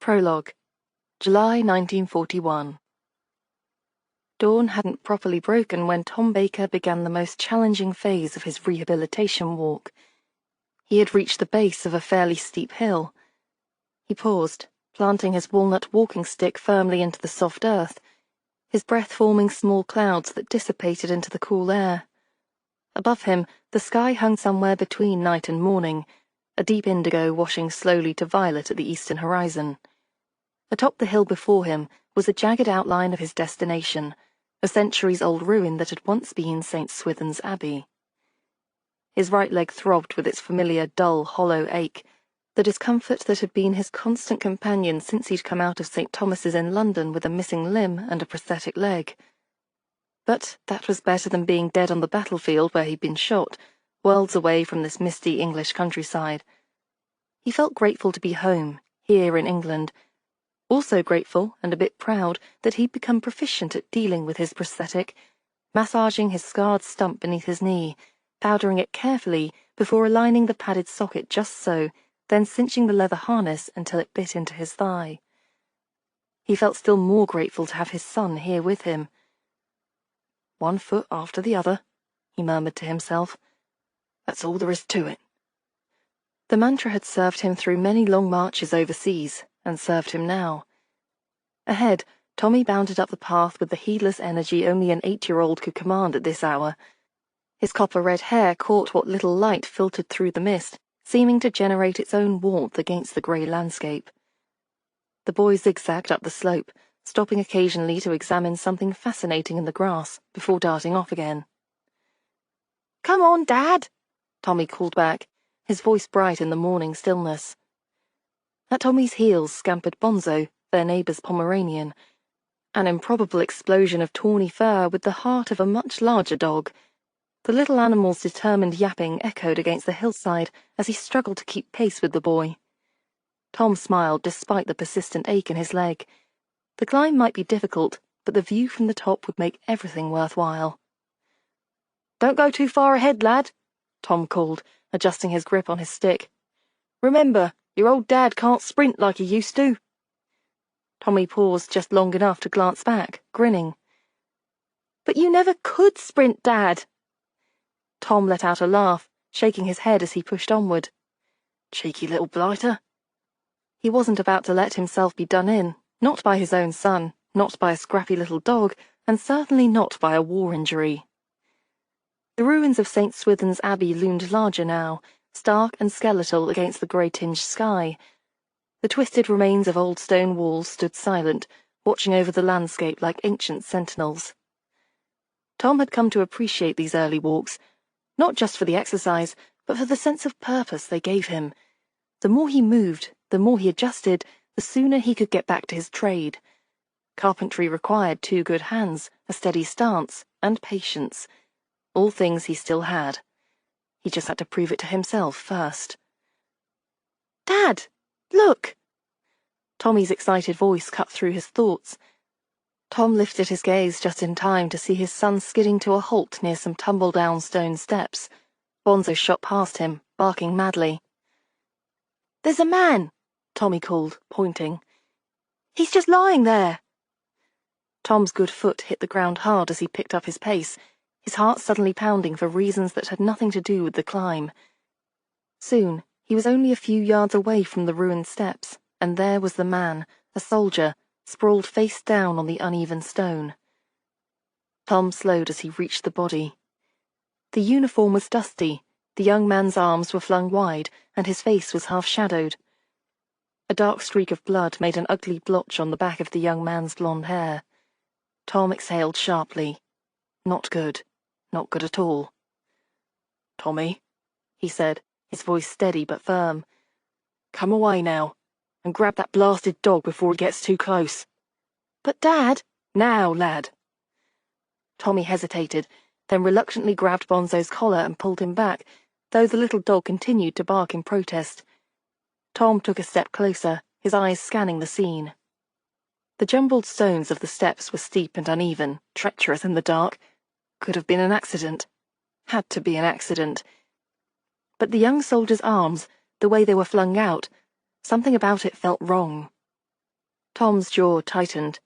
Prologue, July 1941. Dawn hadn't properly broken when Tom Baker began the most challenging phase of his rehabilitation walk. He had reached the base of a fairly steep hill. He paused, planting his walnut walking stick firmly into the soft earth, his breath forming small clouds that dissipated into the cool air. Above him, the sky hung somewhere between night and morning, a deep indigo washing slowly to violet at the eastern horizon. Atop the hill before him was a jagged outline of his destination, a centuries-old ruin that had once been St. Swithin's Abbey. His right leg throbbed with its familiar dull, hollow ache, the discomfort that had been his constant companion since he'd come out of St. Thomas's in London with a missing limb and a prosthetic leg. But that was better than being dead on the battlefield where he'd been shot, worlds away from this misty English countryside. He felt grateful to be home, here in England, also grateful and a bit proud that he'd become proficient at dealing with his prosthetic, massaging his scarred stump beneath his knee, powdering it carefully before aligning the padded socket just so, then cinching the leather harness until it bit into his thigh. He felt still more grateful to have his son here with him. "One foot after the other," he murmured to himself. "That's all there is to it." The mantra had served him through many long marches overseas, and served him now. Ahead, Tommy bounded up the path with the heedless energy only an 8-year-old could command at this hour. His copper-red hair caught what little light filtered through the mist, seeming to generate its own warmth against the grey landscape. The boy zigzagged up the slope, stopping occasionally to examine something fascinating in the grass, before darting off again. "Come on, Dad!" Tommy called back, his voice bright in the morning stillness. At Tommy's heels scampered Bonzo, their neighbour's Pomeranian, an improbable explosion of tawny fur with the heart of a much larger dog. The little animal's determined yapping echoed against the hillside as he struggled to keep pace with the boy. Tom smiled despite the persistent ache in his leg. The climb might be difficult, but the view from the top would make everything worthwhile. "Don't go too far ahead, lad," Tom called, adjusting his grip on his stick. "Remember, your old dad can't sprint like he used to." Tommy paused just long enough to glance back, grinning. "But you never could sprint, Dad!" Tom let out a laugh, shaking his head as he pushed onward. "Cheeky little blighter." He wasn't about to let himself be done in, not by his own son, not by a scrappy little dog, and certainly not by a war injury. The ruins of St. Swithin's Abbey loomed larger now, stark and skeletal against the grey-tinged sky. The twisted remains of old stone walls stood silent, watching over the landscape like ancient sentinels. Tom had come to appreciate these early walks, not just for the exercise, but for the sense of purpose they gave him. The more he moved, the more he adjusted, the sooner he could get back to his trade. Carpentry required 2 good hands, a steady stance, and patience. All things he still had. He just had to prove it to himself first. "Dad, look!" Tommy's excited voice cut through his thoughts. Tom lifted his gaze just in time to see his son skidding to a halt near some tumble-down stone steps. Bonzo shot past him, barking madly. "There's a man!" Tommy called, pointing. "He's just lying there!" Tom's good foot hit the ground hard as he picked up his pace, his heart suddenly pounding for reasons that had nothing to do with the climb. Soon, he was only a few yards away from the ruined steps, and there was the man, a soldier, sprawled face down on the uneven stone. Tom slowed as he reached the body. The uniform was dusty, the young man's arms were flung wide, and his face was half-shadowed. A dark streak of blood made an ugly blotch on the back of the young man's blonde hair. Tom exhaled sharply. Not good. Not good at all. "Tommy," he said, his voice steady but firm. "Come away now, and grab that blasted dog before he gets too close." "But, Dad—" "Now, lad." Tommy hesitated, then reluctantly grabbed Bonzo's collar and pulled him back, though the little dog continued to bark in protest. Tom took a step closer, his eyes scanning the scene. The jumbled stones of the steps were steep and uneven, treacherous in the dark. Could have been an accident. Had to be an accident. But the young soldier's arms, the way they were flung out, something about it felt wrong. Tom's jaw tightened.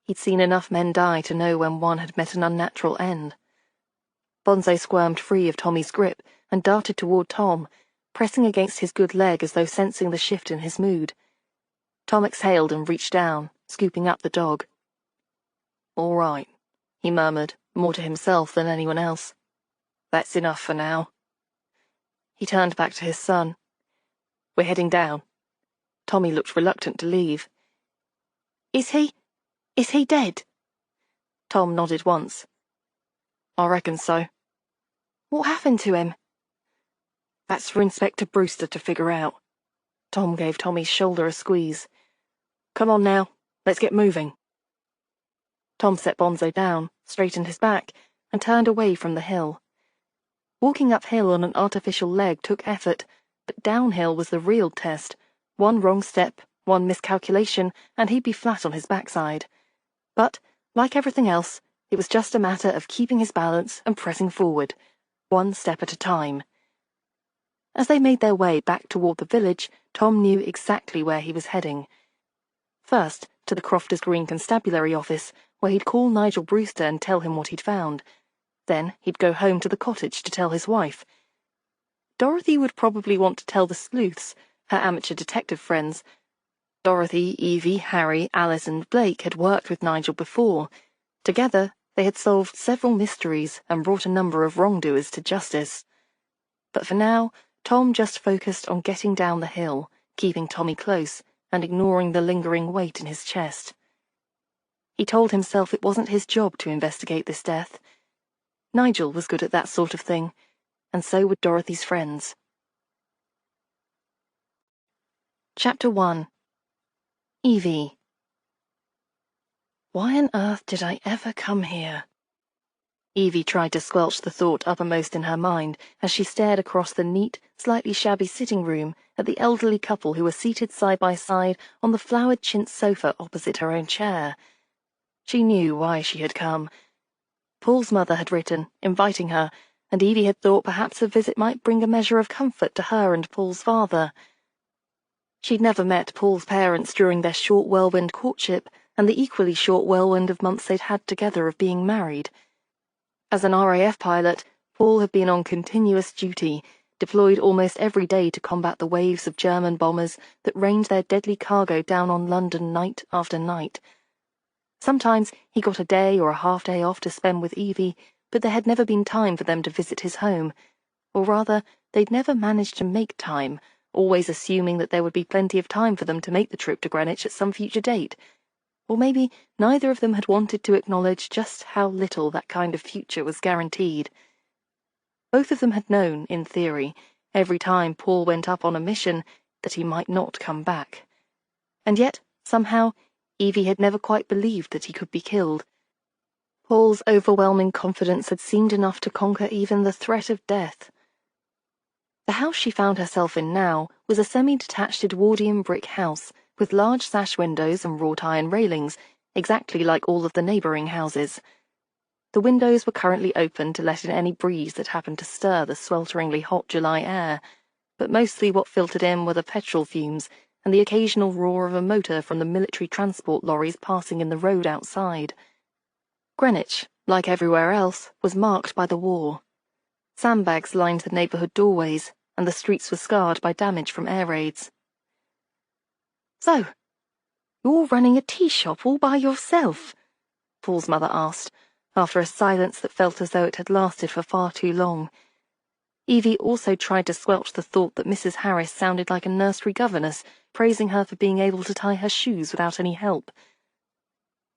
He'd seen enough men die to know when one had met an unnatural end. Bonzo squirmed free of Tommy's grip and darted toward Tom, pressing against his good leg as though sensing the shift in his mood. Tom exhaled and reached down, scooping up the dog. "All right," he murmured, more to himself than anyone else. "That's enough for now." He turned back to his son. "We're heading down." Tommy looked reluctant to leave. Is he dead?" Tom nodded once. "I reckon so." "What happened to him?" "That's for Inspector Brewster to figure out." Tom gave Tommy's shoulder a squeeze. "Come on now, let's get moving." Tom set Bonzo down, straightened his back, and turned away from the hill. Walking uphill on an artificial leg took effort, but downhill was the real test. One wrong step, one miscalculation, and he'd be flat on his backside. But, like everything else, it was just a matter of keeping his balance and pressing forward, one step at a time. As they made their way back toward the village, Tom knew exactly where he was heading. First, to the Crofters Green Constabulary office, where he'd call Nigel Brewster and tell him what he'd found. Then he'd go home to the cottage to tell his wife. Dorothy would probably want to tell the sleuths, her amateur detective friends. Dorothy, Evie, Harry, Alice, and Blake had worked with Nigel before. Together, they had solved several mysteries and brought a number of wrongdoers to justice. But for now, Tom just focused on getting down the hill, keeping Tommy close, and ignoring the lingering weight in his chest. He told himself it wasn't his job to investigate this death. Nigel was good at that sort of thing, and so were Dorothy's friends. Chapter 1. Evie. Why on earth did I ever come here? Evie tried to squelch the thought uppermost in her mind as she stared across the neat, slightly shabby sitting room at the elderly couple who were seated side by side on the flowered chintz sofa opposite her own chair. She knew why she had come. Paul's mother had written, inviting her, and Evie had thought perhaps a visit might bring a measure of comfort to her and Paul's father. She'd never met Paul's parents during their short whirlwind courtship and the equally short whirlwind of months they'd had together of being married. As an RAF pilot, Paul had been on continuous duty, deployed almost every day to combat the waves of German bombers that rained their deadly cargo down on London night after night. Sometimes he got a day or a half-day off to spend with Evie, but there had never been time for them to visit his home. Or rather, they'd never managed to make time, always assuming that there would be plenty of time for them to make the trip to Greenwich at some future date. Or maybe neither of them had wanted to acknowledge just how little that kind of future was guaranteed. Both of them had known, in theory, every time Paul went up on a mission, that he might not come back. And yet, somehow, Evie had never quite believed that he could be killed. Paul's overwhelming confidence had seemed enough to conquer even the threat of death. The house she found herself in now was a semi-detached Edwardian brick house, with large sash windows and wrought iron railings, exactly like all of the neighbouring houses. The windows were currently open to let in any breeze that happened to stir the swelteringly hot July air, but mostly what filtered in were the petrol fumes and the occasional roar of a motor from the military transport lorries passing in the road outside. Greenwich, like everywhere else, was marked by the war. Sandbags lined the neighbourhood doorways, and the streets were scarred by damage from air raids. "So, you're running a tea shop all by yourself?" Paul's mother asked, after a silence that felt as though it had lasted for far too long. Evie also tried to squelch the thought that Mrs. Harris sounded like a nursery governess, praising her for being able to tie her shoes without any help.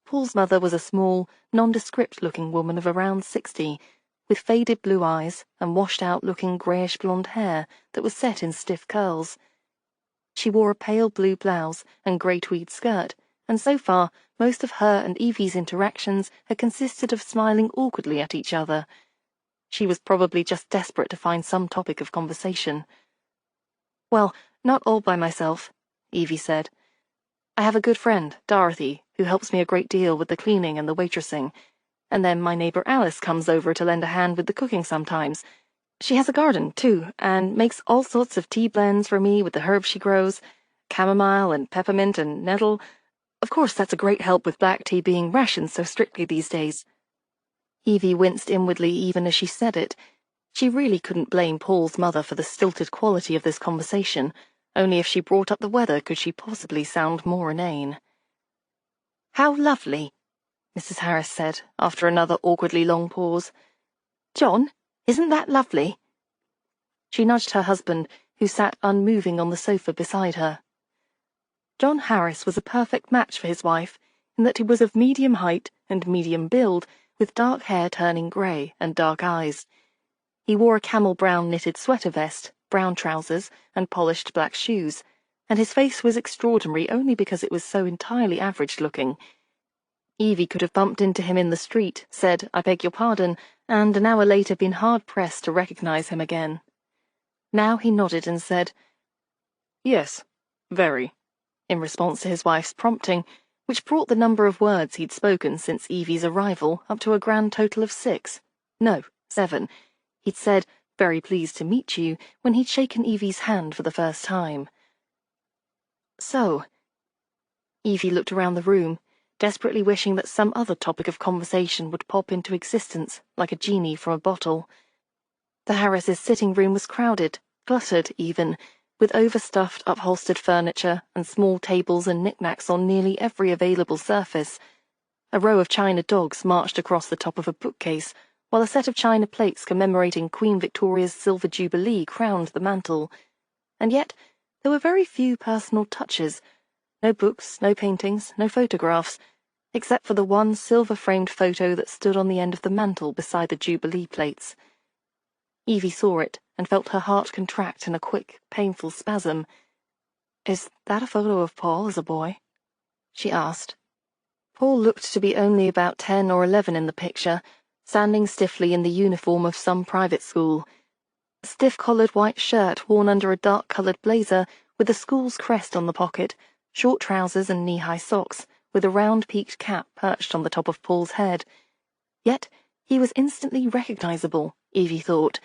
Paul's mother was a small, nondescript-looking woman of around 60, with faded blue eyes and washed-out-looking greyish-blonde hair that was set in stiff curls. She wore a pale blue blouse and grey tweed skirt, and so far most of her and Evie's interactions had consisted of smiling awkwardly at each other. She was probably just desperate to find some topic of conversation. "Well, not all by myself," Evie said. "I have a good friend, Dorothy, who helps me a great deal with the cleaning and the waitressing. And then my neighbour Alice comes over to lend a hand with the cooking sometimes. She has a garden, too, and makes all sorts of tea blends for me with the herbs she grows, chamomile and peppermint and nettle. Of course that's a great help with black tea being rationed so strictly these days. Evie winced inwardly even as she said it. She really couldn't blame Paul's mother for the stilted quality of this conversation. Only if she brought up the weather could she possibly sound more inane. "How lovely," Mrs. Harris said, after another awkwardly long pause. "John, isn't that lovely?" She nudged her husband, who sat unmoving on the sofa beside her. John Harris was a perfect match for his wife, in that he was of medium height and medium build, with dark hair turning grey and dark eyes. He wore a camel-brown knitted sweater vest, brown trousers, and polished black shoes, and his face was extraordinary only because it was so entirely average-looking. Evie could have bumped into him in the street, said, "I beg your pardon," and an hour later been hard-pressed to recognise him again. Now he nodded and said, "Yes, very," in response to his wife's prompting, which brought the number of words he'd spoken since Evie's arrival up to a grand total of 6. No, 7. He'd said, "Very pleased to meet you," when he'd shaken Evie's hand for the first time. So, Evie looked around the room, desperately wishing that some other topic of conversation would pop into existence, like a genie from a bottle. The Harrises' sitting room was crowded, cluttered even, with overstuffed upholstered furniture and small tables and knickknacks on nearly every available surface. A row of china dogs marched across the top of a bookcase, while a set of china plates commemorating Queen Victoria's Silver Jubilee crowned the mantel. And yet there were very few personal touches. No books, no paintings, no photographs, except for the one silver-framed photo that stood on the end of the mantel beside the Jubilee plates. Evie saw it and felt her heart contract in a quick, painful spasm. "Is that a photo of Paul as a boy?" she asked. Paul looked to be only about 10 or 11 in the picture, standing stiffly in the uniform of some private school. A stiff-collared white shirt worn under a dark-coloured blazer with the school's crest on the pocket, short trousers and knee-high socks, with a round peaked cap perched on the top of Paul's head. Yet he was instantly recognisable, Evie thought,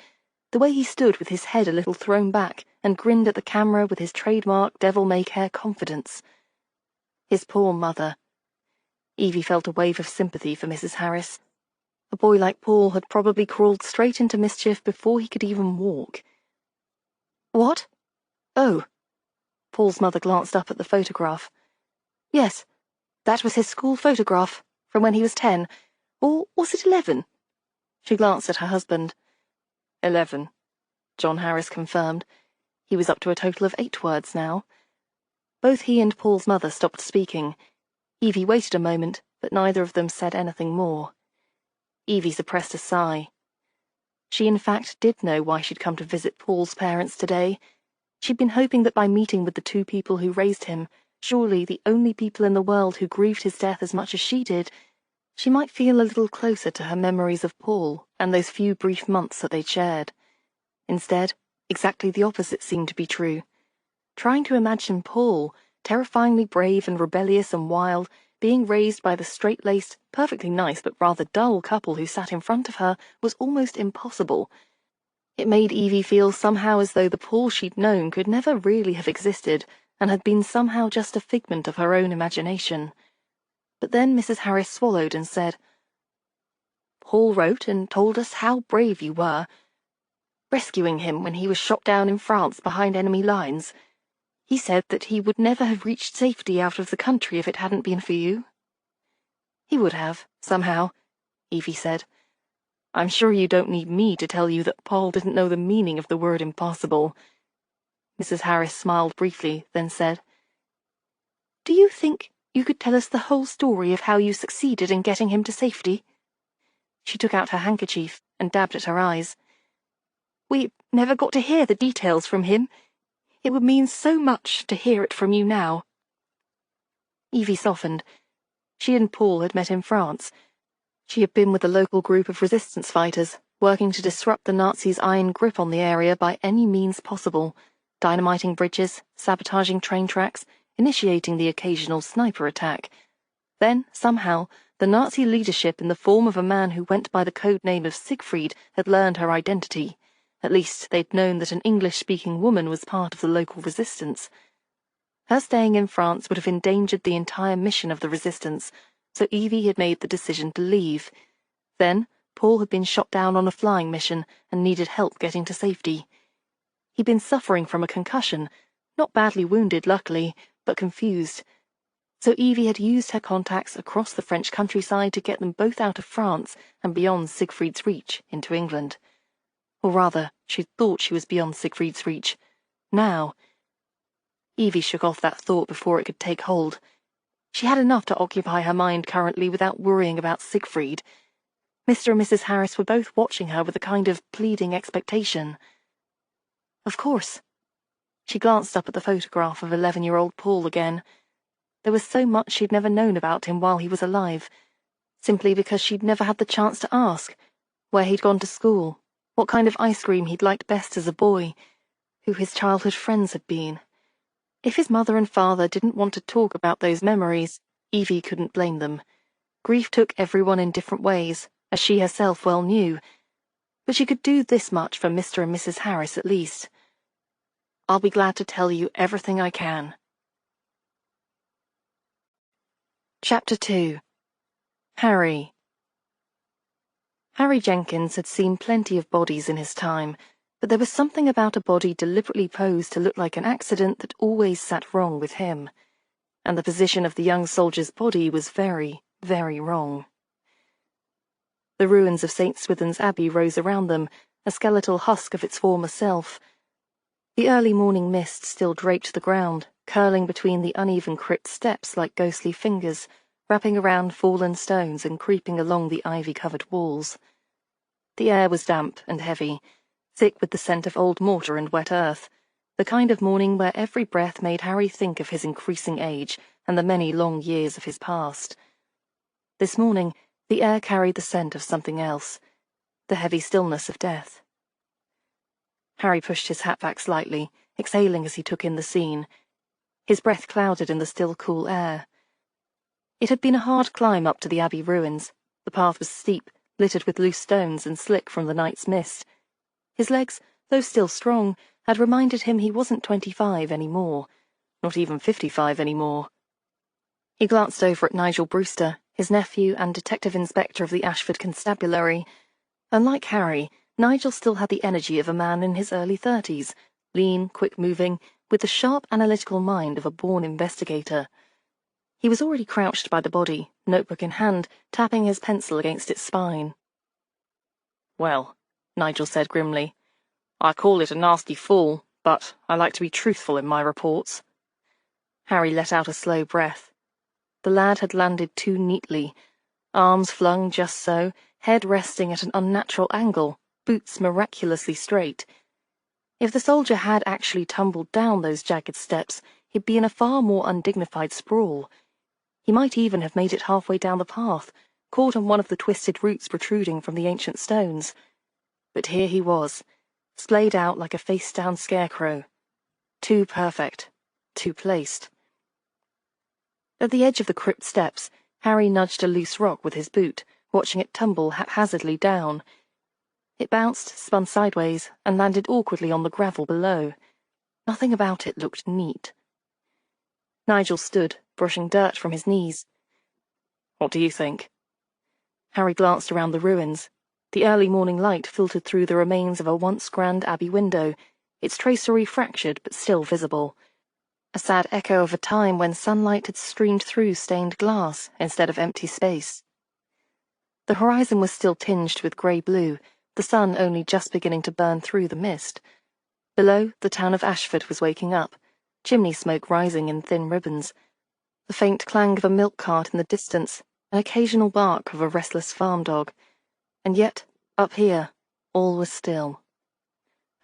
the way he stood with his head a little thrown back and grinned at the camera with his trademark devil-may-care confidence. His poor mother. Evie felt a wave of sympathy for Mrs. Harris. A boy like Paul had probably crawled straight into mischief before he could even walk. "What? Oh." Paul's mother glanced up at the photograph. "Yes, that was his school photograph, from when he was 10. Or was it 11? She glanced at her husband. 11, John Harris confirmed. He was up to a total of 8 words now. Both he and Paul's mother stopped speaking. Evie waited a moment, but neither of them said anything more. Evie suppressed a sigh. She in fact did know why she'd come to visit Paul's parents today. She'd been hoping that by meeting with the 2 people who raised him, surely the only people in the world who grieved his death as much as she did, she might feel a little closer to her memories of Paul and those few brief months that they'd shared. Instead, exactly the opposite seemed to be true. Trying to imagine Paul, terrifyingly brave and rebellious and wild, being raised by the straight-laced, perfectly nice but rather dull couple who sat in front of her was almost impossible. It made Evie feel somehow as though the Paul she'd known could never really have existed and had been somehow just a figment of her own imagination. But then Mrs. Harris swallowed and said, "Paul wrote and told us how brave you were, rescuing him when he was shot down in France behind enemy lines. He said that he would never have reached safety out of the country if it hadn't been for you." "He would have, somehow," Evie said. "I'm sure you don't need me to tell you that Paul didn't know the meaning of the word impossible." Mrs. Harris smiled briefly, then said, "Do you think you could tell us the whole story of how you succeeded in getting him to safety?" She took out her handkerchief and dabbed at her eyes. "We never got to hear the details from him. It would mean so much to hear it from you now." Evie softened. She and Paul had met in France. She had been with a local group of resistance fighters, working to disrupt the Nazis' iron grip on the area by any means possible, dynamiting bridges, sabotaging train tracks, initiating the occasional sniper attack. Then, somehow, the Nazi leadership in the form of a man who went by the code name of Siegfried had learned her identity. At least they'd known that an English-speaking woman was part of the local resistance. Her staying in France would have endangered the entire mission of the resistance, so Evie had made the decision to leave. Then, Paul had been shot down on a flying mission and needed help getting to safety. He'd been suffering from a concussion, not badly wounded, luckily, but confused. So Evie had used her contacts across the French countryside to get them both out of France and beyond Siegfried's reach into England. Or rather, she thought she was beyond Siegfried's reach. Now. Evie shook off that thought before it could take hold. She had enough to occupy her mind currently without worrying about Siegfried. Mr. and Mrs. Harris were both watching her with a kind of pleading expectation. Of course. She glanced up at the photograph of 11-year-old Paul again. There was so much she'd never known about him while he was alive, simply because she'd never had the chance to ask where he'd gone to school, what kind of ice cream he'd liked best as a boy, who his childhood friends had been. If his mother and father didn't want to talk about those memories, Evie couldn't blame them. Grief took everyone in different ways, as she herself well knew, but she could do this much for Mr. and Mrs. Harris at least. I'll be glad to tell you everything I can. Chapter 2. Harry. Harry Jenkins had seen plenty of bodies in his time, but there was something about a body deliberately posed to look like an accident that always sat wrong with him, and the position of the young soldier's body was very, very wrong. The ruins of St. Swithin's Abbey rose around them, a skeletal husk of its former self. The early morning mist still draped the ground, curling between the uneven crypt steps like ghostly fingers, wrapping around fallen stones and creeping along the ivy-covered walls. The air was damp and heavy, thick with the scent of old mortar and wet earth, the kind of morning where every breath made Harry think of his increasing age and the many long years of his past. This morning, the air carried the scent of something else, the heavy stillness of death. Harry pushed his hat back slightly, exhaling as he took in the scene. His breath clouded in the still cool air. It had been a hard climb up to the Abbey ruins. The path was steep, littered with loose stones and slick from the night's mist. His legs, though still strong, had reminded him he wasn't 25 anymore, not even 55 anymore. He glanced over at Nigel Brewster, his nephew and detective inspector of the Ashford Constabulary. Unlike Harry, Nigel still had the energy of a man in his early 30s, lean, quick-moving, with the sharp analytical mind of a born investigator. He was already crouched by the body, notebook in hand, tapping his pencil against its spine. "Well," Nigel said grimly, "I call it a nasty fall, but I like to be truthful in my reports." Harry let out a slow breath. The lad had landed too neatly, arms flung just so, head resting at an unnatural angle, boots miraculously straight. If the soldier had actually tumbled down those jagged steps, he'd be in a far more undignified sprawl. He might even have made it halfway down the path, caught on one of the twisted roots protruding from the ancient stones. But here he was, splayed out like a face-down scarecrow. Too perfect, too placed. At the edge of the crypt steps, Harry nudged a loose rock with his boot, watching it tumble haphazardly down. It bounced, spun sideways, and landed awkwardly on the gravel below. Nothing about it looked neat. Nigel stood, brushing dirt from his knees. "What do you think?" Harry glanced around the ruins. The early morning light filtered through the remains of a once grand abbey window, its tracery fractured but still visible. A sad echo of a time when sunlight had streamed through stained glass instead of empty space. The horizon was still tinged with grey-blue, the sun only just beginning to burn through the mist. Below, the town of Ashford was waking up, chimney smoke rising in thin ribbons, the faint clang of a milk cart in the distance, an occasional bark of a restless farm dog. And yet, up here, all was still.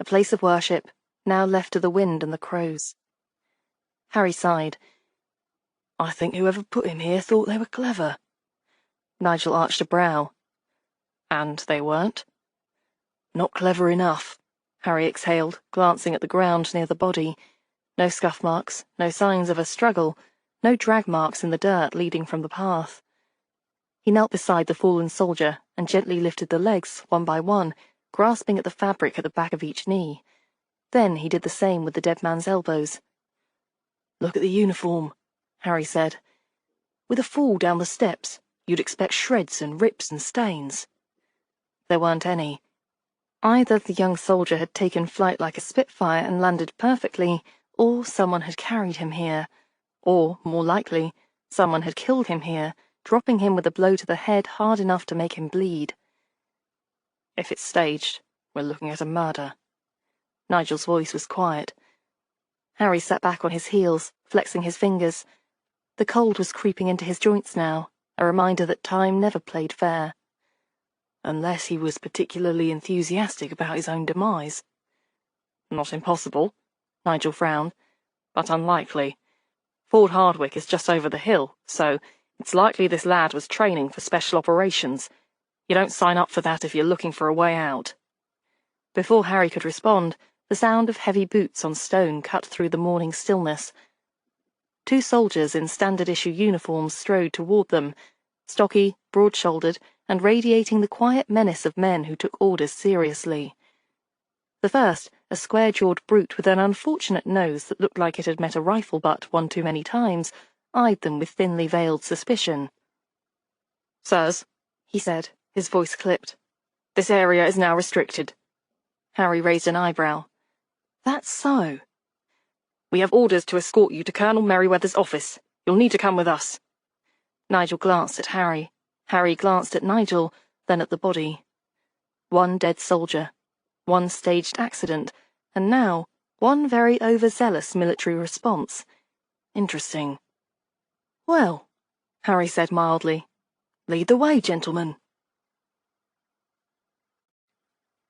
A place of worship, now left to the wind and the crows. Harry sighed. "I think whoever put him here thought they were clever." Nigel arched a brow. "And they weren't?" "Not clever enough," Harry exhaled, glancing at the ground near the body. No scuff marks, no signs of a struggle, no drag marks in the dirt leading from the path. He knelt beside the fallen soldier and gently lifted the legs, one by one, grasping at the fabric at the back of each knee. Then he did the same with the dead man's elbows. Look at the uniform, Harry said. With a fall down the steps, you'd expect shreds and rips and stains. There weren't any. Either the young soldier had taken flight like a Spitfire and landed perfectly, or someone had carried him here, or, more likely, someone had killed him here, dropping him with a blow to the head hard enough to make him bleed. If it's staged, we're looking at a murder. Nigel's voice was quiet. Harry sat back on his heels, flexing his fingers. The cold was creeping into his joints now, a reminder that time never played fair. Unless he was particularly enthusiastic about his own demise. Not impossible, Nigel frowned, but unlikely. Fort Hardwick is just over the hill, so it's likely this lad was training for special operations. You don't sign up for that if you're looking for a way out. Before Harry could respond, the sound of heavy boots on stone cut through the morning stillness. 2 soldiers in standard-issue uniforms strode toward them, stocky, broad-shouldered, and radiating the quiet menace of men who took orders seriously. The first, a square-jawed brute with an unfortunate nose that looked like it had met a rifle butt one too many times, eyed them with thinly veiled suspicion. "Sirs," he said, his voice clipped, "this area is now restricted." Harry raised an eyebrow. "That's so." "We have orders to escort you to Colonel Merryweather's office. You'll need to come with us." Nigel glanced at Harry. Harry glanced at Nigel, then at the body. 1 dead soldier, 1 staged accident, and now 1 very overzealous military response. Interesting. "Well," Harry said mildly, "lead the way, gentlemen."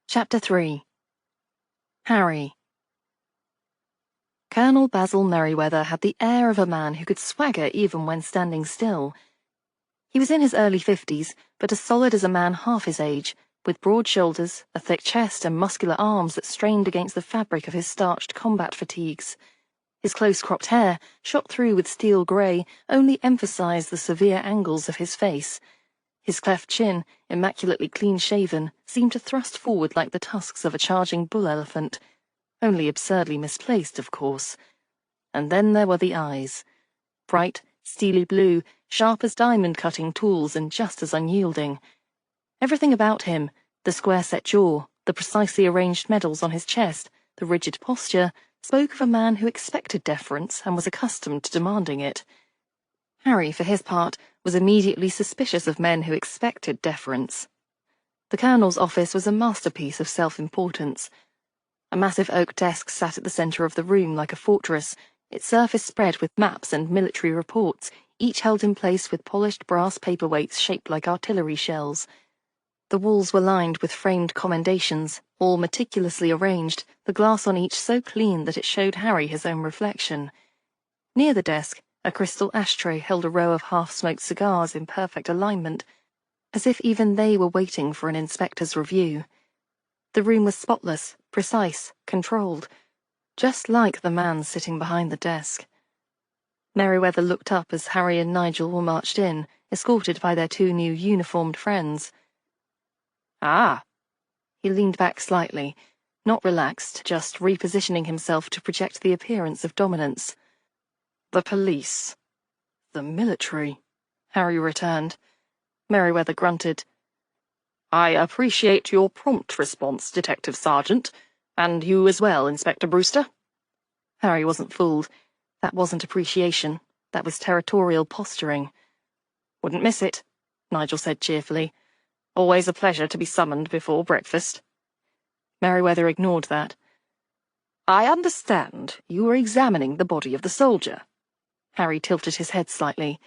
Chapter 3. Harry. Colonel Basil Merryweather had the air of a man who could swagger even when standing still. He was in his early 50s, but as solid as a man half his age, with broad shoulders, a thick chest, and muscular arms that strained against the fabric of his starched combat fatigues. His close-cropped hair, shot through with steel grey, only emphasized the severe angles of his face. His cleft chin, immaculately clean-shaven, seemed to thrust forward like the tusks of a charging bull-elephant. Only absurdly misplaced, of course. And then there were the eyes. Bright, steely blue, sharp as diamond-cutting tools and just as unyielding. Everything about him, the square-set jaw, the precisely arranged medals on his chest, the rigid posture, spoke of a man who expected deference and was accustomed to demanding it. Harry, for his part, was immediately suspicious of men who expected deference. The Colonel's office was a masterpiece of self-importance. A massive oak desk sat at the centre of the room like a fortress, its surface spread with maps and military reports, each held in place with polished brass paperweights shaped like artillery shells. The walls were lined with framed commendations, all meticulously arranged, the glass on each so clean that it showed Harry his own reflection. Near the desk, a crystal ashtray held a row of half-smoked cigars in perfect alignment, as if even they were waiting for an inspector's review. The room was spotless, precise, controlled, just like the man sitting behind the desk. Merryweather looked up as Harry and Nigel were marched in, escorted by their 2 new uniformed friends. "Ah!" He leaned back slightly, not relaxed, just repositioning himself to project the appearance of dominance. "The police." "The military," Harry returned. Merryweather grunted. "I appreciate your prompt response, Detective Sergeant, and you as well, Inspector Brewster." Harry wasn't fooled. That wasn't appreciation. That was territorial posturing. "Wouldn't miss it," Nigel said cheerfully. "Always a pleasure to be summoned before breakfast." Merryweather ignored that. "I understand you were examining the body of the soldier." Harry tilted his head slightly.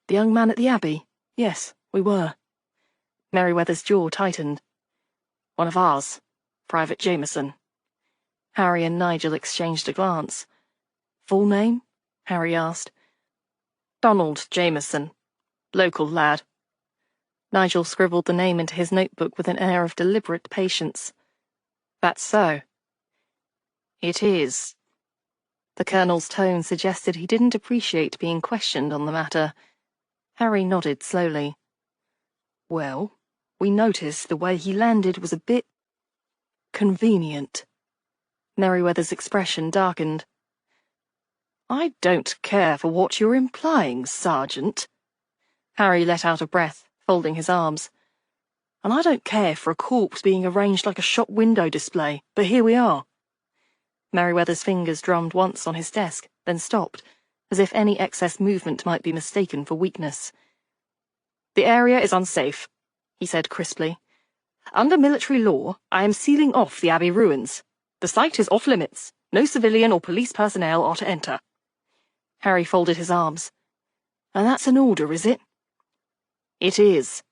"The young man at the Abbey? Yes, we were." Merryweather's jaw tightened. "One of ours, Private Jameson." Harry and Nigel exchanged a glance. "Full name?" Harry asked. "Donald Jameson. Local lad." Nigel scribbled the name into his notebook with an air of deliberate patience. "That's so." "It is." The Colonel's tone suggested he didn't appreciate being questioned on the matter. Harry nodded slowly. "Well, we noticed the way he landed was a bit convenient." Merryweather's expression darkened. I don't care for what you're implying, Sergeant. Harry let out a breath, folding his arms. And I don't care for a corpse being arranged like a shop window display, but here we are. Merryweather's fingers drummed once on his desk, then stopped, as if any excess movement might be mistaken for weakness. The area is unsafe, he said crisply. Under military law, I am sealing off the Abbey ruins. The site is off limits. No civilian or police personnel are to enter. Harry folded his arms. And that's an order, is it? It is.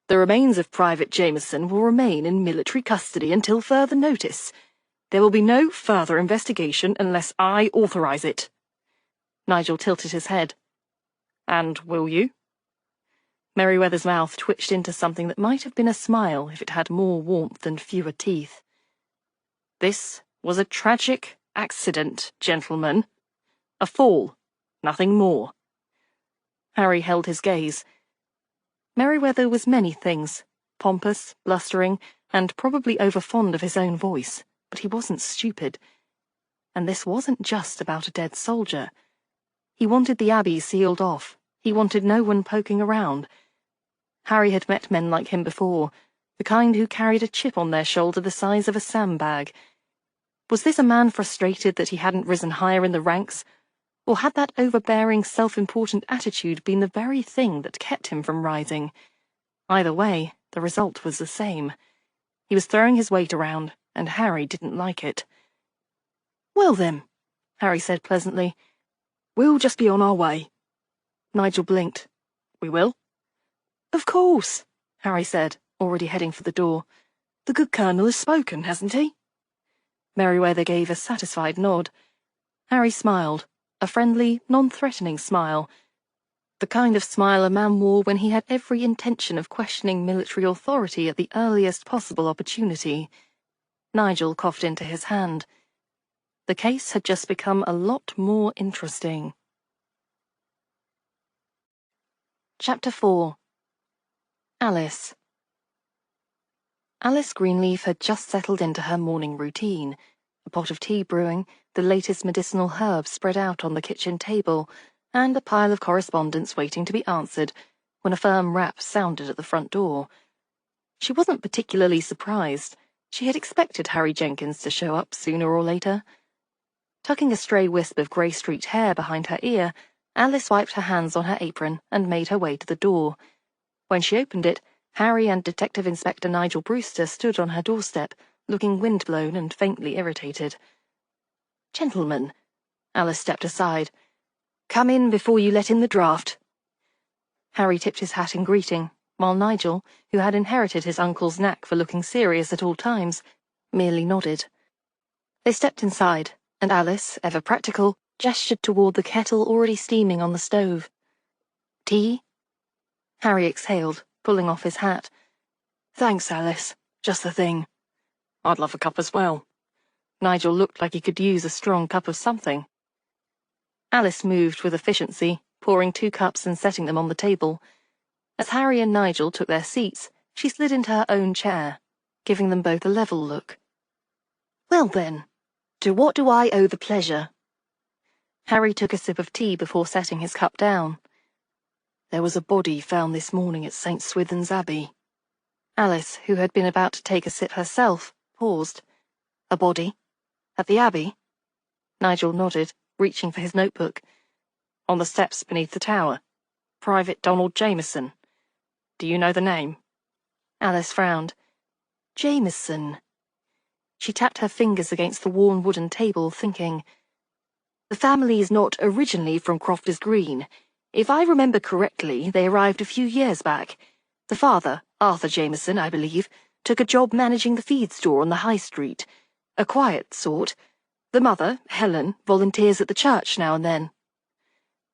The remains of Private Jameson will remain in military custody until further notice. There will be no further investigation unless I authorize it. Nigel tilted his head. And will you? Merryweather's mouth twitched into something that might have been a smile if it had more warmth and fewer teeth. This was a tragic accident, gentlemen. A fall, nothing more. Harry held his gaze. Merryweather was many things, pompous, blustering, and probably overfond of his own voice, but he wasn't stupid. And this wasn't just about a dead soldier. He wanted the Abbey sealed off. He wanted no one poking around. Harry had met men like him before, the kind who carried a chip on their shoulder the size of a sandbag. Was this a man frustrated that he hadn't risen higher in the ranks? Or had that overbearing, self-important attitude been the very thing that kept him from rising? Either way, the result was the same. He was throwing his weight around, and Harry didn't like it. Well then, Harry said pleasantly, we'll just be on our way. Nigel blinked. We will? Of course, Harry said, already heading for the door. The good colonel has spoken, hasn't he? Merryweather gave a satisfied nod. Harry smiled, a friendly, non-threatening smile. The kind of smile a man wore when he had every intention of questioning military authority at the earliest possible opportunity. Nigel coughed into his hand. The case had just become a lot more interesting. Chapter 4. Alice. Alice Greenleaf had just settled into her morning routine, a pot of tea brewing, the latest medicinal herbs spread out on the kitchen table, and a pile of correspondence waiting to be answered, when a firm rap sounded at the front door. She wasn't particularly surprised. She had expected Harry Jenkins to show up sooner or later. Tucking a stray wisp of Grey Street hair behind her ear, Alice wiped her hands on her apron and made her way to the door. When she opened it, Harry and Detective Inspector Nigel Brewster stood on her doorstep, looking windblown and faintly irritated. Gentlemen, Alice stepped aside. Come in before you let in the draft. Harry tipped his hat in greeting, while Nigel, who had inherited his uncle's knack for looking serious at all times, merely nodded. They stepped inside, and Alice, ever practical, gestured toward the kettle already steaming on the stove. Tea? Harry exhaled, pulling off his hat. Thanks, Alice. Just the thing. I'd love a cup as well. Nigel looked like he could use a strong cup of something. Alice moved with efficiency, pouring 2 cups and setting them on the table. As Harry and Nigel took their seats, she slid into her own chair, giving them both a level look. Well then, to what do I owe the pleasure? Harry took a sip of tea before setting his cup down. There was a body found this morning at St. Swithin's Abbey. Alice, who had been about to take a sip herself, paused. A body? At the Abbey? Nigel nodded, reaching for his notebook. On the steps beneath the tower. Private Donald Jameson. Do you know the name? Alice frowned. Jameson. She tapped her fingers against the worn wooden table, thinking. The family is not originally from Crofters Green. If I remember correctly, they arrived a few years back. The father, Arthur Jameson, I believe, took a job managing the feed store on the High Street. A quiet sort. The mother, Helen, volunteers at the church now and then.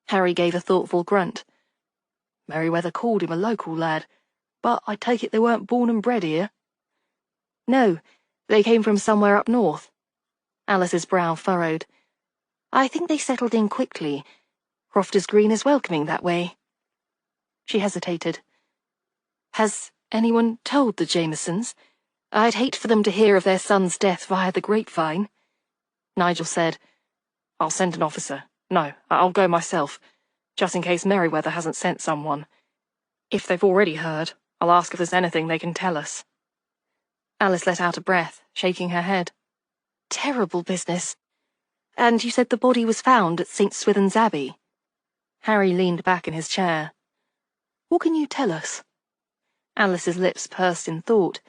Harry gave a thoughtful grunt. Merryweather called him a local lad, but I take it they weren't born and bred here. No, they came from somewhere up north. Alice's brow furrowed. I think they settled in quickly. Crofters Green is welcoming that way. She hesitated. Has anyone told the Jamesons? I'd hate for them to hear of their son's death via the grapevine. Nigel said, I'll send an officer. No, I'll go myself, just in case Merryweather hasn't sent someone. If they've already heard, I'll ask if there's anything they can tell us." Alice let out a breath, shaking her head. "Terrible business. And you said the body was found at St. Swithin's Abbey?" Harry leaned back in his chair. "What can you tell us?" Alice's lips pursed in thought.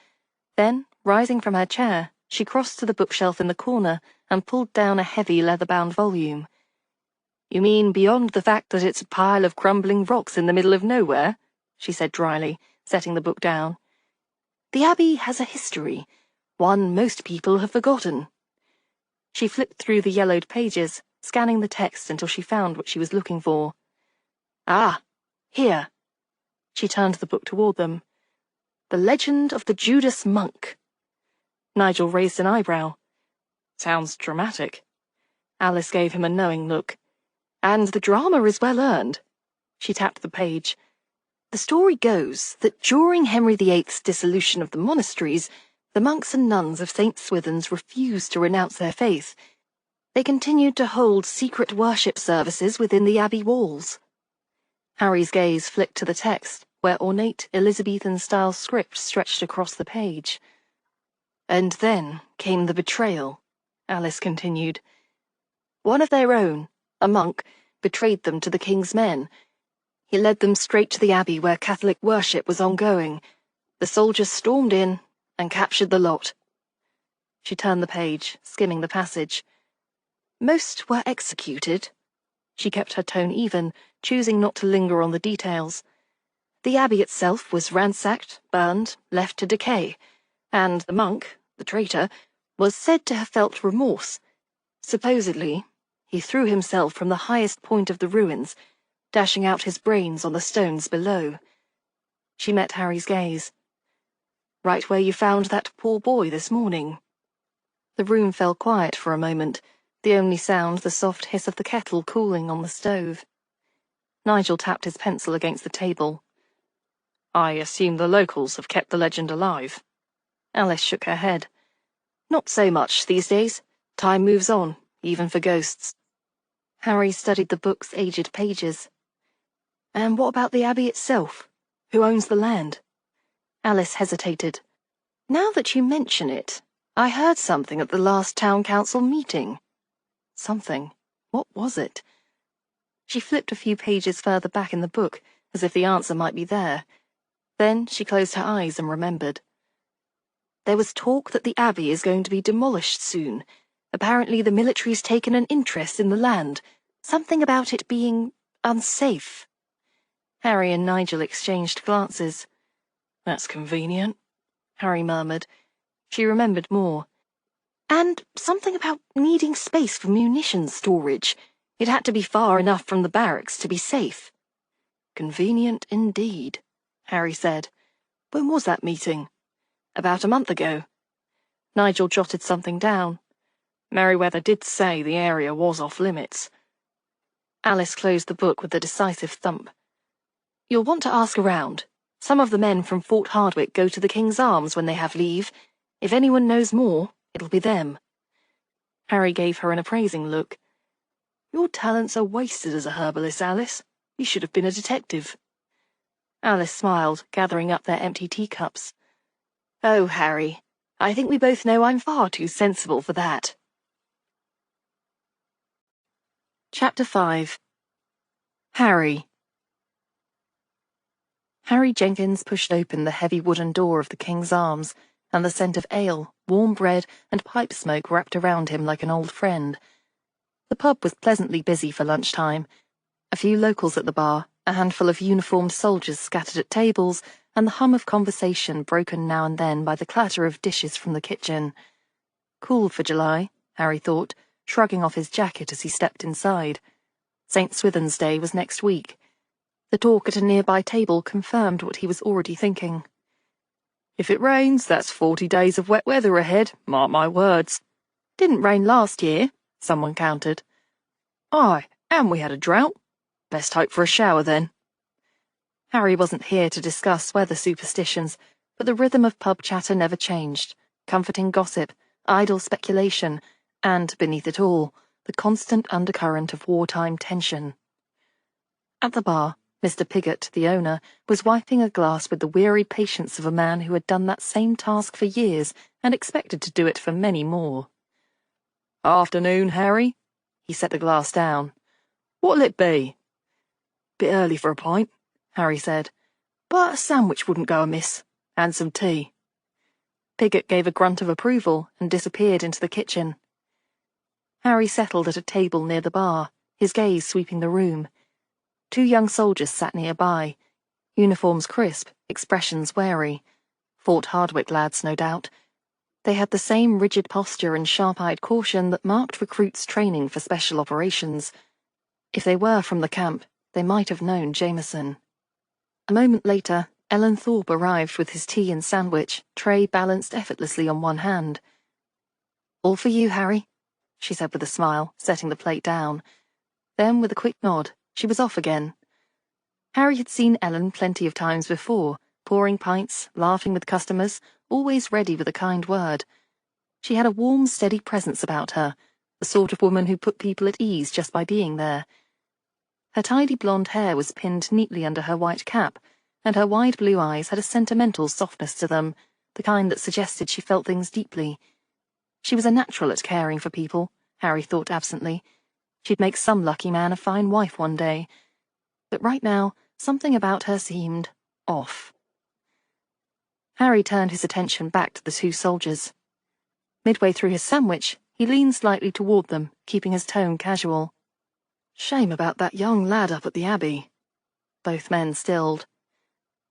Then, rising from her chair, she crossed to the bookshelf in the corner and pulled down a heavy leather-bound volume. "You mean beyond the fact that it's a pile of crumbling rocks in the middle of nowhere?" she said dryly, setting the book down. "The Abbey has a history, one most people have forgotten." She flipped through the yellowed pages, scanning the text until she found what she was looking for. "Ah, here." She turned the book toward them. "The Legend of the Judas Monk." Nigel raised an eyebrow. "Sounds dramatic." Alice gave him a knowing look. "And the drama is well earned." She tapped the page. "The story goes that during Henry VIII's dissolution of the monasteries, the monks and nuns of St. Swithin's refused to renounce their faith. They continued to hold secret worship services within the abbey walls." Harry's gaze flicked to the text, where ornate Elizabethan-style script stretched across the page. "And then came the betrayal," Alice continued. "One of their own, a monk, betrayed them to the king's men. He led them straight to the abbey where Catholic worship was ongoing. The soldiers stormed in and captured the lot." She turned the page, skimming the passage. "Most were executed." She kept her tone even, choosing not to linger on the details. "The abbey itself was ransacked, burned, left to decay, and the monk, the traitor, was said to have felt remorse. Supposedly, he threw himself from the highest point of the ruins, dashing out his brains on the stones below." She met Harry's gaze. "Right where you found that poor boy this morning?" The room fell quiet for a moment, the only sound the soft hiss of the kettle cooling on the stove. Nigel tapped his pencil against the table. "I assume the locals have kept the legend alive." Alice shook her head. "Not so much these days. Time moves on, even for ghosts." Harry studied the book's aged pages. "And what about the abbey itself? Who owns the land?" Alice hesitated. "Now that you mention it, I heard something at the last town council meeting." Something. What was it? She flipped a few pages further back in the book, as if the answer might be there. Then she closed her eyes and remembered. "There was talk that the abbey is going to be demolished soon. Apparently the military's taken an interest in the land. Something about it being unsafe." Harry and Nigel exchanged glances. "That's convenient," Harry murmured. She remembered more. "And something about needing space for munitions storage. It had to be far enough from the barracks to be safe." "Convenient indeed," Harry said. "When was that meeting?" "About a month ago." Nigel jotted something down. "Merryweather did say the area was off limits." Alice closed the book with a decisive thump. "You'll want to ask around. Some of the men from Fort Hardwicke go to the King's Arms when they have leave. If anyone knows more, it'll be them." Harry gave her an appraising look. "Your talents are wasted as a herbalist, Alice. You should have been a detective." Alice smiled, gathering up their empty teacups. "Oh, Harry, I think we both know I'm far too sensible for that." Chapter 5. Harry. Harry Jenkins pushed open the heavy wooden door of the King's Arms, and the scent of ale, warm bread, and pipe smoke wrapped around him like an old friend. The pub was pleasantly busy for lunchtime. A few locals at the bar, a handful of uniformed soldiers scattered at tables, and the hum of conversation broken now and then by the clatter of dishes from the kitchen. Cool for July, Harry thought, shrugging off his jacket as he stepped inside. St. Swithin's Day was next week. The talk at a nearby table confirmed what he was already thinking. "If it rains, that's 40 days of wet weather ahead, mark my words." "Didn't rain last year," someone countered. "Aye, and we had a drought. Best hope for a shower then." Harry wasn't here to discuss weather superstitions, but the rhythm of pub chatter never changed, comforting gossip, idle speculation, and, beneath it all, the constant undercurrent of wartime tension. At the bar, Mr. Piggott, the owner, was wiping a glass with the weary patience of a man who had done that same task for years and expected to do it for many more. "Afternoon, Harry," he set the glass down. "What'll it be?" "Bit early for a pint," Harry said, "but a sandwich wouldn't go amiss, and some tea." Piggott gave a grunt of approval and disappeared into the kitchen. Harry settled at a table near the bar, his gaze sweeping the room. 2 young soldiers sat nearby, uniforms crisp, expressions wary. Fort Hardwicke lads, no doubt. They had the same rigid posture and sharp-eyed caution that marked recruits' training for special operations. If they were from the camp, they might have known Jameson. A moment later, Ellen Thorpe arrived with his tea and sandwich, tray balanced effortlessly on one hand. "All for you, Harry," she said with a smile, setting the plate down. Then, with a quick nod, she was off again. Harry had seen Ellen plenty of times before, pouring pints, laughing with customers, always ready with a kind word. She had a warm, steady presence about her, the sort of woman who put people at ease just by being there. Her tidy blonde hair was pinned neatly under her white cap, and her wide blue eyes had a sentimental softness to them, the kind that suggested she felt things deeply. She was a natural at caring for people, Harry thought absently. She'd make some lucky man a fine wife one day. But right now, something about her seemed off. Harry turned his attention back to the 2 soldiers. Midway through his sandwich, he leaned slightly toward them, keeping his tone casual. "Shame about that young lad up at the Abbey." Both men stilled.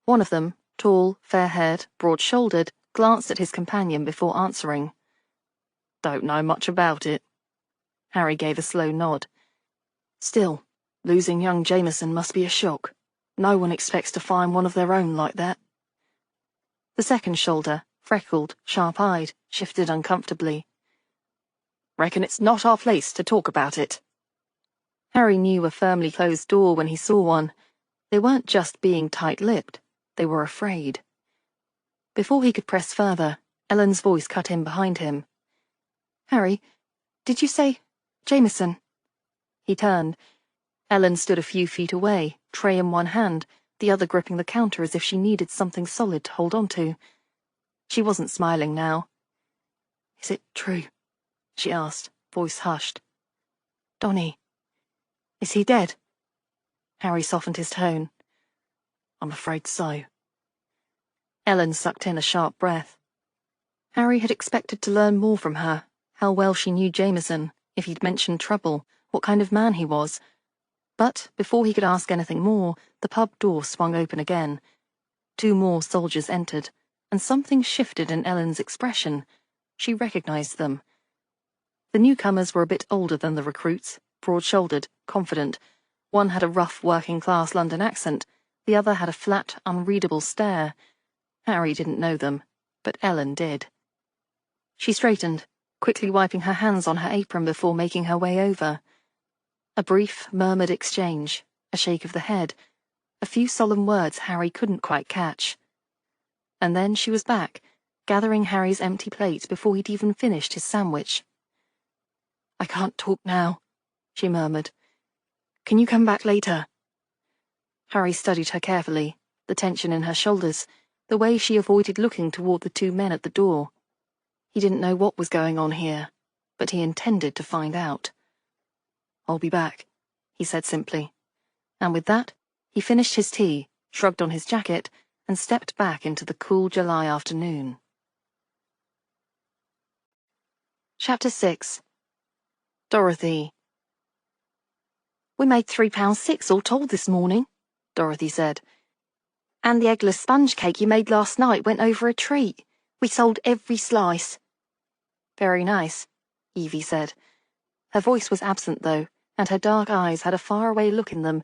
One of them, tall, fair-haired, broad-shouldered, glanced at his companion before answering. "Don't know much about it." Harry gave a slow nod. "Still, losing young Jameson must be a shock. No one expects to find one of their own like that." The second shoulder, freckled, sharp-eyed, shifted uncomfortably. "Reckon it's not our place to talk about it." Harry knew a firmly closed door when he saw one. They weren't just being tight-lipped, they were afraid. Before he could press further, Ellen's voice cut in behind him. "Harry, did you say Jameson?" He turned. Ellen stood a few feet away, tray in one hand, the other gripping the counter as if she needed something solid to hold on to. She wasn't smiling now. "Is it true?" she asked, voice hushed. "Donnie, is he dead?" Harry softened his tone. "I'm afraid so." Ellen sucked in a sharp breath. Harry had expected to learn more from her, how well she knew Jameson, if he'd mentioned trouble, what kind of man he was. But before he could ask anything more, the pub door swung open again. 2 more soldiers entered, and something shifted in Ellen's expression. She recognized them. The newcomers were a bit older than the recruits, broad-shouldered, confident. One had a rough working-class London accent, the other had a flat, unreadable stare. Harry didn't know them, but Ellen did. She straightened, quickly wiping her hands on her apron before making her way over. A brief, murmured exchange, a shake of the head, a few solemn words Harry couldn't quite catch. And then she was back, gathering Harry's empty plate before he'd even finished his sandwich. "I can't talk now," she murmured. "Can you come back later?" Harry studied her carefully, the tension in her shoulders, the way she avoided looking toward the 2 men at the door. He didn't know what was going on here, but he intended to find out. "I'll be back," he said simply. And with that, he finished his tea, shrugged on his jacket, and stepped back into the cool July afternoon. Chapter 6. Dorothy. "We made £3.6 all told this morning," Dorothy said. "And the eggless sponge cake you made last night went over a treat. We sold every slice." "Very nice," Evie said. Her voice was absent, though, and her dark eyes had a faraway look in them,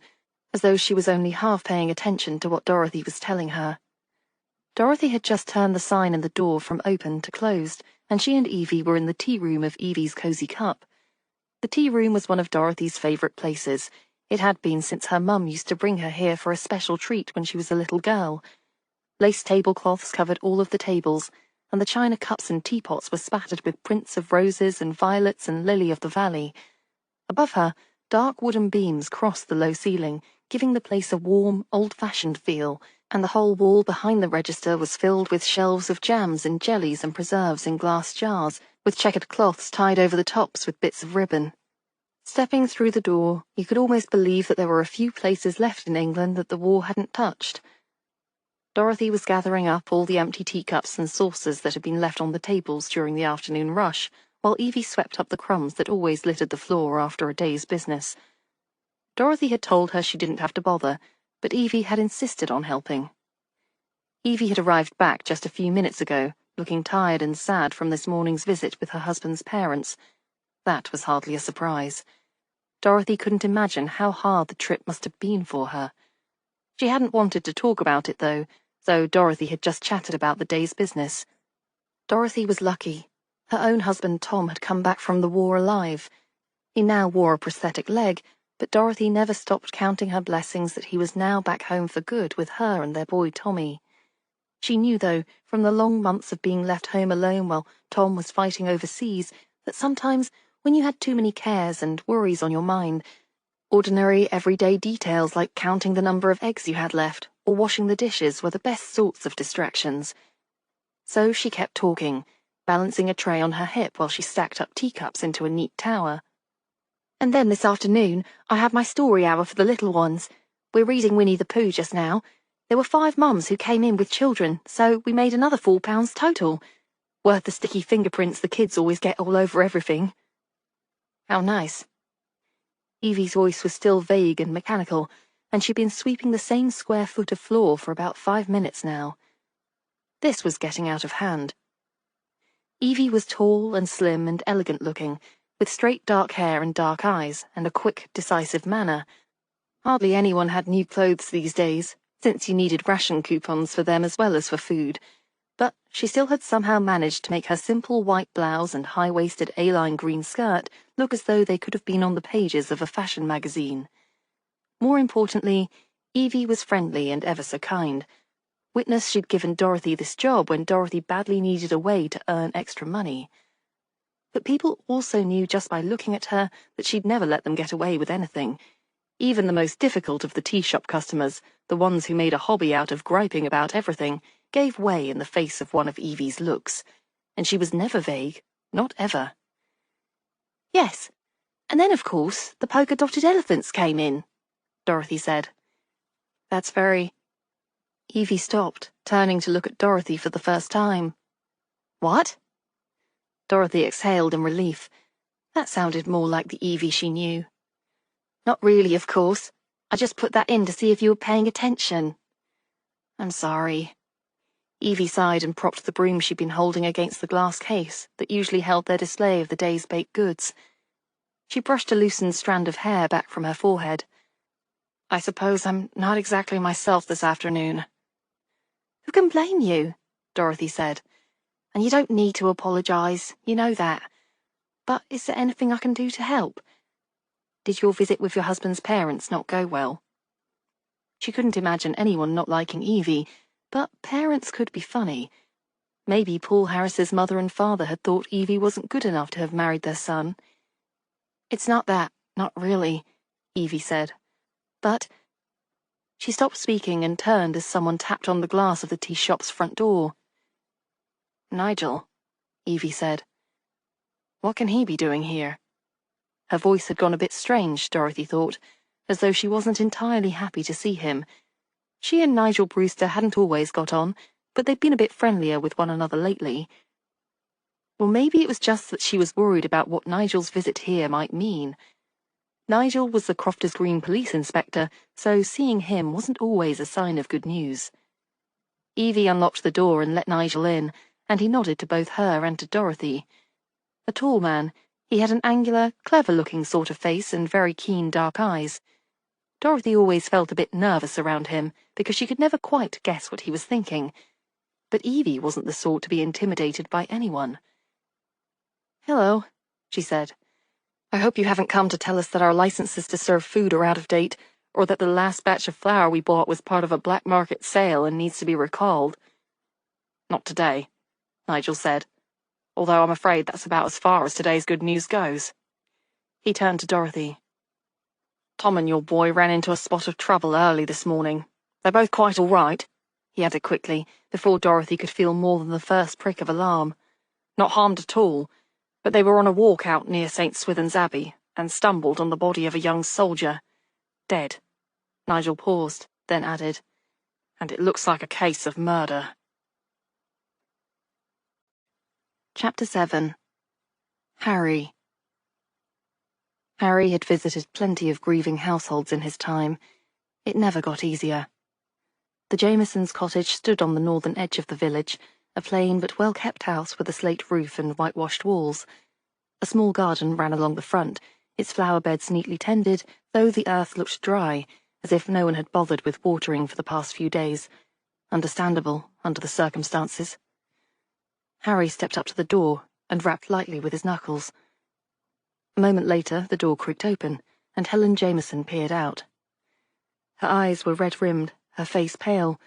as though she was only half paying attention to what Dorothy was telling her. Dorothy had just turned the sign in the door from open to closed, and she and Evie were in the tea room of Evie's Cozy Cup. The tea room was one of Dorothy's favourite places. It had been since her mum used to bring her here for a special treat when she was a little girl. Lace tablecloths covered all of the tables, and the china cups and teapots were spattered with prints of roses and violets and lily of the valley. Above her, dark wooden beams crossed the low ceiling, giving the place a warm, old-fashioned feel, and the whole wall behind the register was filled with shelves of jams and jellies and preserves in glass jars, with checkered cloths tied over the tops with bits of ribbon. Stepping through the door, you could almost believe that there were a few places left in England that the war hadn't touched. Dorothy was gathering up all the empty teacups and saucers that had been left on the tables during the afternoon rush, while Evie swept up the crumbs that always littered the floor after a day's business. Dorothy had told her she didn't have to bother, but Evie had insisted on helping. Evie had arrived back just a few minutes ago, looking tired and sad from this morning's visit with her husband's parents. That was hardly a surprise. Dorothy couldn't imagine how hard the trip must have been for her. She hadn't wanted to talk about it, though, so Dorothy had just chatted about the day's business. Dorothy was lucky. Her own husband Tom had come back from the war alive. He now wore a prosthetic leg, but Dorothy never stopped counting her blessings that he was now back home for good with her and their boy Tommy. She knew, though, from the long months of being left home alone while Tom was fighting overseas, that sometimes, when you had too many cares and worries on your mind, ordinary, everyday details like counting the number of eggs you had left or washing the dishes were the best sorts of distractions. So she kept talking, balancing a tray on her hip while she stacked up teacups into a neat tower. And then this afternoon, I had my story hour for the little ones. We're reading Winnie the Pooh just now. There were 5 mums who came in with children, so we made another £4 total. Worth the sticky fingerprints the kids always get all over everything. How nice. Evie's voice was still vague and mechanical, and she'd been sweeping the same square foot of floor for about 5 minutes now. This was getting out of hand. Evie was tall and slim and elegant-looking, with straight dark hair and dark eyes, and a quick, decisive manner. Hardly anyone had new clothes these days, since you needed ration coupons for them as well as for food, but she still had somehow managed to make her simple white blouse and high-waisted A-line green skirt look as though they could have been on the pages of a fashion magazine. More importantly, Evie was friendly and ever so kind. Witness she'd given Dorothy this job when Dorothy badly needed a way to earn extra money. But people also knew just by looking at her that she'd never let them get away with anything. Even the most difficult of the tea-shop customers, the ones who made a hobby out of griping about everything, gave way in the face of one of Evie's looks, and she was never vague, not ever. Yes, and then of course the polka-dotted elephants came in, Dorothy said. That's very... Evie stopped, turning to look at Dorothy for the first time. What? Dorothy exhaled in relief. That sounded more like the Evie she knew. Not really, of course. I just put that in to see if you were paying attention. I'm sorry. Evie sighed and propped the broom she'd been holding against the glass case that usually held their display of the day's baked goods. She brushed a loosened strand of hair back from her forehead. I suppose I'm not exactly myself this afternoon. Who can blame you? Dorothy said. And you don't need to apologize, you know that. But is there anything I can do to help? Did your visit with your husband's parents not go well? She couldn't imagine anyone not liking Evie, but parents could be funny. Maybe Paul Harris's mother and father had thought Evie wasn't good enough to have married their son. It's not that, not really, Evie said. But... She stopped speaking and turned as someone tapped on the glass of the tea shop's front door. Nigel, Evie said. What can he be doing here? Her voice had gone a bit strange, Dorothy thought, as though she wasn't entirely happy to see him. She and Nigel Brewster hadn't always got on, but they'd been a bit friendlier with one another lately. Well, maybe it was just that she was worried about what Nigel's visit here might mean. Nigel was the Crofters Green police inspector, so seeing him wasn't always a sign of good news. Evie unlocked the door and let Nigel in, and he nodded to both her and to Dorothy. A tall man, he had an angular, clever-looking sort of face and very keen dark eyes. Dorothy always felt a bit nervous around him, because she could never quite guess what he was thinking. But Evie wasn't the sort to be intimidated by anyone. Hello, she said. I hope you haven't come to tell us that our licenses to serve food are out of date, or that the last batch of flour we bought was part of a black market sale and needs to be recalled. Not today, Nigel said, although I'm afraid that's about as far as today's good news goes. He turned to Dorothy. Tom and your boy ran into a spot of trouble early this morning. They're both quite all right, he added quickly, before Dorothy could feel more than the first prick of alarm. Not harmed at all, but they were on a walk out near St. Swithin's Abbey and stumbled on the body of a young soldier. Dead. Nigel paused, then added, and it looks like a case of murder. Chapter 7. Harry. Harry had visited plenty of grieving households in his time. It never got easier. The Jamesons' cottage stood on the northern edge of the village, a plain but well-kept house with a slate roof and whitewashed walls. A small garden ran along the front, its flower beds neatly tended, though the earth looked dry, as if no one had bothered with watering for the past few days. Understandable, under the circumstances. Harry stepped up to the door and rapped lightly with his knuckles. A moment later, the door creaked open, and Helen Jameson peered out. Her eyes were red-rimmed, her face pale.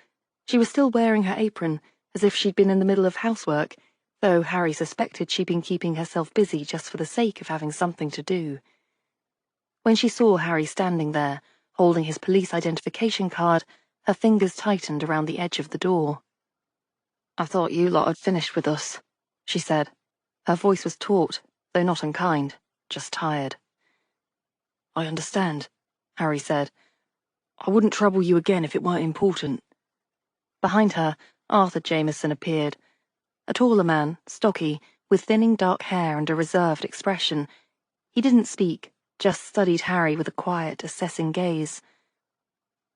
She was still wearing her apron, as if she'd been in the middle of housework, though Harry suspected she'd been keeping herself busy just for the sake of having something to do. When she saw Harry standing there, holding his police identification card, her fingers tightened around the edge of the door. "I thought you lot had finished with us," she said. Her voice was taut, though not unkind, just tired. "I understand," Harry said. "I wouldn't trouble you again if it weren't important." Behind her, Arthur Jameson appeared. A taller man, stocky, with thinning dark hair and a reserved expression. He didn't speak, just studied Harry with a quiet, assessing gaze.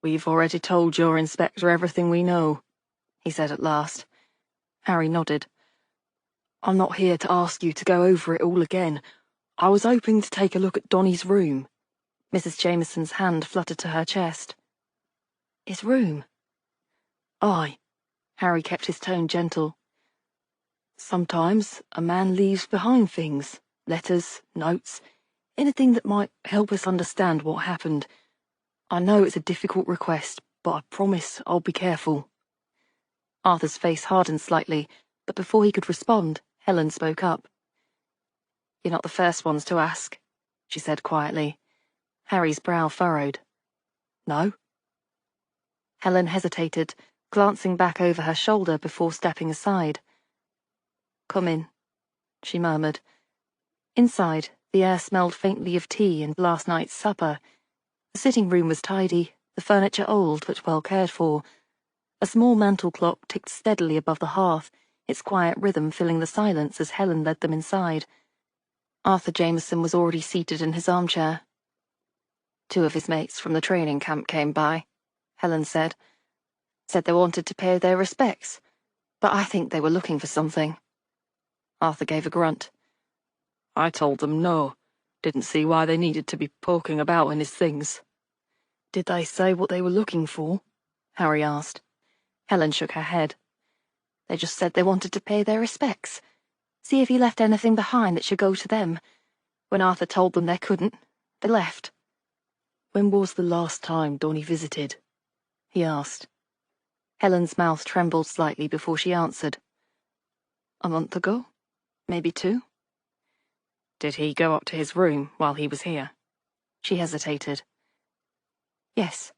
"We've already told your inspector everything we know," he said at last. Harry nodded. "I'm not here to ask you to go over it all again. I was hoping to take a look at Donnie's room." Mrs. Jameson's hand fluttered to her chest. "His room?" "Aye." Harry kept his tone gentle. "Sometimes a man leaves behind things, letters, notes, anything that might help us understand what happened. I know it's a difficult request, but I promise I'll be careful." Arthur's face hardened slightly, but before he could respond, Helen spoke up. "You're not the first ones to ask," she said quietly. Harry's brow furrowed. "No?" Helen hesitated, glancing back over her shoulder before stepping aside. "Come in," she murmured. Inside, the air smelled faintly of tea and last night's supper. The sitting room was tidy, the furniture old but well cared for. A small mantel clock ticked steadily above the hearth, its quiet rhythm filling the silence as Helen led them inside. Arthur Jameson was already seated in his armchair. "Two of his mates from the training camp came by," Helen said. "Said they wanted to pay their respects, but I think they were looking for something." Arthur gave a grunt. "I told them no. Didn't see why they needed to be poking about in his things." "Did they say what they were looking for?" Harry asked. Helen shook her head. "They just said they wanted to pay their respects. See if he left anything behind that should go to them. When Arthur told them they couldn't, they left." "When was the last time Donnie visited?" he asked. Helen's mouth trembled slightly before she answered. "A month ago, maybe 2. "Did he go up to his room while he was here?" She hesitated. "Yes.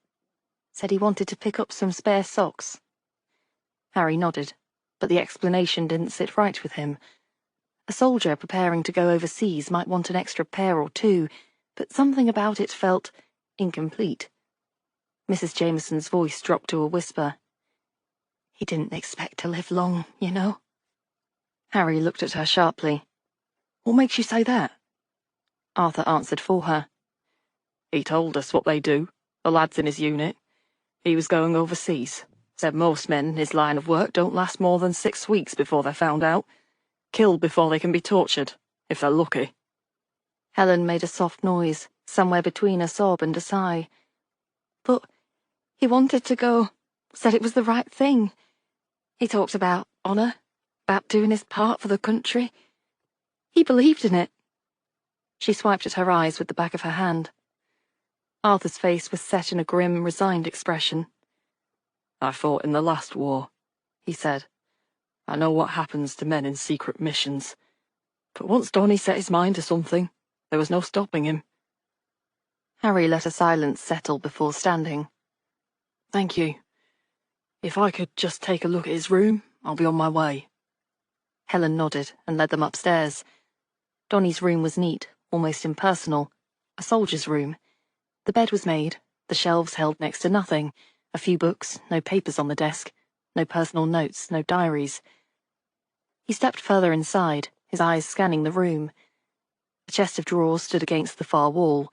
Said he wanted to pick up some spare socks." Harry nodded, but the explanation didn't sit right with him. A soldier preparing to go overseas might want an extra pair or 2, but something about it felt incomplete. Mrs. Jameson's voice dropped to a whisper. "He didn't expect to live long, you know." Harry looked at her sharply. "What makes you say that?" Arthur answered for her. "He told us what they do, the lads in his unit. He was going overseas. Said most men in his line of work don't last more than 6 weeks before they're found out. Killed before they can be tortured, if they're lucky." Helen made a soft noise, somewhere between a sob and a sigh. "But he wanted to go, said it was the right thing. He talked about honour, about doing his part for the country. He believed in it." She swiped at her eyes with the back of her hand. Arthur's face was set in a grim, resigned expression. "I fought in the last war," he said. "I know what happens to men in secret missions. But once Donnie set his mind to something, There was no stopping him. Harry let a silence settle before standing. Thank you. If I could just take a look at his room, I'll be on my way. Helen nodded and led them upstairs. Donnie's room was neat, almost impersonal. A soldier's room. The bed was made, the shelves held next to nothing, a few books, no papers on the desk, no personal notes, no diaries. He stepped further inside, his eyes scanning the room. A chest of drawers stood against the far wall.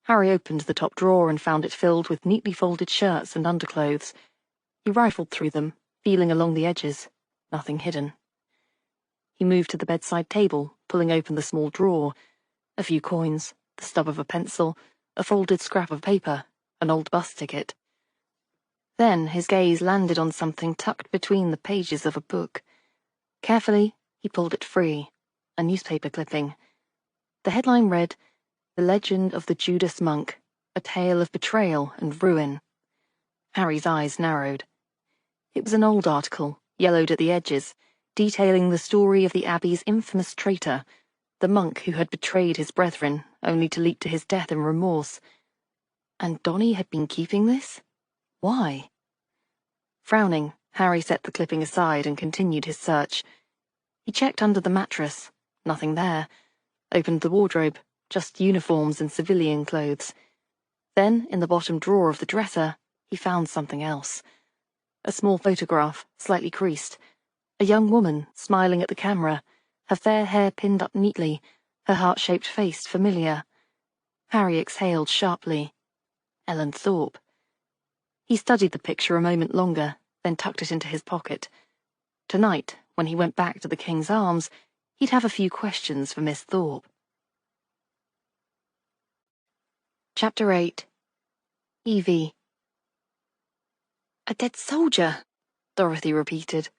Harry opened the top drawer and found it filled with neatly folded shirts and underclothes. He rifled through them, feeling along the edges. Nothing hidden. He moved to the bedside table, pulling open the small drawer. A few coins, the stub of a pencil, a folded scrap of paper, an old bus ticket. Then his gaze landed on something tucked between the pages of a book. Carefully, he pulled it free. A newspaper clipping. The headline read, "The Legend of the Judas Monk, a Tale of Betrayal and Ruin." Harry's eyes narrowed. It was an old article, yellowed at the edges, detailing the story of the Abbey's infamous traitor, the monk who had betrayed his brethren, only to leap to his death in remorse. And Donnie had been keeping this? Why? Frowning, Harry set the clipping aside and continued his search. He checked under the mattress. Nothing there. Opened the wardrobe. Just uniforms and civilian clothes. Then, in the bottom drawer of the dresser, he found something else. A small photograph, slightly creased. A young woman, smiling at the camera, her fair hair pinned up neatly, her heart-shaped face familiar. Harry exhaled sharply. Ellen Thorpe. He studied the picture a moment longer, then tucked it into his pocket. Tonight, when he went back to the King's Arms, he'd have a few questions for Miss Thorpe. Chapter 8. Evie. "A dead soldier," Dorothy repeated.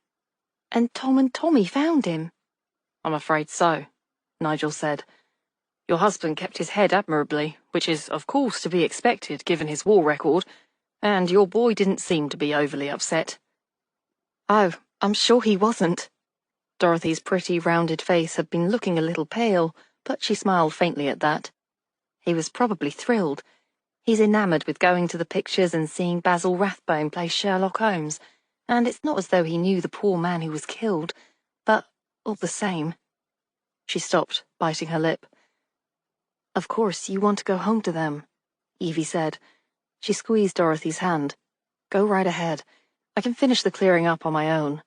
"And Tom and Tommy found him." I'm afraid so, Nigel said. Your husband kept his head admirably, which is, of course, to be expected given his war record, and your boy didn't seem to be overly upset. Oh, I'm sure he wasn't. Dorothy's pretty rounded face had been looking a little pale, but she smiled faintly at that. He was probably thrilled. He's enamoured with going to the pictures and seeing Basil Rathbone play Sherlock Holmes, and it's not as though he knew the poor man who was killed, but all the same. She stopped, biting her lip. "Of course you want to go home to them," Evie said. She squeezed Dorothy's hand. "Go right ahead. I can finish the clearing up on my own."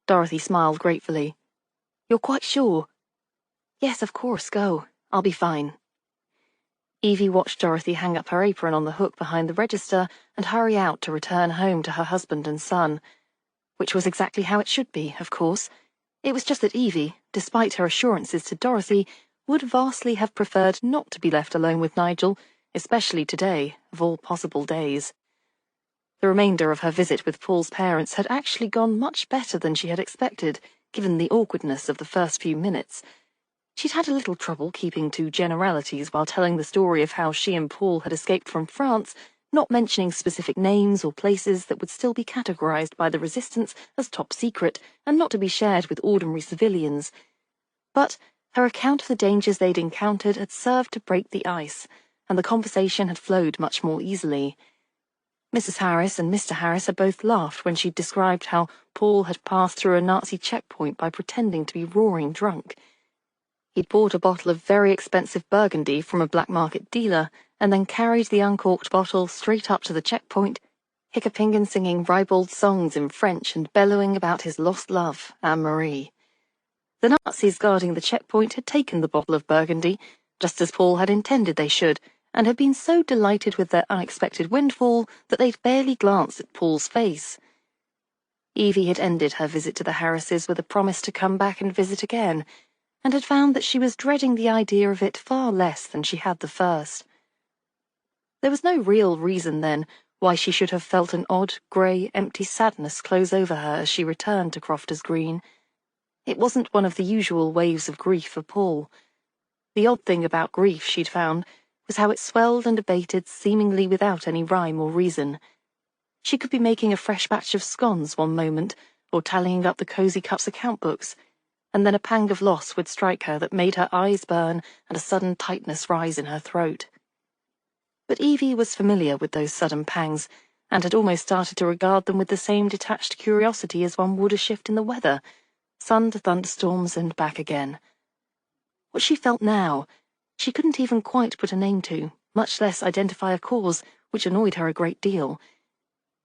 Dorothy smiled gratefully. "You're quite sure?" "Yes, of course, go. I'll be fine." Evie watched Dorothy hang up her apron on the hook behind the register and hurry out to return home to her husband and son. Which was exactly how it should be, of course. It was just that Evie, despite her assurances to Dorothy, would vastly have preferred not to be left alone with Nigel, especially today, of all possible days. The remainder of her visit with Paul's parents had actually gone much better than she had expected, given the awkwardness of the first few minutes. She'd had a little trouble keeping to generalities while telling the story of how she and Paul had escaped from France, not mentioning specific names or places that would still be categorized by the resistance as top secret and not to be shared with ordinary civilians. But her account of the dangers they'd encountered had served to break the ice, and the conversation had flowed much more easily. Mrs. Harris and Mr. Harris had both laughed when she'd described how Paul had passed through a Nazi checkpoint by pretending to be roaring drunk. He'd bought a bottle of very expensive Burgundy from a black market dealer and then carried the uncorked bottle straight up to the checkpoint, hiccuping and singing ribald songs in French and bellowing about his lost love, Anne-Marie. The Nazis guarding the checkpoint had taken the bottle of Burgundy, just as Paul had intended they should, and had been so delighted with their unexpected windfall that they'd barely glanced at Paul's face. Evie had ended her visit to the Harrises with a promise to come back and visit again, and had found that she was dreading the idea of it far less than she had the first. There was no real reason, then, why she should have felt an odd, grey, empty sadness close over her as she returned to Crofters Green. It wasn't one of the usual waves of grief for Paul. The odd thing about grief, she'd found, was how it swelled and abated seemingly without any rhyme or reason. She could be making a fresh batch of scones one moment, or tallying up the Cosy Cup's account books, and then a pang of loss would strike her that made her eyes burn and a sudden tightness rise in her throat. But Evie was familiar with those sudden pangs, and had almost started to regard them with the same detached curiosity as one would a shift in the weather, sun to thunderstorms and back again. What she felt now, she couldn't even quite put a name to, much less identify a cause, which annoyed her a great deal.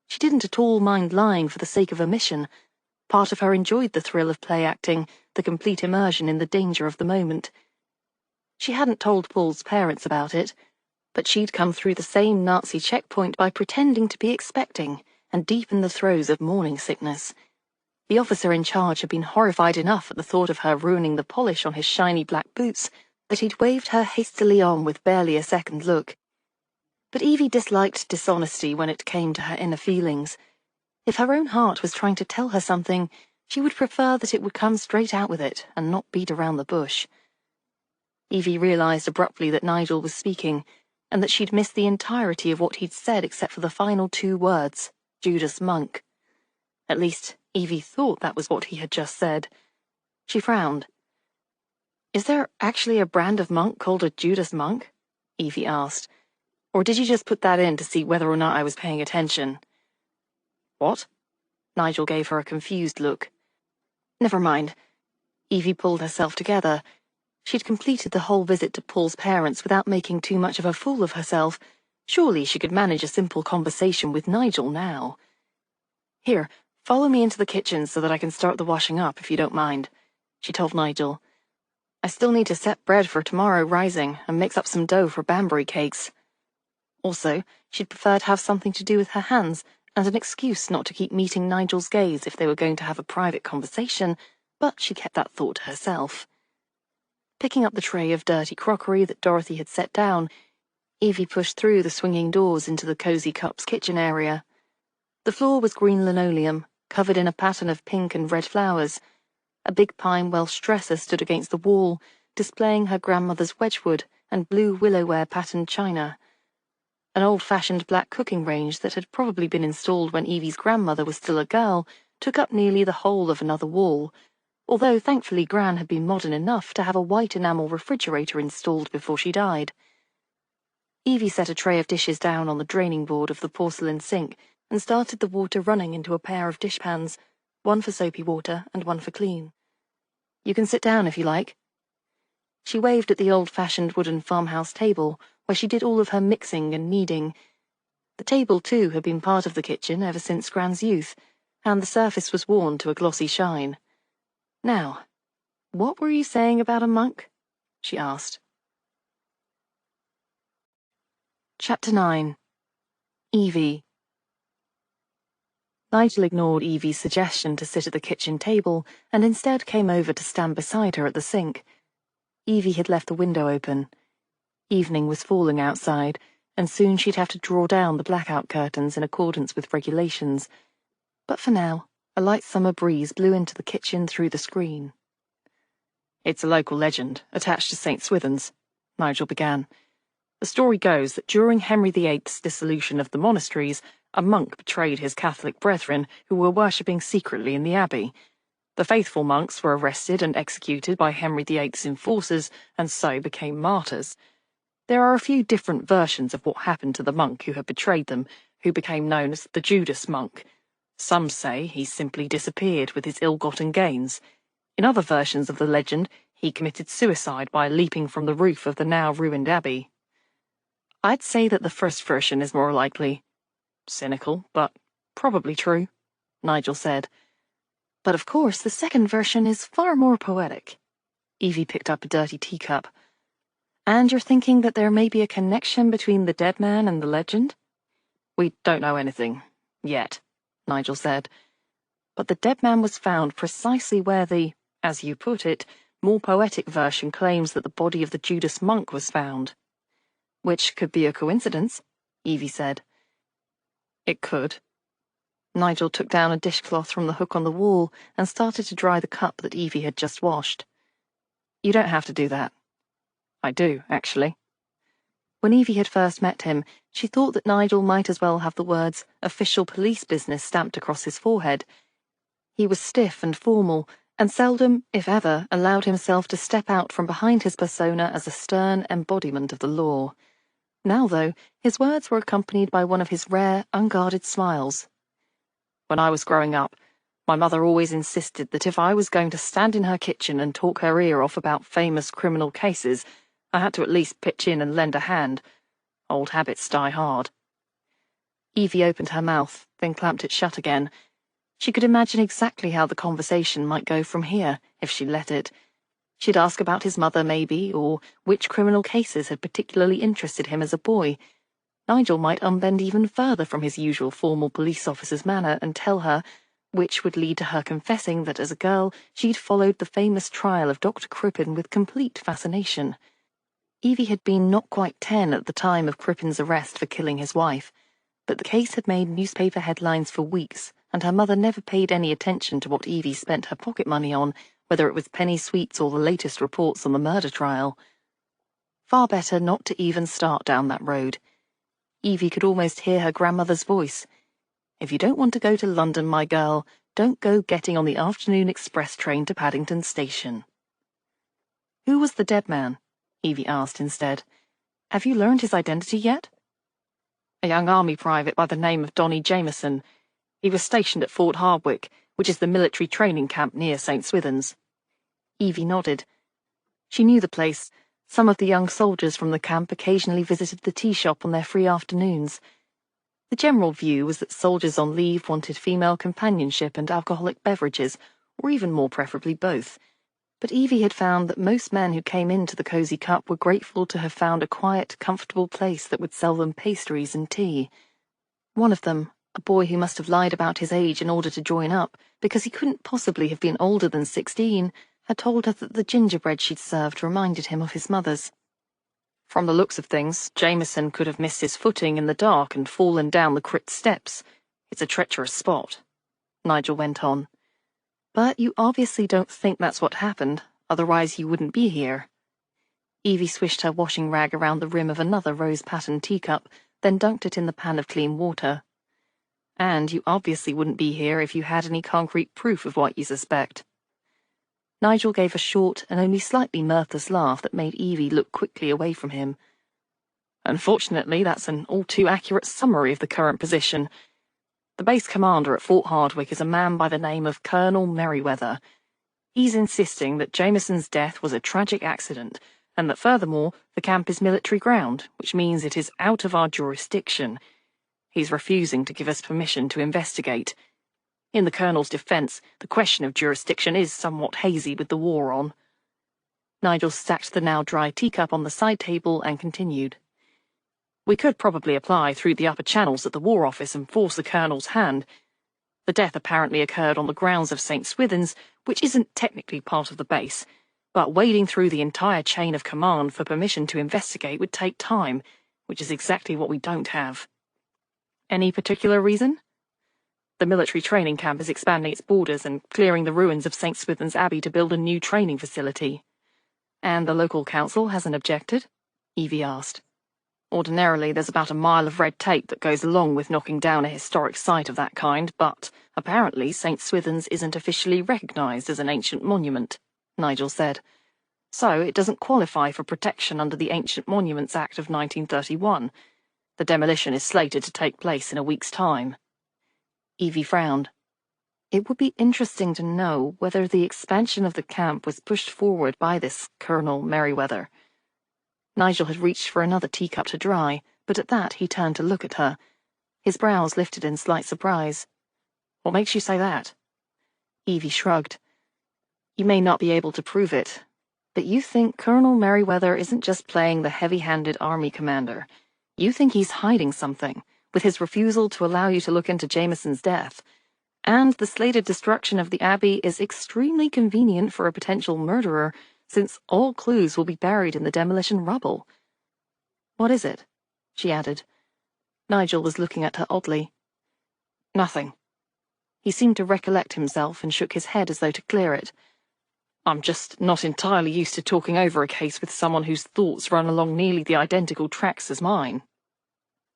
She didn't at all mind lying for the sake of a mission. Part of her enjoyed the thrill of play acting, the complete immersion in the danger of the moment. She hadn't told Paul's parents about it, but she'd come through the same Nazi checkpoint by pretending to be expecting, and deep in the throes of morning sickness. The officer in charge had been horrified enough at the thought of her ruining the polish on his shiny black boots that he'd waved her hastily on with barely a second look. But Evie disliked dishonesty when it came to her inner feelings. If her own heart was trying to tell her something, she would prefer that it would come straight out with it and not beat around the bush. Evie realized abruptly that Nigel was speaking, and that she'd missed the entirety of what he'd said except for the final 2 words, Judas Monk. At least, Evie thought that was what he had just said. She frowned. "Is there actually a brand of monk called a Judas Monk?" Evie asked. "Or did you just put that in to see whether or not I was paying attention?" "What?" Nigel gave her a confused look. Never mind. Evie pulled herself together. She'd completed the whole visit to Paul's parents without making too much of a fool of herself. Surely she could manage a simple conversation with Nigel now. "Here, follow me into the kitchen so that I can start the washing up, if you don't mind," she told Nigel. "I still need to set bread for tomorrow rising and mix up some dough for Banbury cakes." Also, she'd prefer to have something to do with her hands and an excuse not to keep meeting Nigel's gaze if they were going to have a private conversation, but she kept that thought to herself. Picking up the tray of dirty crockery that Dorothy had set down, Evie pushed through the swinging doors into the Cozy Cups kitchen area. The floor was green linoleum, covered in a pattern of pink and red flowers. A big pine Welsh dresser stood against the wall, displaying her grandmother's Wedgwood and blue willowware patterned china. An old-fashioned black cooking range that had probably been installed when Evie's grandmother was still a girl took up nearly the whole of another wall, although thankfully Gran had been modern enough to have a white enamel refrigerator installed before she died. Evie set a tray of dishes down on the draining board of the porcelain sink and started the water running into a pair of dishpans, one for soapy water and one for clean. "You can sit down if you like." She waved at the old-fashioned wooden farmhouse table, where she did all of her mixing and kneading. The table, too, had been part of the kitchen ever since Gran's youth, and the surface was worn to a glossy shine. "Now, what were you saying about a monk?" she asked. Chapter 9. Evie. Nigel ignored Evie's suggestion to sit at the kitchen table and instead came over to stand beside her at the sink. Evie had left the window open. Evening was falling outside, and soon she'd have to draw down the blackout curtains in accordance with regulations. But for now, a light summer breeze blew into the kitchen through the screen. "It's a local legend, attached to St. Swithin's," Nigel began. "The story goes that during Henry VIII's dissolution of the monasteries, a monk betrayed his Catholic brethren who were worshipping secretly in the abbey. The faithful monks were arrested and executed by Henry VIII's enforcers, and so became martyrs. There are a few different versions of what happened to the monk who had betrayed them, who became known as the Judas Monk. Some say he simply disappeared with his ill-gotten gains. In other versions of the legend, he committed suicide by leaping from the roof of the now-ruined abbey. I'd say that the first version is more likely. Cynical, but probably true," Nigel said. "But of course the second version is far more poetic." Evie picked up a dirty teacup. "And you're thinking that there may be a connection between the dead man and the legend?" "We don't know anything. Yet," Nigel said. "But the dead man was found precisely where the, as you put it, more poetic version claims that the body of the Judas Monk was found." "Which could be a coincidence," Evie said. "It could." Nigel took down a dishcloth from the hook on the wall and started to dry the cup that Evie had just washed. "You don't have to do that." "I do, actually." When Evie had first met him, she thought that Nigel might as well have the words "official police business" stamped across his forehead. He was stiff and formal, and seldom, if ever, allowed himself to step out from behind his persona as a stern embodiment of the law. Now, though, his words were accompanied by one of his rare, unguarded smiles. When I was growing up, my mother always insisted that if I was going to stand in her kitchen and talk her ear off about famous criminal cases, I had to at least pitch in and lend a hand. Old habits die hard. Evie opened her mouth, then clamped it shut again. She could imagine exactly how the conversation might go from here, if she let it. She'd ask about his mother, maybe, or which criminal cases had particularly interested him as a boy. Nigel might unbend even further from his usual formal police officer's manner and tell her, which would lead to her confessing that as a girl she'd followed the famous trial of Dr. Crippen with complete fascination. Evie had been not quite 10 at the time of Crippen's arrest for killing his wife, but the case had made newspaper headlines for weeks, and her mother never paid any attention to what Evie spent her pocket money on, whether it was penny sweets or the latest reports on the murder trial. Far better not to even start down that road. Evie could almost hear her grandmother's voice. If you don't want to go to London, my girl, don't go getting on the afternoon express train to Paddington Station. Who was the dead man? Evie asked instead. Have you learned his identity yet? A young army private by the name of Donny Jameson. He was stationed at Fort Hardwicke, which is the military training camp near St. Swithin's. Evie nodded. She knew the place. Some of the young soldiers from the camp occasionally visited the tea shop on their free afternoons. The general view was that soldiers on leave wanted female companionship and alcoholic beverages, or even more preferably both. But Evie had found that most men who came into the Cosy Cup were grateful to have found a quiet, comfortable place that would sell them pastries and tea. One of them, a boy who must have lied about his age in order to join up, because he couldn't possibly have been older than 16, had told her that the gingerbread she'd served reminded him of his mother's. From the looks of things, Jameson could have missed his footing in the dark and fallen down the crypt steps. It's a treacherous spot, Nigel went on. But you obviously don't think that's what happened, otherwise you wouldn't be here. Evie swished her washing rag around the rim of another rose-patterned teacup, then dunked it in the pan of clean water. And you obviously wouldn't be here if you had any concrete proof of what you suspect. Nigel gave a short and only slightly mirthless laugh that made Evie look quickly away from him. Unfortunately, that's an all-too-accurate summary of the current position. The base commander at Fort Hardwicke is a man by the name of Colonel Merriweather. He's insisting that Jameson's death was a tragic accident, and that furthermore, the camp is military ground, which means it is out of our jurisdiction. He's refusing to give us permission to investigate. In the Colonel's defence, the question of jurisdiction is somewhat hazy with the war on. Nigel stacked the now dry teacup on the side table and continued. We could probably apply through the upper channels at the War Office and force the Colonel's hand. The death apparently occurred on the grounds of St. Swithin's, which isn't technically part of the base, but wading through the entire chain of command for permission to investigate would take time, which is exactly what we don't have. Any particular reason? The military training camp is expanding its borders and clearing the ruins of St. Swithin's Abbey to build a new training facility. And the local council hasn't objected? Evie asked. Ordinarily, there's about a mile of red tape that goes along with knocking down a historic site of that kind, but apparently St. Swithin's isn't officially recognised as an ancient monument, Nigel said. So it doesn't qualify for protection under the Ancient Monuments Act of 1931. The demolition is slated to take place in a week's time. Evie frowned. It would be interesting to know whether the expansion of the camp was pushed forward by this Colonel Merriweather. Nigel had reached for another teacup to dry, but at that he turned to look at her. His brows lifted in slight surprise. What makes you say that? Evie shrugged. You may not be able to prove it, but you think Colonel Merriweather isn't just playing the heavy-handed army commander. You think he's hiding something, with his refusal to allow you to look into Jameson's death. And the slated destruction of the Abbey is extremely convenient for a potential murderer, since all clues will be buried in the demolition rubble. What is it? She added. Nigel was looking at her oddly. Nothing. He seemed to recollect himself and shook his head as though to clear it. I'm just not entirely used to talking over a case with someone whose thoughts run along nearly the identical tracks as mine.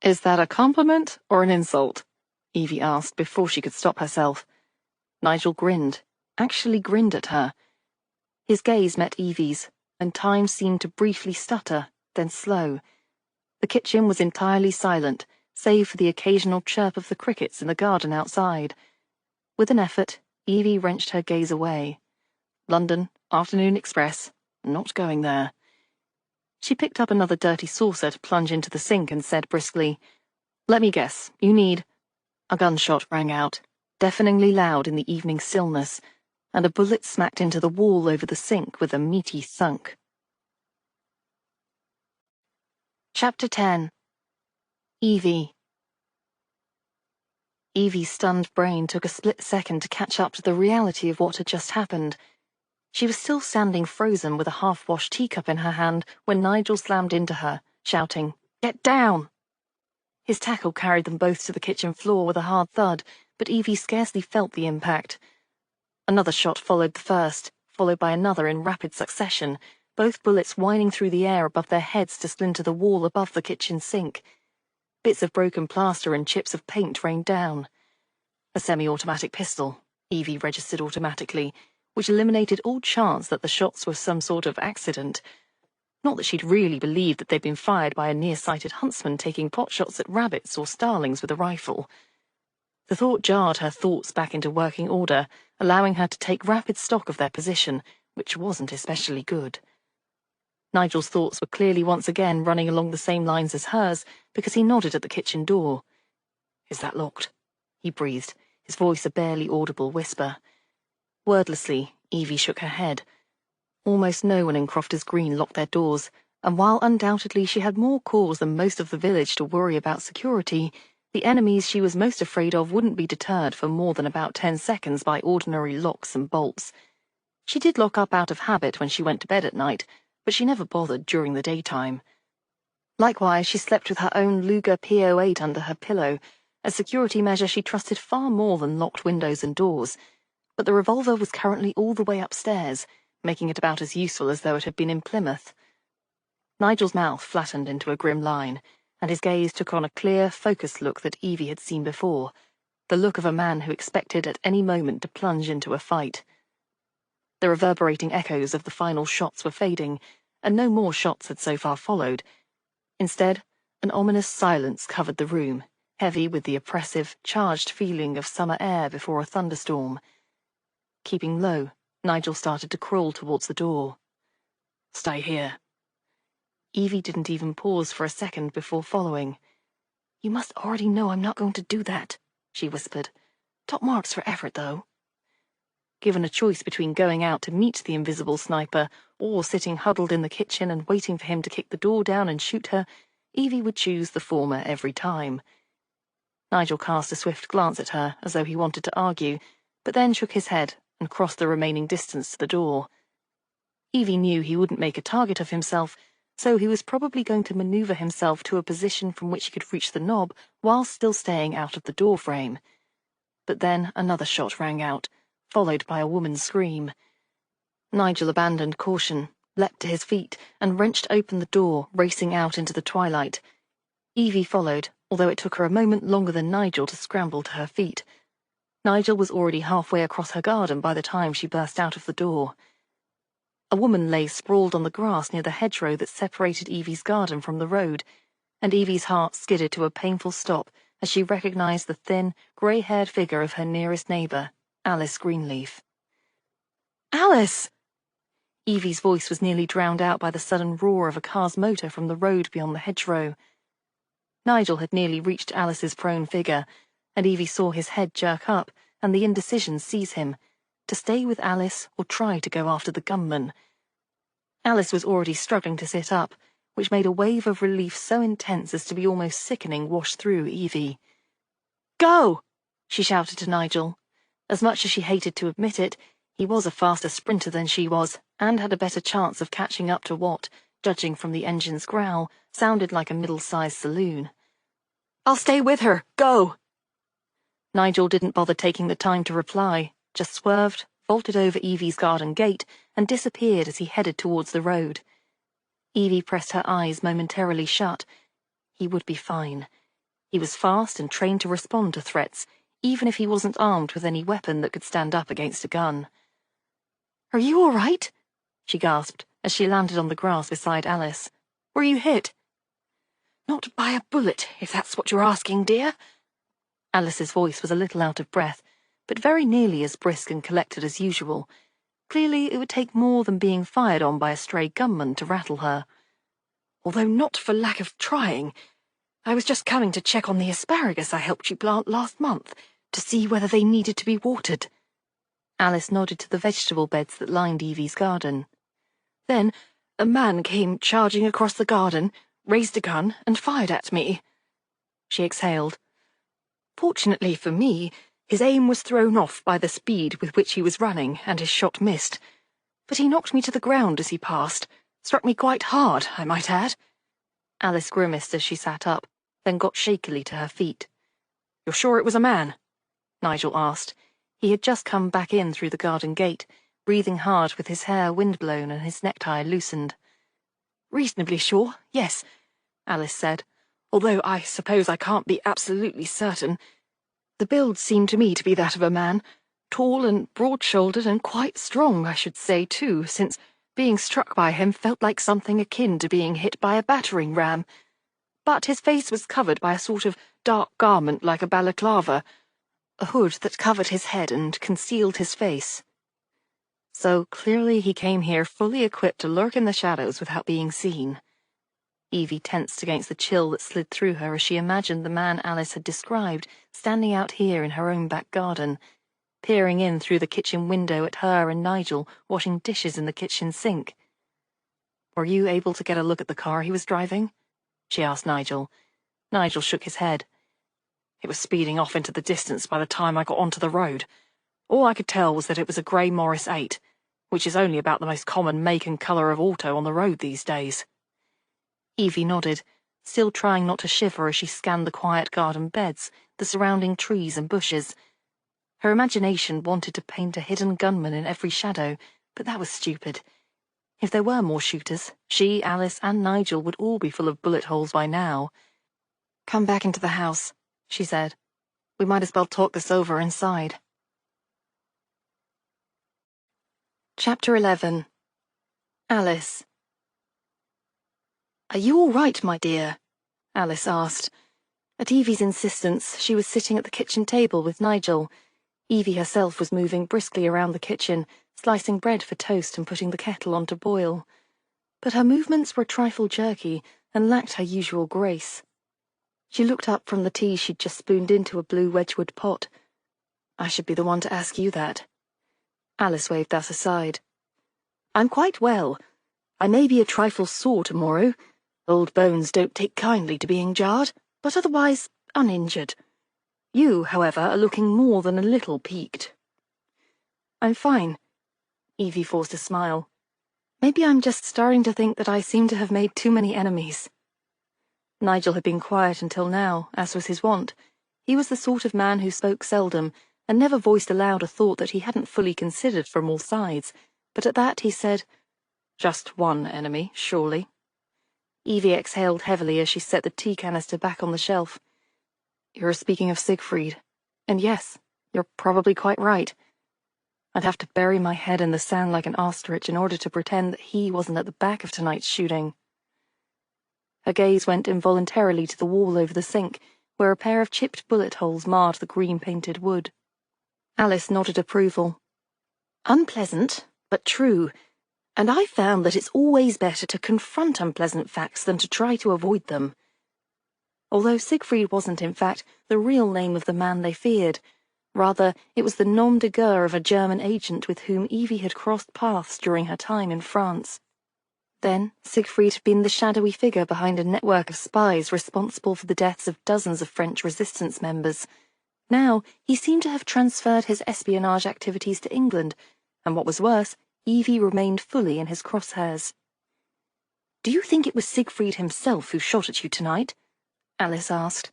Is that a compliment or an insult? Evie asked before she could stop herself. Nigel grinned. actually grinned at her. His gaze met Evie's, and time seemed to briefly stutter, then slow. The kitchen was entirely silent, save for the occasional chirp of the crickets in the garden outside. With an effort, Evie wrenched her gaze away. London, afternoon express, not going there. She picked up another dirty saucer to plunge into the sink and said briskly, "Let me guess, you need—" A gunshot rang out, deafeningly loud in the evening stillness, and a bullet smacked into the wall over the sink with a meaty thunk. Chapter 10. Evie. Evie's stunned brain took a split second to catch up to the reality of what had just happened. She was still standing frozen with a half-washed teacup in her hand when Nigel slammed into her, shouting, "Get down!" His tackle carried them both to the kitchen floor with a hard thud, but Evie scarcely felt the impact. Another shot followed the first, followed by another in rapid succession, both bullets whining through the air above their heads to splinter the wall above the kitchen sink. Bits of broken plaster and chips of paint rained down. A semi-automatic pistol, Evie registered automatically, which eliminated all chance that the shots were some sort of accident. Not that she'd really believed that they'd been fired by a near-sighted huntsman taking potshots at rabbits or starlings with a rifle. The thought jarred her thoughts back into working order, allowing her to take rapid stock of their position, which wasn't especially good. Nigel's thoughts were clearly once again running along the same lines as hers, because he nodded at the kitchen door. "Is that locked?" he breathed, his voice a barely audible whisper. Wordlessly, Evie shook her head. Almost no one in Crofters Green locked their doors, and while undoubtedly she had more cause than most of the village to worry about security, the enemies she was most afraid of wouldn't be deterred for more than about 10 seconds by ordinary locks and bolts. She did lock up out of habit when she went to bed at night, but she never bothered during the daytime. Likewise, she slept with her own Luger P08 under her pillow, a security measure she trusted far more than locked windows and doors, but the revolver was currently all the way upstairs, making it about as useful as though it had been in Plymouth. Nigel's mouth flattened into a grim line, and his gaze took on a clear, focused look that Evie had seen before, the look of a man who expected at any moment to plunge into a fight. The reverberating echoes of the final shots were fading, and no more shots had so far followed. Instead, an ominous silence covered the room, heavy with the oppressive, charged feeling of summer air before a thunderstorm. Keeping low, Nigel started to crawl towards the door. "Stay here." Evie didn't even pause for a second before following. "You must already know I'm not going to do that," she whispered. "Top marks for effort, though." Given a choice between going out to meet the invisible sniper or sitting huddled in the kitchen and waiting for him to kick the door down and shoot her, Evie would choose the former every time. Nigel cast a swift glance at her as though he wanted to argue, but then shook his head and crossed the remaining distance to the door. Evie knew he wouldn't make a target of himself, so he was probably going to maneuver himself to a position from which he could reach the knob while still staying out of the door frame. But then another shot rang out, followed by a woman's scream. Nigel abandoned caution, leapt to his feet, and wrenched open the door, racing out into the twilight. Evie followed, although it took her a moment longer than Nigel to scramble to her feet. Nigel was already halfway across her garden by the time she burst out of the door. A woman lay sprawled on the grass near the hedgerow that separated Evie's garden from the road, and Evie's heart skidded to a painful stop as she recognized the thin, grey-haired figure of her nearest neighbour, Alice Greenleaf. "Alice!" Evie's voice was nearly drowned out by the sudden roar of a car's motor from the road beyond the hedgerow. Nigel had nearly reached Alice's prone figure, and Evie saw his head jerk up and the indecision seize him, to stay with Alice or try to go after the gunman. Alice was already struggling to sit up, which made a wave of relief so intense as to be almost sickening wash through Evie. "Go!" she shouted to Nigel. As much as she hated to admit it, he was a faster sprinter than she was, and had a better chance of catching up to what, judging from the engine's growl, sounded like a middle-sized saloon. "I'll stay with her. Go!" Nigel didn't bother taking the time to reply, just swerved, vaulted over Evie's garden gate, and disappeared as he headed towards the road. Evie pressed her eyes momentarily shut. He would be fine. He was fast and trained to respond to threats, even if he wasn't armed with any weapon that could stand up against a gun. Are you all right? She gasped as she landed on the grass beside Alice. Were you hit? Not by a bullet, if that's what you're asking, dear. Alice's voice was a little out of breath, but very nearly as brisk and collected as usual. Clearly it would take more than being fired on by a stray gunman to rattle her. Although not for lack of trying. I was just coming to check on the asparagus I helped you plant last month, to see whether they needed to be watered. Alice nodded to the vegetable beds that lined Evie's garden. Then a man came charging across the garden, raised a gun, and fired at me. She exhaled. Fortunately for me, his aim was thrown off by the speed with which he was running, and his shot missed. But he knocked me to the ground as he passed, struck me quite hard, I might add. Alice grimaced as she sat up, then got shakily to her feet. You're sure it was a man? Nigel asked. He had just come back in through the garden gate, breathing hard with his hair windblown and his necktie loosened. Reasonably sure, yes, Alice said, although I suppose I can't be absolutely certain. The build seemed to me to be that of a man, tall and broad-shouldered and quite strong, I should say, too, since being struck by him felt like something akin to being hit by a battering ram. But his face was covered by a sort of dark garment like a balaclava, a hood that covered his head and concealed his face. So clearly he came here fully equipped to lurk in the shadows without being seen. Evie tensed against the chill that slid through her as she imagined the man Alice had described standing out here in her own back garden, peering in through the kitchen window at her and Nigel washing dishes in the kitchen sink. Were you able to get a look at the car he was driving? She asked Nigel. Nigel shook his head. It was speeding off into the distance by the time I got onto the road. All I could tell was that it was a grey Morris 8, which is only about the most common make and colour of auto on the road these days. Evie nodded, still trying not to shiver as she scanned the quiet garden beds, the surrounding trees and bushes. Her imagination wanted to paint a hidden gunman in every shadow, but that was stupid. If there were more shooters, she, Alice, and Nigel would all be full of bullet holes by now. Come back into the house, she said. We might as well talk this over inside. Chapter 11. Alice. Are you all right, my dear? Alice asked. At Evie's insistence, she was sitting at the kitchen table with Nigel. Evie herself was moving briskly around the kitchen, slicing bread for toast and putting the kettle on to boil. But her movements were a trifle jerky and lacked her usual grace. She looked up from the tea she'd just spooned into a blue Wedgwood pot. I should be the one to ask you that. Alice waved us aside. I'm quite well. I may be a trifle sore tomorrow. Old bones don't take kindly to being jarred, but otherwise uninjured. You, however, are looking more than a little peaked. I'm fine. Evie forced a smile. Maybe I'm just starting to think that I seem to have made too many enemies. Nigel had been quiet until now, as was his wont. He was the sort of man who spoke seldom, and never voiced aloud a thought that he hadn't fully considered from all sides, but at that he said, Just one enemy, surely. Evie exhaled heavily as she set the tea canister back on the shelf. You're speaking of Siegfried. And yes, you're probably quite right. I'd have to bury my head in the sand like an ostrich in order to pretend that he wasn't at the back of tonight's shooting. Her gaze went involuntarily to the wall over the sink, where a pair of chipped bullet holes marred the green-painted wood. Alice nodded approval. Unpleasant, but true, and I found that it's always better to confront unpleasant facts than to try to avoid them. Although Siegfried wasn't, in fact, the real name of the man they feared. Rather, it was the nom de guerre of a German agent with whom Evie had crossed paths during her time in France. Then, Siegfried had been the shadowy figure behind a network of spies responsible for the deaths of dozens of French resistance members. Now, he seemed to have transferred his espionage activities to England, and what was worse, Evie remained fully in his crosshairs. Do you think it was Siegfried himself who shot at you tonight? Alice asked.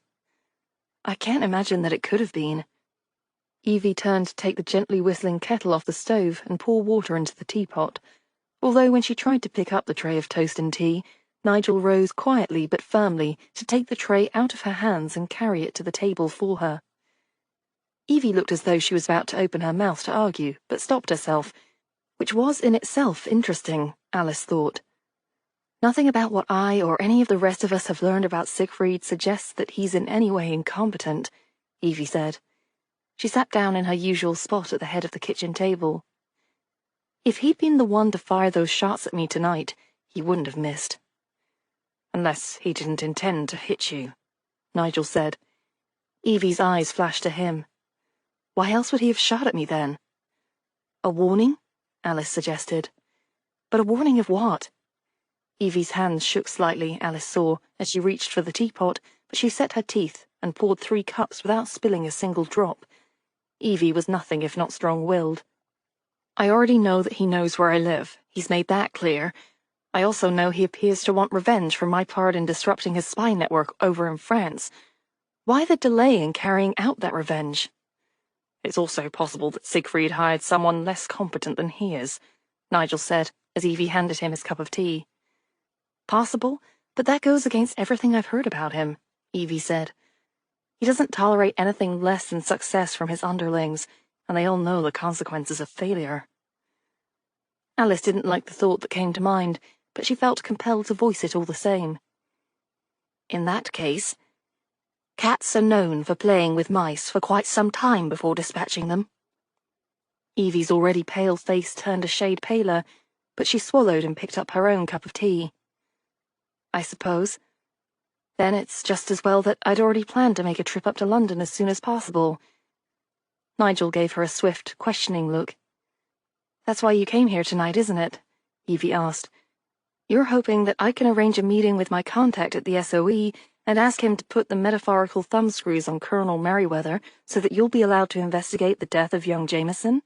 I can't imagine that it could have been. Evie turned to take the gently whistling kettle off the stove and pour water into the teapot, although when she tried to pick up the tray of toast and tea, Nigel rose quietly but firmly to take the tray out of her hands and carry it to the table for her. Evie looked as though she was about to open her mouth to argue, but stopped herself. which was in itself interesting, Alice thought. Nothing about what I or any of the rest of us have learned about Siegfried suggests that he's in any way incompetent, Evie said. She sat down in her usual spot at the head of the kitchen table. If he'd been the one to fire those shots at me tonight, he wouldn't have missed. Unless he didn't intend to hit you, Nigel said. Evie's eyes flashed to him. Why else would he have shot at me then? A warning? Alice suggested. But a warning of what? Evie's hands shook slightly, Alice saw, as she reached for the teapot, but she set her teeth and poured 3 cups without spilling a single drop. Evie was nothing if not strong-willed. I already know that he knows where I live. He's made that clear. I also know he appears to want revenge for my part in disrupting his spy network over in France. Why the delay in carrying out that revenge? It's also possible that Siegfried hired someone less competent than he is, Nigel said, as Evie handed him his cup of tea. Possible, but that goes against everything I've heard about him, Evie said. He doesn't tolerate anything less than success from his underlings, and they all know the consequences of failure. Alice didn't like the thought that came to mind, but she felt compelled to voice it all the same. In that case, cats are known for playing with mice for quite some time before dispatching them. Evie's already pale face turned a shade paler, but she swallowed and picked up her own cup of tea. I suppose. Then it's just as well that I'd already planned to make a trip up to London as soon as possible. Nigel gave her a swift, questioning look. That's why you came here tonight, isn't it? Evie asked. You're hoping that I can arrange a meeting with my contact at the SOE and ask him to put the metaphorical thumbscrews on Colonel Merriweather so that you'll be allowed to investigate the death of young Jameson?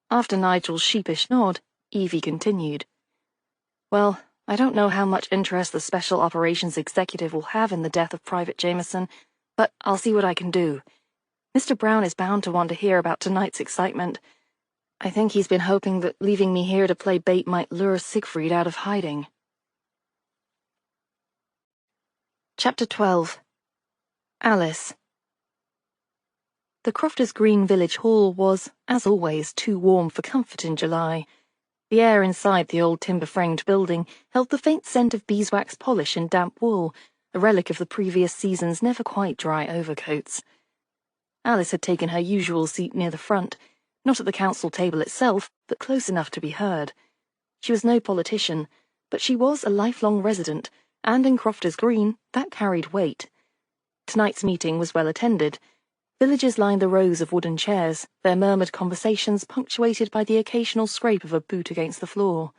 After Nigel's sheepish nod, Evie continued. Well, I don't know how much interest the Special Operations Executive will have in the death of Private Jameson, but I'll see what I can do. Mr. Brown is bound to want to hear about tonight's excitement. I think he's been hoping that leaving me here to play bait might lure Siegfried out of hiding. Chapter 12. Alice. The Crofters Green Village Hall was, as always, too warm for comfort in July. The air inside the old timber-framed building held the faint scent of beeswax polish and damp wool, a relic of the previous season's never-quite-dry overcoats. Alice had taken her usual seat near the front, not at the council table itself, but close enough to be heard. She was no politician, but she was a lifelong resident, and in Crofters Green that carried weight. Tonight's meeting was well attended. Villagers lined the rows of wooden chairs, their murmured conversations punctuated by the occasional scrape of a boot against the floor.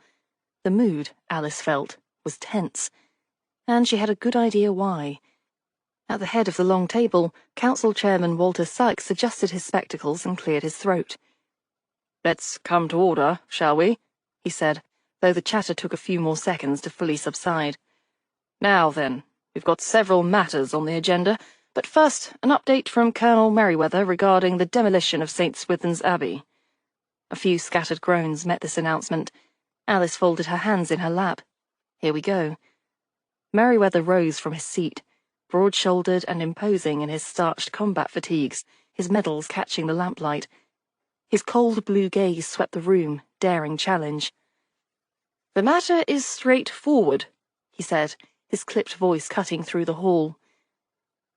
The mood, Alice felt, was tense, and she had a good idea why. At the head of the long table, Council Chairman Walter Sykes adjusted his spectacles and cleared his throat. "Let's come to order, shall we?" he said, though the chatter took a few more seconds to fully subside. "Now then, we've got several matters on the agenda, but first, an update from Colonel Merriweather regarding the demolition of St. Swithin's Abbey." A few scattered groans met this announcement. Alice folded her hands in her lap. Here we go. Merriweather rose from his seat, broad-shouldered and imposing in his starched combat fatigues, his medals catching the lamplight. His cold blue gaze swept the room, daring challenge. "The matter is straightforward," he said, his clipped voice cutting through the hall.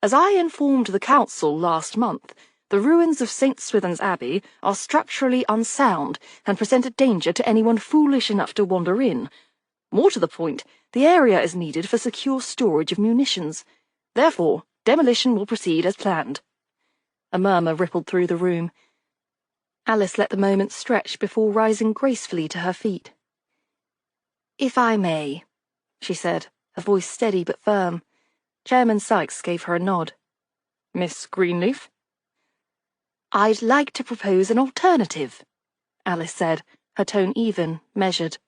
"As I informed the council last month, the ruins of St. Swithin's Abbey are structurally unsound and present a danger to anyone foolish enough to wander in. More to the point, the area is needed for secure storage of munitions. Therefore, demolition will proceed as planned." A murmur rippled through the room. Alice let the moment stretch before rising gracefully to her feet. "If I may," she said, her voice steady but firm. Chairman Sykes gave her a nod. "Miss Greenleaf?" "I'd like to propose an alternative," Alice said, her tone even, measured.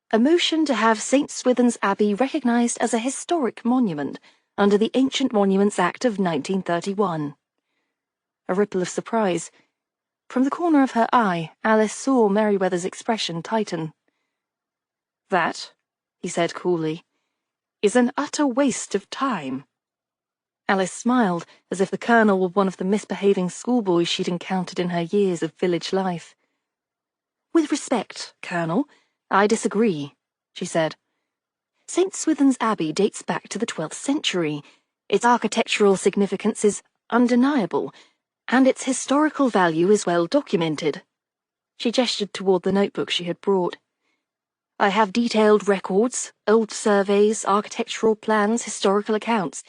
"A motion to have St. Swithin's Abbey recognised as a historic monument under the Ancient Monuments Act of 1931. A ripple of surprise. From the corner of her eye, Alice saw Merriweather's expression tighten. "That," he said coolly, "is an utter waste of time." Alice smiled, as if the colonel were one of the misbehaving schoolboys she'd encountered in her years of village life. With respect, Colonel, I disagree, she said. St. Swithin's Abbey dates back to the 12th century. Its architectural significance is undeniable, and its historical value is well documented. She gestured toward the notebook she had brought. I have detailed records, old surveys, architectural plans, historical accounts.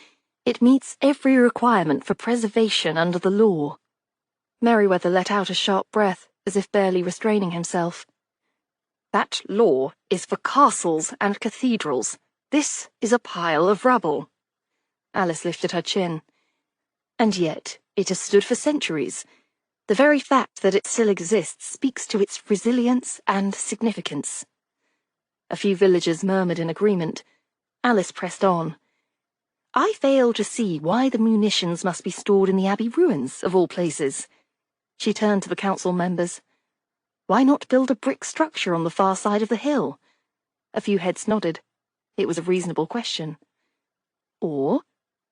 It meets every requirement for preservation under the law. Merriweather let out a sharp breath, as if barely restraining himself. That law is for castles and cathedrals. This is a pile of rubble. Alice lifted her chin. And yet, it has stood for centuries. The very fact that it still exists speaks to its resilience and significance. A few villagers murmured in agreement. Alice pressed on. I fail to see why the munitions must be stored in the Abbey ruins, of all places. She turned to the council members. Why not build a brick structure on the far side of the hill? A few heads nodded. It was a reasonable question. Or,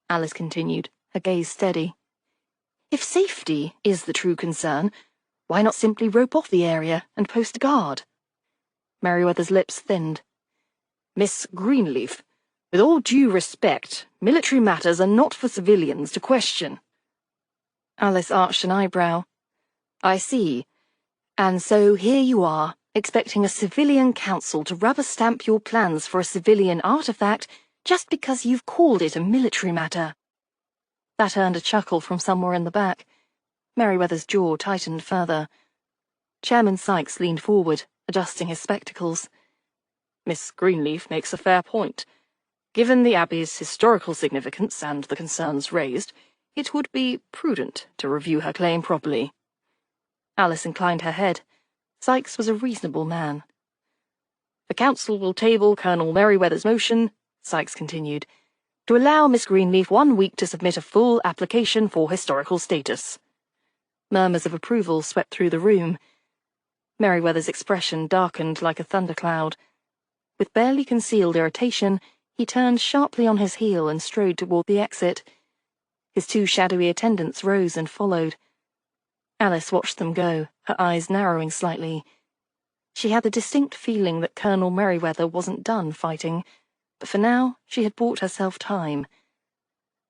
Alice continued, her gaze steady, if safety is the true concern, why not simply rope off the area and post a guard? Merriweather's lips thinned. Miss Greenleaf, with all due respect, military matters are not for civilians to question. Alice arched an eyebrow. I see. And so here you are, expecting a civilian council to rubber-stamp your plans for a civilian artifact just because you've called it a military matter. That earned a chuckle from somewhere in the back. Merriweather's jaw tightened further. Chairman Sykes leaned forward, adjusting his spectacles. Miss Greenleaf makes a fair point. Given the Abbey's historical significance and the concerns raised, it would be prudent to review her claim properly. Alice inclined her head. Sykes was a reasonable man. The council will table Colonel Merriweather's motion, Sykes continued, to allow Miss Greenleaf 1 week to submit a full application for historical status. Murmurs of approval swept through the room. Merriweather's expression darkened like a thundercloud. With barely concealed irritation, he turned sharply on his heel and strode toward the exit. His 2 shadowy attendants rose and followed. Alice watched them go, her eyes narrowing slightly. She had the distinct feeling that Colonel Merriweather wasn't done fighting, but for now she had bought herself time.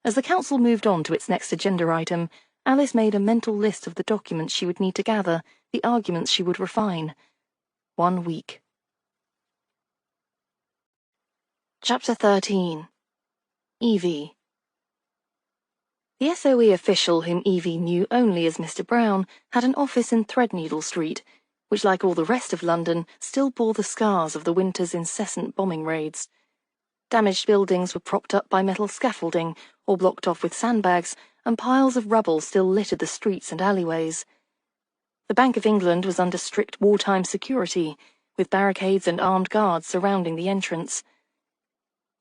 As the council moved on to its next agenda item, Alice made a mental list of the documents she would need to gather, the arguments she would refine. 1 week. Chapter 13. Evie. The SOE official whom Evie knew only as Mr. Brown had an office in Threadneedle Street, which, like all the rest of London, still bore the scars of the winter's incessant bombing raids. Damaged buildings were propped up by metal scaffolding, or blocked off with sandbags, and piles of rubble still littered the streets and alleyways. The Bank of England was under strict wartime security, with barricades and armed guards surrounding the entrance.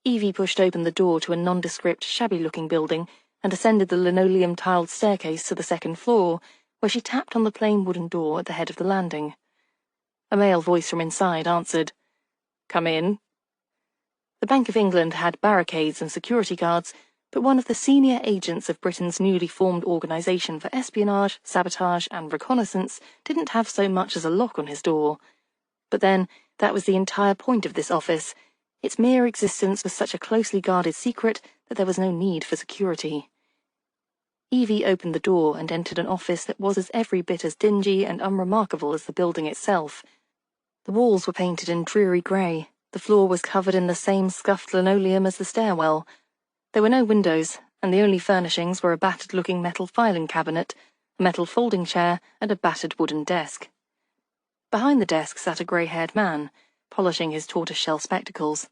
Evie pushed open the door to a nondescript, shabby-looking building and ascended the linoleum-tiled staircase to the 2nd floor, where she tapped on the plain wooden door at the head of the landing. A male voice from inside answered, "Come in." The Bank of England had barricades and security guards, but one of the senior agents of Britain's newly formed organisation for espionage, sabotage and reconnaissance didn't have so much as a lock on his door. But then, that was the entire point of this office. Its mere existence was such a closely guarded secret that there was no need for security. Evie opened the door and entered an office that was as every bit as dingy and unremarkable as the building itself. The walls were painted in dreary grey. The floor was covered in the same scuffed linoleum as the stairwell. There were no windows, and the only furnishings were a battered-looking metal filing cabinet, a metal folding chair, and a battered wooden desk. Behind the desk sat a grey-haired man, polishing his tortoise-shell spectacles.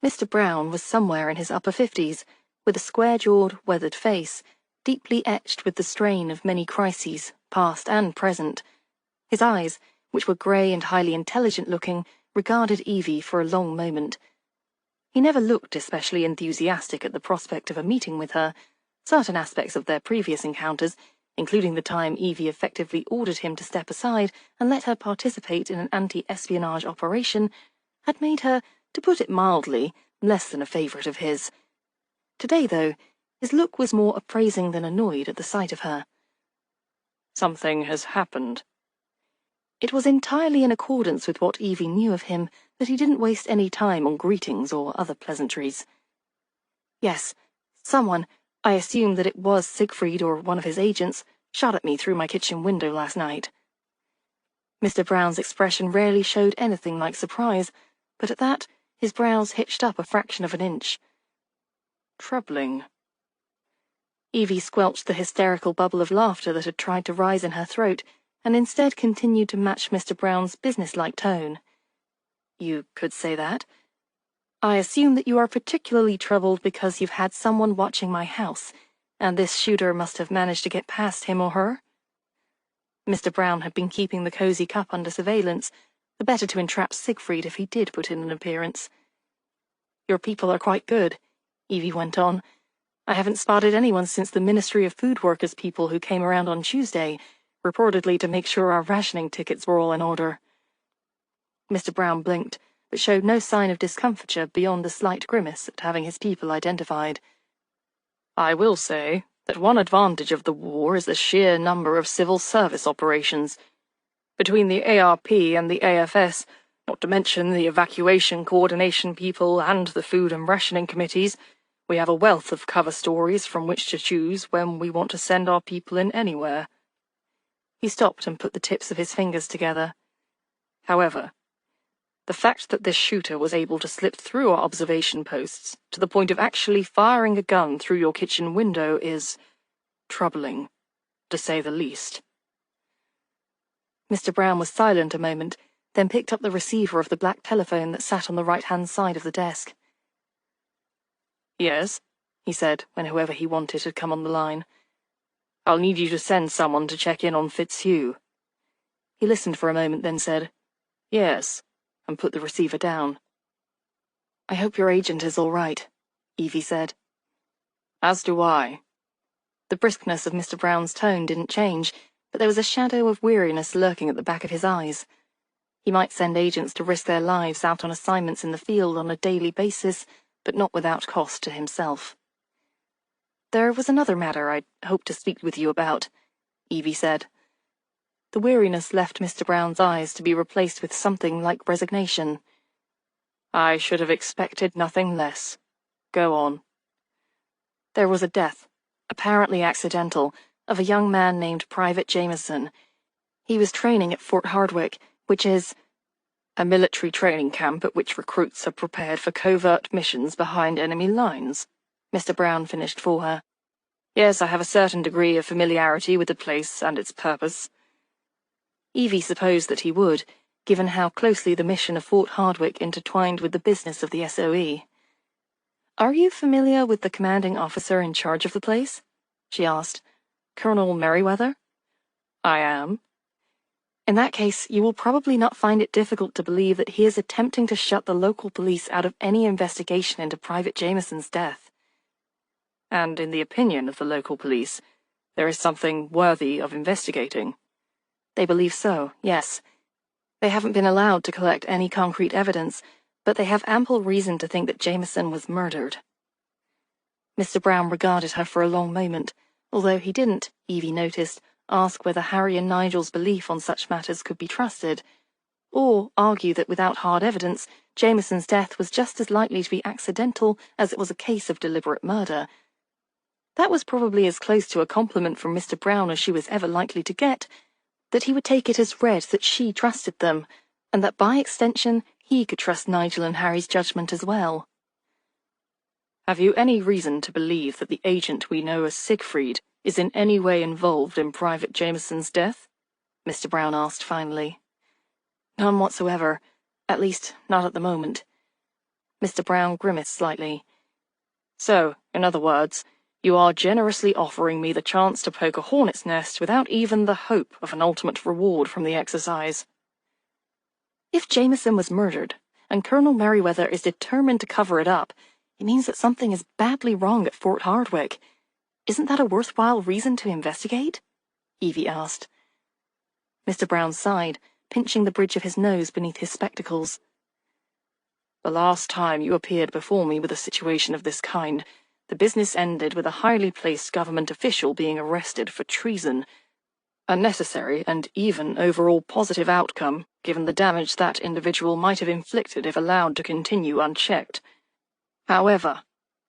Mr. Brown was somewhere in his upper 50s, with a square-jawed, weathered face, deeply etched with the strain of many crises, past and present. His eyes, which were grey and highly intelligent-looking, regarded Evie for a long moment. He never looked especially enthusiastic at the prospect of a meeting with her. Certain aspects of their previous encounters, including the time Evie effectively ordered him to step aside and let her participate in an anti-espionage operation, had made her, to put it mildly, less than a favourite of his. Today, though, his look was more appraising than annoyed at the sight of her. "Something has happened." It was entirely in accordance with what Evie knew of him that he didn't waste any time on greetings or other pleasantries. Yes, someone, I assume that it was Siegfried or one of his agents, shot at me through my kitchen window last night. Mr. Brown's expression rarely showed anything like surprise, but at that, his brows hitched up a fraction of an inch. Troubling. Evie squelched the hysterical bubble of laughter that had tried to rise in her throat, and instead continued to match Mr. Brown's businesslike tone. You could say that. I assume that you are particularly troubled because you've had someone watching my house, and this shooter must have managed to get past him or her. Mr. Brown had been keeping the cozy cup under surveillance, the better to entrap Siegfried if he did put in an appearance. Your people are quite good, Evie went on. I haven't spotted anyone since the Ministry of Food Workers people who came around on Tuesday, reportedly to make sure our rationing tickets were all in order. Mr. Brown blinked, but showed no sign of discomfiture beyond a slight grimace at having his people identified. I will say that one advantage of the war is the sheer number of civil service operations. Between the ARP and the AFS, not to mention the evacuation coordination people and the food and rationing committees, we have a wealth of cover stories from which to choose when we want to send our people in anywhere. He stopped and put the tips of his fingers together. However, the fact that this shooter was able to slip through our observation posts to the point of actually firing a gun through your kitchen window is troubling, to say the least. Mr. Brown was silent a moment, then picked up the receiver of the black telephone that sat on the right-hand side of the desk. Yes, he said, when whoever he wanted had come on the line. I'll need you to send someone to check in on Fitzhugh. He listened for a moment, then said, Yes, and put the receiver down. I hope your agent is all right, Evie said. As do I. The briskness of Mr. Brown's tone didn't change, but there was a shadow of weariness lurking at the back of his eyes. He might send agents to risk their lives out on assignments in the field on a daily basis, but not without cost to himself. There was another matter I'd hoped to speak with you about, Evie said. The weariness left Mr. Brown's eyes to be replaced with something like resignation. I should have expected nothing less. Go on. There was a death, apparently accidental, of a young man named Private Jameson. He was training at Fort Hardwick, which is a military training camp at which recruits are prepared for covert missions behind enemy lines, Mr. Brown finished for her. Yes, I have a certain degree of familiarity with the place and its purpose. Evie supposed that he would, given how closely the mission of Fort Hardwick intertwined with the business of the SOE. Are you familiar with the commanding officer in charge of the place? She asked. Colonel Merriweather? I am. In that case, you will probably not find it difficult to believe that he is attempting to shut the local police out of any investigation into Private Jameson's death. And in the opinion of the local police, there is something worthy of investigating. They believe so, yes. They haven't been allowed to collect any concrete evidence, but they have ample reason to think that Jameson was murdered. Mr. Brown regarded her for a long moment, although he didn't, Evie noticed, ask whether Harry and Nigel's belief on such matters could be trusted, or argue that without hard evidence, Jameson's death was just as likely to be accidental as it was a case of deliberate murder. That was probably as close to a compliment from Mr. Brown as she was ever likely to get, that he would take it as read that she trusted them, and that by extension he could trust Nigel and Harry's judgment as well. Have you any reason to believe that the agent we know as Siegfried is in any way involved in Private Jameson's death? Mr. Brown asked finally. None whatsoever, at least not at the moment. Mr. Brown grimaced slightly. So, in other words, you are generously offering me the chance to poke a hornet's nest without even the hope of an ultimate reward from the exercise. If Jameson was murdered, and Colonel Merriweather is determined to cover it up, it means that something is badly wrong at Fort Hardwick. Isn't that a worthwhile reason to investigate? Evie asked. Mr. Brown sighed, pinching the bridge of his nose beneath his spectacles. The last time you appeared before me with a situation of this kind, the business ended with a highly placed government official being arrested for treason. A necessary and even overall positive outcome, given the damage that individual might have inflicted if allowed to continue unchecked. However,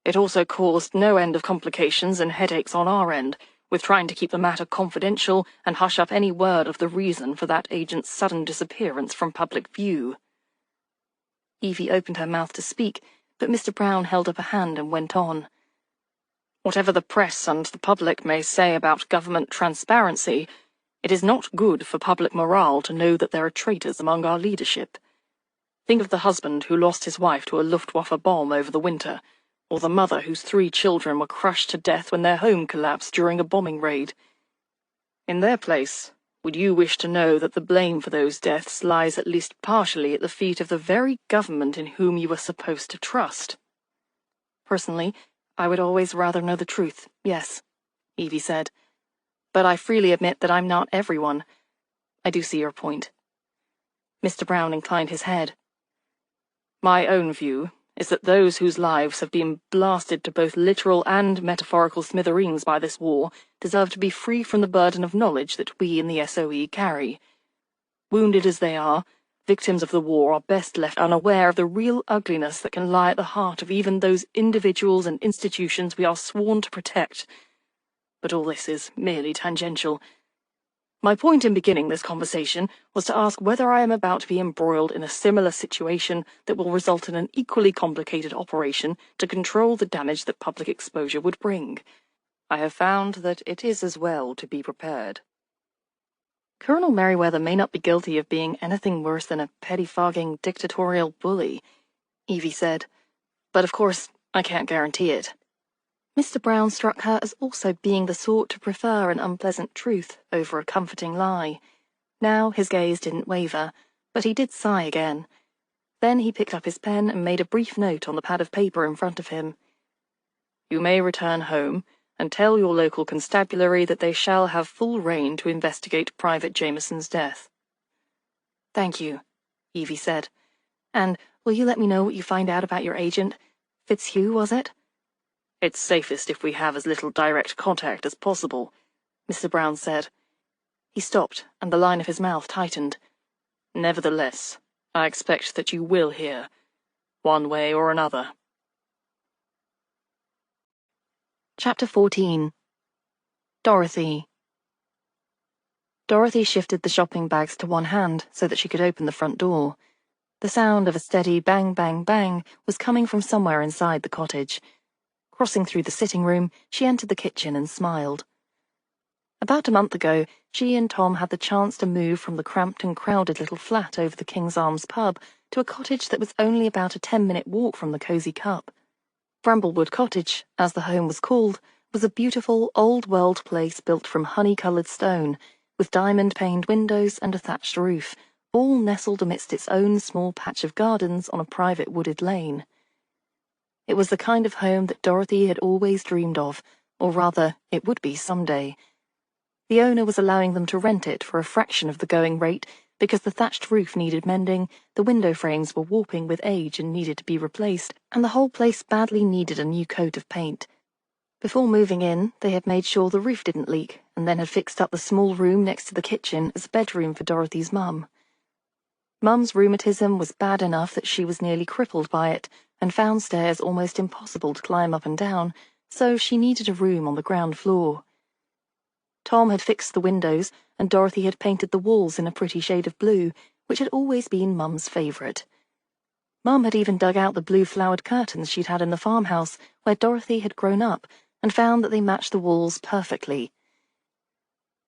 it also caused no end of complications and headaches on our end, with trying to keep the matter confidential and hush up any word of the reason for that agent's sudden disappearance from public view. Evie opened her mouth to speak, but Mr. Brown held up a hand and went on. Whatever the press and the public may say about government transparency, it is not good for public morale to know that there are traitors among our leadership. Think of the husband who lost his wife to a Luftwaffe bomb over the winter, or the mother whose 3 children were crushed to death when their home collapsed during a bombing raid. In their place, would you wish to know that the blame for those deaths lies at least partially at the feet of the very government in whom you are supposed to trust? Personally, I would always rather know the truth, yes, Evie said. But I freely admit that I'm not everyone. I do see your point. Mr. Brown inclined his head. My own view is that those whose lives have been blasted to both literal and metaphorical smithereens by this war deserve to be free from the burden of knowledge that we in the SOE carry. Wounded as they are, victims of the war are best left unaware of the real ugliness that can lie at the heart of even those individuals and institutions we are sworn to protect. But all this is merely tangential. My point in beginning this conversation was to ask whether I am about to be embroiled in a similar situation that will result in an equally complicated operation to control the damage that public exposure would bring. I have found that it is as well to be prepared. Colonel Merriweather may not be guilty of being anything worse than a pettifogging dictatorial bully, Evie said, but of course I can't guarantee it. Mr. Brown struck her as also being the sort to prefer an unpleasant truth over a comforting lie. Now his gaze didn't waver, but he did sigh again. Then he picked up his pen and made a brief note on the pad of paper in front of him. You may return home and tell your local constabulary that they shall have full rein to investigate Private Jameson's death. Thank you, Evie said. And will you let me know what you find out about your agent? Fitzhugh, was it? It's safest if we have as little direct contact as possible, Mr. Brown said. He stopped, and the line of his mouth tightened. Nevertheless, I expect that you will hear, one way or another. Chapter 14. Dorothy. Dorothy shifted the shopping bags to one hand so that she could open the front door. The sound of a steady bang, bang, bang was coming from somewhere inside the cottage. Crossing through the sitting room, she entered the kitchen and smiled. About a month ago, she and Tom had the chance to move from the cramped and crowded little flat over the King's Arms pub to a cottage that was only about a 10-minute walk from the Cosy Cup. Bramblewood Cottage, as the home was called, was a beautiful, old-world place built from honey-coloured stone, with diamond-paned windows and a thatched roof, all nestled amidst its own small patch of gardens on a private wooded lane. It was the kind of home that Dorothy had always dreamed of, or rather, it would be someday. The owner was allowing them to rent it for a fraction of the going rate because the thatched roof needed mending, the window frames were warping with age and needed to be replaced, and the whole place badly needed a new coat of paint. Before moving in, they had made sure the roof didn't leak, and then had fixed up the small room next to the kitchen as a bedroom for Dorothy's mum. Mum's rheumatism was bad enough that she was nearly crippled by it, and found stairs almost impossible to climb up and down, so she needed a room on the ground floor. Tom had fixed the windows, and Dorothy had painted the walls in a pretty shade of blue, which had always been Mum's favourite. Mum had even dug out the blue-flowered curtains she'd had in the farmhouse, where Dorothy had grown up, and found that they matched the walls perfectly.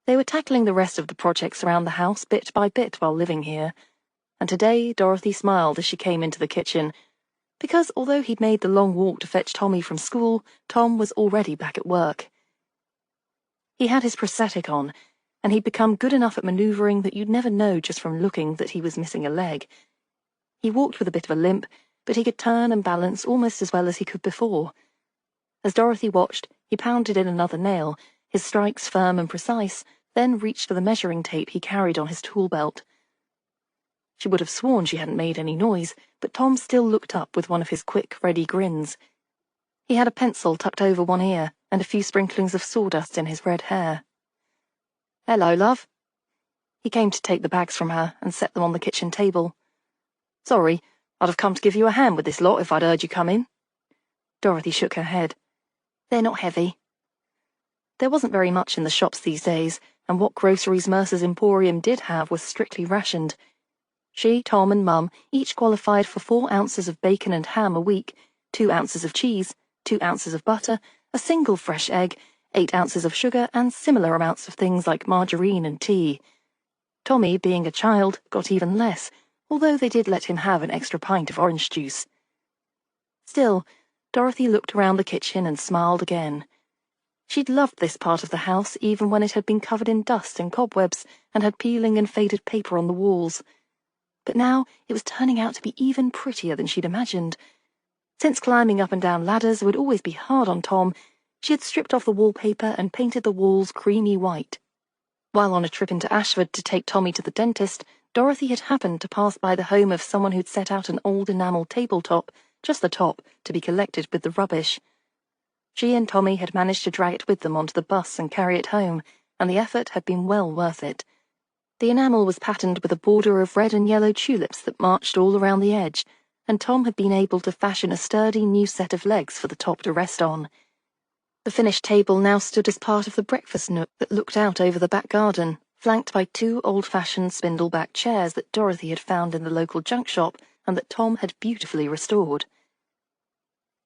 They were tackling the rest of the projects around the house bit by bit while living here, and today Dorothy smiled as she came into the kitchen, because although he'd made the long walk to fetch Tommy from school, Tom was already back at work. He had his prosthetic on, and he'd become good enough at manoeuvring that you'd never know just from looking that he was missing a leg. He walked with a bit of a limp, but he could turn and balance almost as well as he could before. As Dorothy watched, he pounded in another nail, his strikes firm and precise, then reached for the measuring tape he carried on his tool belt. She would have sworn she hadn't made any noise, but Tom still looked up with one of his quick, ready grins. He had a pencil tucked over one ear, and a few sprinklings of sawdust in his red hair. "Hello, love." He came to take the bags from her and set them on the kitchen table. "Sorry, I'd have come to give you a hand with this lot if I'd heard you come in." Dorothy shook her head. "They're not heavy." There wasn't very much in the shops these days, and what groceries Mercer's Emporium did have was strictly rationed. She, Tom, and Mum each qualified for 4 ounces of bacon and ham a week, 2 ounces of cheese, 2 ounces of butter, a single fresh egg, 8 ounces of sugar, and similar amounts of things like margarine and tea. Tommy, being a child, got even less, although they did let him have an extra pint of orange juice. Still, Dorothy looked around the kitchen and smiled again. She'd loved this part of the house even when it had been covered in dust and cobwebs and had peeling and faded paper on the walls. But now it was turning out to be even prettier than she'd imagined. Since climbing up and down ladders would always be hard on Tom, she had stripped off the wallpaper and painted the walls creamy white. While on a trip into Ashford to take Tommy to the dentist, Dorothy had happened to pass by the home of someone who'd set out an old enamel tabletop, just the top, to be collected with the rubbish. She and Tommy had managed to drag it with them onto the bus and carry it home, and the effort had been well worth it. The enamel was patterned with a border of red and yellow tulips that marched all around the edge, and Tom had been able to fashion a sturdy new set of legs for the top to rest on. The finished table now stood as part of the breakfast nook that looked out over the back garden, flanked by 2 old-fashioned spindle-back chairs that Dorothy had found in the local junk shop and that Tom had beautifully restored.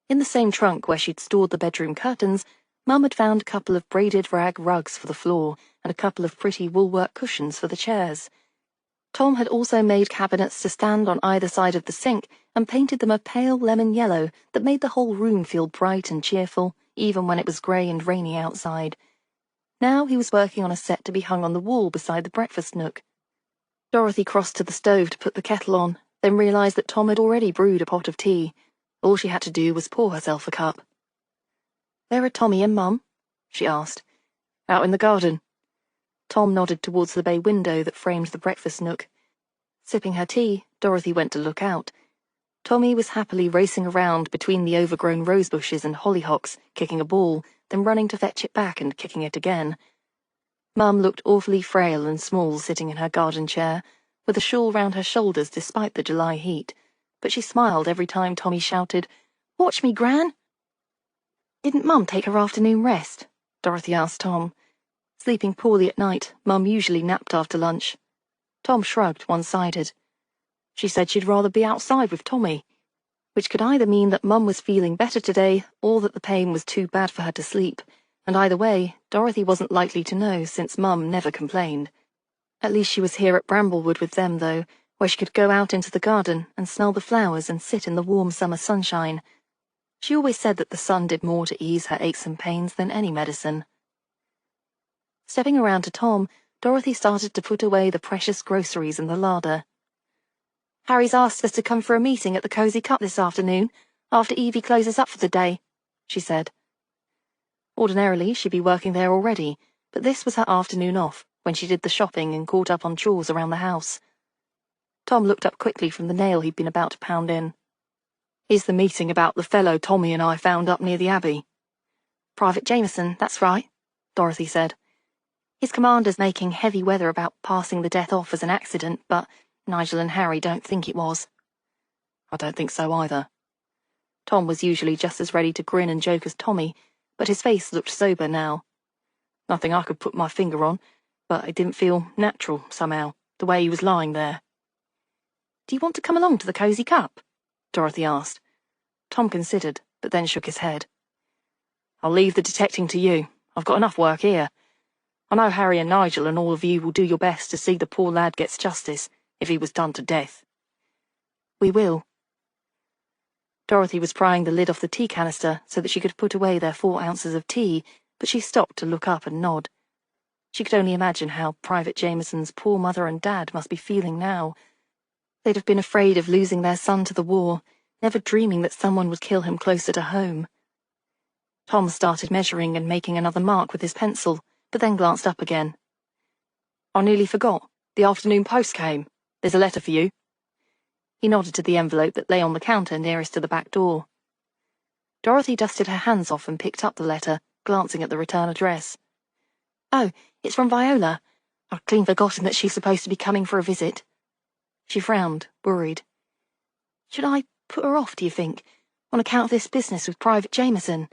In the same trunk where she'd stored the bedroom curtains, Mum had found a couple of braided rag rugs for the floor and a couple of pretty woolwork cushions for the chairs. Tom had also made cabinets to stand on either side of the sink and painted them a pale lemon yellow that made the whole room feel bright and cheerful, even when it was grey and rainy outside. Now he was working on a set to be hung on the wall beside the breakfast nook. Dorothy crossed to the stove to put the kettle on, then realised that Tom had already brewed a pot of tea. All she had to do was pour herself a cup. "Where are Tommy and Mum?" she asked. "Out in the garden." Tom nodded towards the bay window that framed the breakfast nook. Sipping her tea, Dorothy went to look out. Tommy was happily racing around between the overgrown rose bushes and hollyhocks, kicking a ball, then running to fetch it back and kicking it again. Mum looked awfully frail and small sitting in her garden chair, with a shawl round her shoulders despite the July heat, but she smiled every time Tommy shouted, "Watch me, Gran!" "Didn't Mum take her afternoon rest?" Dorothy asked Tom. Sleeping poorly at night, Mum usually napped after lunch. Tom shrugged one-sided. She said she'd rather be outside with Tommy, which could either mean that Mum was feeling better today or that the pain was too bad for her to sleep, and either way, Dorothy wasn't likely to know since Mum never complained. At least she was here at Bramblewood with them, though, where she could go out into the garden and smell the flowers and sit in the warm summer sunshine. She always said that the sun did more to ease her aches and pains than any medicine. Stepping around to Tom, Dorothy started to put away the precious groceries in the larder. "Harry's asked us to come for a meeting at the Cosy Cup this afternoon, after Evie closes up for the day," she said. Ordinarily, she'd be working there already, but this was her afternoon off, when she did the shopping and caught up on chores around the house. Tom looked up quickly from the nail he'd been about to pound in. "Is the meeting about the fellow Tommy and I found up near the Abbey?" "Private Jameson, that's right," Dorothy said. "His commander's making heavy weather about passing the death off as an accident, but Nigel and Harry don't think it was." "I don't think so either." Tom was usually just as ready to grin and joke as Tommy, but his face looked sober now. "Nothing I could put my finger on, but it didn't feel natural, somehow, the way he was lying there." "Do you want to come along to the Cosy Cup?" Dorothy asked. Tom considered, but then shook his head. "I'll leave the detecting to you. I've got enough work here. I know Harry and Nigel and all of you will do your best to see the poor lad gets justice, if he was done to death." "We will." Dorothy was prying the lid off the tea canister so that she could put away their 4 ounces of tea, but she stopped to look up and nod. She could only imagine how Private Jameson's poor mother and dad must be feeling now. They'd have been afraid of losing their son to the war, never dreaming that someone would kill him closer to home. Tom started measuring and making another mark with his pencil, but then glanced up again. "I nearly forgot. The afternoon post came. There's a letter for you." He nodded to the envelope that lay on the counter nearest to the back door. Dorothy dusted her hands off and picked up the letter, glancing at the return address. "Oh, it's from Viola. I'd clean forgotten that she's supposed to be coming for a visit. She frowned, worried. Should I put her off, do you think, on account of this business with Private Jameson?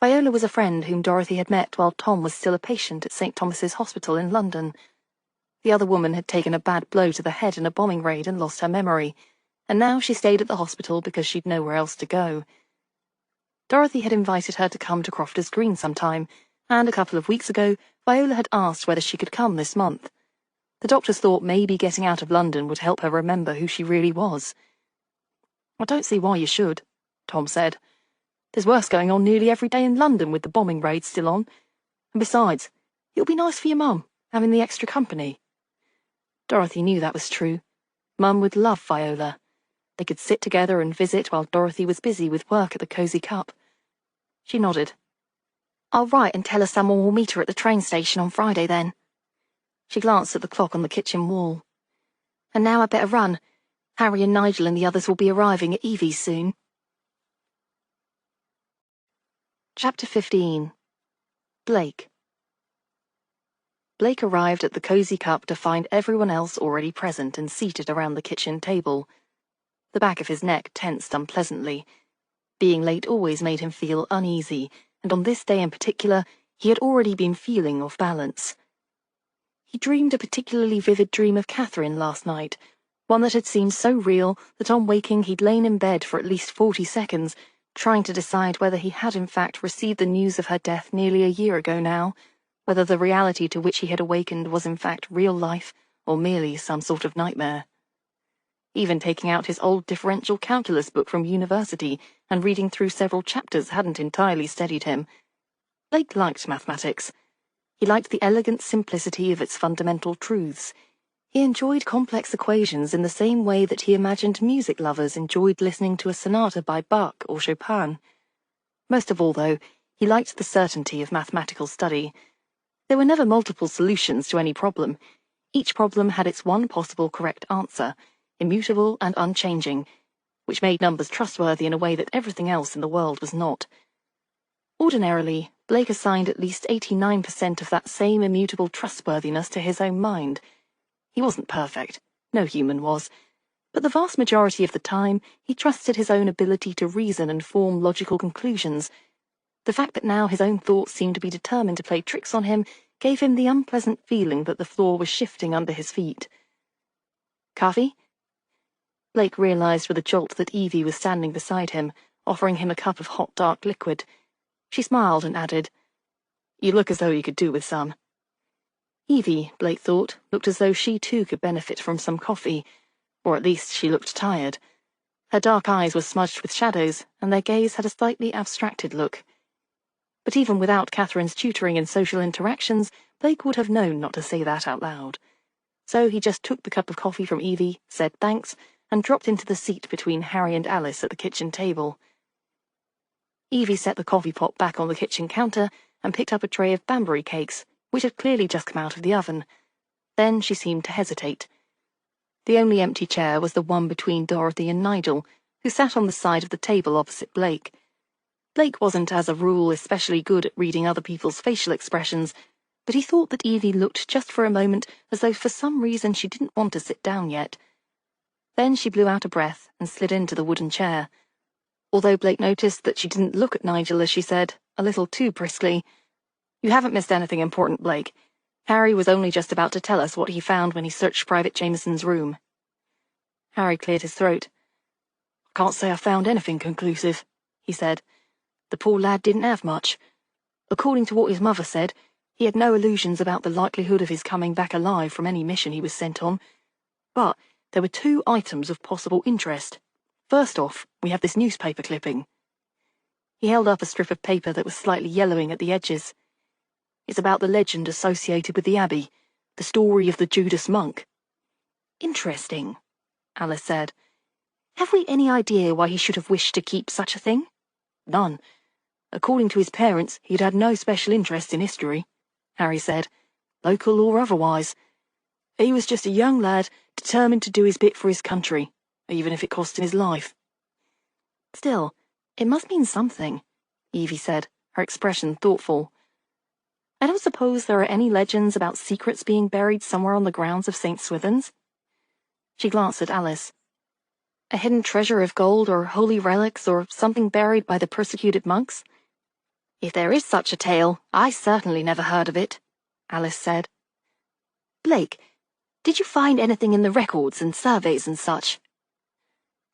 Viola was a friend whom Dorothy had met while Tom was still a patient at St. Thomas's Hospital in London. The other woman had taken a bad blow to the head in a bombing raid and lost her memory, and now she stayed at the hospital because she'd nowhere else to go. Dorothy had invited her to come to Crofters Green sometime, and a couple of weeks ago, Viola had asked whether she could come this month. The doctors thought maybe getting out of London would help her remember who she really was. I don't see why you should, Tom said. There's worse going on nearly every day in London with the bombing raid still on. And besides, it'll be nice for your mum, having the extra company. Dorothy knew that was true. Mum would love Viola. They could sit together and visit while Dorothy was busy with work at the Cosy Cup. She nodded. I'll write and tell her someone will meet her at the train station on Friday then. She glanced at the clock on the kitchen wall. And now I'd better run. Harry and Nigel and the others will be arriving at Evie's soon. Chapter 15. Blake. Blake arrived at the Cosy Cup to find everyone else already present and seated around the kitchen table. The back of his neck tensed unpleasantly. Being late always made him feel uneasy, and on this day in particular, he had already been feeling off balance. He dreamed a particularly vivid dream of Catherine last night, one that had seemed so real that on waking he'd lain in bed for at least 40 seconds, trying to decide whether he had in fact received the news of her death nearly a year ago now, whether the reality to which he had awakened was in fact real life or merely some sort of nightmare. Even taking out his old differential calculus book from university and reading through several chapters hadn't entirely steadied him. Blake liked mathematics. He liked the elegant simplicity of its fundamental truths. He enjoyed complex equations in the same way that he imagined music lovers enjoyed listening to a sonata by Bach or Chopin. Most of all, though, he liked the certainty of mathematical study. There were never multiple solutions to any problem. Each problem had its one possible correct answer, immutable and unchanging, which made numbers trustworthy in a way that everything else in the world was not. Ordinarily, Blake assigned at least 89% of that same immutable trustworthiness to his own mind. He wasn't perfect, no human was, but the vast majority of the time he trusted his own ability to reason and form logical conclusions. The fact that now his own thoughts seemed to be determined to play tricks on him gave him the unpleasant feeling that the floor was shifting under his feet. Coffee? Blake realized with a jolt that Evie was standing beside him, offering him a cup of hot dark liquid. She smiled and added, You look as though you could do with some. Evie, Blake thought, looked as though she too could benefit from some coffee, or at least she looked tired. Her dark eyes were smudged with shadows, and their gaze had a slightly abstracted look. But even without Catherine's tutoring in social interactions, Blake would have known not to say that out loud. So he just took the cup of coffee from Evie, said thanks, and dropped into the seat between Harry and Alice at the kitchen table. Evie set the coffee pot back on the kitchen counter and picked up a tray of Banbury cakes, which had clearly just come out of the oven. Then she seemed to hesitate. The only empty chair was the one between Dorothy and Nigel, who sat on the side of the table opposite Blake. Blake wasn't, as a rule, especially good at reading other people's facial expressions, but he thought that Evie looked just for a moment as though for some reason she didn't want to sit down yet. Then she blew out a breath and slid into the wooden chair. Although Blake noticed that she didn't look at Nigel as she said, a little too briskly, You haven't missed anything important, Blake. Harry was only just about to tell us what he found when he searched Private Jameson's room. Harry cleared his throat. I can't say I found anything conclusive, he said. The poor lad didn't have much. According to what his mother said, he had no illusions about the likelihood of his coming back alive from any mission he was sent on. But there were 2 items of possible interest. First off, we have this newspaper clipping. He held up a strip of paper that was slightly yellowing at the edges. It's about the legend associated with the Abbey, the story of the Judas Monk. Interesting, Alice said. Have we any idea why he should have wished to keep such a thing? None. According to his parents, he'd had no special interest in history, Harry said, local or otherwise. He was just a young lad determined to do his bit for his country, even if it cost him his life. Still, it must mean something, Evie said, her expression thoughtful. I don't suppose there are any legends about secrets being buried somewhere on the grounds of St. Swithin's? She glanced at Alice. A hidden treasure of gold or holy relics or something buried by the persecuted monks? If there is such a tale, I certainly never heard of it, Alice said. Blake, did you find anything in the records and surveys and such?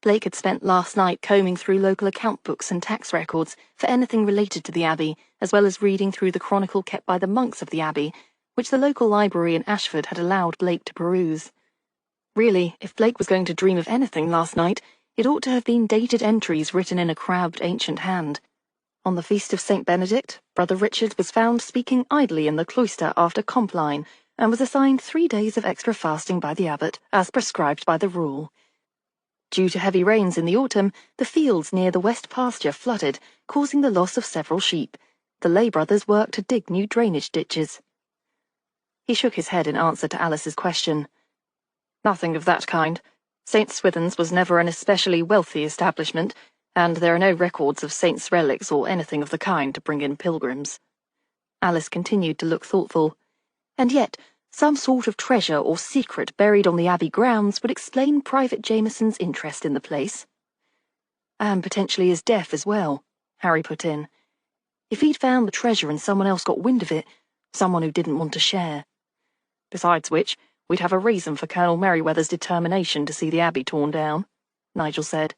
Blake had spent last night combing through local account books and tax records for anything related to the Abbey, as well as reading through the chronicle kept by the monks of the Abbey, which the local library in Ashford had allowed Blake to peruse. Really, if Blake was going to dream of anything last night, it ought to have been dated entries written in a crabbed ancient hand. On the feast of St. Benedict, Brother Richard was found speaking idly in the cloister after Compline, and was assigned 3 days of extra fasting by the abbot, as prescribed by the rule. Due to heavy rains in the autumn, the fields near the west pasture flooded, causing the loss of several sheep. The lay brothers worked to dig new drainage ditches. He shook his head in answer to Alice's question. Nothing of that kind. St. Swithin's was never an especially wealthy establishment, and there are no records of saints' relics or anything of the kind to bring in pilgrims. Alice continued to look thoughtful. And yet, some sort of treasure or secret buried on the Abbey grounds would explain Private Jameson's interest in the place. And potentially his death as well, Harry put in. If he'd found the treasure and someone else got wind of it, someone who didn't want to share. Besides which, we'd have a reason for Colonel Merryweather's determination to see the Abbey torn down, Nigel said.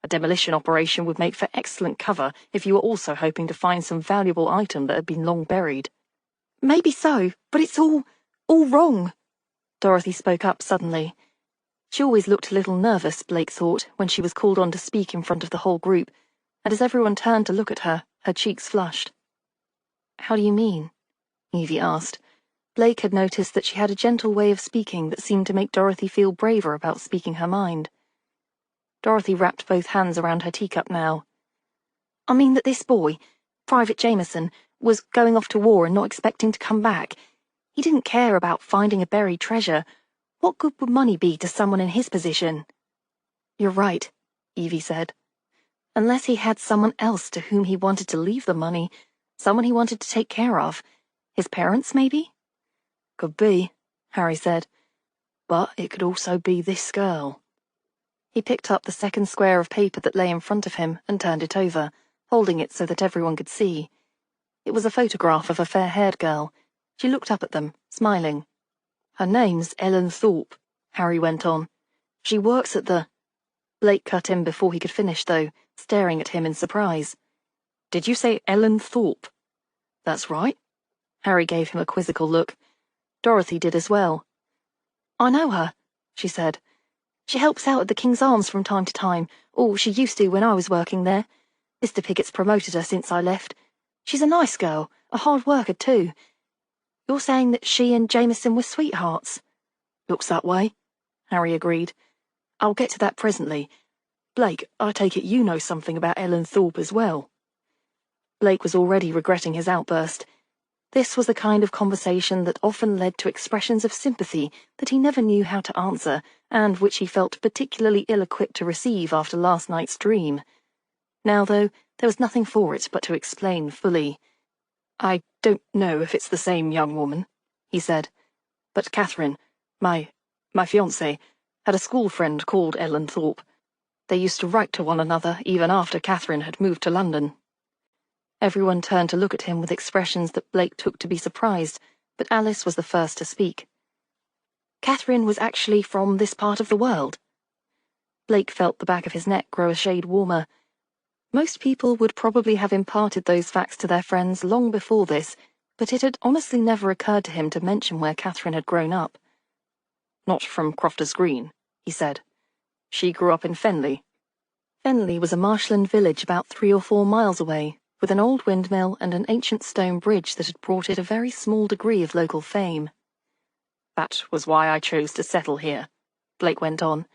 A demolition operation would make for excellent cover if you were also hoping to find some valuable item that had been long buried. Maybe so, but it's all wrong, Dorothy spoke up suddenly. She always looked a little nervous, Blake thought, when she was called on to speak in front of the whole group, and as everyone turned to look at her, her cheeks flushed. How do you mean? Evie asked. Blake had noticed that she had a gentle way of speaking that seemed to make Dorothy feel braver about speaking her mind. Dorothy wrapped both hands around her teacup now. I mean that this boy, Private Jameson, was going off to war and not expecting to come back. He didn't care about finding a buried treasure. What good would money be to someone in his position? You're right, Evie said. Unless he had someone else to whom he wanted to leave the money, someone he wanted to take care of. His parents, maybe? Could be, Harry said. But it could also be this girl. He picked up the second square of paper that lay in front of him and turned it over, holding it so that everyone could see. It was a photograph of a fair-haired girl. She looked up at them, smiling. Her name's Ellen Thorpe, Harry went on. She works at the... Blake cut in before he could finish, though, staring at him in surprise. Did you say Ellen Thorpe? That's right. Harry gave him a quizzical look. Dorothy did as well. I know her, she said. She helps out at the King's Arms from time to time, or she used to when I was working there. Mr. Piggott's promoted her since I left. She's a nice girl, a hard worker too. You're saying that she and Jameson were sweethearts? Looks that way, Harry agreed. I'll get to that presently. Blake, I take it you know something about Ellen Thorpe as well. Blake was already regretting his outburst. This was the kind of conversation that often led to expressions of sympathy that he never knew how to answer, and which he felt particularly ill-equipped to receive after last night's dream. Now, though, there was nothing for it but to explain fully. I don't know if it's the same young woman, he said, but Catherine, my fiancée, had a school friend called Ellen Thorpe. They used to write to one another even after Catherine had moved to London. Everyone turned to look at him with expressions that Blake took to be surprised, but Alice was the first to speak. Catherine was actually from this part of the world. Blake felt the back of his neck grow a shade warmer. Most people would probably have imparted those facts to their friends long before this, but it had honestly never occurred to him to mention where Catherine had grown up. Not from Crofters Green, he said. She grew up in Fenley. Fenley was a marshland village about 3 or 4 miles away, with an old windmill and an ancient stone bridge that had brought it a very small degree of local fame. That was why I chose to settle here, Blake went on.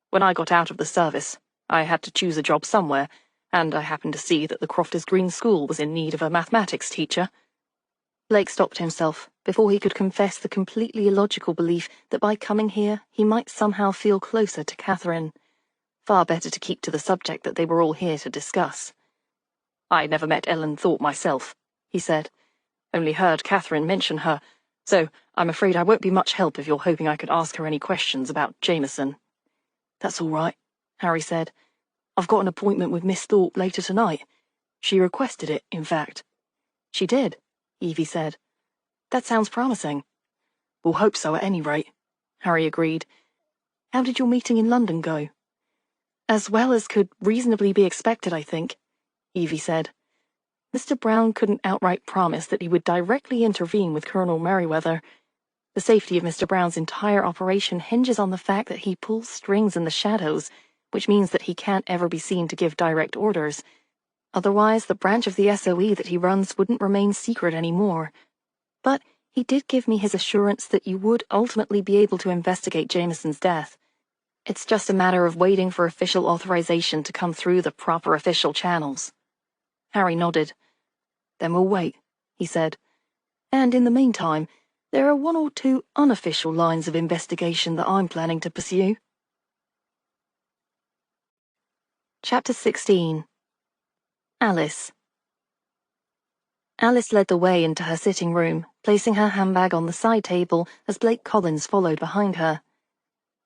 When I got out of the service, I had to choose a job somewhere, and I happened to see that the Crofters Green School was in need of a mathematics teacher. Blake stopped himself before he could confess the completely illogical belief that by coming here he might somehow feel closer to Catherine. Far better to keep to the subject that they were all here to discuss. I never met Ellen Thorpe myself, he said, Only heard Catherine mention her, so I'm afraid I won't be much help if you're hoping I could ask her any questions about Jameson." "That's all right," Harry said. "I've got an appointment with Miss Thorpe later tonight. She requested it, in fact." "She did," Evie said. "That sounds promising." "We'll hope so at any rate," Harry agreed. "How did your meeting in London go?" "As well as could reasonably be expected, I think," Evie said. "Mr. Brown couldn't outright promise that he would directly intervene with Colonel Merriweather. The safety of Mr. Brown's entire operation hinges on the fact that he pulls strings in the shadows, which means that he can't ever be seen to give direct orders. Otherwise, the branch of the SOE that he runs wouldn't remain secret anymore. But he did give me his assurance that you would ultimately be able to investigate Jameson's death. It's just a matter of waiting for official authorization to come through the proper official channels." Harry nodded. "Then we'll wait," he said. "And in the meantime, there are one or two unofficial lines of investigation that I'm planning to pursue." Chapter 16. Alice. Alice led the way into her sitting room, placing her handbag on the side table as Blake Collins followed behind her.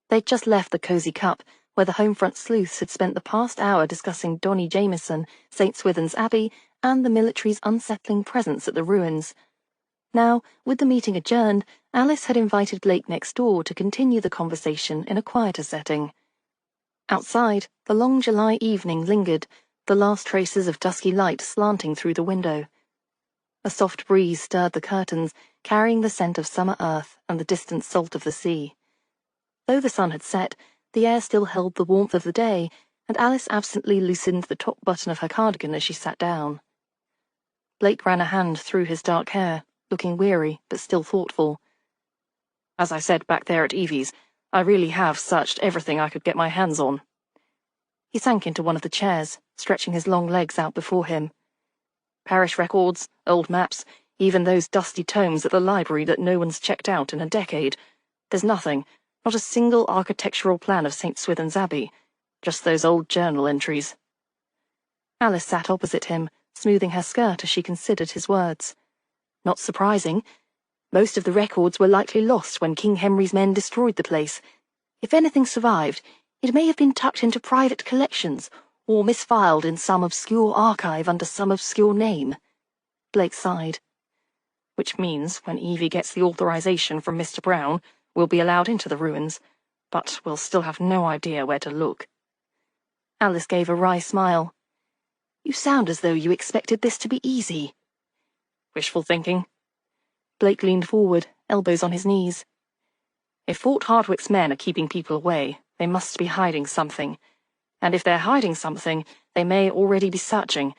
They'd just left the Cosy Cup, where the Homefront Sleuths had spent the past hour discussing Donny Jameson, St. Swithin's Abbey, and the military's unsettling presence at the ruins. Now, with the meeting adjourned, Alice had invited Blake next door to continue the conversation in a quieter setting. Outside, the long July evening lingered, the last traces of dusky light slanting through the window. A soft breeze stirred the curtains, carrying the scent of summer earth and the distant salt of the sea. Though the sun had set, the air still held the warmth of the day, and Alice absently loosened the top button of her cardigan as she sat down. Blake ran a hand through his dark hair, looking weary but still thoughtful. "As I said back there at Evie's, I really have searched everything I could get my hands on." He sank into one of the chairs, stretching his long legs out before him. "Parish records, old maps, even those dusty tomes at the library that no one's checked out in a decade. There's nothing, not a single architectural plan of St. Swithin's Abbey, just those old journal entries." Alice sat opposite him, smoothing her skirt as she considered his words. "Not surprising. Most of the records were likely lost when King Henry's men destroyed the place. If anything survived, it may have been tucked into private collections, or misfiled in some obscure archive under some obscure name." Blake sighed. "Which means, when Evie gets the authorization from Mr. Brown, we'll be allowed into the ruins, but we'll still have no idea where to look." Alice gave a wry smile. "You sound as though you expected this to be easy." "Wishful thinking." Blake leaned forward, elbows on his knees. "If Fort Hardwicke's men are keeping people away, they must be hiding something. And if they're hiding something, they may already be searching.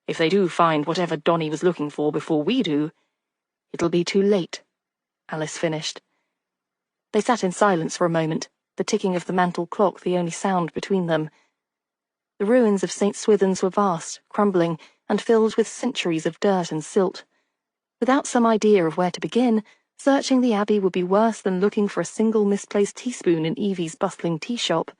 If they do find whatever Donny was looking for before we do, it'll be too late," Alice finished. They sat in silence for a moment, the ticking of the mantel clock the only sound between them. The ruins of St. Swithin's were vast, crumbling, and filled with centuries of dirt and silt. Without some idea of where to begin, searching the Abbey would be worse than looking for a single misplaced teaspoon in Evie's bustling tea shop.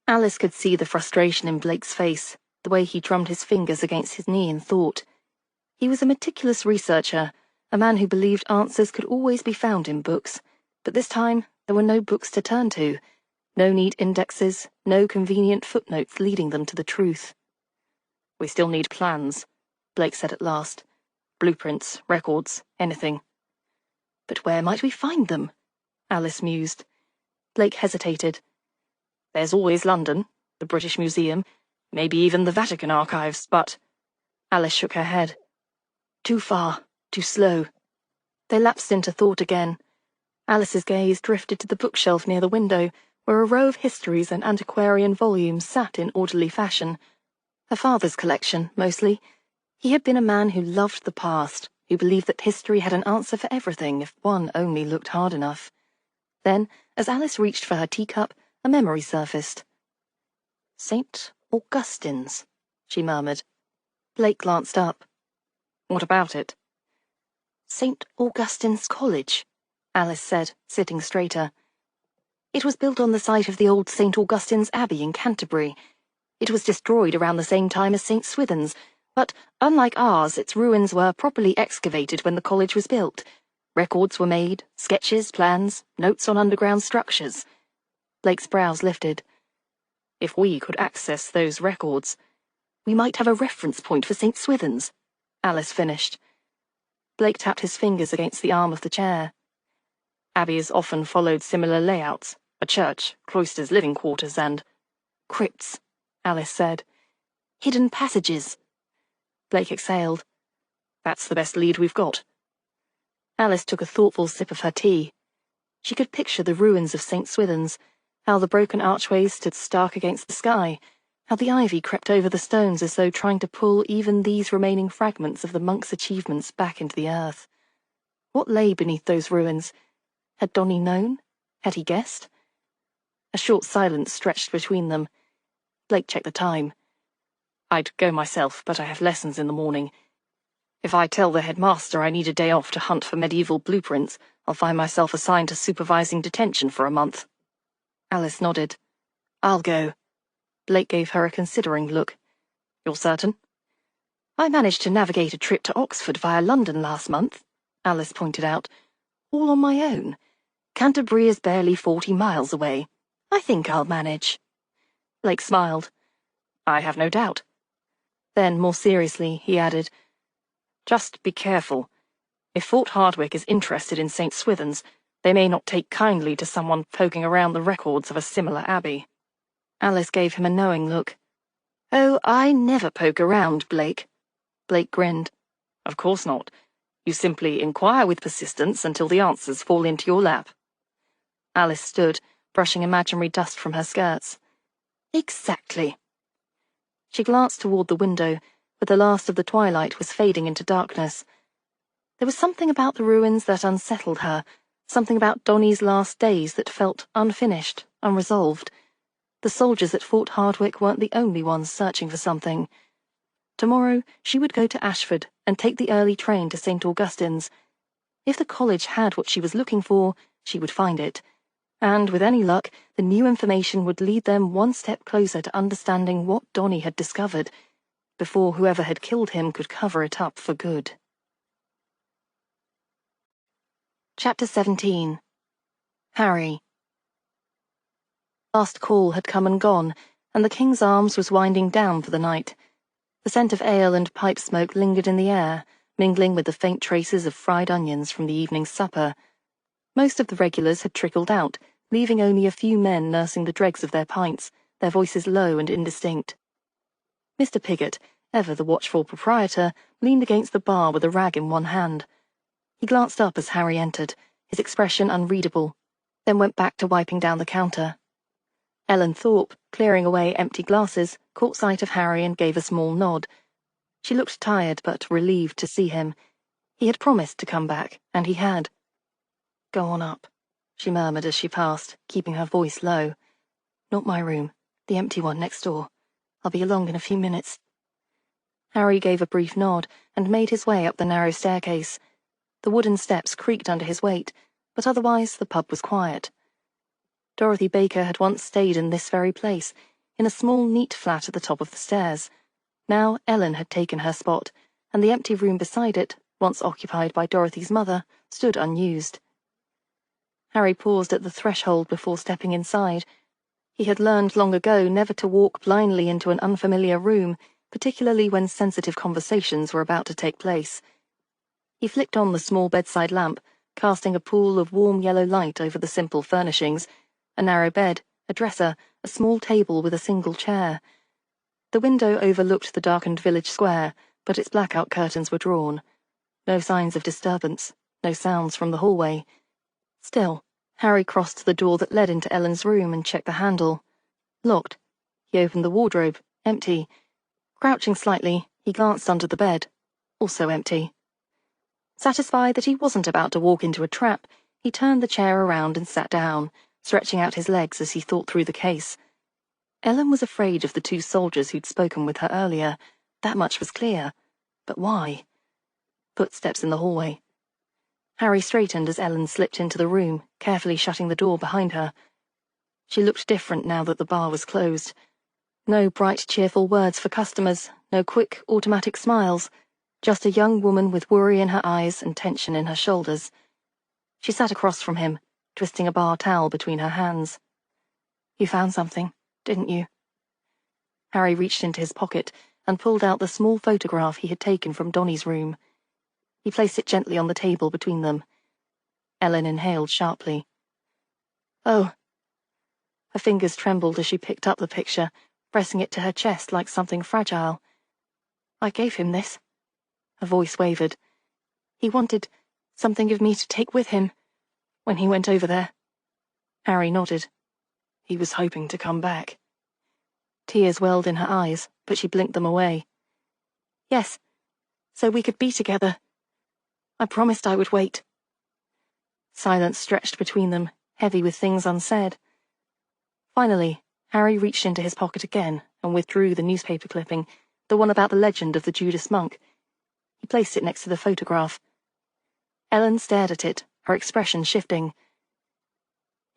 Alice could see the frustration in Blake's face, the way he drummed his fingers against his knee in thought. He was a meticulous researcher, a man who believed answers could always be found in books, but this time there were no books to turn to, no neat indexes, no convenient footnotes leading them to the truth. "We still need plans," Blake said at last. "Blueprints, records, anything." "But where might we find them?" Alice mused. Blake hesitated. "There's always London, the British Museum, maybe even the Vatican archives, but—" Alice shook her head. "Too far, too slow." They lapsed into thought again. Alice's gaze drifted to the bookshelf near the window, where a row of histories and antiquarian volumes sat in orderly fashion. Her father's collection, mostly. He had been a man who loved the past, who believed that history had an answer for everything if one only looked hard enough. Then, as Alice reached for her teacup, a memory surfaced. "St. Augustine's," she murmured. Blake glanced up. "What about it?" "St. Augustine's College," Alice said, sitting straighter. "It was built on the site of the old St. Augustine's Abbey in Canterbury. It was destroyed around the same time as St. Swithin's, But unlike ours, its ruins were properly excavated when the college was built. Records were made, sketches, plans, notes on underground structures. Blake's brows lifted. If we could access those records, we might have a reference point for St. Swithin's, Alice finished. Blake tapped his fingers against the arm of the chair. Abbeys often followed similar layouts, a church, cloisters, living quarters, and crypts, Alice said. Hidden passages. Blake exhaled. That's the best lead we've got. Alice took a thoughtful sip of her tea. She could picture the ruins of St. Swithin's, how the broken archways stood stark against the sky, how the ivy crept over the stones as though trying to pull even these remaining fragments of the monks' achievements back into the earth. What lay beneath those ruins? Had Donnie known? Had he guessed? A short silence stretched between them. Blake checked the time. I'd go myself, but I have lessons in the morning. If I tell the headmaster I need a day off to hunt for medieval blueprints, I'll find myself assigned to supervising detention for a month. Alice nodded. I'll go. Blake gave her a considering look. You're certain? I managed to navigate a trip to Oxford via London last month, Alice pointed out. All on my own. Canterbury is barely 40 miles away. I think I'll manage. Blake smiled. I have no doubt. Then, more seriously, he added, just be careful. If Fort Hardwicke is interested in St. Swithin's, they may not take kindly to someone poking around the records of a similar abbey. Alice gave him a knowing look. Oh, I never poke around, Blake. Blake grinned. Of course not. You simply inquire with persistence until the answers fall into your lap. Alice stood, brushing imaginary dust from her skirts. Exactly. She glanced toward the window, but the last of the twilight was fading into darkness. There was something about the ruins that unsettled her, something about Donnie's last days that felt unfinished, unresolved. The soldiers at Fort Hardwicke weren't the only ones searching for something. Tomorrow she would go to Ashford and take the early train to St. Augustine's. If the college had what she was looking for, she would find it. And, with any luck, the new information would lead them one step closer to understanding what Donnie had discovered, before whoever had killed him could cover it up for good. Chapter 17. Harry. Last call had come and gone, and the King's Arms was winding down for the night. The scent of ale and pipe smoke lingered in the air, mingling with the faint traces of fried onions from the evening's supper. Most of the regulars had trickled out, leaving only a few men nursing the dregs of their pints, their voices low and indistinct. Mr. Piggott, ever the watchful proprietor, leaned against the bar with a rag in one hand. He glanced up as Harry entered, his expression unreadable, then went back to wiping down the counter. Ellen Thorpe, clearing away empty glasses, caught sight of Harry and gave a small nod. She looked tired but relieved to see him. He had promised to come back, and he had. Go on up, she murmured as she passed, keeping her voice low. Not my room, the empty one next door. I'll be along in a few minutes. Harry gave a brief nod and made his way up the narrow staircase. The wooden steps creaked under his weight, but otherwise the pub was quiet. Dorothy Baker had once stayed in this very place, in a small, neat flat at the top of the stairs. Now Ellen had taken her spot, and the empty room beside it, once occupied by Dorothy's mother, stood unused. Harry paused at the threshold before stepping inside. He had learned long ago never to walk blindly into an unfamiliar room, particularly when sensitive conversations were about to take place. He flicked on the small bedside lamp, casting a pool of warm yellow light over the simple furnishings, a narrow bed, a dresser, a small table with a single chair. The window overlooked the darkened village square, but its blackout curtains were drawn. No signs of disturbance, no sounds from the hallway. Still, Harry crossed to the door that led into Ellen's room and checked the handle. Locked. He opened the wardrobe, empty. Crouching slightly, he glanced under the bed, also empty. Satisfied that he wasn't about to walk into a trap, he turned the chair around and sat down, stretching out his legs as he thought through the case. Ellen was afraid of the two soldiers who'd spoken with her earlier. That much was clear. But why? Footsteps in the hallway. Harry straightened as Ellen slipped into the room, carefully shutting the door behind her. She looked different now that the bar was closed. No bright, cheerful words for customers, No quick, automatic smiles, just a young woman with worry in her eyes and tension in her shoulders. She sat across from him, twisting a bar towel between her hands. You found something, didn't you? Harry reached into his pocket and pulled out the small photograph he had taken from Donnie's room. He placed it gently on the table between them. Ellen inhaled sharply. Oh. Her fingers trembled as she picked up the picture, pressing it to her chest like something fragile. I gave him this. Her voice wavered. He wanted something of me to take with him when he went over there. Harry nodded. He was hoping to come back. Tears welled in her eyes, but she blinked them away. Yes, so we could be together. I promised I would wait. Silence stretched between them, heavy with things unsaid. Finally, Harry reached into his pocket again and withdrew the newspaper clipping, the one about the legend of the Judas Monk. He placed it next to the photograph. Ellen stared at it, her expression shifting.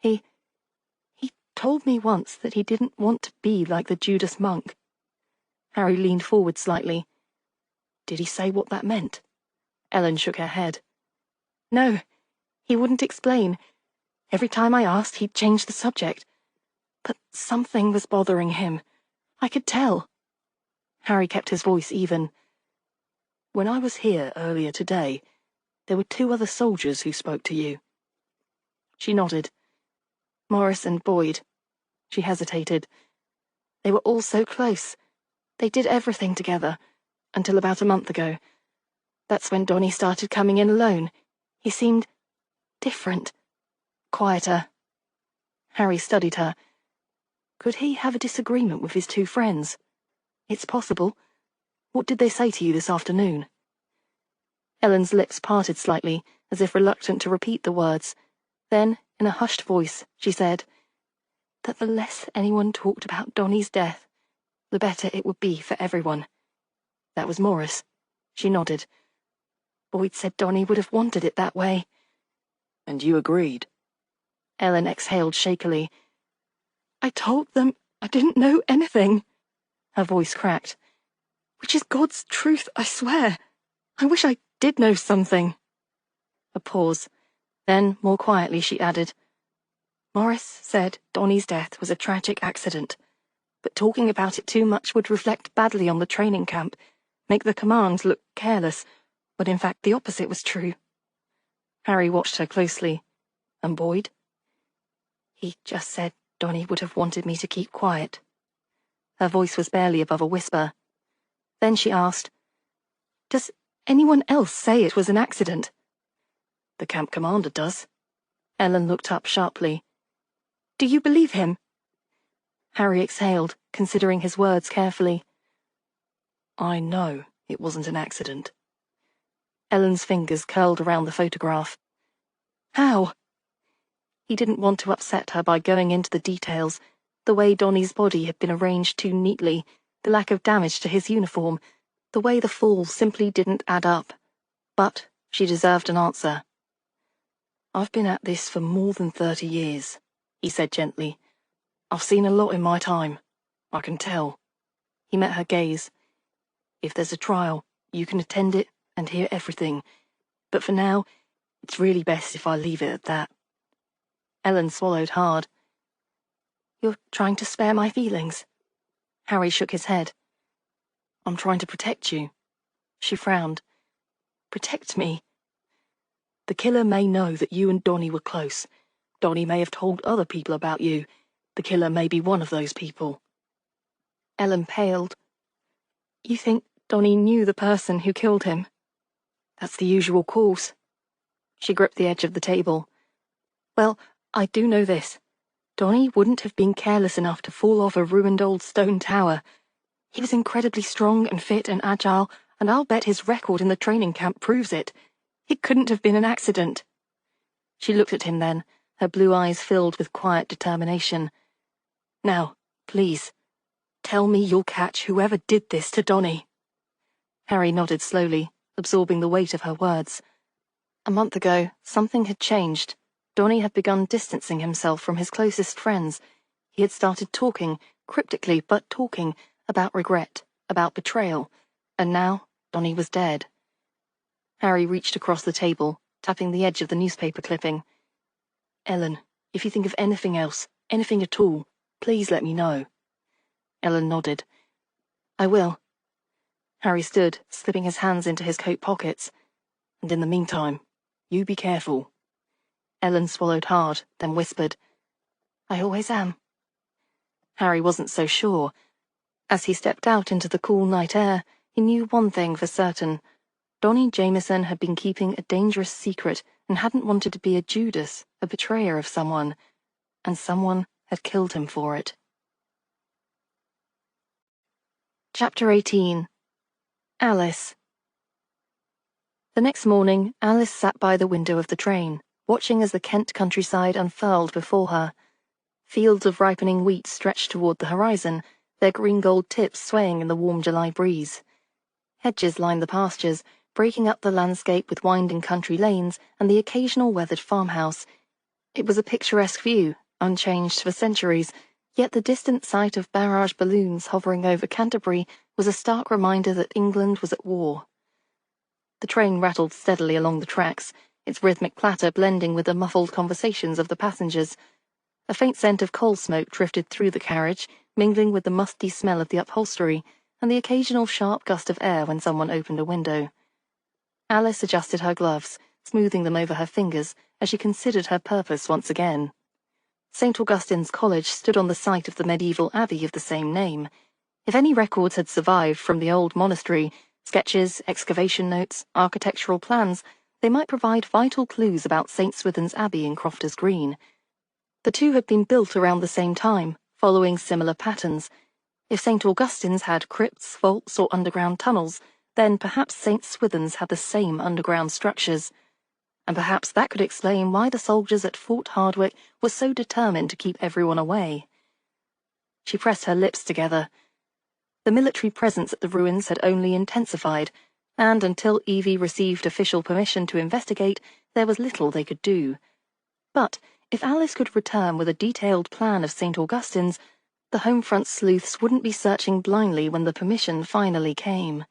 He told me once that he didn't want to be like the Judas Monk. Harry leaned forward slightly. Did he say what that meant? Ellen shook her head. No, he wouldn't explain. Every time I asked, he'd change the subject. But something was bothering him. I could tell. Harry kept his voice even. When I was here earlier today, there were 2 other soldiers who spoke to you. She nodded. Morris and Boyd. She hesitated. They were all so close. They did everything together, until about a month ago. That's when Donnie started coming in alone. He seemed different, quieter. Harry studied her. Could he have a disagreement with his 2 friends? It's possible. What did they say to you this afternoon? Ellen's lips parted slightly, as if reluctant to repeat the words. Then, in a hushed voice, she said, that the less anyone talked about Donnie's death, the better it would be for everyone. That was Morris. She nodded. Boyd said Donnie would have wanted it that way. And you agreed? Ellen exhaled shakily. I told them I didn't know anything. Her voice cracked. Which is God's truth, I swear. I wish I did know something. A pause. Then, more quietly, she added, Morris said Donnie's death was a tragic accident, but talking about it too much would reflect badly on the training camp, make the command look careless, when in fact the opposite was true. Harry watched her closely. And Boyd? He just said Donnie would have wanted me to keep quiet. Her voice was barely above a whisper. Then she asked, Does anyone else say it was an accident? The camp commander does. Ellen looked up sharply. Do you believe him? Harry exhaled, considering his words carefully. I know it wasn't an accident. Ellen's fingers curled around the photograph. How? He didn't want to upset her by going into the details, the way Donnie's body had been arranged too neatly, the lack of damage to his uniform, the way the fall simply didn't add up. But she deserved an answer. I've been at this for more than 30 years, he said gently. I've seen a lot in my time. I can tell. He met her gaze. If there's a trial, you can attend it and hear everything. But for now, it's really best if I leave it at that. Ellen swallowed hard. You're trying to spare my feelings? Harry shook his head. I'm trying to protect you. She frowned. Protect me? The killer may know that you and Donnie were close. Donnie may have told other people about you. The killer may be one of those people. Ellen paled. You think Donnie knew the person who killed him? That's the usual course. She gripped the edge of the table. Well, I do know this. Donnie wouldn't have been careless enough to fall off a ruined old stone tower. He was incredibly strong and fit and agile, and I'll bet his record in the training camp proves it. It couldn't have been an accident. She looked at him then, her blue eyes filled with quiet determination. Now, please, tell me you'll catch whoever did this to Donnie. Harry nodded slowly, absorbing the weight of her words. A month ago, something had changed. Donnie had begun distancing himself from his closest friends. He had started talking, cryptically but talking, about regret, about betrayal, and now Donnie was dead. Harry reached across the table, tapping the edge of the newspaper clipping. Ellen, if you think of anything else, anything at all, please let me know. Ellen nodded. I will. Harry stood, slipping his hands into his coat pockets. And in the meantime, you be careful. Ellen swallowed hard, then whispered, I always am. Harry wasn't so sure. As he stepped out into the cool night air, he knew one thing for certain. Donnie Jameson had been keeping a dangerous secret and hadn't wanted to be a Judas, a betrayer of someone, and someone had killed him for it. Chapter 18. Alice. The next morning, Alice sat by the window of the train, watching as the Kent countryside unfurled before her. Fields of ripening wheat stretched toward the horizon, their green-gold tips swaying in the warm July breeze. Hedges lined the pastures, breaking up the landscape with winding country lanes and the occasional weathered farmhouse. It was a picturesque view, unchanged for centuries, yet the distant sight of barrage balloons hovering over Canterbury was a stark reminder that England was at war. The train rattled steadily along the tracks, its rhythmic clatter blending with the muffled conversations of the passengers. A faint scent of coal smoke drifted through the carriage, mingling with the musty smell of the upholstery, and the occasional sharp gust of air when someone opened a window. Alice adjusted her gloves, smoothing them over her fingers as she considered her purpose once again. St. Augustine's College stood on the site of the medieval abbey of the same name. If any records had survived from the old monastery, sketches, excavation notes, architectural plans, they might provide vital clues about St. Swithin's Abbey in Crofters Green. The two had been built around the same time, following similar patterns. If St. Augustine's had crypts, vaults, or underground tunnels, then perhaps St. Swithin's had the same underground structures. And perhaps that could explain why the soldiers at Fort Hardwicke were so determined to keep everyone away. She pressed her lips together. The military presence at the ruins had only intensified, and until Evie received official permission to investigate, there was little they could do. But if Alice could return with a detailed plan of St. Augustine's, the Homefront Sleuths wouldn't be searching blindly when the permission finally came.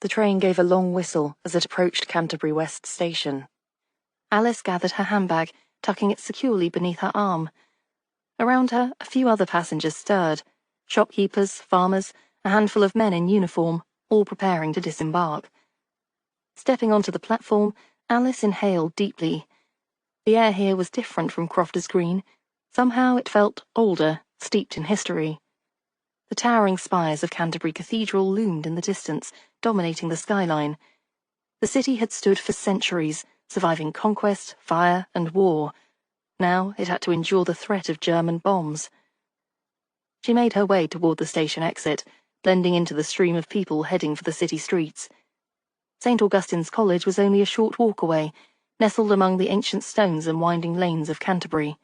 The train gave a long whistle as it approached Canterbury West Station. Alice gathered her handbag, tucking it securely beneath her arm. Around her, a few other passengers stirred. Shopkeepers, farmers, a handful of men in uniform, all preparing to disembark. Stepping onto the platform, Alice inhaled deeply. The air here was different from Crofters Green. Somehow it felt older, steeped in history. The towering spires of Canterbury Cathedral loomed in the distance, dominating the skyline. The city had stood for centuries, surviving conquest, fire, and war. Now it had to endure the threat of German bombs. She made her way toward the station exit, blending into the stream of people heading for the city streets. St. Augustine's College was only a short walk away, nestled among the ancient stones and winding lanes of Canterbury.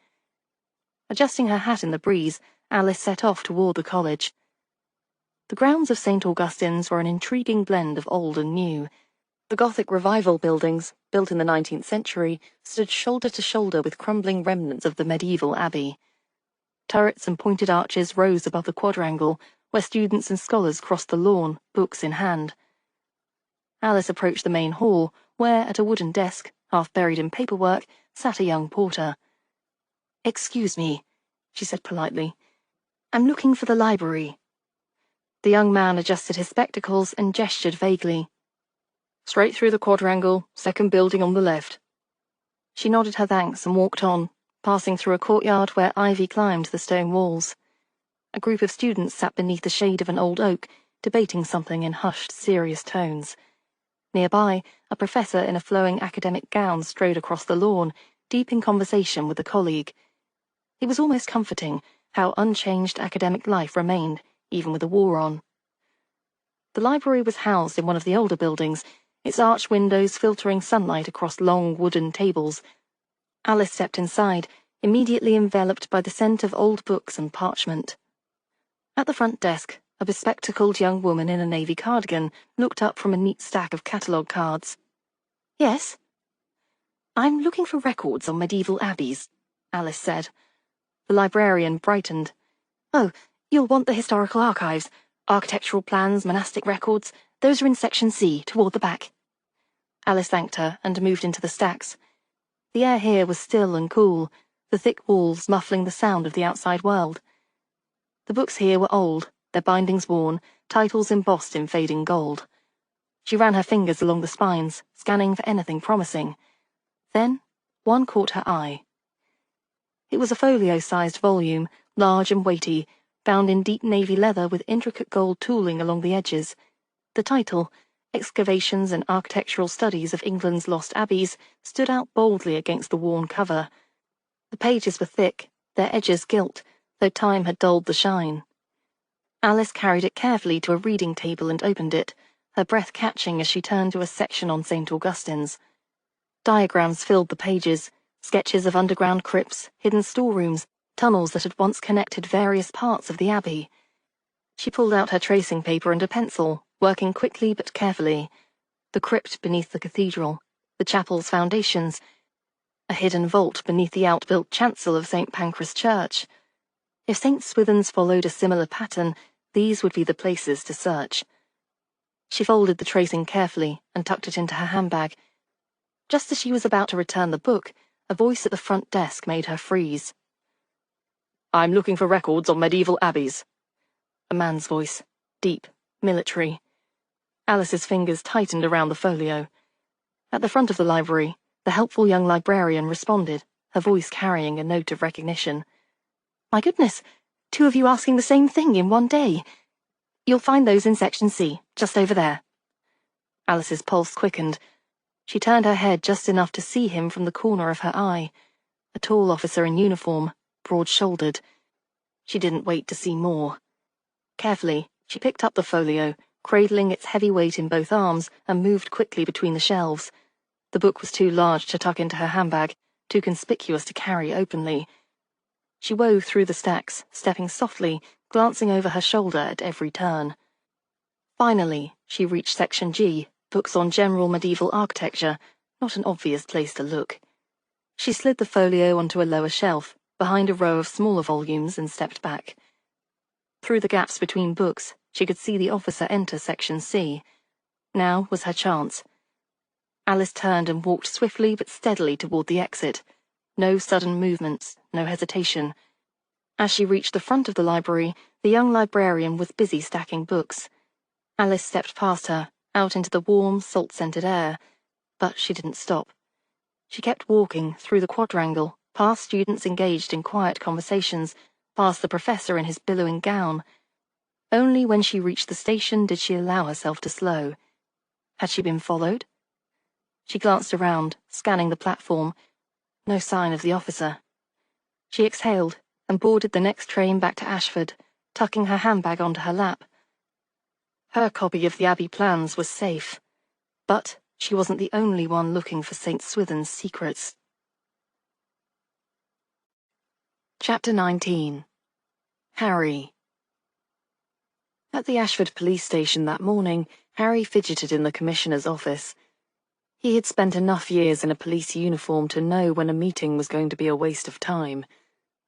Adjusting her hat in the breeze, Alice set off toward the college. The grounds of St. Augustine's were an intriguing blend of old and new. The Gothic Revival buildings, built in the 19th century, stood shoulder to shoulder with crumbling remnants of the medieval abbey. Turrets and pointed arches rose above the quadrangle, where students and scholars crossed the lawn, books in hand. Alice approached the main hall, where, at a wooden desk, half buried in paperwork, sat a young porter. "Excuse me," she said politely. "I'm looking for the library." The young man adjusted his spectacles and gestured vaguely. "Straight through the quadrangle, second building on the left." She nodded her thanks and walked on, passing through a courtyard where ivy climbed the stone walls. A group of students sat beneath the shade of an old oak, debating something in hushed, serious tones. Nearby, a professor in a flowing academic gown strode across the lawn, deep in conversation with a colleague. It was almost comforting how unchanged academic life remained, even with the war on. The library was housed in one of the older buildings, its arched windows filtering sunlight across long wooden tables. Alice stepped inside, immediately enveloped by the scent of old books and parchment. At the front desk, a bespectacled young woman in a navy cardigan looked up from a neat stack of catalogue cards. "Yes?" "I'm looking for records on medieval abbeys," Alice said. The librarian brightened. "Oh, you'll want the historical archives. Architectural plans, monastic records, those are in Section C, toward the back. Alice thanked her and moved into the stacks. The air here was still and cool, the thick walls muffling the sound of the outside world. The books here were old, their bindings worn, titles embossed in fading gold. She ran her fingers along the spines, scanning for anything promising. Then, one caught her eye. It was a folio-sized volume, large and weighty, bound in deep navy leather with intricate gold tooling along the edges. The title, Excavations and Architectural Studies of England's Lost Abbeys, stood out boldly against the worn cover. The pages were thick, their edges gilt, though time had dulled the shine. Alice carried it carefully to a reading table and opened it, her breath catching as she turned to a section on St. Augustine's. Diagrams filled the pages, sketches of underground crypts, hidden storerooms, tunnels that had once connected various parts of the abbey. She pulled out her tracing paper and a pencil, working quickly but carefully. The crypt beneath the cathedral, the chapel's foundations, a hidden vault beneath the outbuilt chancel of St. Pancras Church. If St. Swithin's followed a similar pattern, these would be the places to search. She folded the tracing carefully and tucked it into her handbag. Just as she was about to return the book, a voice at the front desk made her freeze. I'm looking for records on medieval abbeys. A man's voice, deep, military. Alice's fingers tightened around the folio. At the front of the library, the helpful young librarian responded, her voice carrying a note of recognition. My goodness, 2 of you asking the same thing in one day. You'll find those in Section C, just over there. Alice's pulse quickened. She turned her head just enough to see him from the corner of her eye. A tall officer in uniform, broad-shouldered. She didn't wait to see more. Carefully, she picked up the folio, cradling its heavy weight in both arms, and moved quickly between the shelves. The book was too large to tuck into her handbag, too conspicuous to carry openly. She wove through the stacks, stepping softly, glancing over her shoulder at every turn. Finally, she reached Section G, books on general medieval architecture, not an obvious place to look. She slid the folio onto a lower shelf, behind a row of smaller volumes, and stepped back. Through the gaps between books, she could see the officer enter Section C. Now was her chance. Alice turned and walked swiftly but steadily toward the exit. No sudden movements, no hesitation. As she reached the front of the library, the young librarian was busy stacking books. Alice stepped past her, out into the warm, salt-scented air, but she didn't stop. She kept walking through the quadrangle, past students engaged in quiet conversations, past the professor in his billowing gown. Only when she reached the station did she allow herself to slow. Had she been followed? She glanced around, scanning the platform. No sign of the officer. She exhaled and boarded the next train back to Ashford, tucking her handbag onto her lap. Her copy of the Abbey plans was safe, but she wasn't the only one looking for St. Swithin's secrets. Chapter 19. Harry. At the Ashford police station that morning, Harry fidgeted in the commissioner's office. He had spent enough years in a police uniform to know when a meeting was going to be a waste of time,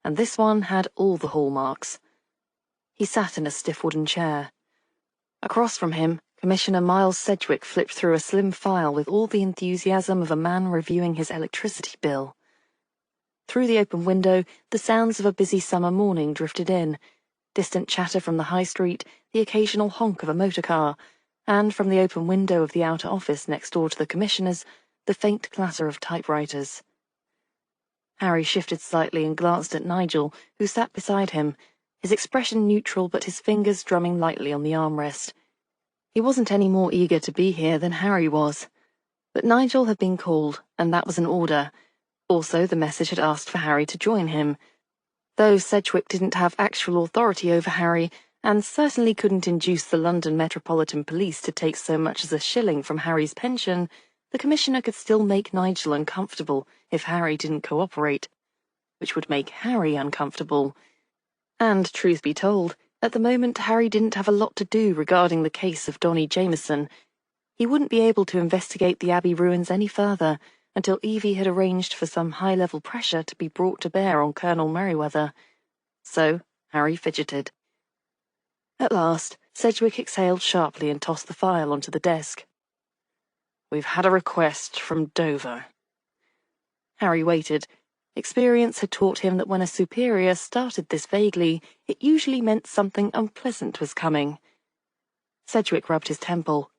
and this one had all the hallmarks. He sat in a stiff wooden chair. Across from him, Commissioner Miles Sedgwick flipped through a slim file with all the enthusiasm of a man reviewing his electricity bill. Through the open window, the sounds of a busy summer morning drifted in, distant chatter from the high street, the occasional honk of a motor car, and from the open window of the outer office next door to the commissioner's, the faint clatter of typewriters. Harry shifted slightly and glanced at Nigel, who sat beside him, his expression neutral but his fingers drumming lightly on the armrest. He wasn't any more eager to be here than Harry was. But Nigel had been called, and that was an order. Also, the message had asked for Harry to join him. Though Sedgwick didn't have actual authority over Harry, and certainly couldn't induce the London Metropolitan Police to take so much as a shilling from Harry's pension, the Commissioner could still make Nigel uncomfortable if Harry didn't cooperate, which would make Harry uncomfortable. And, truth be told, at the moment Harry didn't have a lot to do regarding the case of Donny Jameson. He wouldn't be able to investigate the Abbey ruins any further until Evie had arranged for some high-level pressure to be brought to bear on Colonel Merriweather. So Harry fidgeted. At last, Sedgwick exhaled sharply and tossed the file onto the desk. We've had a request from Dover. Harry waited. Experience had taught him that when a superior started this vaguely, it usually meant something unpleasant was coming. Sedgwick rubbed his temple.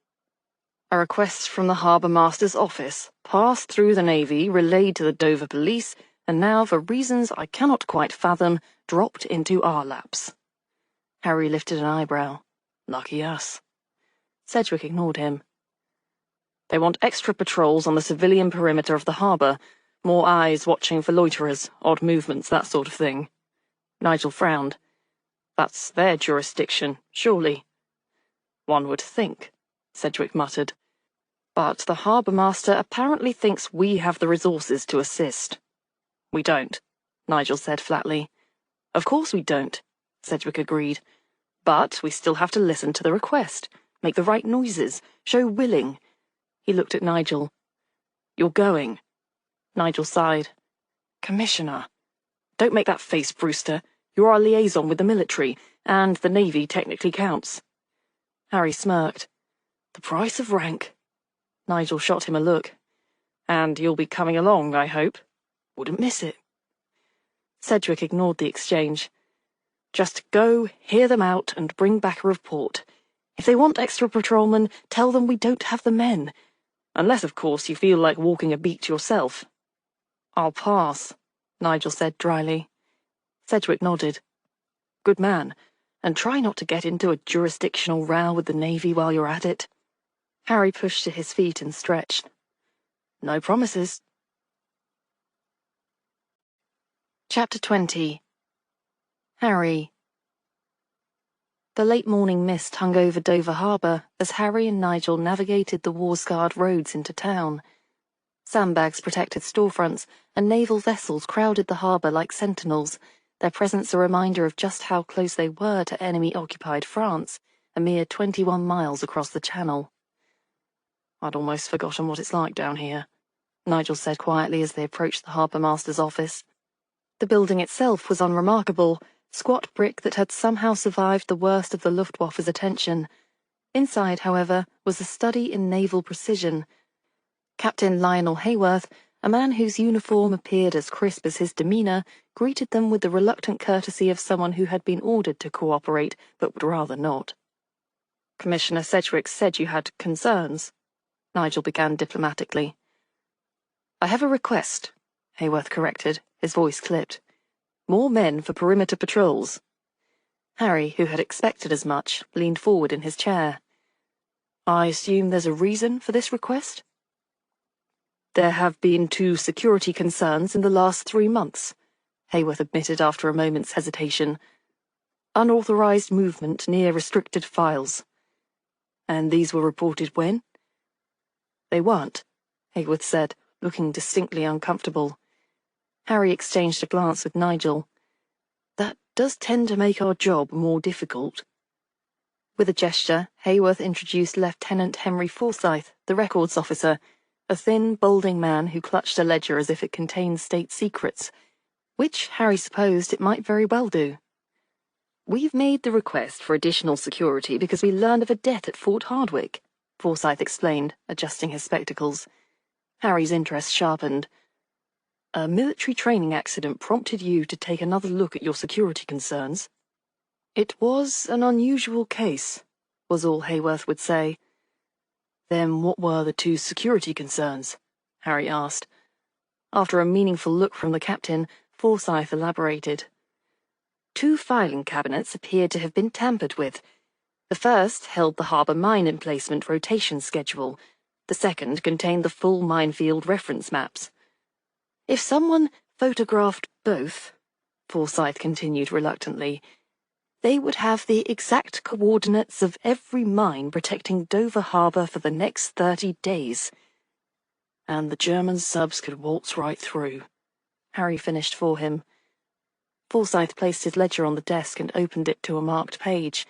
A request from the Harbour Master's office, passed through the Navy, relayed to the Dover police, and now, for reasons I cannot quite fathom, dropped into our laps. Harry lifted an eyebrow. Lucky us. Sedgwick ignored him. They want extra patrols on the civilian perimeter of the harbour, more eyes watching for loiterers, odd movements, that sort of thing. Nigel frowned. That's their jurisdiction, surely. One would think, Sedgwick muttered. But the harbour master apparently thinks we have the resources to assist. We don't, Nigel said flatly. Of course we don't, Sedgwick agreed. But we still have to listen to the request, make the right noises, show willing. He looked at Nigel. You're going. Nigel sighed. Commissioner. Don't make that face, Brewster. You're our liaison with the military, and the Navy technically counts. Harry smirked. The price of rank. Nigel shot him a look. And you'll be coming along, I hope. Wouldn't miss it. Sedgwick ignored the exchange. Just go, hear them out, and bring back a report. If they want extra patrolmen, tell them we don't have the men. Unless, of course, you feel like walking a beat yourself. I'll pass, Nigel said dryly. Sedgwick nodded. Good man, and try not to get into a jurisdictional row with the Navy while you're at it. Harry pushed to his feet and stretched. No promises. Chapter 20. Harry. The late morning mist hung over Dover Harbour as Harry and Nigel navigated the war-scarred roads into town. Sandbags protected storefronts, and naval vessels crowded the harbour like sentinels, their presence a reminder of just how close they were to enemy-occupied France, a mere 21 miles across the Channel. I'd almost forgotten what it's like down here, Nigel said quietly as they approached the harbour master's office. The building itself was unremarkable, squat brick that had somehow survived the worst of the Luftwaffe's attention. Inside, however, was a study in naval precision. Captain Lionel Hayworth, a man whose uniform appeared as crisp as his demeanour, greeted them with the reluctant courtesy of someone who had been ordered to cooperate, but would rather not. Commissioner Sedgwick said you had concerns, Nigel began diplomatically. I have a request, Hayworth corrected, his voice clipped. More men for perimeter patrols. Harry, who had expected as much, leaned forward in his chair. I assume there's a reason for this request? There have been 2 security concerns in the last 3 months, Hayworth admitted after a moment's hesitation. Unauthorized movement near restricted files. And these were reported when? They weren't, Hayworth said, looking distinctly uncomfortable. Harry exchanged a glance with Nigel. That does tend to make our job more difficult. With a gesture, Hayworth introduced Lieutenant Henry Forsyth, the records officer, a thin, balding man who clutched a ledger as if it contained state secrets, which Harry supposed it might very well do. We've made the request for additional security because we learned of a death at Fort Hardwicke, Forsyth explained, adjusting his spectacles. Harry's interest sharpened. A military training accident prompted you to take another look at your security concerns. It was an unusual case, was all Hayworth would say. Then what were the 2 security concerns? Harry asked. After a meaningful look from the captain, Forsyth elaborated. 2 filing cabinets appeared to have been tampered with. The first held the harbour mine emplacement rotation schedule. The second contained the full minefield reference maps. If someone photographed both, Forsyth continued reluctantly, they would have the exact coordinates of every mine protecting Dover Harbour for the next 30 days. And the German subs could waltz right through, Harry finished for him. Forsyth placed his ledger on the desk and opened it to a marked page.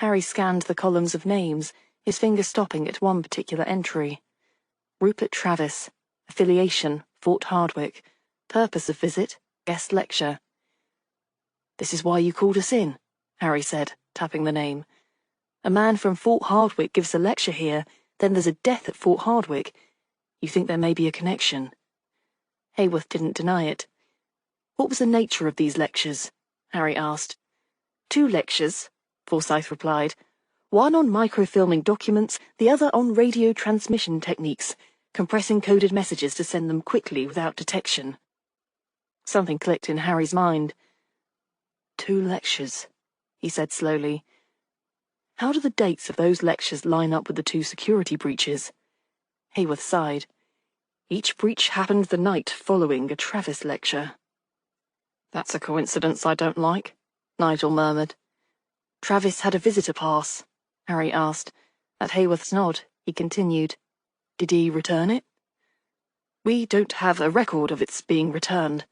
Harry scanned the columns of names, his finger stopping at one particular entry. Rupert Travis, affiliation, Fort Hardwicke, purpose of visit, guest lecture. This is why you called us in, Harry said, tapping the name. A man from Fort Hardwick gives a lecture here, then there's a death at Fort Hardwick. You think there may be a connection?" Hayworth didn't deny it. "What was the nature of these lectures?" Harry asked. "Two lectures," Forsyth replied. "One on microfilming documents, the other on radio transmission techniques, compressing coded messages to send them quickly without detection." Something clicked in Harry's mind. "Two lectures," he said slowly. "How do the dates of those lectures line up with the two security breaches?" Hayworth sighed. "Each breach happened the night following a Travis lecture." "That's a coincidence I don't like," Nigel murmured. "Travis had a visitor pass?" Harry asked. At Hayworth's nod, he continued. "Did he return it?" "We don't have a record of its being returned."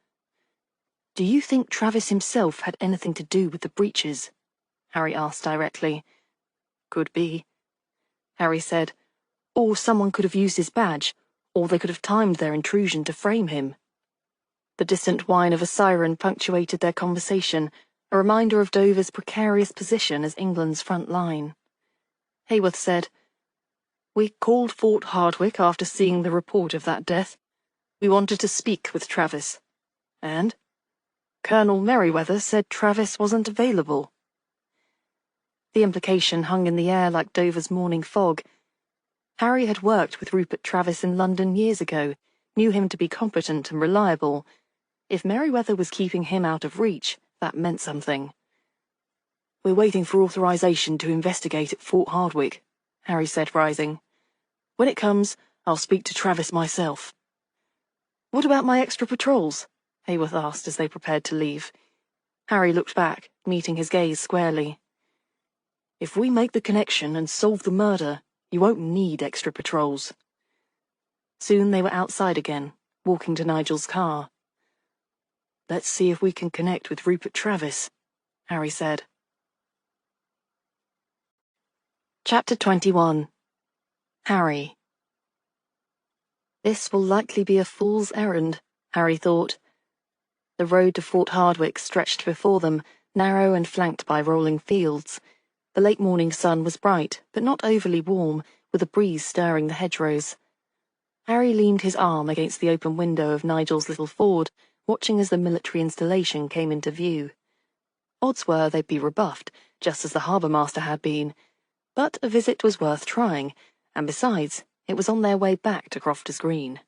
"Do you think Travis himself had anything to do with the breaches?" Harry asked directly. "Could be," Harry said. "Or someone could have used his badge, or they could have timed their intrusion to frame him." The distant whine of a siren punctuated their conversation, a reminder of Dover's precarious position as England's front line. Hayworth said, "We called Fort Hardwick after seeing the report of that death. We wanted to speak with Travis. And Colonel Merriweather said Travis wasn't available." The implication hung in the air like Dover's morning fog. Harry had worked with Rupert Travis in London years ago, knew him to be competent and reliable. If Merriweather was keeping him out of reach, that meant something. "We're waiting for authorization to investigate at Fort Hardwick," Harry said, rising. "When it comes, I'll speak to Travis myself." "What about my extra patrols?" Hayworth asked as they prepared to leave. Harry looked back, meeting his gaze squarely. "If we make the connection and solve the murder, you won't need extra patrols." Soon they were outside again, walking to Nigel's car. "Let's see if we can connect with Rupert Travis," Harry said. Chapter 21. Harry. This will likely be a fool's errand, Harry thought. The road to Fort Hardwick stretched before them, narrow and flanked by rolling fields. The late morning sun was bright, but not overly warm, with a breeze stirring the hedgerows. Harry leaned his arm against the open window of Nigel's little Ford, watching as the military installation came into view. Odds were they'd be rebuffed, just as the harbour-master had been. But a visit was worth trying, and besides, it was on their way back to Crofters Green.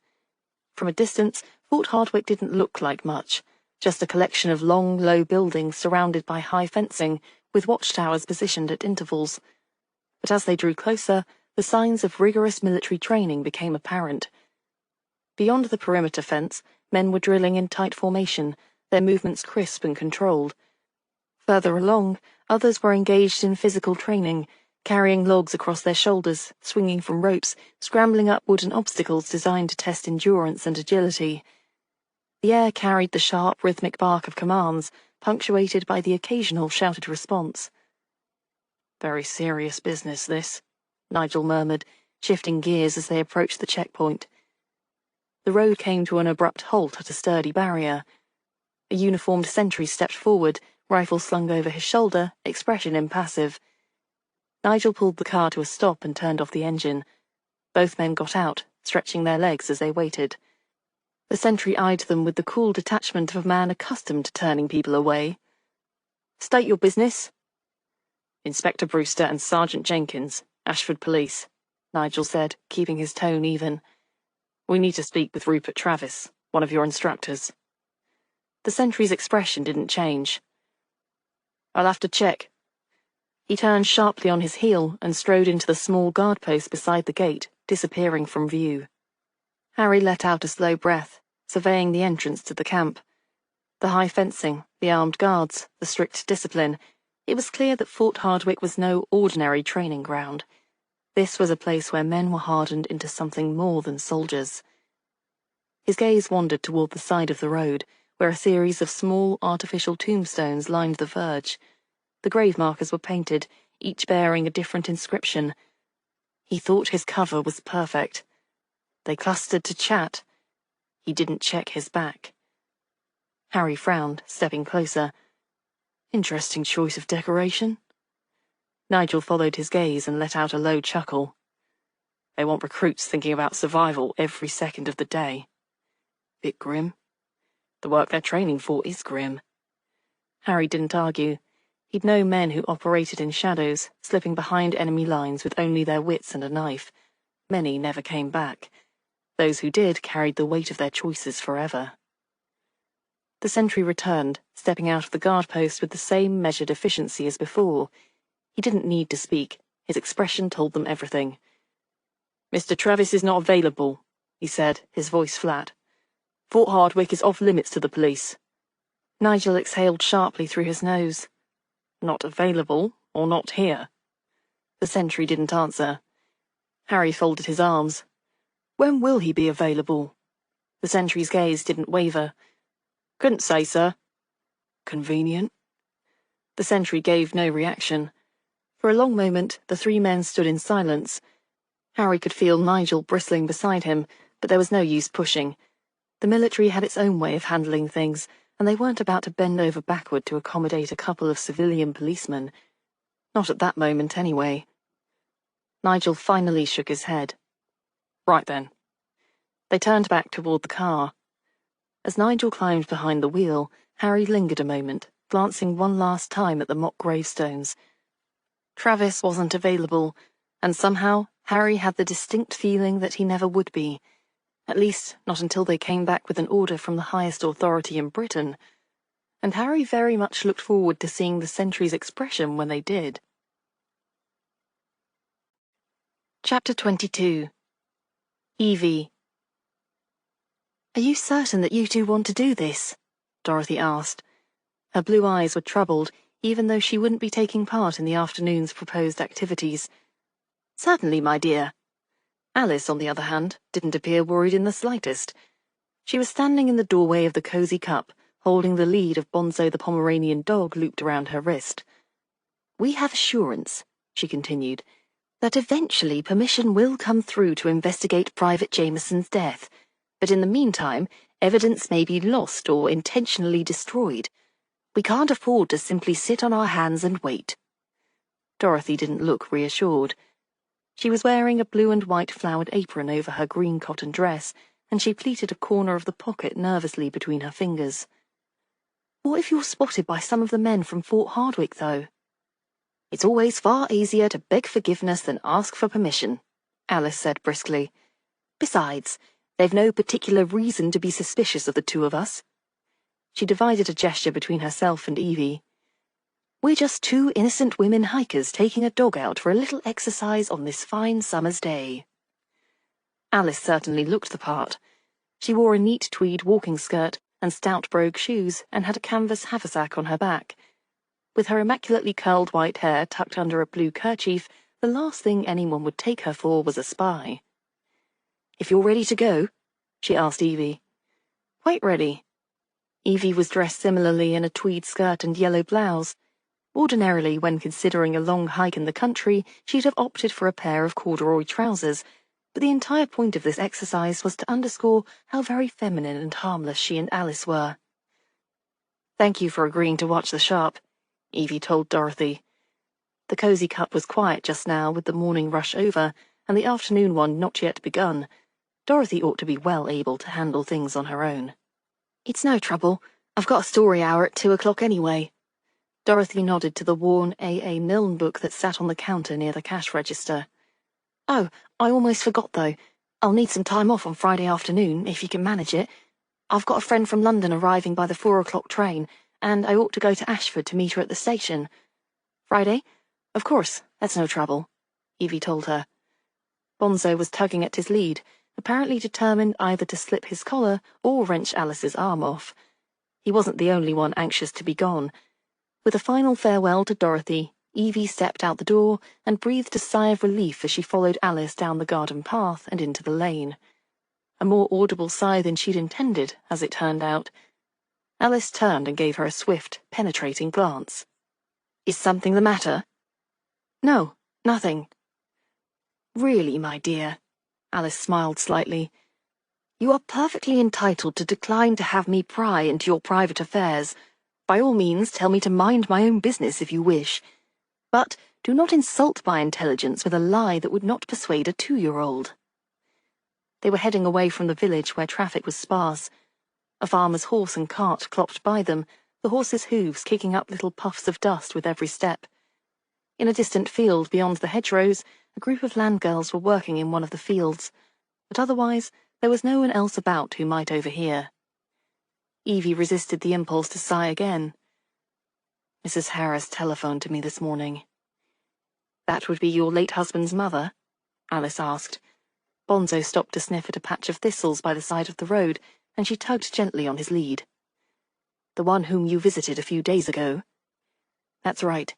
From a distance, Fort Hardwick didn't look like much, just a collection of long, low buildings surrounded by high fencing, with watchtowers positioned at intervals. But as they drew closer, the signs of rigorous military training became apparent. Beyond the perimeter fence, men were drilling in tight formation, their movements crisp and controlled. Further along, others were engaged in physical training, carrying logs across their shoulders, swinging from ropes, scrambling up wooden obstacles designed to test endurance and agility. The air carried the sharp, rhythmic bark of commands, punctuated by the occasional shouted response. "Very serious business, this," Nigel murmured, shifting gears as they approached the checkpoint. The road came to an abrupt halt at a sturdy barrier. A uniformed sentry stepped forward, rifle slung over his shoulder, expression impassive. Nigel pulled the car to a stop and turned off the engine. Both men got out, stretching their legs as they waited. The sentry eyed them with the cool detachment of a man accustomed to turning people away. "State your business." "Inspector Brewster and Sergeant Jenkins, Ashford Police," Nigel said, keeping his tone even. "We need to speak with Rupert Travis, one of your instructors." The sentry's expression didn't change. "I'll have to check." He turned sharply on his heel and strode into the small guard post beside the gate, disappearing from view. Harry let out a slow breath, surveying the entrance to the camp. The high fencing, the armed guards, the strict discipline. It was clear that Fort Hardwick was no ordinary training ground. This was a place where men were hardened into something more than soldiers. His gaze wandered toward the side of the road, where a series of small artificial tombstones lined the verge. The grave markers were painted, each bearing a different inscription. He thought his cover was perfect. They clustered to chat. He didn't check his back. Harry frowned, stepping closer. Interesting choice of decoration. Nigel followed his gaze and let out a low chuckle. They want recruits thinking about survival every second of the day. Bit grim. The work they're training for is grim. Harry didn't argue. He'd known men who operated in shadows, slipping behind enemy lines with only their wits and a knife. Many never came back. Those who did carried the weight of their choices forever. The sentry returned, stepping out of the guard post with the same measured efficiency as before. He didn't need to speak. His expression told them everything. "Mr. Travis is not available," he said, his voice flat. "Fort Hardwick is off limits to the police." Nigel exhaled sharply through his nose. Not available, or not here? The sentry didn't answer. Harry folded his arms. When will he be available? The sentry's gaze didn't waver. Couldn't say, sir. Convenient. The sentry gave no reaction. For a long moment, the three men stood in silence. Harry could feel Nigel bristling beside him, but there was no use pushing. The military had its own way of handling things, and they weren't about to bend over backward to accommodate a couple of civilian policemen. Not at that moment, anyway. Nigel finally shook his head. Right then. They turned back toward the car. As Nigel climbed behind the wheel, Harry lingered a moment, glancing one last time at the mock gravestones. Travis wasn't available, and somehow Harry had the distinct feeling that he never would be. At least, not until they came back with an order from the highest authority in Britain. And Harry very much looked forward to seeing the sentry's expression when they did. Chapter 22. Evie. "Are you certain that you two want to do this?" Dorothy asked. Her blue eyes were troubled, even though she wouldn't be taking part in the afternoon's proposed activities. "Certainly, my dear." Alice, on the other hand, didn't appear worried in the slightest. She was standing in the doorway of the cozy cup, holding the lead of Bonzo the Pomeranian dog looped around her wrist. "We have assurance," she continued, "that eventually permission will come through to investigate Private Jameson's death, but in the meantime, evidence may be lost or intentionally destroyed. We can't afford to simply sit on our hands and wait." Dorothy didn't look reassured. She was wearing a blue and white flowered apron over her green cotton dress, and she pleated a corner of the pocket nervously between her fingers. "What if you're spotted by some of the men from Fort Hardwick, though?" "It's always far easier to beg forgiveness than ask for permission," Alice said briskly. "Besides, they've no particular reason to be suspicious of the two of us." She divided a gesture between herself and Evie. "We're just two innocent women hikers taking a dog out for a little exercise on this fine summer's day." Alice certainly looked the part. She wore a neat tweed walking skirt and stout brogue shoes and had a canvas haversack on her back. With her immaculately curled white hair tucked under a blue kerchief, the last thing anyone would take her for was a spy. "If you're ready to go?" she asked Evie. "Quite ready." Evie was dressed similarly in a tweed skirt and yellow blouse. Ordinarily, when considering a long hike in the country, she'd have opted for a pair of corduroy trousers, but the entire point of this exercise was to underscore how very feminine and harmless she and Alice were. "Thank you for agreeing to watch the shop," Evie told Dorothy. The cozy cup was quiet just now, with the morning rush over, and the afternoon one not yet begun. Dorothy ought to be well able to handle things on her own. "It's no trouble. I've got a story hour at 2 o'clock anyway." Dorothy nodded to the worn A.A. Milne book that sat on the counter near the cash register. "Oh, I almost forgot, though. I'll need some time off on Friday afternoon, if you can manage it. I've got a friend from London arriving by the 4 o'clock train, and I ought to go to Ashford to meet her at the station." "Friday? Of course, that's no trouble," Evie told her. Bonzo was tugging at his lead, apparently determined either to slip his collar or wrench Alice's arm off. He wasn't the only one anxious to be gone. With a final farewell to Dorothy, Evie stepped out the door and breathed a sigh of relief as she followed Alice down the garden path and into the lane. A more audible sigh than she'd intended, as it turned out. Alice turned and gave her a swift, penetrating glance. "Is something the matter?" "No, nothing." "Really, my dear," Alice smiled slightly, "you are perfectly entitled to decline to have me pry into your private affairs. By all means, tell me to mind my own business if you wish. But Do not insult my intelligence with a lie that would not persuade a 2-year-old. They were heading away from the village where traffic was sparse. A farmer's horse and cart clopped by them, the horse's hooves kicking up little puffs of dust with every step. In a distant field beyond the hedgerows, a group of land girls were working in one of the fields, but otherwise there was no one else about who might overhear. Evie resisted the impulse to sigh again. Mrs. Harris telephoned to me this morning. That would be your late husband's mother? Alice asked. Bonzo stopped to sniff at a patch of thistles by the side of the road, and she tugged gently on his lead. The one whom you visited a few days ago? That's right.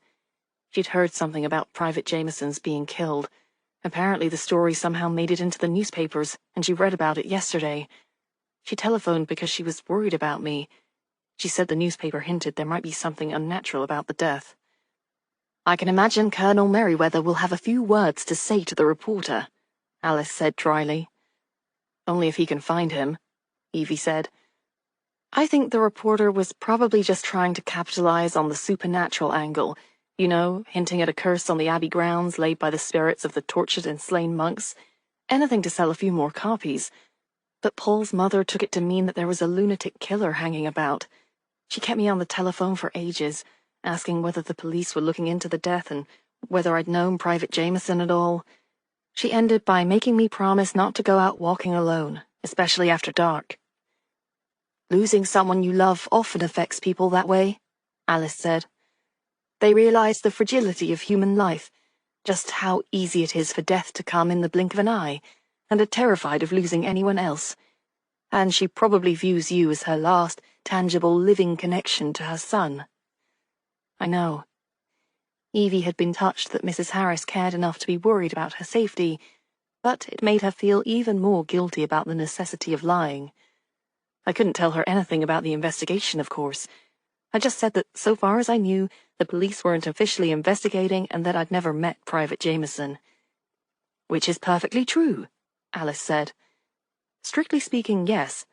She'd heard something about Private Jameson's being killed. Apparently the story somehow made it into the newspapers, and she read about it yesterday. She telephoned because she was worried about me. She said the newspaper hinted there might be something unnatural about the death. I can imagine Colonel Merriweather will have a few words to say to the reporter, Alice said dryly. Only if he can find him, Evie said. I think the reporter was probably just trying to capitalize on the supernatural angle, you know, hinting at a curse on the abbey grounds laid by the spirits of the tortured and slain monks. Anything to sell a few more copies. But Paul's mother took it to mean that there was a lunatic killer hanging about. She kept me on the telephone for ages, asking whether the police were looking into the death and whether I'd known Private Jameson at all. She ended by making me promise not to go out walking alone, especially after dark. Losing someone you love often affects people that way, Alice said. They realize the fragility of human life, just how easy it is for death to come in the blink of an eye, and are terrified of losing anyone else. And she probably views you as her last, tangible, living connection to her son. I know. Evie had been touched that Mrs. Harris cared enough to be worried about her safety, but it made her feel even more guilty about the necessity of lying. I couldn't tell her anything about the investigation, of course. I just said that, so far as I knew, the police weren't officially investigating and that I'd never met Private Jameson. Which is perfectly true, Alice said. Strictly speaking, yes,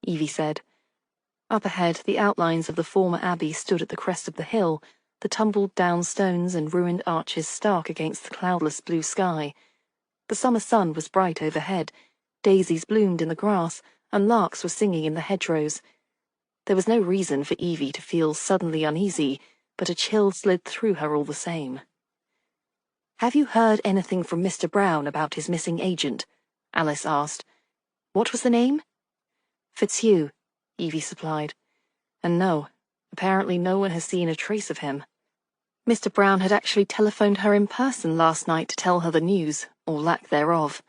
Evie said. Up ahead, the outlines of the former abbey stood at the crest of the hill, the tumbled-down stones and ruined arches stark against the cloudless blue sky. The summer sun was bright overhead, daisies bloomed in the grass, and larks were singing in the hedgerows. There was no reason for Evie to feel suddenly uneasy, but a chill slid through her all the same. Have you heard anything from Mr. Brown about his missing agent? Alice asked. What was the name? Fitzhugh, Evie supplied. And no, apparently no one has seen a trace of him. Mr. Brown had actually telephoned her in person last night to tell her the news, or lack thereof.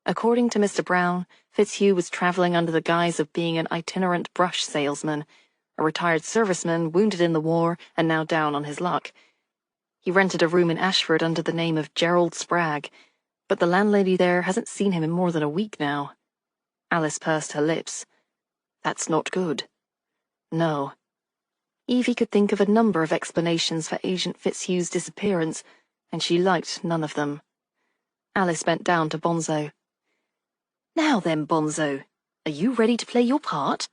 According to Mr. Brown, Fitzhugh was travelling under the guise of being an itinerant brush salesman, a retired serviceman wounded in the war and now down on his luck. He rented a room in Ashford under the name of Gerald Spragg, but the landlady there hasn't seen him in more than a week now. Alice pursed her lips. That's not good. No. Evie could think of a number of explanations for Agent Fitzhugh's disappearance, and she liked none of them. Alice bent down to Bonzo. Now then, Bonzo, are you ready to play your part?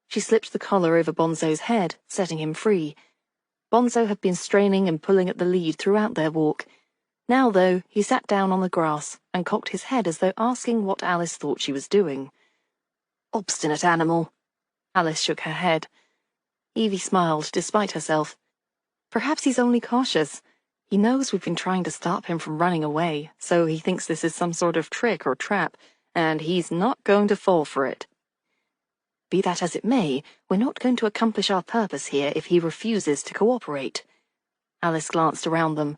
She slipped the collar over Bonzo's head, setting him free. Bonzo had been straining and pulling at the lead throughout their walk. Now, though, he sat down on the grass and cocked his head as though asking what Alice thought she was doing. Obstinate animal. Alice shook her head. Evie smiled, despite herself. Perhaps he's only cautious. He knows we've been trying to stop him from running away, so he thinks this is some sort of trick or trap, and he's not going to fall for it. Be that as it may, we're not going to accomplish our purpose here if he refuses to cooperate. Alice glanced around them.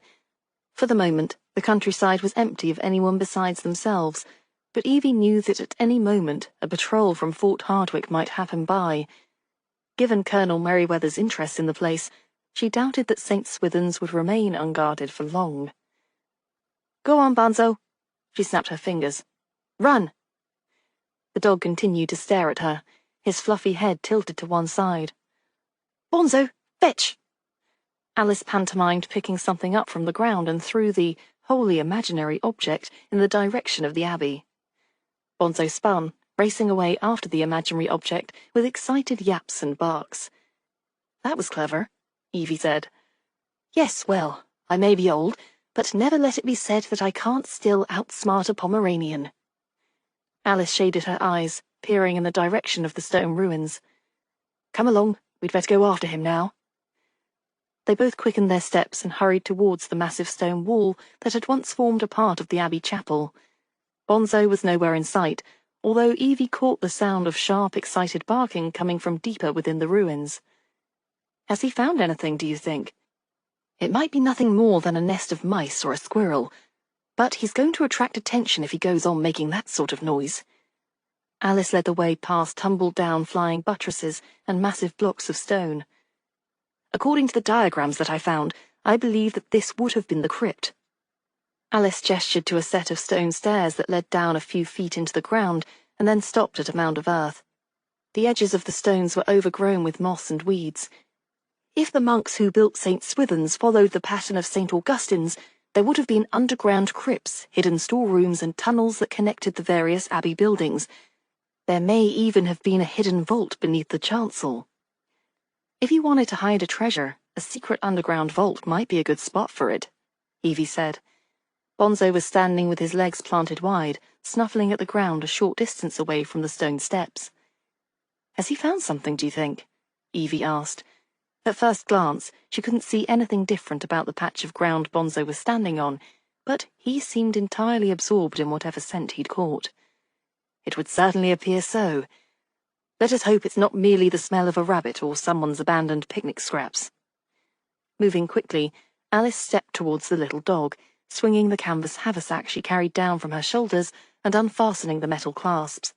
For the moment, the countryside was empty of anyone besides themselves, but Evie knew that at any moment a patrol from Fort Hardwick might happen by. Given Colonel Merriweather's interest in the place, she doubted that St. Swithin's would remain unguarded for long. Go on, Bonzo. She snapped her fingers. Run! The dog continued to stare at her, his fluffy head tilted to one side. Bonzo, fetch! Alice pantomimed picking something up from the ground and threw the wholly imaginary object in the direction of the abbey. Bonzo spun, racing away after the imaginary object with excited yaps and barks. That was clever, Evie said. Yes, well, I may be old, but never let it be said that I can't still outsmart a Pomeranian." Alice shaded her eyes, peering in the direction of the stone ruins. "Come along, we'd better go after him now." They both quickened their steps and hurried towards the massive stone wall that had once formed a part of the Abbey chapel. Bonzo was nowhere in sight, although Evie caught the sound of sharp, excited barking coming from deeper within the ruins. "Has he found anything, do you think?" "It might be nothing more than a nest of mice or a squirrel, but he's going to attract attention if he goes on making that sort of noise." Alice led the way past tumbled-down flying buttresses and massive blocks of stone. "According to the diagrams that I found, I believe that this would have been the crypt." Alice gestured to a set of stone stairs that led down a few feet into the ground and then stopped at a mound of earth. The edges of the stones were overgrown with moss and weeds. "If the monks who built St. Swithin's followed the pattern of St. Augustine's, there would have been underground crypts, hidden storerooms, and tunnels that connected the various abbey buildings. There may even have been a hidden vault beneath the chancel." "If you wanted to hide a treasure, a secret underground vault might be a good spot for it," Evie said. Bonzo was standing with his legs planted wide, snuffling at the ground a short distance away from the stone steps. "Has he found something, do you think?" Evie asked. At first glance, she couldn't see anything different about the patch of ground Bonzo was standing on, but he seemed entirely absorbed in whatever scent he'd caught. "It would certainly appear so. Let us hope it's not merely the smell of a rabbit or someone's abandoned picnic scraps." Moving quickly, Alice stepped towards the little dog, swinging the canvas haversack she carried down from her shoulders and unfastening the metal clasps.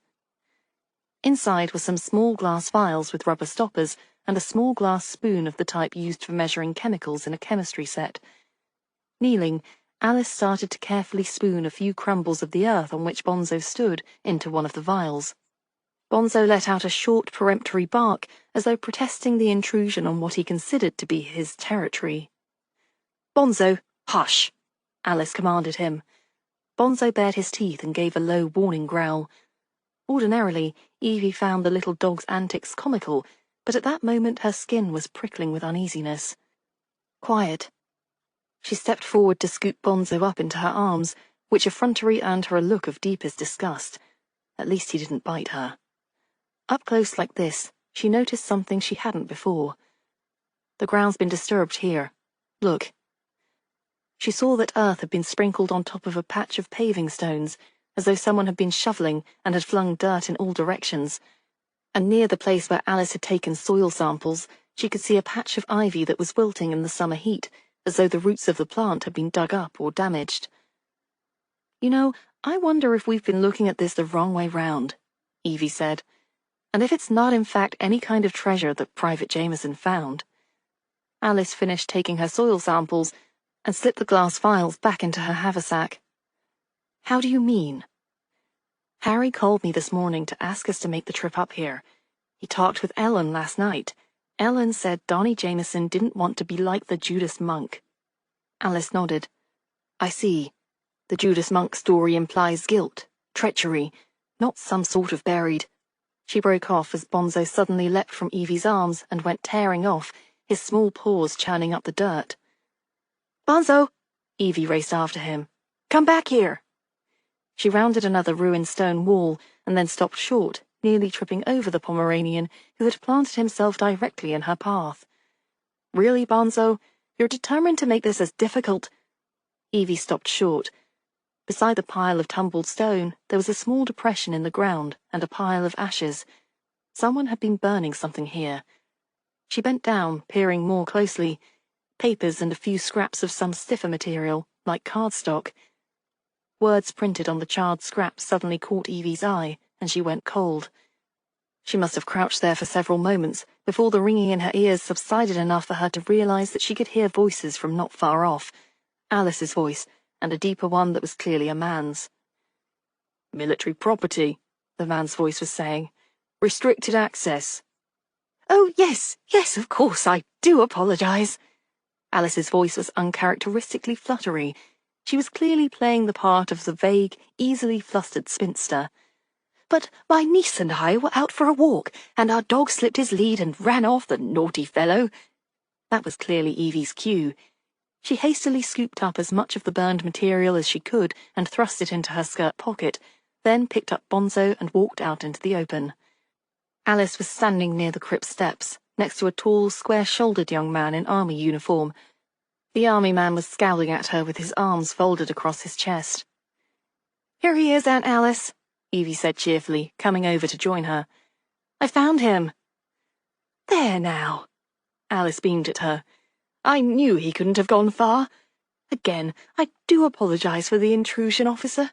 Inside were some small glass vials with rubber stoppers and a small glass spoon of the type used for measuring chemicals in a chemistry set. Kneeling, Alice started to carefully spoon a few crumbles of the earth on which Bonzo stood into one of the vials. Bonzo let out a short, peremptory bark, as though protesting the intrusion on what he considered to be his territory. "Bonzo, hush!" Alice commanded him. Bonzo bared his teeth and gave a low, warning growl. Ordinarily, Evie found the little dog's antics comical, but at that moment her skin was prickling with uneasiness. "Quiet." She stepped forward to scoop Bonzo up into her arms, which effrontery earned her a look of deepest disgust. At least he didn't bite her. Up close like this, she noticed something she hadn't before. "The ground's been disturbed here. Look." She saw that earth had been sprinkled on top of a patch of paving stones, as though someone had been shoveling and had flung dirt in all directions. And near the place where Alice had taken soil samples, she could see a patch of ivy that was wilting in the summer heat, as though the roots of the plant had been dug up or damaged. "You know, I wonder if we've been looking at this the wrong way round," Evie said. "And if it's not in fact any kind of treasure that Private Jameson found." Alice finished taking her soil samples and slipped the glass vials back into her haversack. "How do you mean?" "Harry called me this morning to ask us to make the trip up here. He talked with Ellen last night. Ellen said Donny Jameson didn't want to be like the Judas Monk." Alice nodded. "I see. The Judas Monk story implies guilt, treachery, not some sort of buried—" She broke off as Bonzo suddenly leapt from Evie's arms and went tearing off, his small paws churning up the dirt. "Bonzo!" Evie raced after him. "Come back here!" She rounded another ruined stone wall and then stopped short, nearly tripping over the Pomeranian, who had planted himself directly in her path. "Really, Bonzo? You're determined to make this as difficult—" Evie stopped short. Beside the pile of tumbled stone, there was a small depression in the ground and a pile of ashes. Someone had been burning something here. She bent down, peering more closely. Papers and a few scraps of some stiffer material, like cardstock. Words printed on the charred scraps suddenly caught Evie's eye, and she went cold. She must have crouched there for several moments before the ringing in her ears subsided enough for her to realize that she could hear voices from not far off. Alice's voice, and a deeper one that was clearly a man's. "Military property," the man's voice was saying. "Restricted access." "Oh, yes, of course, I do apologize." Alice's voice was uncharacteristically fluttery. She was clearly playing the part of the vague, easily flustered spinster. "But my niece and I were out for a walk, and our dog slipped his lead and ran off, the naughty fellow." That was clearly Evie's cue. She hastily scooped up as much of the burned material as she could and thrust it into her skirt pocket, then picked up Bonzo and walked out into the open. Alice was standing near the crypt steps, next to a tall, square-shouldered young man in army uniform. The army man was scowling at her with his arms folded across his chest. "Here he is, Aunt Alice," Evie said cheerfully, coming over to join her. "I found him." "There now." Alice beamed at her. "I knew he couldn't have gone far. Again, I do apologize for the intrusion, officer."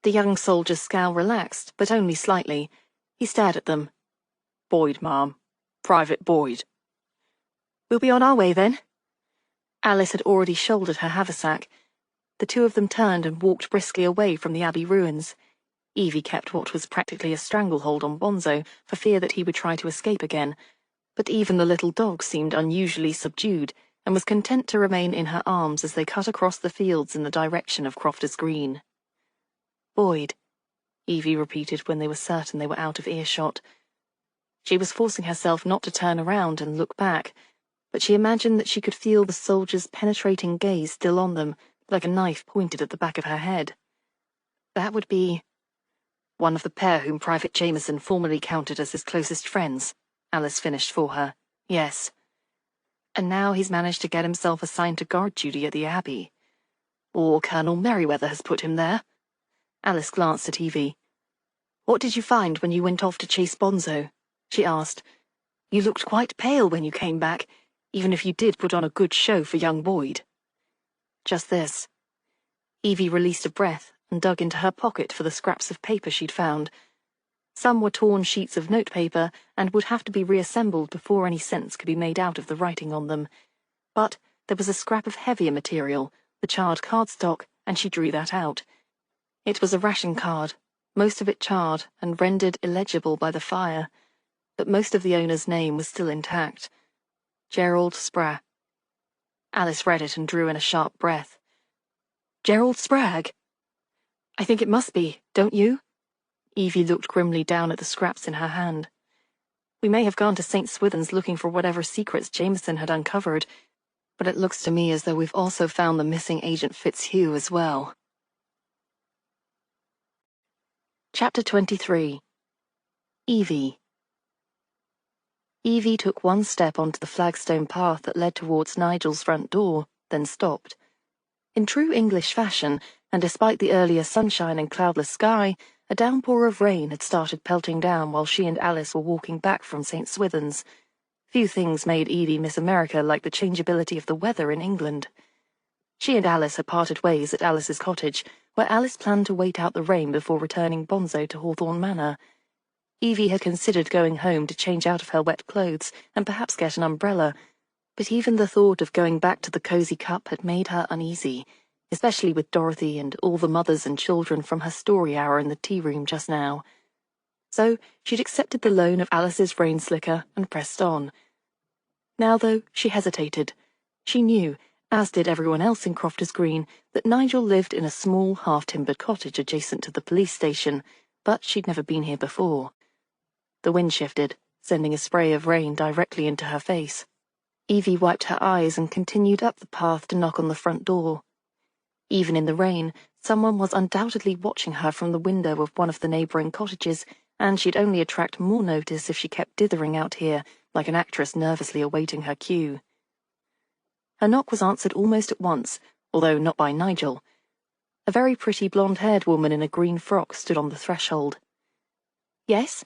The young soldier's scowl relaxed, but only slightly. He stared at them. "Boyd, ma'am. Private Boyd." "We'll be on our way, then." Alice had already shouldered her haversack. The two of them turned and walked briskly away from the Abbey ruins. Evie kept what was practically a stranglehold on Bonzo for fear that he would try to escape again, but even the little dog seemed unusually subdued and was content to remain in her arms as they cut across the fields in the direction of Crofters Green. "Boyd," Evie repeated when they were certain they were out of earshot. She was forcing herself not to turn around and look back, but she imagined that she could feel the soldier's penetrating gaze still on them, like a knife pointed at the back of her head. That would be one of the pair whom Private Jameson formerly counted as his closest friends, Alice finished for her. Yes. And now he's managed to get himself assigned to guard duty at the Abbey. Or Colonel Merriweather has put him there. Alice glanced at Evie. "What did you find when you went off to chase Bonzo?" she asked. "You looked quite pale when you came back, even if you did put on a good show for young Boyd." "Just this." Evie released a breath and dug into her pocket for the scraps of paper she'd found. Some were torn sheets of notepaper and would have to be reassembled before any sense could be made out of the writing on them. But there was a scrap of heavier material, the charred cardstock, and she drew that out. It was a ration card, most of it charred and rendered illegible by the fire, but most of the owner's name was still intact. Gerald Spragg. Alice read it and drew in a sharp breath. "Gerald Spragg?" "I think it must be, don't you?" Evie looked grimly down at the scraps in her hand. "We may have gone to St. Swithin's looking for whatever secrets Jameson had uncovered, but it looks to me as though we've also found the missing Agent Fitzhugh as well." Chapter 23. Evie. Evie took one step onto the flagstone path that led towards Nigel's front door, then stopped. In true English fashion, and despite the earlier sunshine and cloudless sky, a downpour of rain had started pelting down while she and Alice were walking back from St. Swithin's. Few things made Evie miss America like the changeability of the weather in England. She and Alice had parted ways at Alice's cottage, where Alice planned to wait out the rain before returning Bonzo to Hawthorne Manor. Evie had considered going home to change out of her wet clothes and perhaps get an umbrella, but even the thought of going back to the cosy cup had made her uneasy, especially with Dorothy and all the mothers and children from her story hour in the tea room just now. So she'd accepted the loan of Alice's rain slicker and pressed on. Now, though, she hesitated. She knew, as did everyone else in Crofters Green, that Nigel lived in a small, half-timbered cottage adjacent to the police station, but she'd never been here before. The wind shifted, sending a spray of rain directly into her face. Evie wiped her eyes and continued up the path to knock on the front door. Even in the rain, someone was undoubtedly watching her from the window of one of the neighbouring cottages, and she'd only attract more notice if she kept dithering out here, like an actress nervously awaiting her cue. Her knock was answered almost at once, although not by Nigel. A very pretty blonde-haired woman in a green frock stood on the threshold. "Yes?"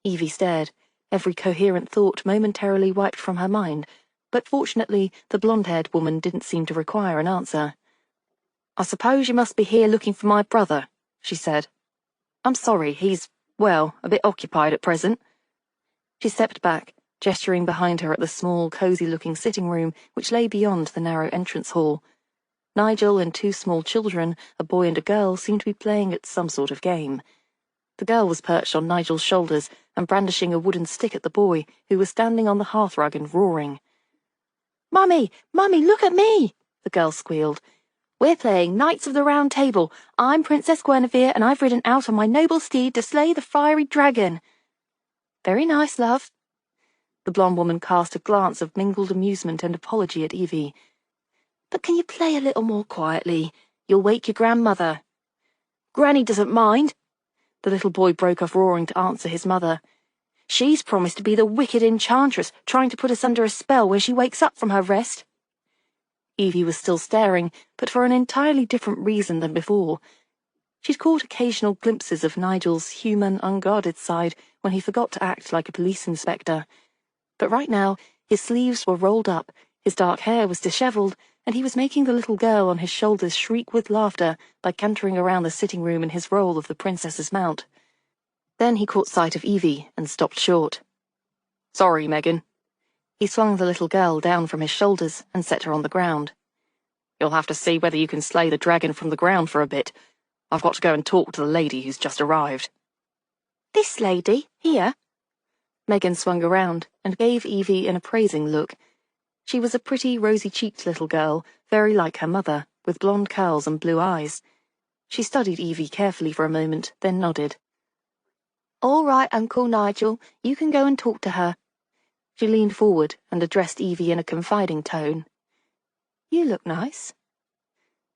Evie stared, every coherent thought momentarily wiped from her mind, but fortunately the blonde-haired woman didn't seem to require an answer. "I suppose you must be here looking for my brother," she said. "I'm sorry, he's, well, a bit occupied at present." She stepped back, gesturing behind her at the small, cosy-looking sitting room which lay beyond the narrow entrance hall. Nigel and two small children, a boy and a girl, seemed to be playing at some sort of game. The girl was perched on Nigel's shoulders and brandishing a wooden stick at the boy, who was standing on the hearthrug and roaring. "Mummy, Mummy, look at me!" the girl squealed. "We're playing Knights of the Round Table. I'm Princess Guinevere, and I've ridden out on my noble steed to slay the fiery dragon." "Very nice, love." The blonde woman cast a glance of mingled amusement and apology at Evie. But can you play a little more quietly? You'll wake your grandmother. Granny doesn't mind. The little boy broke off roaring to answer his mother. She's promised to be the wicked enchantress, trying to put us under a spell when she wakes up from her rest. Evie was still staring, but for an entirely different reason than before. She'd caught occasional glimpses of Nigel's human, unguarded side when he forgot to act like a police inspector. But right now, his sleeves were rolled up, his dark hair was dishevelled, and he was making the little girl on his shoulders shriek with laughter by cantering around the sitting room in his role of the princess's mount. Then he caught sight of Evie and stopped short. Sorry, Megan. He swung the little girl down from his shoulders and set her on the ground. You'll have to see whether you can slay the dragon from the ground for a bit. I've got to go and talk to the lady who's just arrived. This lady? Here? Megan swung around and gave Evie an appraising look. She was a pretty, rosy-cheeked little girl, very like her mother, with blonde curls and blue eyes. She studied Evie carefully for a moment, then nodded. All right, Uncle Nigel, you can go and talk to her. She leaned forward and addressed Evie in a confiding tone. You look nice.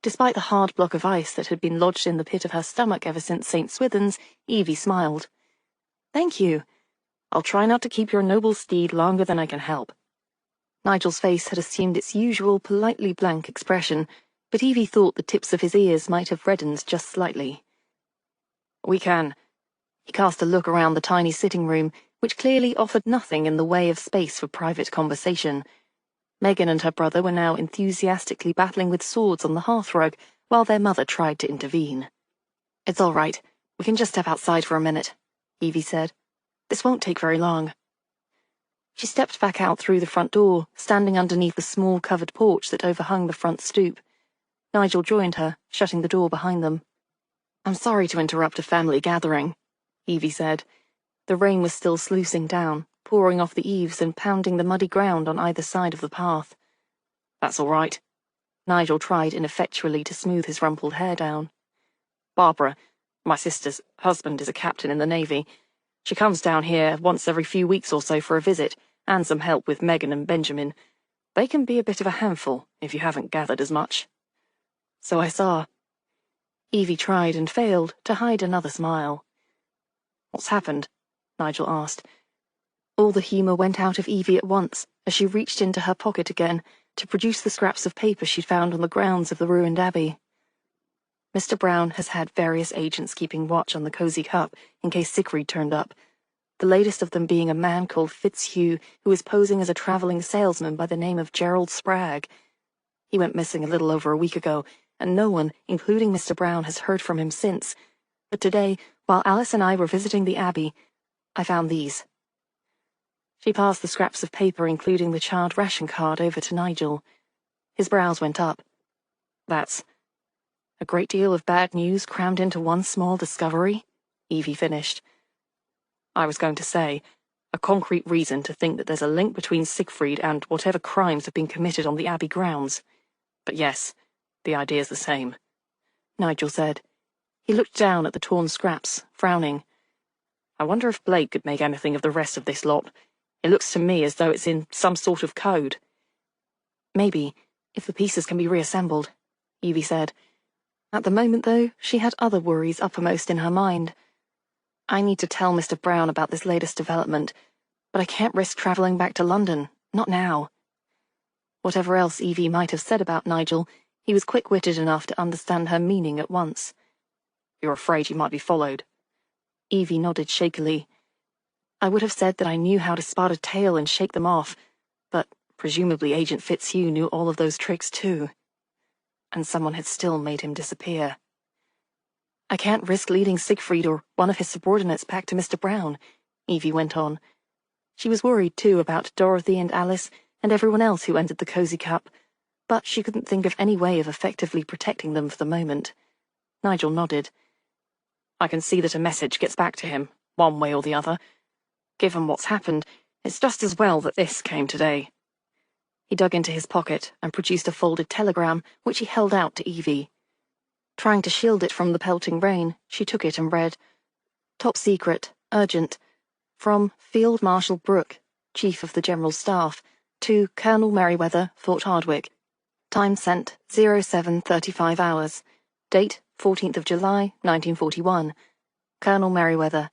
Despite the hard block of ice that had been lodged in the pit of her stomach ever since St. Swithin's, Evie smiled. Thank you. I'll try not to keep your noble steed longer than I can help. Nigel's face had assumed its usual politely blank expression, but Evie thought the tips of his ears might have reddened just slightly. We can. He cast a look around the tiny sitting room, which clearly offered nothing in the way of space for private conversation. Megan and her brother were now enthusiastically battling with swords on the hearthrug, while their mother tried to intervene. It's all right. We can just step outside for a minute, Evie said. This won't take very long. She stepped back out through the front door, standing underneath the small covered porch that overhung the front stoop. Nigel joined her, shutting the door behind them. I'm sorry to interrupt a family gathering, Evie said. The rain was still sluicing down, pouring off the eaves and pounding the muddy ground on either side of the path. That's all right. Nigel tried ineffectually to smooth his rumpled hair down. Barbara, my sister's husband, is a captain in the Navy. She comes down here once every few weeks or so for a visit, and some help with Megan and Benjamin. They can be a bit of a handful, if you haven't gathered as much. So I saw. Evie tried and failed to hide another smile. What's happened? Nigel asked. All the humour went out of Evie at once, as she reached into her pocket again to produce the scraps of paper she'd found on the grounds of the ruined abbey. Mr. Brown has had various agents keeping watch on the Cozy Cup in case Siegfried turned up, the latest of them being a man called Fitzhugh who is posing as a travelling salesman by the name of Gerald Spragg. He went missing a little over a week ago, and no one, including Mr. Brown, has heard from him since. But today, while Alice and I were visiting the abbey, I found these. She passed the scraps of paper, including the charred ration card, over to Nigel. His brows went up. That's a great deal of bad news crammed into one small discovery, Evie finished. I was going to say, a concrete reason to think that there's a link between Siegfried and whatever crimes have been committed on the abbey grounds. But yes, the idea's the same, Nigel said. He looked down at the torn scraps, frowning. I wonder if Blake could make anything of the rest of this lot. It looks to me as though it's in some sort of code. Maybe, if the pieces can be reassembled, Evie said. At the moment, though, she had other worries uppermost in her mind. I need to tell Mr. Brown about this latest development, but I can't risk travelling back to London, not now. Whatever else Evie might have said about Nigel, he was quick-witted enough to understand her meaning at once. You're afraid you might be followed? Evie nodded shakily. I would have said that I knew how to spot a tail and shake them off, but presumably Agent Fitzhugh knew all of those tricks too. And someone had still made him disappear. I can't risk leading Siegfried or one of his subordinates back to Mr. Brown, Evie went on. She was worried too about Dorothy and Alice and everyone else who entered the Cozy Cup, but she couldn't think of any way of effectively protecting them for the moment. Nigel nodded. I can see that a message gets back to him, one way or the other. Given what's happened, it's just as well that this came today. He dug into his pocket and produced a folded telegram, which he held out to Evie. Trying to shield it from the pelting rain, she took it and read, Top secret, urgent, from Field Marshal Brooke, Chief of the General Staff, to Colonel Merriweather, Fort Hardwicke. Time sent 07:35 hours. Date 14th of July, 1941. Colonel Merriweather.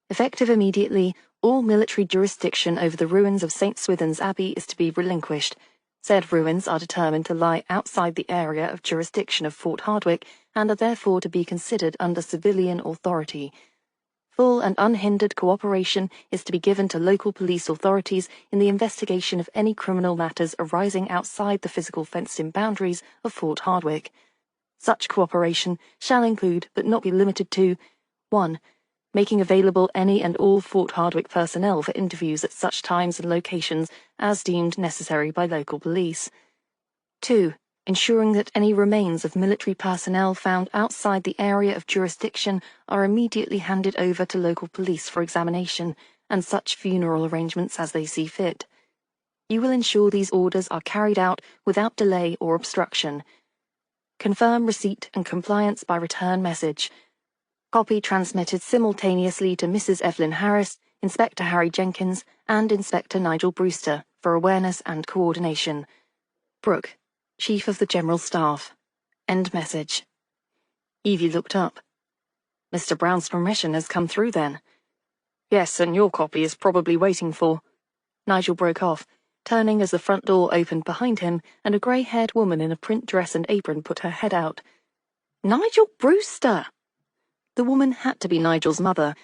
Effective immediately, all military jurisdiction over the ruins of St. Swithin's Abbey is to be relinquished. Said ruins are determined to lie outside the area of jurisdiction of Fort Hardwicke and are therefore to be considered under civilian authority. Full and unhindered cooperation is to be given to local police authorities in the investigation of any criminal matters arising outside the physical fenced-in boundaries of Fort Hardwicke. Such cooperation shall include, but not be limited to, 1. Making available any and all Fort Hardwicke personnel for interviews at such times and locations as deemed necessary by local police. 2. Ensuring that any remains of military personnel found outside the area of jurisdiction are immediately handed over to local police for examination, and such funeral arrangements as they see fit. You will ensure these orders are carried out without delay or obstruction. Confirm receipt and compliance by return message. Copy transmitted simultaneously to Mrs. Evelyn Harris, Inspector Harry Jenkins, and Inspector Nigel Brewster for awareness and coordination. Brooke, Chief of the General Staff. End message. Evie looked up. Mr. Brown's permission has come through then. Yes, and your copy is probably waiting for... Nigel broke off, turning as the front door opened behind him and a grey-haired woman in a print dress and apron put her head out. Nigel Brewster! The woman had to be Nigel's mother.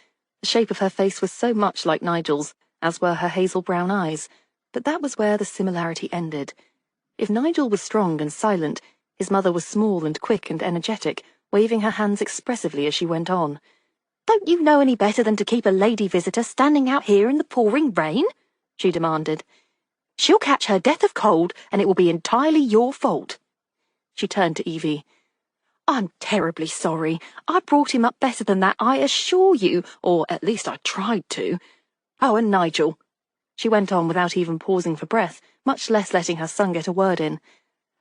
The shape of her face was so much like Nigel's, as were her hazel brown eyes, but that was where the similarity ended. If Nigel was strong and silent, his mother was small and quick and energetic, waving her hands expressively as she went on. "Don't you know any better than to keep a lady visitor standing out here in the pouring rain?" she demanded. "She'll catch her death of cold, and it will be entirely your fault." She turned to Evie. "I'm terribly sorry. I brought him up better than that, I assure you, or at least I tried to. Oh, and Nigel," she went on without even pausing for breath, much less letting her son get a word in.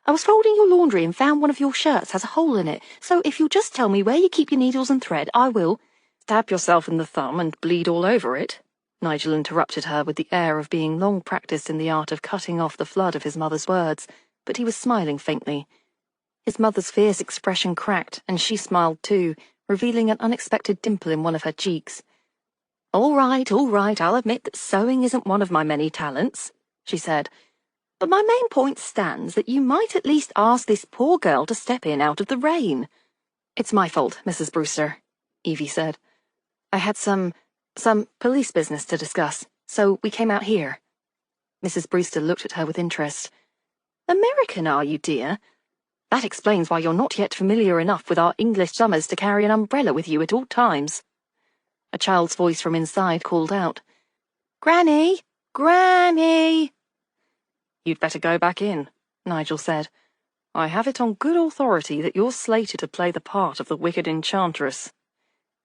"I was folding your laundry and found one of your shirts has a hole in it, so if you'll just tell me where you keep your needles and thread, I will—" "Stab yourself in the thumb and bleed all over it?" Nigel interrupted her with the air of being long practised in the art of cutting off the flood of his mother's words, but he was smiling faintly. His mother's fierce expression cracked, and she smiled too, revealing an unexpected dimple in one of her cheeks. All right, I'll admit that sewing isn't one of my many talents," she said. "But my main point stands that you might at least ask this poor girl to step in out of the rain." "It's my fault, Mrs. Brewster," Evie said. "I had some police business to discuss, so we came out here." Mrs. Brewster looked at her with interest. "American, are you, dear? That explains why you're not yet familiar enough with our English summers to carry an umbrella with you at all times." A child's voice from inside called out, "Granny! Granny!" "You'd better go back in," Nigel said. "I have it on good authority that you're slated to play the part of the wicked enchantress."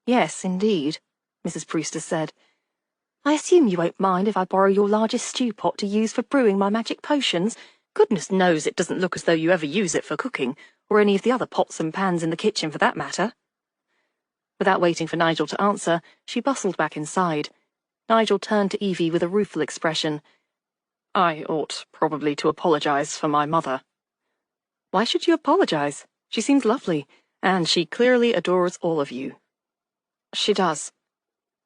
"Yes, indeed," Mrs. Brewster said. "I assume you won't mind if I borrow your largest stew pot to use for brewing my magic potions? Goodness knows it doesn't look as though you ever use it for cooking, or any of the other pots and pans in the kitchen for that matter." Without waiting for Nigel to answer, she bustled back inside. Nigel turned to Evie with a rueful expression. "I ought probably to apologize for my mother." "Why should you apologize? She seems lovely, and she clearly adores all of you." "She does."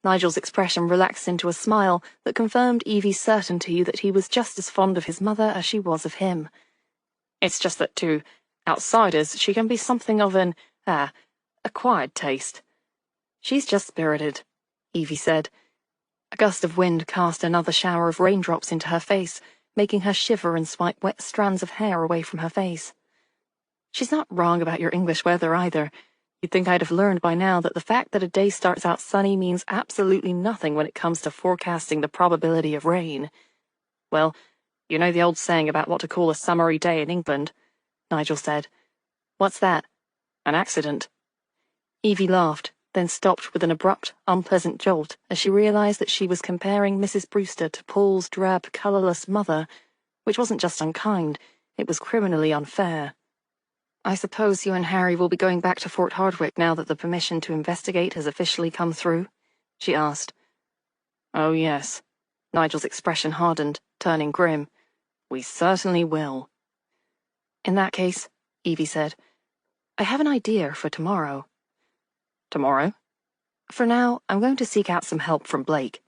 Nigel's expression relaxed into a smile that confirmed Evie's certainty that he was just as fond of his mother as she was of him. "It's just that to outsiders she can be something of an, acquired taste." "She's just spirited," Evie said. A gust of wind cast another shower of raindrops into her face, making her shiver and swipe wet strands of hair away from her face. "She's not wrong about your English weather either. You'd think I'd have learned by now that the fact that a day starts out sunny means absolutely nothing when it comes to forecasting the probability of rain." "Well, you know the old saying about what to call a summery day in England," Nigel said. "What's that?" "An accident." Evie laughed, then stopped with an abrupt, unpleasant jolt as she realized that she was comparing Mrs. Brewster to Paul's drab, colourless mother, which wasn't just unkind, it was criminally unfair. "I suppose you and Harry will be going back to Fort Hardwicke now that the permission to investigate has officially come through?" she asked. "Oh, yes." Nigel's expression hardened, turning grim. "We certainly will." In that case, Evie said, I have an idea for tomorrow. Tomorrow? For now, I'm going to seek out some help from Blake.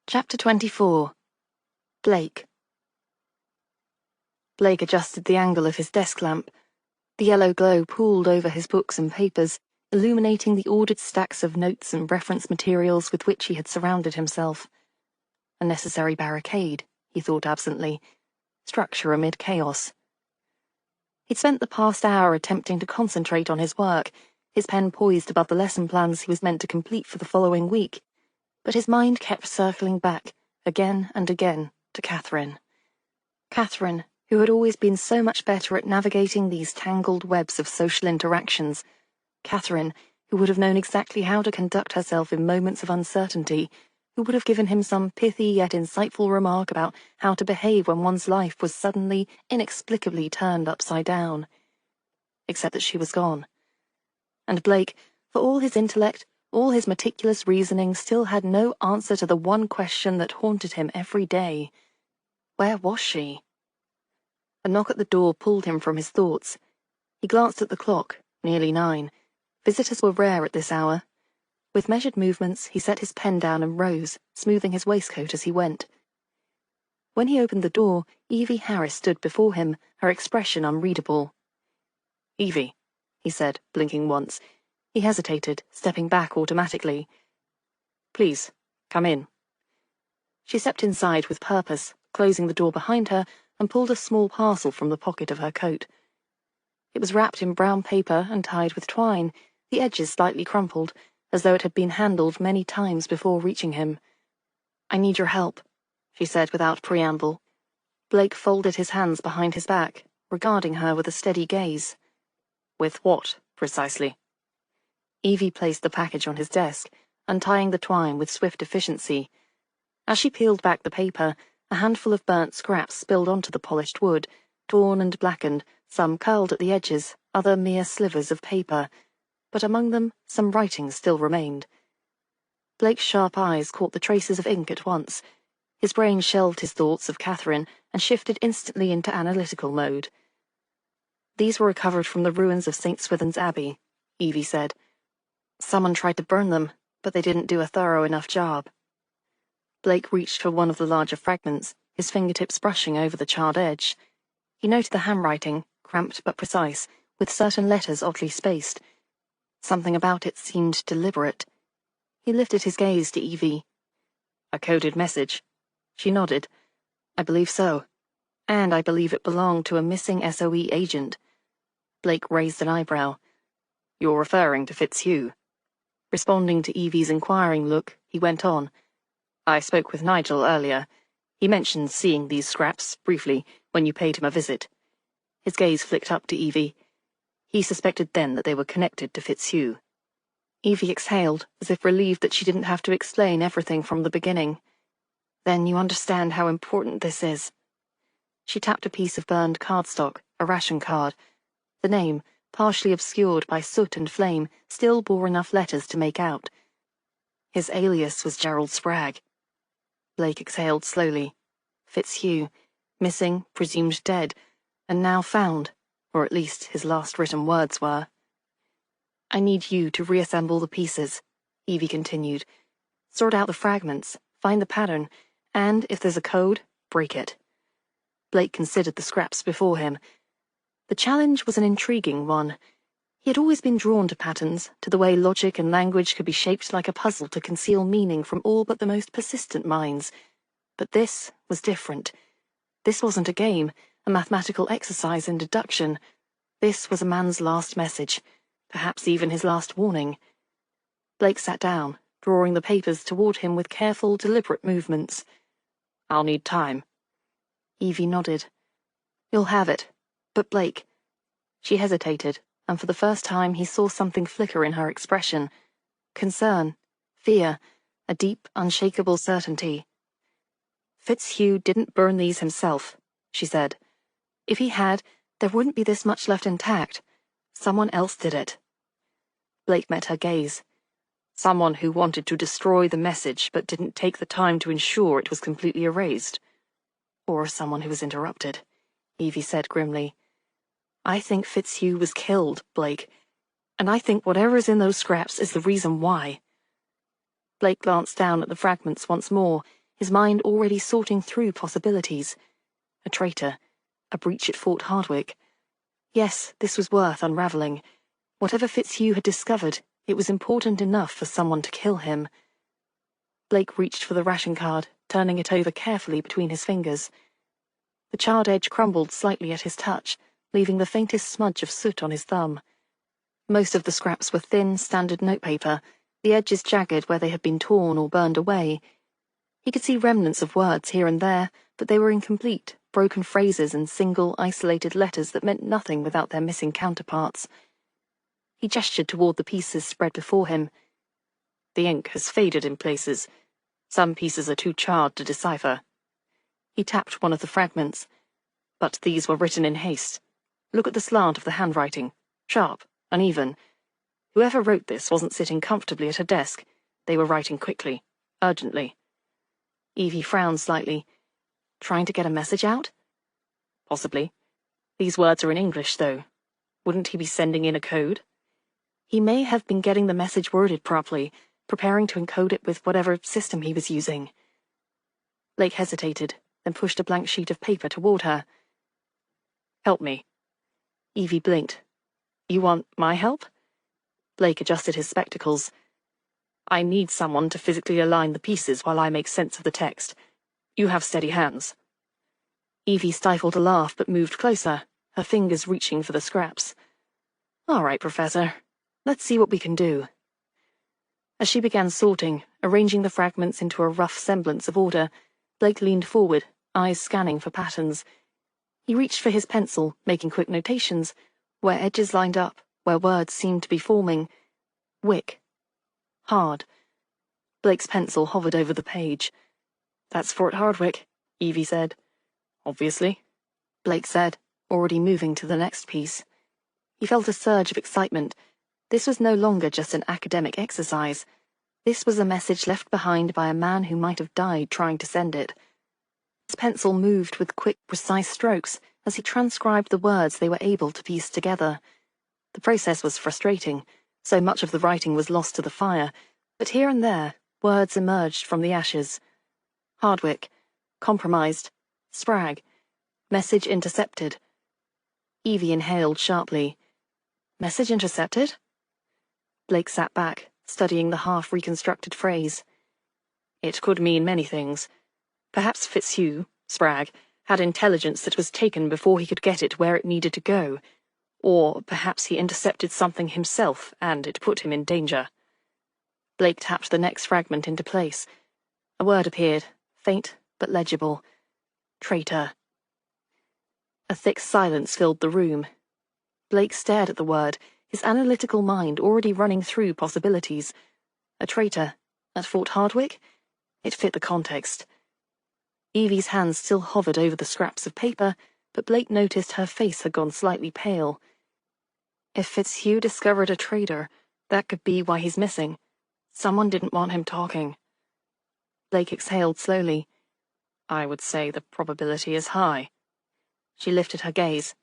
Chapter 24. Blake. Blake adjusted the angle of his desk lamp. The yellow glow pooled over his books and papers, illuminating the ordered stacks of notes and reference materials with which he had surrounded himself. A necessary barricade, he thought absently. Structure amid chaos. He'd spent the past hour attempting to concentrate on his work, his pen poised above the lesson plans he was meant to complete for the following week, but his mind kept circling back, again and again, to Catherine. Catherine, who had always been so much better at navigating these tangled webs of social interactions. Catherine, who would have known exactly how to conduct herself in moments of uncertainty, who would have given him some pithy yet insightful remark about how to behave when one's life was suddenly, inexplicably turned upside down. Except that she was gone. And Blake, for all his intellect, all his meticulous reasoning, still had no answer to the one question that haunted him every day. Where was she? A knock at the door pulled him from his thoughts. He glanced at the clock, nearly 9. Visitors were rare at this hour. With measured movements, he set his pen down and rose, smoothing his waistcoat as he went. When he opened the door, Evie Harris stood before him, her expression unreadable. Evie, he said, blinking once. He hesitated, stepping back automatically. Please, come in. She stepped inside with purpose, closing the door behind her, and pulled a small parcel from the pocket of her coat. It was wrapped in brown paper and tied with twine, the edges slightly crumpled, as though it had been handled many times before reaching him. I need your help, she said without preamble. Blake folded his hands behind his back, regarding her with a steady gaze. With what, precisely? Evie placed the package on his desk, untying the twine with swift efficiency. As she peeled back the paper, a handful of burnt scraps spilled onto the polished wood, torn and blackened, some curled at the edges, other mere slivers of paper, but among them some writing still remained. Blake's sharp eyes caught the traces of ink at once. His brain shelved his thoughts of Catherine and shifted instantly into analytical mode. These were recovered from the ruins of St. Swithin's Abbey, Evie said. Someone tried to burn them, but they didn't do a thorough enough job. Blake reached for one of the larger fragments, his fingertips brushing over the charred edge. He noted the handwriting, cramped but precise, with certain letters oddly spaced. Something about it seemed deliberate. He lifted his gaze to Evie. A coded message. She nodded. I believe so. And I believe it belonged to a missing SOE agent. Blake raised an eyebrow. You're referring to Fitzhugh? Responding to Evie's inquiring look, he went on. I spoke with Nigel earlier. He mentioned seeing these scraps, briefly, when you paid him a visit. His gaze flicked up to Evie. He suspected then that they were connected to Fitzhugh. Evie exhaled, as if relieved that she didn't have to explain everything from the beginning. Then you understand how important this is. She tapped a piece of burned cardstock, a ration card. The name, partially obscured by soot and flame, still bore enough letters to make out. His alias was Gerald Spragg. Blake exhaled slowly. Fitzhugh, missing, presumed dead, and now found, or at least his last written words were. I need you to reassemble the pieces, Evie continued. Sort out the fragments, find the pattern, and, if there's a code, break it. Blake considered the scraps before him. The challenge was an intriguing one. He had always been drawn to patterns, to the way logic and language could be shaped like a puzzle to conceal meaning from all but the most persistent minds. But this was different. This wasn't a game, a mathematical exercise in deduction. This was a man's last message, perhaps even his last warning. Blake sat down, drawing the papers toward him with careful, deliberate movements. I'll need time. Evie nodded. You'll have it. But Blake... She hesitated, and for the first time he saw something flicker in her expression. Concern, fear, a deep, unshakable certainty. Fitzhugh didn't burn these himself, she said. If he had, there wouldn't be this much left intact. Someone else did it. Blake met her gaze. Someone who wanted to destroy the message but didn't take the time to ensure it was completely erased. Or someone who was interrupted, Evie said grimly. I think Fitzhugh was killed, Blake. And I think whatever is in those scraps is the reason why. Blake glanced down at the fragments once more, his mind already sorting through possibilities. A traitor. A breach at Fort Hardwicke. Yes, this was worth unravelling. Whatever Fitzhugh had discovered, it was important enough for someone to kill him. Blake reached for the ration card, turning it over carefully between his fingers. The charred edge crumbled slightly at his touch, leaving the faintest smudge of soot on his thumb. Most of the scraps were thin, standard notepaper, the edges jagged where they had been torn or burned away. He could see remnants of words here and there, but they were incomplete, broken phrases and single, isolated letters that meant nothing without their missing counterparts. He gestured toward the pieces spread before him. The ink has faded in places. Some pieces are too charred to decipher. He tapped one of the fragments. But these were written in haste. Look at the slant of the handwriting. Sharp, uneven. Whoever wrote this wasn't sitting comfortably at a desk. They were writing quickly, urgently. Evie frowned slightly. Trying to get a message out? Possibly. These words are in English, though. Wouldn't he be sending in a code? He may have been getting the message worded properly, preparing to encode it with whatever system he was using. Blake hesitated, then pushed a blank sheet of paper toward her. Help me. Evie blinked. You want my help? Blake adjusted his spectacles. I need someone to physically align the pieces while I make sense of the text. You have steady hands. Evie stifled a laugh but moved closer, her fingers reaching for the scraps. All right, Professor. Let's see what we can do. As she began sorting, arranging the fragments into a rough semblance of order, Blake leaned forward, eyes scanning for patterns. He reached for his pencil, making quick notations, where edges lined up, where words seemed to be forming. Wick. Hard. Blake's pencil hovered over the page. That's Fort Hardwicke, Evie said. Obviously, Blake said, already moving to the next piece. He felt a surge of excitement. This was no longer just an academic exercise. This was a message left behind by a man who might have died trying to send it. His pencil moved with quick, precise strokes as he transcribed the words they were able to piece together. The process was frustrating. So much of the writing was lost to the fire, but here and there, words emerged from the ashes. Hardwicke. Compromised. Spragg. Message intercepted. Evie inhaled sharply. Message intercepted? Blake sat back, studying the half-reconstructed phrase. It could mean many things. Perhaps Fitzhugh, Spragg, had intelligence that was taken before he could get it where it needed to go. Or perhaps he intercepted something himself, and it put him in danger. Blake tapped the next fragment into place. A word appeared, faint but legible. Traitor. A thick silence filled the room. Blake stared at the word, his analytical mind already running through possibilities. A traitor. At Fort Hardwicke? It fit the context. Evie's hands still hovered over the scraps of paper, but Blake noticed her face had gone slightly pale. If Fitzhugh discovered a traitor, that could be why he's missing. Someone didn't want him talking. Blake exhaled slowly. I would say the probability is high. She lifted her gaze.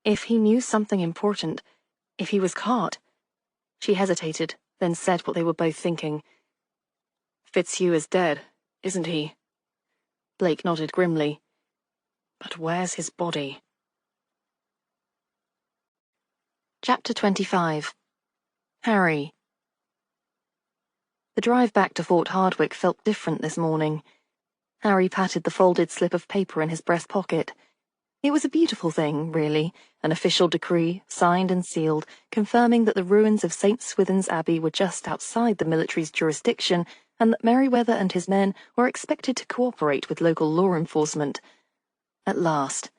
If he knew something important, if he was caught. She hesitated, then said what they were both thinking. Fitzhugh is dead, isn't he? Blake nodded grimly. But where's his body? Chapter 25. Harry. The drive back to Fort Hardwicke felt different this morning. Harry patted the folded slip of paper in his breast pocket. It was a beautiful thing, really, an official decree, signed and sealed, confirming that the ruins of St. Swithin's Abbey were just outside the military's jurisdiction and that Merryweather and his men were expected to cooperate with local law enforcement. At last.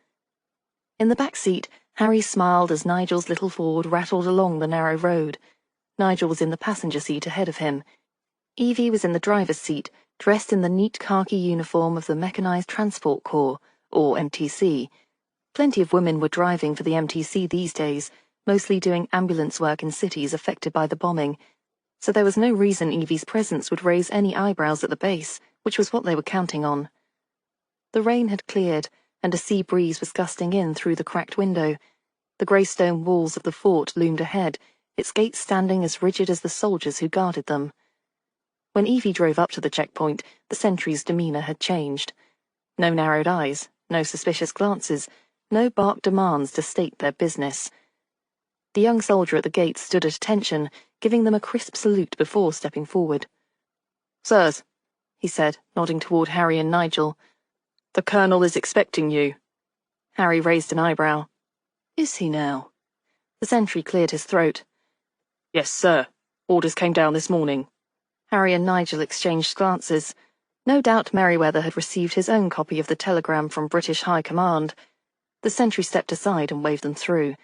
In the back seat, Harry smiled as Nigel's little Ford rattled along the narrow road. Nigel was in the passenger seat ahead of him. Evie was in the driver's seat, dressed in the neat khaki uniform of the Mechanized Transport Corps, or MTC. Plenty of women were driving for the MTC these days, mostly doing ambulance work in cities affected by the bombing, so there was no reason Evie's presence would raise any eyebrows at the base, which was what they were counting on. The rain had cleared, and a sea breeze was gusting in through the cracked window. The grey stone walls of the fort loomed ahead, its gates standing as rigid as the soldiers who guarded them. When Evie drove up to the checkpoint, the sentry's demeanour had changed. No narrowed eyes, no suspicious glances, no barked demands to state their business. The young soldier at the gate stood at attention, giving them a crisp salute before stepping forward. "Sirs," he said, nodding toward Harry and Nigel. "The Colonel is expecting you." Harry raised an eyebrow. "Is he now?" The sentry cleared his throat. "Yes, sir. Orders came down this morning." Harry and Nigel exchanged glances. No doubt Merryweather had received his own copy of the telegram from British High Command. The sentry stepped aside and waved them through.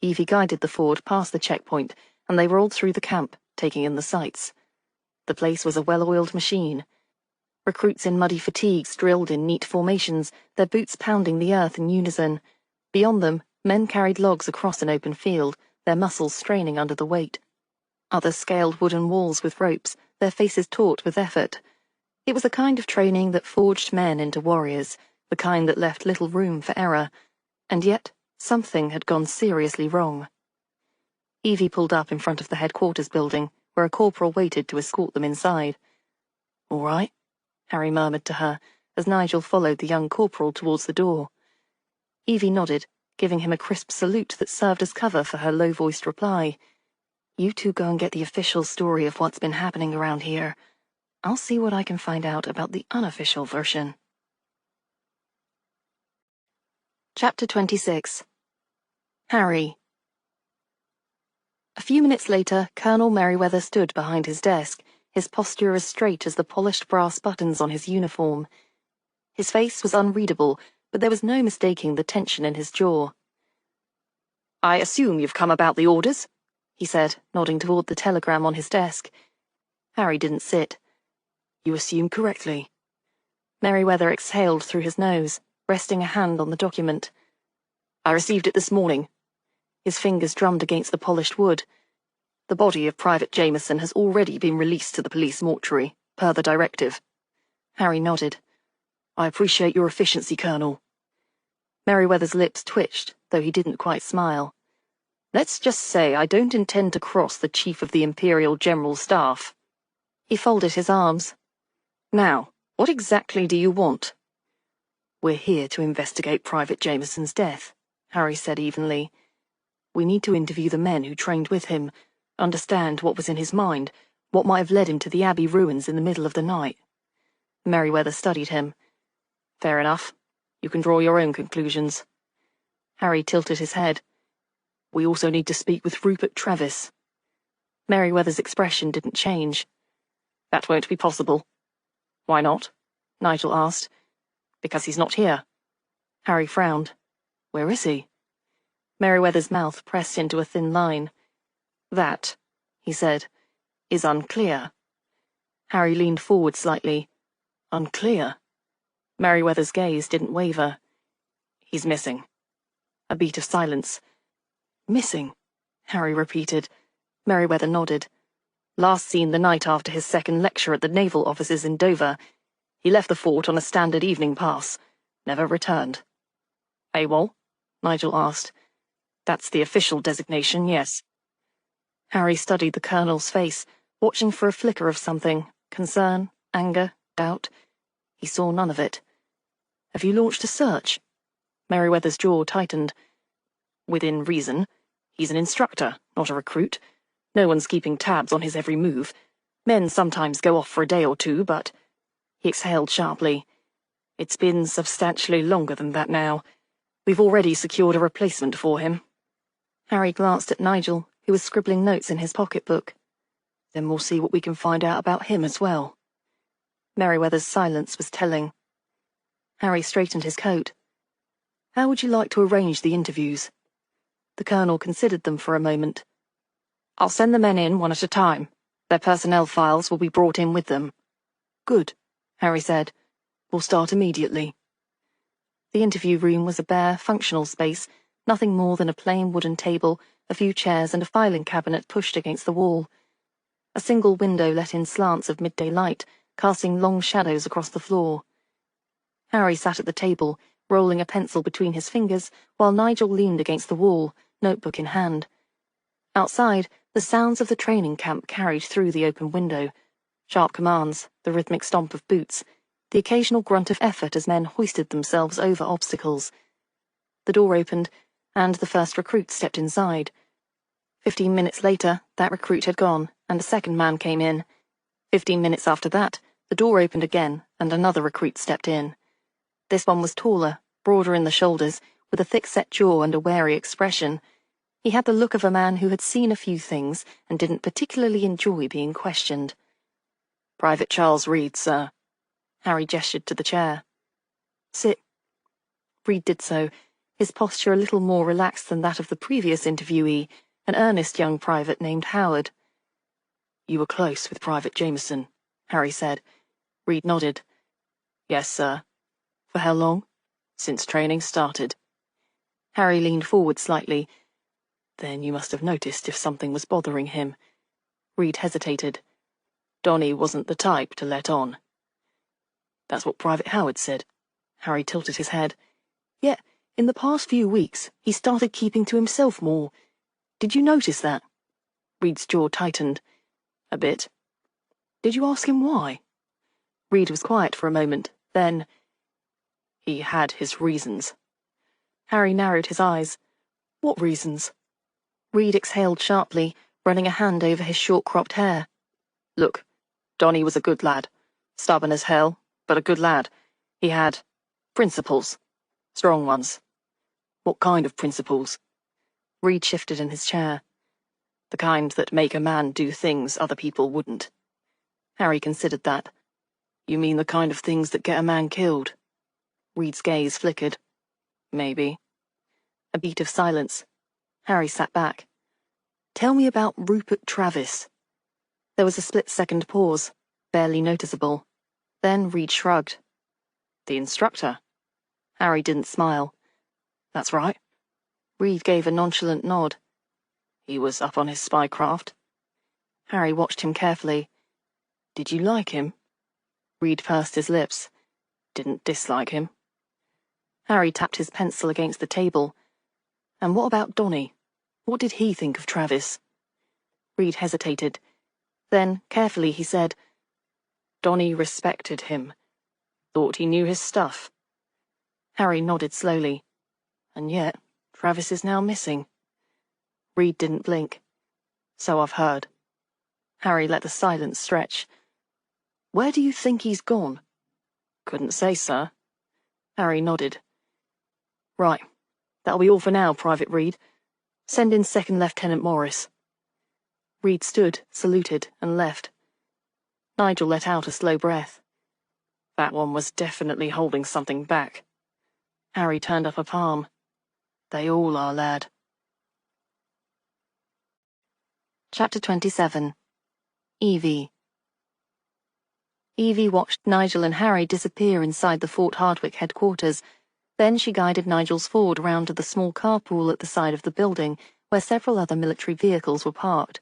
Evie guided the Ford past the checkpoint, and they rolled through the camp, taking in the sights. The place was a well-oiled machine. Recruits in muddy fatigues drilled in neat formations, their boots pounding the earth in unison. Beyond them, men carried logs across an open field, their muscles straining under the weight. Others scaled wooden walls with ropes, their faces taut with effort. It was the kind of training that forged men into warriors, the kind that left little room for error. And yet, something had gone seriously wrong. Evie pulled up in front of the headquarters building, where a corporal waited to escort them inside. "All right," Harry murmured to her, as Nigel followed the young corporal towards the door. Evie nodded, giving him a crisp salute that served as cover for her low-voiced reply. "You two go and get the official story of what's been happening around here. I'll see what I can find out about the unofficial version." Chapter 26. Harry. A few minutes later, Colonel Merryweather stood behind his desk, his posture as straight as the polished brass buttons on his uniform. His face was unreadable, but there was no mistaking the tension in his jaw. "I assume you've come about the orders?" he said, nodding toward the telegram on his desk. Harry didn't sit. "You assume correctly." Merryweather exhaled through his nose, resting a hand on the document. "I received it this morning." His fingers drummed against the polished wood. "The body of Private Jameson has already been released to the police mortuary, per the directive." Harry nodded. "I appreciate your efficiency, Colonel." Merryweather's lips twitched, though he didn't quite smile. "Let's just say I don't intend to cross the Chief of the Imperial General Staff." He folded his arms. "Now, what exactly do you want?" "We're here to investigate Private Jameson's death," Harry said evenly. "We need to interview the men who trained with him, understand what was in his mind, what might have led him to the Abbey ruins in the middle of the night." Merryweather studied him. "Fair enough. You can draw your own conclusions." Harry tilted his head. "We also need to speak with Rupert Travis." Merryweather's expression didn't change. "That won't be possible." "Why not?" Nigel asked. "Because he's not here." Harry frowned. "Where is he?" Merryweather's mouth pressed into a thin line. "That," he said, "is unclear." Harry leaned forward slightly. "Unclear?" Merryweather's gaze didn't waver. "He's missing." A beat of silence. "Missing?" Harry repeated. Merryweather nodded. "Last seen the night after his second lecture at the naval offices in Dover. He left the fort on a standard evening pass. Never returned." "AWOL?" Nigel asked. "That's the official designation, yes." Harry studied the Colonel's face, watching for a flicker of something, concern, anger, doubt. He saw none of it. "Have you launched a search?" Merryweather's jaw tightened. "Within reason. He's an instructor, not a recruit. No one's keeping tabs on his every move. Men sometimes go off for a day or two, but—" He exhaled sharply. "It's been substantially longer than that now. We've already secured a replacement for him." Harry glanced at Nigel, who was scribbling notes in his pocketbook. "Then we'll see what we can find out about him as well." Merryweather's silence was telling. Harry straightened his coat. "How would you like to arrange the interviews?" The Colonel considered them for a moment. "I'll send the men in one at a time. Their personnel files will be brought in with them." "Good," Harry said. "We'll start immediately." The interview room was a bare, functional space, nothing more than a plain wooden table, a few chairs and a filing cabinet pushed against the wall. A single window let in slants of midday light, casting long shadows across the floor. Harry sat at the table, rolling a pencil between his fingers, while Nigel leaned against the wall, notebook in hand. Outside, the sounds of the training camp carried through the open window. Sharp commands, the rhythmic stomp of boots, the occasional grunt of effort as men hoisted themselves over obstacles. The door opened, and the first recruit stepped inside. 15 minutes later, that recruit had gone, and a second man came in. 15 minutes after that, the door opened again, and another recruit stepped in. This one was taller, broader in the shoulders, with a thick-set jaw and a wary expression. He had the look of a man who had seen a few things and didn't particularly enjoy being questioned. "Private Charles Reed, sir." Harry gestured to the chair. "Sit." Reed did so, his posture a little more relaxed than that of the previous interviewee, an earnest young private named Howard. "You were close with Private Jameson," Harry said. Reed nodded. "Yes, sir." "For how long?" "Since training started." Harry leaned forward slightly. "Then you must have noticed if something was bothering him." Reed hesitated. "Donnie wasn't the type to let on." "That's what Private Howard said." Harry tilted his head. "Yet, in the past few weeks, he started keeping to himself more. Did you notice that?" Reed's jaw tightened. "A bit." "Did you ask him why?" Reed was quiet for a moment, then— "He had his reasons." Harry narrowed his eyes. "What reasons?" Reed exhaled sharply, running a hand over his short-cropped hair. "Look, Donnie was a good lad. Stubborn as hell, but a good lad. He had principles. Strong ones." "What kind of principles?" Reed shifted in his chair. "The kind that make a man do things other people wouldn't." Harry considered that. "You mean the kind of things that get a man killed?" Reed's gaze flickered. "Maybe." A beat of silence. Harry sat back. "Tell me about Rupert Travis." There was a split-second pause, barely noticeable. Then Reed shrugged. "The instructor?" Harry didn't smile. "That's right." Reed gave a nonchalant nod. "He was up on his spycraft." Harry watched him carefully. "Did you like him?" Reed pursed his lips. "Didn't dislike him." Harry tapped his pencil against the table. "And what about Donnie? What did he think of Travis?" Reed hesitated. Then, carefully, he said, "Donnie respected him. Thought he knew his stuff." Harry nodded slowly. "And yet, Travis is now missing." Reed didn't blink. "So I've heard." Harry let the silence stretch. "Where do you think he's gone?" "Couldn't say, sir." Harry nodded. "Right. That'll be all for now, Private Reed. Send in Second Lieutenant Morris." Reed stood, saluted, and left. Nigel let out a slow breath. "That one was definitely holding something back." Harry turned up a palm. "They all are, lad." Chapter 27. Evie. Evie watched Nigel and Harry disappear inside the Fort Hardwick headquarters. Then she guided Nigel's Ford round to the small carpool at the side of the building, where several other military vehicles were parked.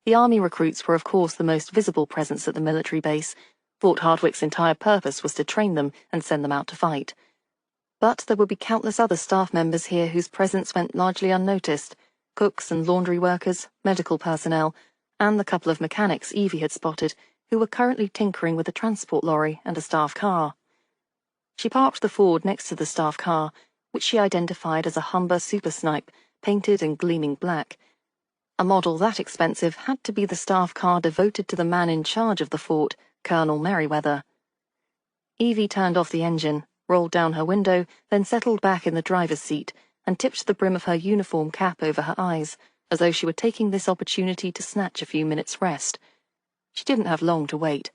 The army recruits were of course the most visible presence at the military base. Fort Hardwick's entire purpose was to train them and send them out to fight. But there would be countless other staff members here whose presence went largely unnoticed: cooks and laundry workers, medical personnel, and the couple of mechanics Evie had spotted, who were currently tinkering with a transport lorry and a staff car. She parked the Ford next to the staff car, which she identified as a Humber Super Snipe, painted and gleaming black. A model that expensive had to be the staff car devoted to the man in charge of the fort, Colonel Merriweather. Evie turned off the engine, rolled down her window, then settled back in the driver's seat, and tipped the brim of her uniform cap over her eyes, as though she were taking this opportunity to snatch a few minutes' rest. She didn't have long to wait.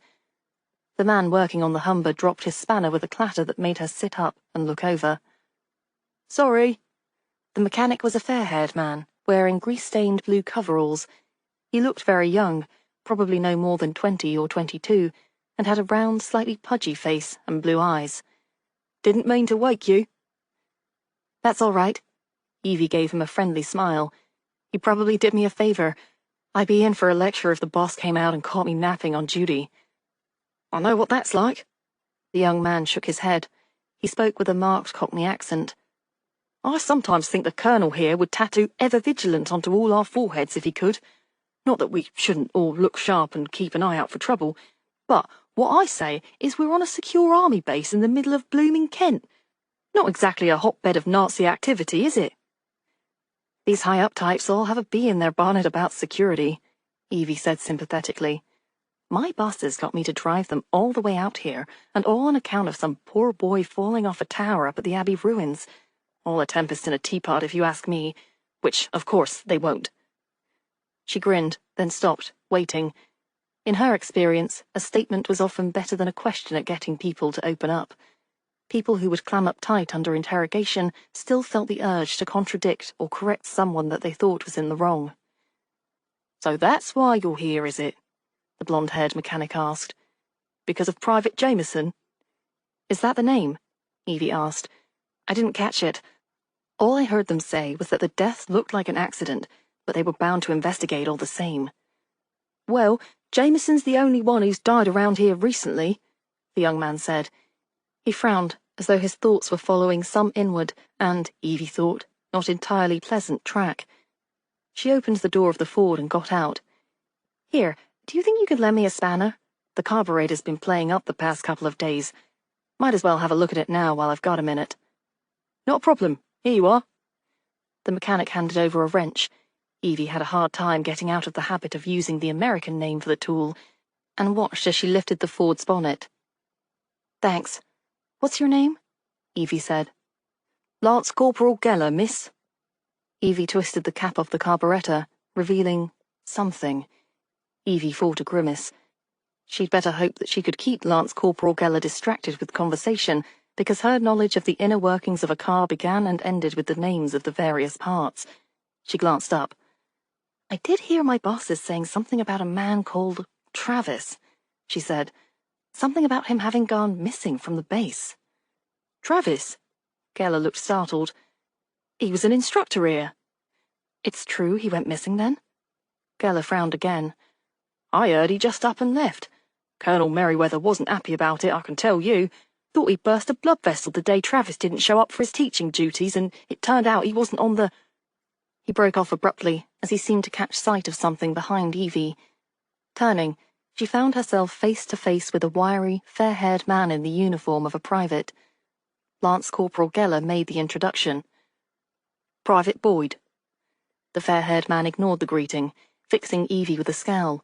The man working on the Humber dropped his spanner with a clatter that made her sit up and look over. "Sorry." The mechanic was a fair-haired man, wearing grease-stained blue coveralls. He looked very young, probably no more than 20 or 22, and had a round, slightly pudgy face and blue eyes. "Didn't mean to wake you." "That's all right." Evie gave him a friendly smile. "You probably did me a favor. I'd be in for a lecture if the boss came out and caught me napping on duty." "I know what that's like." The young man shook his head. He spoke with a marked Cockney accent. I sometimes think the Colonel here would tattoo ever vigilant onto all our foreheads if he could. Not that we shouldn't all look sharp and keep an eye out for trouble, but what I say is we're on a secure army base in the middle of blooming Kent. Not exactly a hotbed of Nazi activity, is it? These high-up types all have a bee in their bonnet about security, Evie said sympathetically. My bosses got me to drive them all the way out here, and all on account of some poor boy falling off a tower up at the Abbey ruins. All a tempest in a teapot, if you ask me, which, of course, they won't. She grinned, then stopped, waiting. In her experience, a statement was often better than a question at getting people to open up. People who would clam up tight under interrogation still felt the urge to contradict or correct someone that they thought was in the wrong. So that's why you're here, is it? The blonde-haired mechanic asked. Because of Private Jameson? Is that the name? Evie asked. I didn't catch it. All I heard them say was that the death looked like an accident, but they were bound to investigate all the same. Well, Jameson's the only one who's died around here recently, the young man said. He frowned, as though his thoughts were following some inward and, Evie thought, not entirely pleasant track. She opened the door of the Ford and got out. Here, do you think you could lend me a spanner? The carburetor's been playing up the past couple of days. Might as well have a look at it now while I've got a minute. Not a problem. Here you are. The mechanic handed over a wrench. Evie had a hard time getting out of the habit of using the American name for the tool, and watched as she lifted the Ford's bonnet. Thanks. What's your name? Evie said. Lance Corporal Geller, miss. Evie twisted the cap off the carburetor, revealing something. Evie fought a grimace. She'd better hope that she could keep Lance Corporal Geller distracted with conversation, because her knowledge of the inner workings of a car began and ended with the names of the various parts. She glanced up. I did hear my bosses saying something about a man called Travis, she said. Something about him having gone missing from the base. Travis? Geller looked startled. He was an instructor here. It's true he went missing then? Geller frowned again. I heard he just up and left. Colonel Merriweather wasn't happy about it, I can tell you. Thought he'd burst a blood vessel the day Travis didn't show up for his teaching duties, and it turned out he wasn't on the... He broke off abruptly, as he seemed to catch sight of something behind Evie. Turning, she found herself face to face with a wiry, fair-haired man in the uniform of a private. Lance Corporal Geller made the introduction. Private Boyd. The fair-haired man ignored the greeting, fixing Evie with a scowl.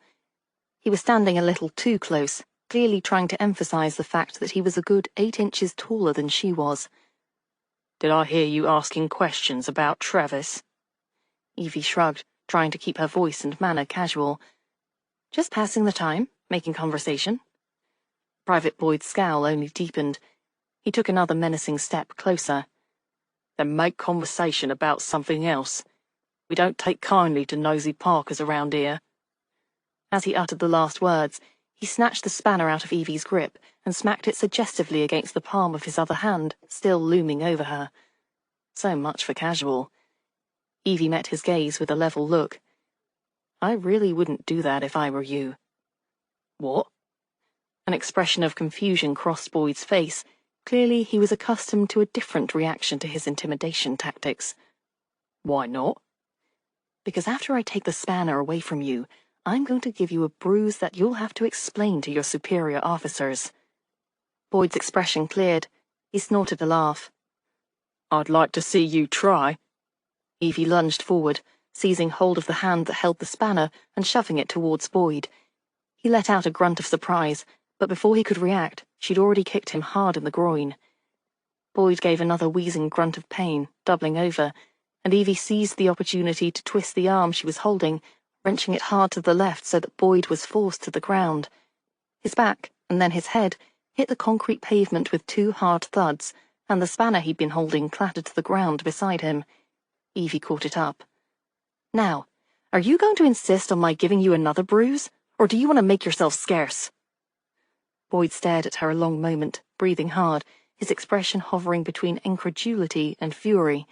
He was standing a little too close, clearly trying to emphasize the fact that he was a good 8 inches taller than she was. Did I hear you asking questions about Travis? Evie shrugged, trying to keep her voice and manner casual. Just passing the time, making conversation. Private Boyd's scowl only deepened. He took another menacing step closer. Then make conversation about something else. We don't take kindly to nosy Parkers around here. As he uttered the last words, he snatched the spanner out of Evie's grip and smacked it suggestively against the palm of his other hand, still looming over her. So much for casual. Evie met his gaze with a level look. I really wouldn't do that if I were you. What? An expression of confusion crossed Boyd's face. Clearly he was accustomed to a different reaction to his intimidation tactics. Why not? Because after I take the spanner away from you, I'm going to give you a bruise that you'll have to explain to your superior officers. Boyd's expression cleared. He snorted a laugh. I'd like to see you try. Evie lunged forward, seizing hold of the hand that held the spanner and shoving it towards Boyd. He let out a grunt of surprise, but before he could react, she'd already kicked him hard in the groin. Boyd gave another wheezing grunt of pain, doubling over, and Evie seized the opportunity to twist the arm she was holding, wrenching it hard to the left so that Boyd was forced to the ground. His back, and then his head, hit the concrete pavement with 2 hard thuds, and the spanner he'd been holding clattered to the ground beside him. Evie caught it up. Now, are you going to insist on my giving you another bruise, or do you want to make yourself scarce? Boyd stared at her a long moment, breathing hard, his expression hovering between incredulity and fury.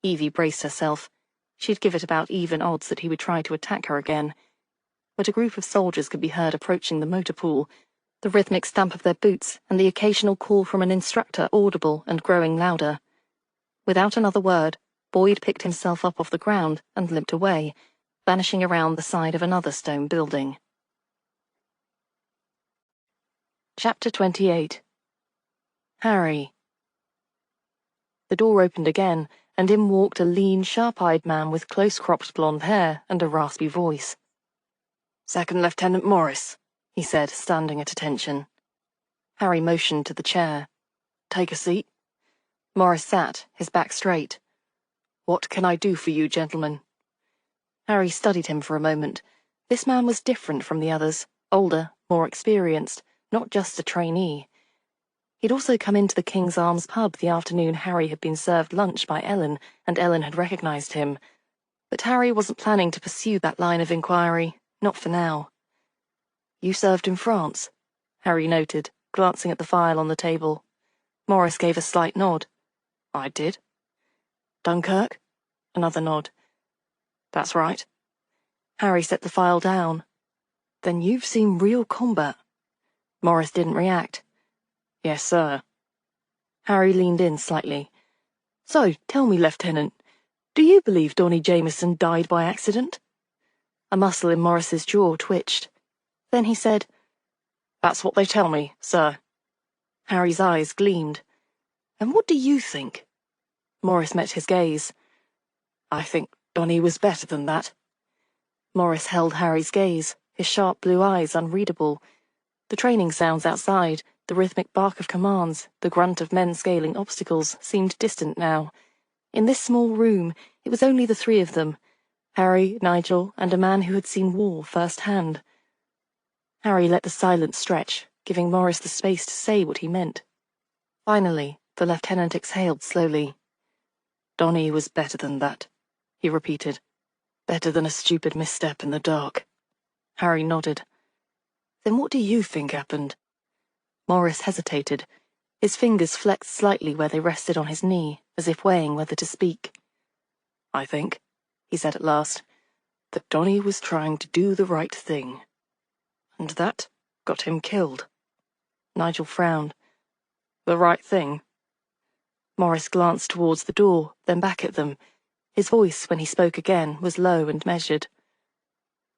Evie braced herself. She'd give it about even odds that he would try to attack her again. But a group of soldiers could be heard approaching the motor pool. the rhythmic stamp of their boots and the occasional call from an instructor audible and growing louder. Without another word, Boyd picked himself up off the ground and limped away, vanishing around the side of another stone building. Chapter 28. Harry. The door opened again, and in walked a lean, sharp-eyed man with close-cropped blonde hair and a raspy voice. "Second Lieutenant Morris," he said, standing at attention. Harry motioned to the chair. "Take a seat." Morris sat, his back straight. "What can I do for you, gentlemen?" Harry studied him for a moment. This man was different from the others, older, more experienced, not just a trainee. He'd also come into the King's Arms pub the afternoon Harry had been served lunch by Ellen, and Ellen had recognized him. But Harry wasn't planning to pursue that line of inquiry, not for now. "You served in France?" Harry noted, glancing at the file on the table. Morris gave a slight nod. "I did." "Dunkirk?" Another nod. "That's right." Harry set the file down. "Then you've seen real combat." Morris didn't react. "Yes, sir." Harry leaned in slightly. "So, tell me, Lieutenant, do you believe Donny Jameson died by accident?" A muscle in Morris's jaw twitched. Then he said, "That's what they tell me, sir." Harry's eyes gleamed. "And what do you think?" Morris met his gaze. "I think Donny was better than that." Morris held Harry's gaze, his sharp blue eyes unreadable. The training sounds outside, the rhythmic bark of commands, the grunt of men scaling obstacles, seemed distant now. In this small room, it was only the three of them, Harry, Nigel, and a man who had seen war firsthand. Harry let the silence stretch, giving Morris the space to say what he meant. Finally, the lieutenant exhaled slowly. "Donny was better than that," he repeated. "Better than a stupid misstep in the dark." Harry nodded. "Then what do you think happened?" Morris hesitated. His fingers flexed slightly where they rested on his knee, as if weighing whether to speak. "I think," he said at last, "that Donny was trying to do the right thing. And that got him killed." Nigel frowned. "The right thing?" Morris glanced towards the door, then back at them. His voice, when he spoke again, was low and measured.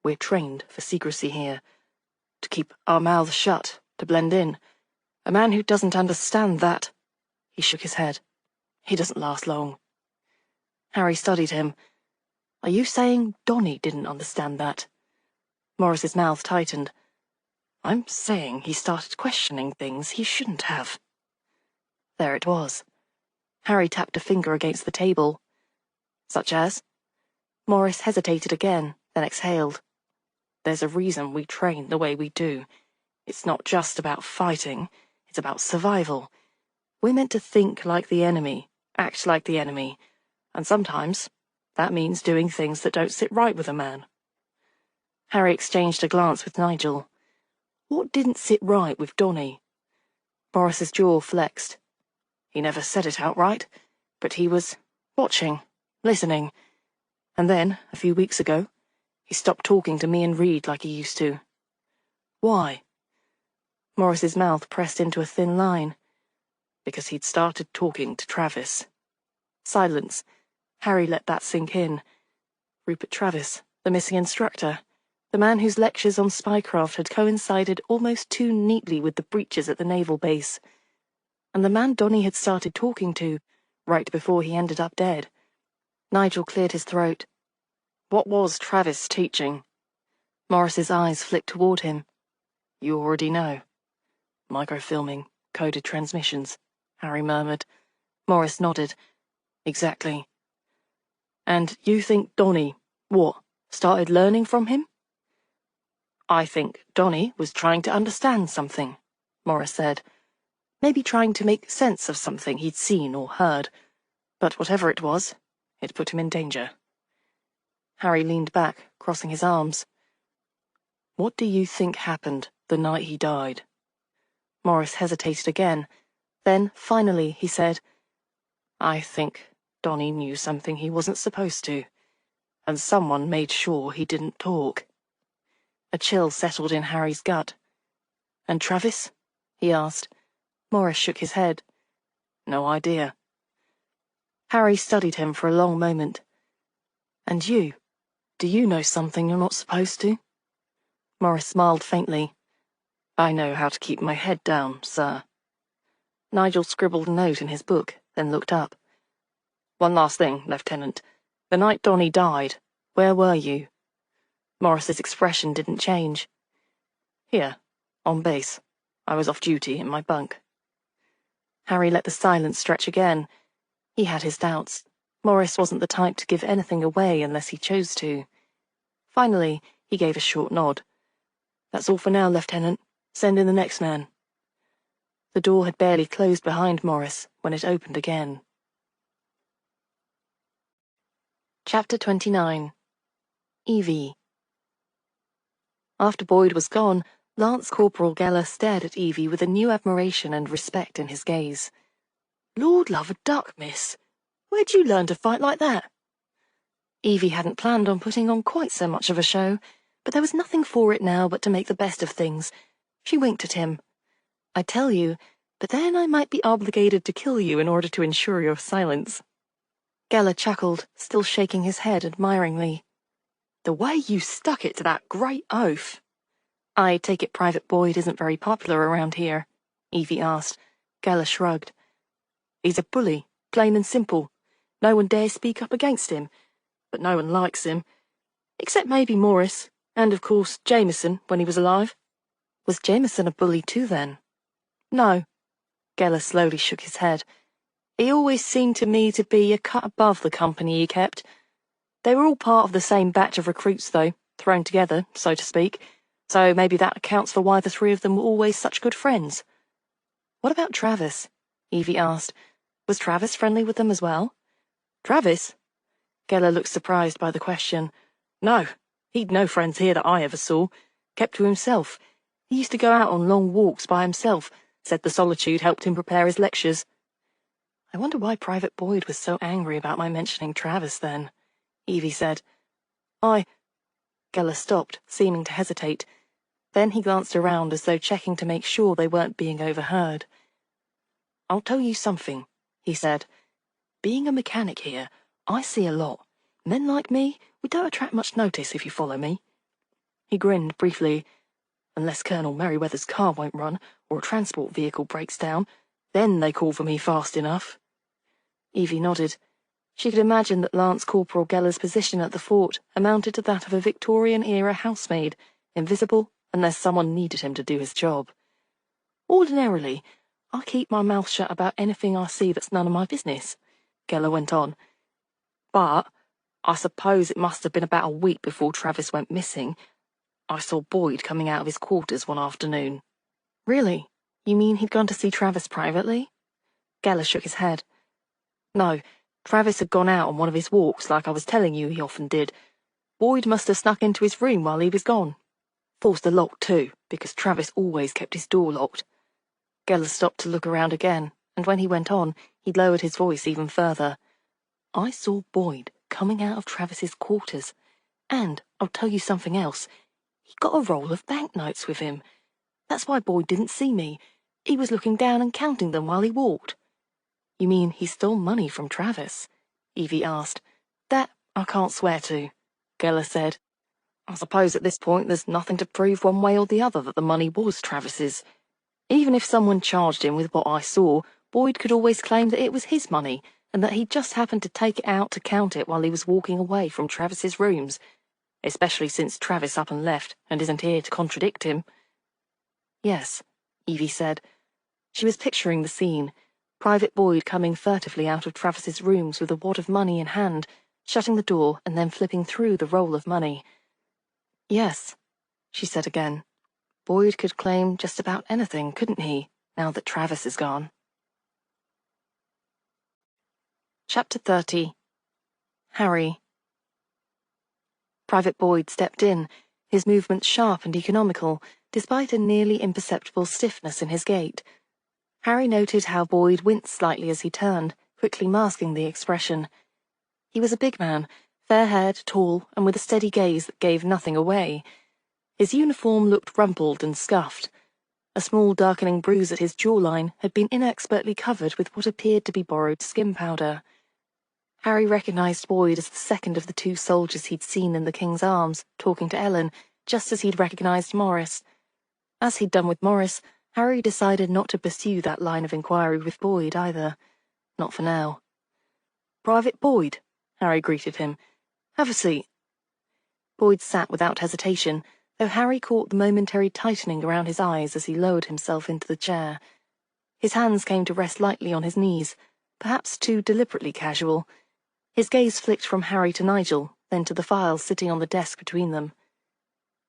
"We're trained for secrecy here. To keep our mouths shut, to blend in. A man who doesn't understand that—" He shook his head. "He doesn't last long." Harry studied him. "Are you saying Donny didn't understand that?" Morris's mouth tightened. "I'm saying he started questioning things he shouldn't have." There it was. Harry tapped a finger against the table. "Such as?" Morris hesitated again, then exhaled. "There's a reason we train the way we do. It's not just about fighting, it's about survival. We're meant to think like the enemy, act like the enemy, and sometimes that means doing things that don't sit right with a man." Harry exchanged a glance with Nigel. "What didn't sit right with Donny?" Morris's jaw flexed. "He never said it outright, but he was watching, listening. And then, a few weeks ago, he stopped talking to me and Reed like he used to." "Why?" Morris's mouth pressed into a thin line. "Because he'd started talking to Travis." Silence. Harry let that sink in. Rupert Travis, the missing instructor, the man whose lectures on spycraft had coincided almost too neatly with the breaches at the naval base. And the man Donny had started talking to, right before he ended up dead. Nigel cleared his throat. "What was Travis teaching?" Morris's eyes flicked toward him. "You already know." "Microfilming, coded transmissions," Harry murmured. Morris nodded. "Exactly." "And you think Donny, started learning from him?" "I think Donny was trying to understand something," Morris said. "Maybe trying to make sense of something he'd seen or heard. But whatever it was, it put him in danger." Harry leaned back, crossing his arms. "What do you think happened the night he died?" Morris hesitated again. Then, finally, he said, "I think Donny knew something he wasn't supposed to, and someone made sure he didn't talk." A chill settled in Harry's gut. And Travis? He asked. Morris shook his head. No idea. Harry studied him for a long moment. And you? Do you know something you're not supposed to? Morris smiled faintly. I know how to keep my head down, sir. Nigel scribbled a note in his book, then looked up. One last thing, Lieutenant. The night Donnie died, where were you? Morris's expression didn't change. Here, on base. I was off duty in my bunk. Harry let the silence stretch again. He had his doubts. Morris wasn't the type to give anything away unless he chose to. Finally, he gave a short nod. That's all for now, Lieutenant. Send in the next man. The door had barely closed behind Morris when it opened again. Chapter 29. Evie. After Boyd was gone, Lance Corporal Geller stared at Evie with a new admiration and respect in his gaze. Lord love a duck, miss. Where'd you learn to fight like that? Evie hadn't planned on putting on quite so much of a show, but there was nothing for it now but to make the best of things. She winked at him. I tell you, but then I might be obligated to kill you in order to ensure your silence. Geller chuckled, still shaking his head admiringly. The way you stuck it to that great oath. I take it Private Boyd isn't very popular around here, Evie asked. Geller shrugged. He's a bully, plain and simple. No one dares speak up against him, but no one likes him. Except maybe Morris, and of course Jameson when he was alive. Was Jameson a bully too then? No. Geller slowly shook his head. He always seemed to me to be a cut above the company he kept. They were all part of the same batch of recruits, though, thrown together, so to speak, so maybe that accounts for why the three of them were always such good friends. What about Travis? Evie asked. Was Travis friendly with them as well? Travis? Geller looked surprised by the question. No, he'd no friends here that I ever saw. Kept to himself. He used to go out on long walks by himself, said the solitude helped him prepare his lectures. I wonder why Private Boyd was so angry about my mentioning Travis then, Evie said. Geller stopped, seeming to hesitate. Then he glanced around as though checking to make sure they weren't being overheard. I'll tell you something, he said. Being a mechanic here, I see a lot. Men like me, we don't attract much notice if you follow me. He grinned briefly. Unless Colonel Merryweather's car won't run, or a transport vehicle breaks down, then they call for me fast enough. Evie nodded. She could imagine that Lance Corporal Geller's position at the fort amounted to that of a Victorian-era housemaid, invisible unless someone needed him to do his job. Ordinarily, I keep my mouth shut about anything I see that's none of my business, Geller went on. But I suppose it must have been about a week before Travis went missing. I saw Boyd coming out of his quarters one afternoon. Really? You mean he'd gone to see Travis privately? Geller shook his head. No, Travis had gone out on one of his walks like I was telling you he often did. Boyd must have snuck into his room while he was gone. Forced the lock too, because Travis always kept his door locked. Geller stopped to look around again, and when he went on, he lowered his voice even further. I saw Boyd coming out of Travis's quarters, and I'll tell you something else. He got a roll of banknotes with him. That's why Boyd didn't see me. He was looking down and counting them while he walked. You mean he stole money from Travis? Evie asked. That I can't swear to, Geller said. I suppose at this point there's nothing to prove one way or the other that the money was Travis's. Even if someone charged him with what I saw, Boyd could always claim that it was his money, and that he just happened to take it out to count it while he was walking away from Travis's rooms, especially since Travis up and left and isn't here to contradict him. Yes, Evie said. She was picturing the scene. Private Boyd coming furtively out of Travis's rooms with a wad of money in hand, shutting the door and then flipping through the roll of money. Yes, she said again. Boyd could claim just about anything, couldn't he, now that Travis is gone? Chapter 30. Harry. Private Boyd stepped in, his movements sharp and economical, despite a nearly imperceptible stiffness in his gait. Harry noted how Boyd winced slightly as he turned, quickly masking the expression. He was a big man, fair-haired, tall, and with a steady gaze that gave nothing away. His uniform looked rumpled and scuffed. A small darkening bruise at his jawline had been inexpertly covered with what appeared to be borrowed skin powder. Harry recognised Boyd as the second of the two soldiers he'd seen in the King's Arms, talking to Ellen, just as he'd recognised Morris. As he'd done with Morris, Harry decided not to pursue that line of inquiry with Boyd either. Not for now. "Private Boyd," Harry greeted him. "Have a seat." Boyd sat without hesitation, though Harry caught the momentary tightening around his eyes as he lowered himself into the chair. His hands came to rest lightly on his knees, perhaps too deliberately casual. His gaze flicked from Harry to Nigel, then to the files sitting on the desk between them.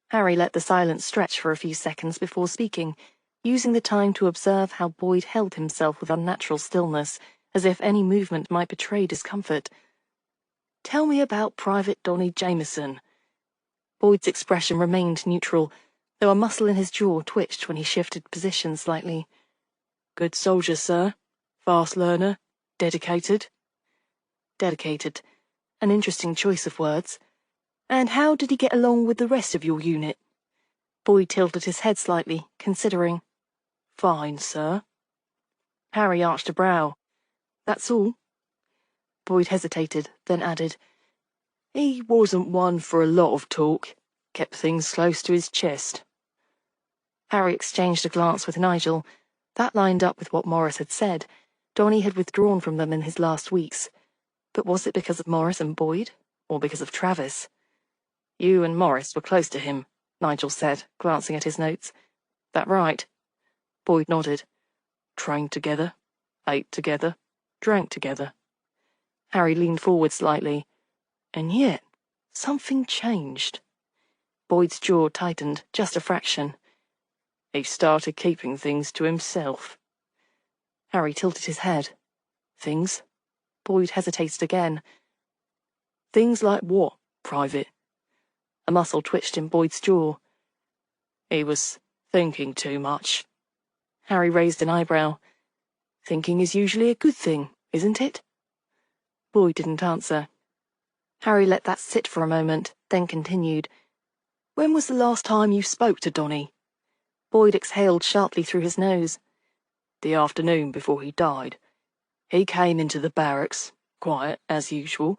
Harry let the silence stretch for a few seconds before speaking, using the time to observe how Boyd held himself with unnatural stillness, as if any movement might betray discomfort. "Tell me about Private Donny Jameson." Boyd's expression remained neutral, though a muscle in his jaw twitched when he shifted position slightly. "Good soldier, sir. Fast learner. Dedicated." Dedicated. An interesting choice of words. "And how did he get along with the rest of your unit?" Boyd tilted his head slightly, considering. "Fine, sir." Harry arched a brow. "That's all?" Boyd hesitated, then added, "He wasn't one for a lot of talk. Kept things close to his chest." Harry exchanged a glance with Nigel. That lined up with what Morris had said. Donny had withdrawn from them in his last weeks. But was it because of Morris and Boyd, or because of Travis? "You and Morris were close to him," Nigel said, glancing at his notes. "That right?" Boyd nodded. "Trained together, ate together, drank together." Harry leaned forward slightly. "And yet, something changed." Boyd's jaw tightened, just a fraction. "He started keeping things to himself." Harry tilted his head. "Things?" Boyd hesitated again. "Things like what, Private?" A muscle twitched in Boyd's jaw. "He was thinking too much." Harry raised an eyebrow. "Thinking is usually a good thing, isn't it?" Boyd didn't answer. Harry let that sit for a moment, then continued. "When was the last time you spoke to Donny?" Boyd exhaled sharply through his nose. "The afternoon before he died. He came into the barracks, quiet as usual.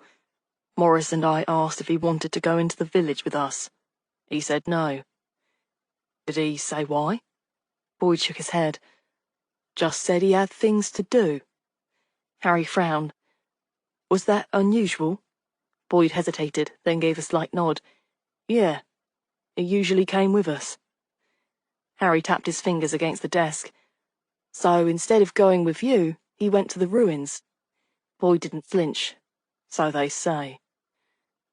Morris and I asked if he wanted to go into the village with us. He said no." "Did he say why?" Boyd shook his head. "Just said he had things to do." Harry frowned. "Was that unusual?" Boyd hesitated, then gave a slight nod. "Yeah. He usually came with us." Harry tapped his fingers against the desk. "So instead of going with you, he went to the ruins." Boyd didn't flinch. "So they say."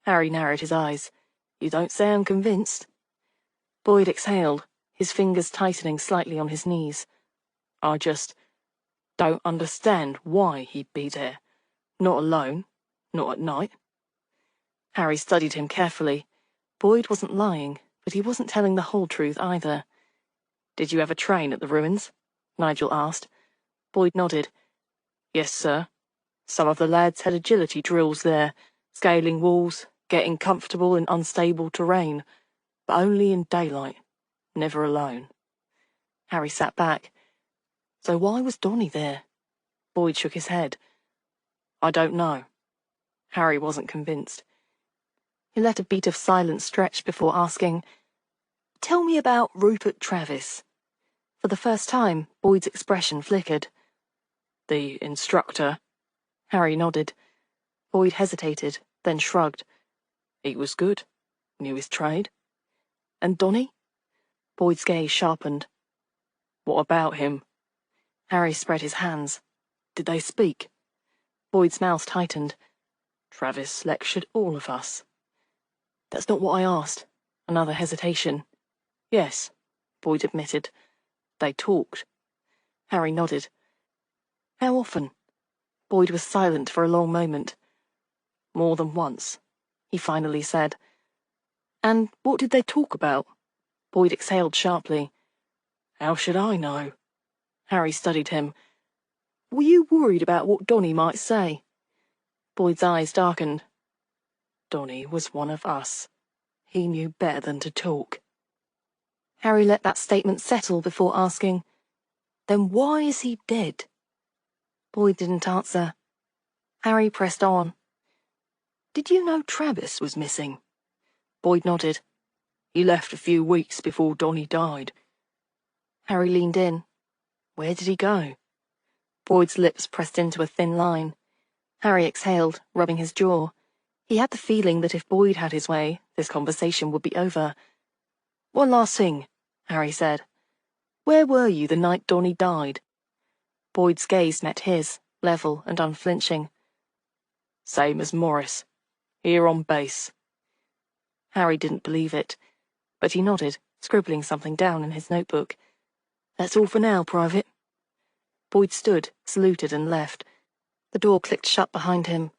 Harry narrowed his eyes. "You don't sound convinced." Boyd exhaled, his fingers tightening slightly on his knees. "I just don't understand why he'd be there. Not alone. Not at night." Harry studied him carefully. Boyd wasn't lying, but he wasn't telling the whole truth either. "Did you ever train at the ruins?" Nigel asked. Boyd nodded. "Yes, sir. Some of the lads had agility drills there, scaling walls, getting comfortable in unstable terrain, but only in daylight, never alone." Harry sat back. "So why was Donny there?" Boyd shook his head. "I don't know." Harry wasn't convinced. He let a beat of silence stretch before asking, "Tell me about Rupert Travis." For the first time, Boyd's expression flickered. "The instructor?" Harry nodded. Boyd hesitated, then shrugged. "He was good. Knew his trade." "And Donny?" Boyd's gaze sharpened. "What about him?" Harry spread his hands. "Did they speak?" Boyd's mouth tightened. "Travis lectured all of us." "That's not what I asked." Another hesitation. "Yes," Boyd admitted. "They talked." Harry nodded. "How often?" Boyd was silent for a long moment. "More than once," he finally said. "And what did they talk about?" Boyd exhaled sharply. "How should I know?" Harry studied him. "Were you worried about what Donny might say?" Boyd's eyes darkened. "Donny was one of us. He knew better than to talk." Harry let that statement settle before asking, "Then why is he dead?" Boyd didn't answer. Harry pressed on. "Did you know Travis was missing?" Boyd nodded. "He left a few weeks before Donnie died." Harry leaned in. "Where did he go?" Boyd's lips pressed into a thin line. Harry exhaled, rubbing his jaw. He had the feeling that if Boyd had his way, this conversation would be over. "One last thing," Harry said. "Where were you the night Donnie died?" Boyd's gaze met his, level and unflinching. "Same as Morris. Here on base." Harry didn't believe it, but he nodded, scribbling something down in his notebook. "That's all for now, Private." Boyd stood, saluted and left. The door clicked shut behind him.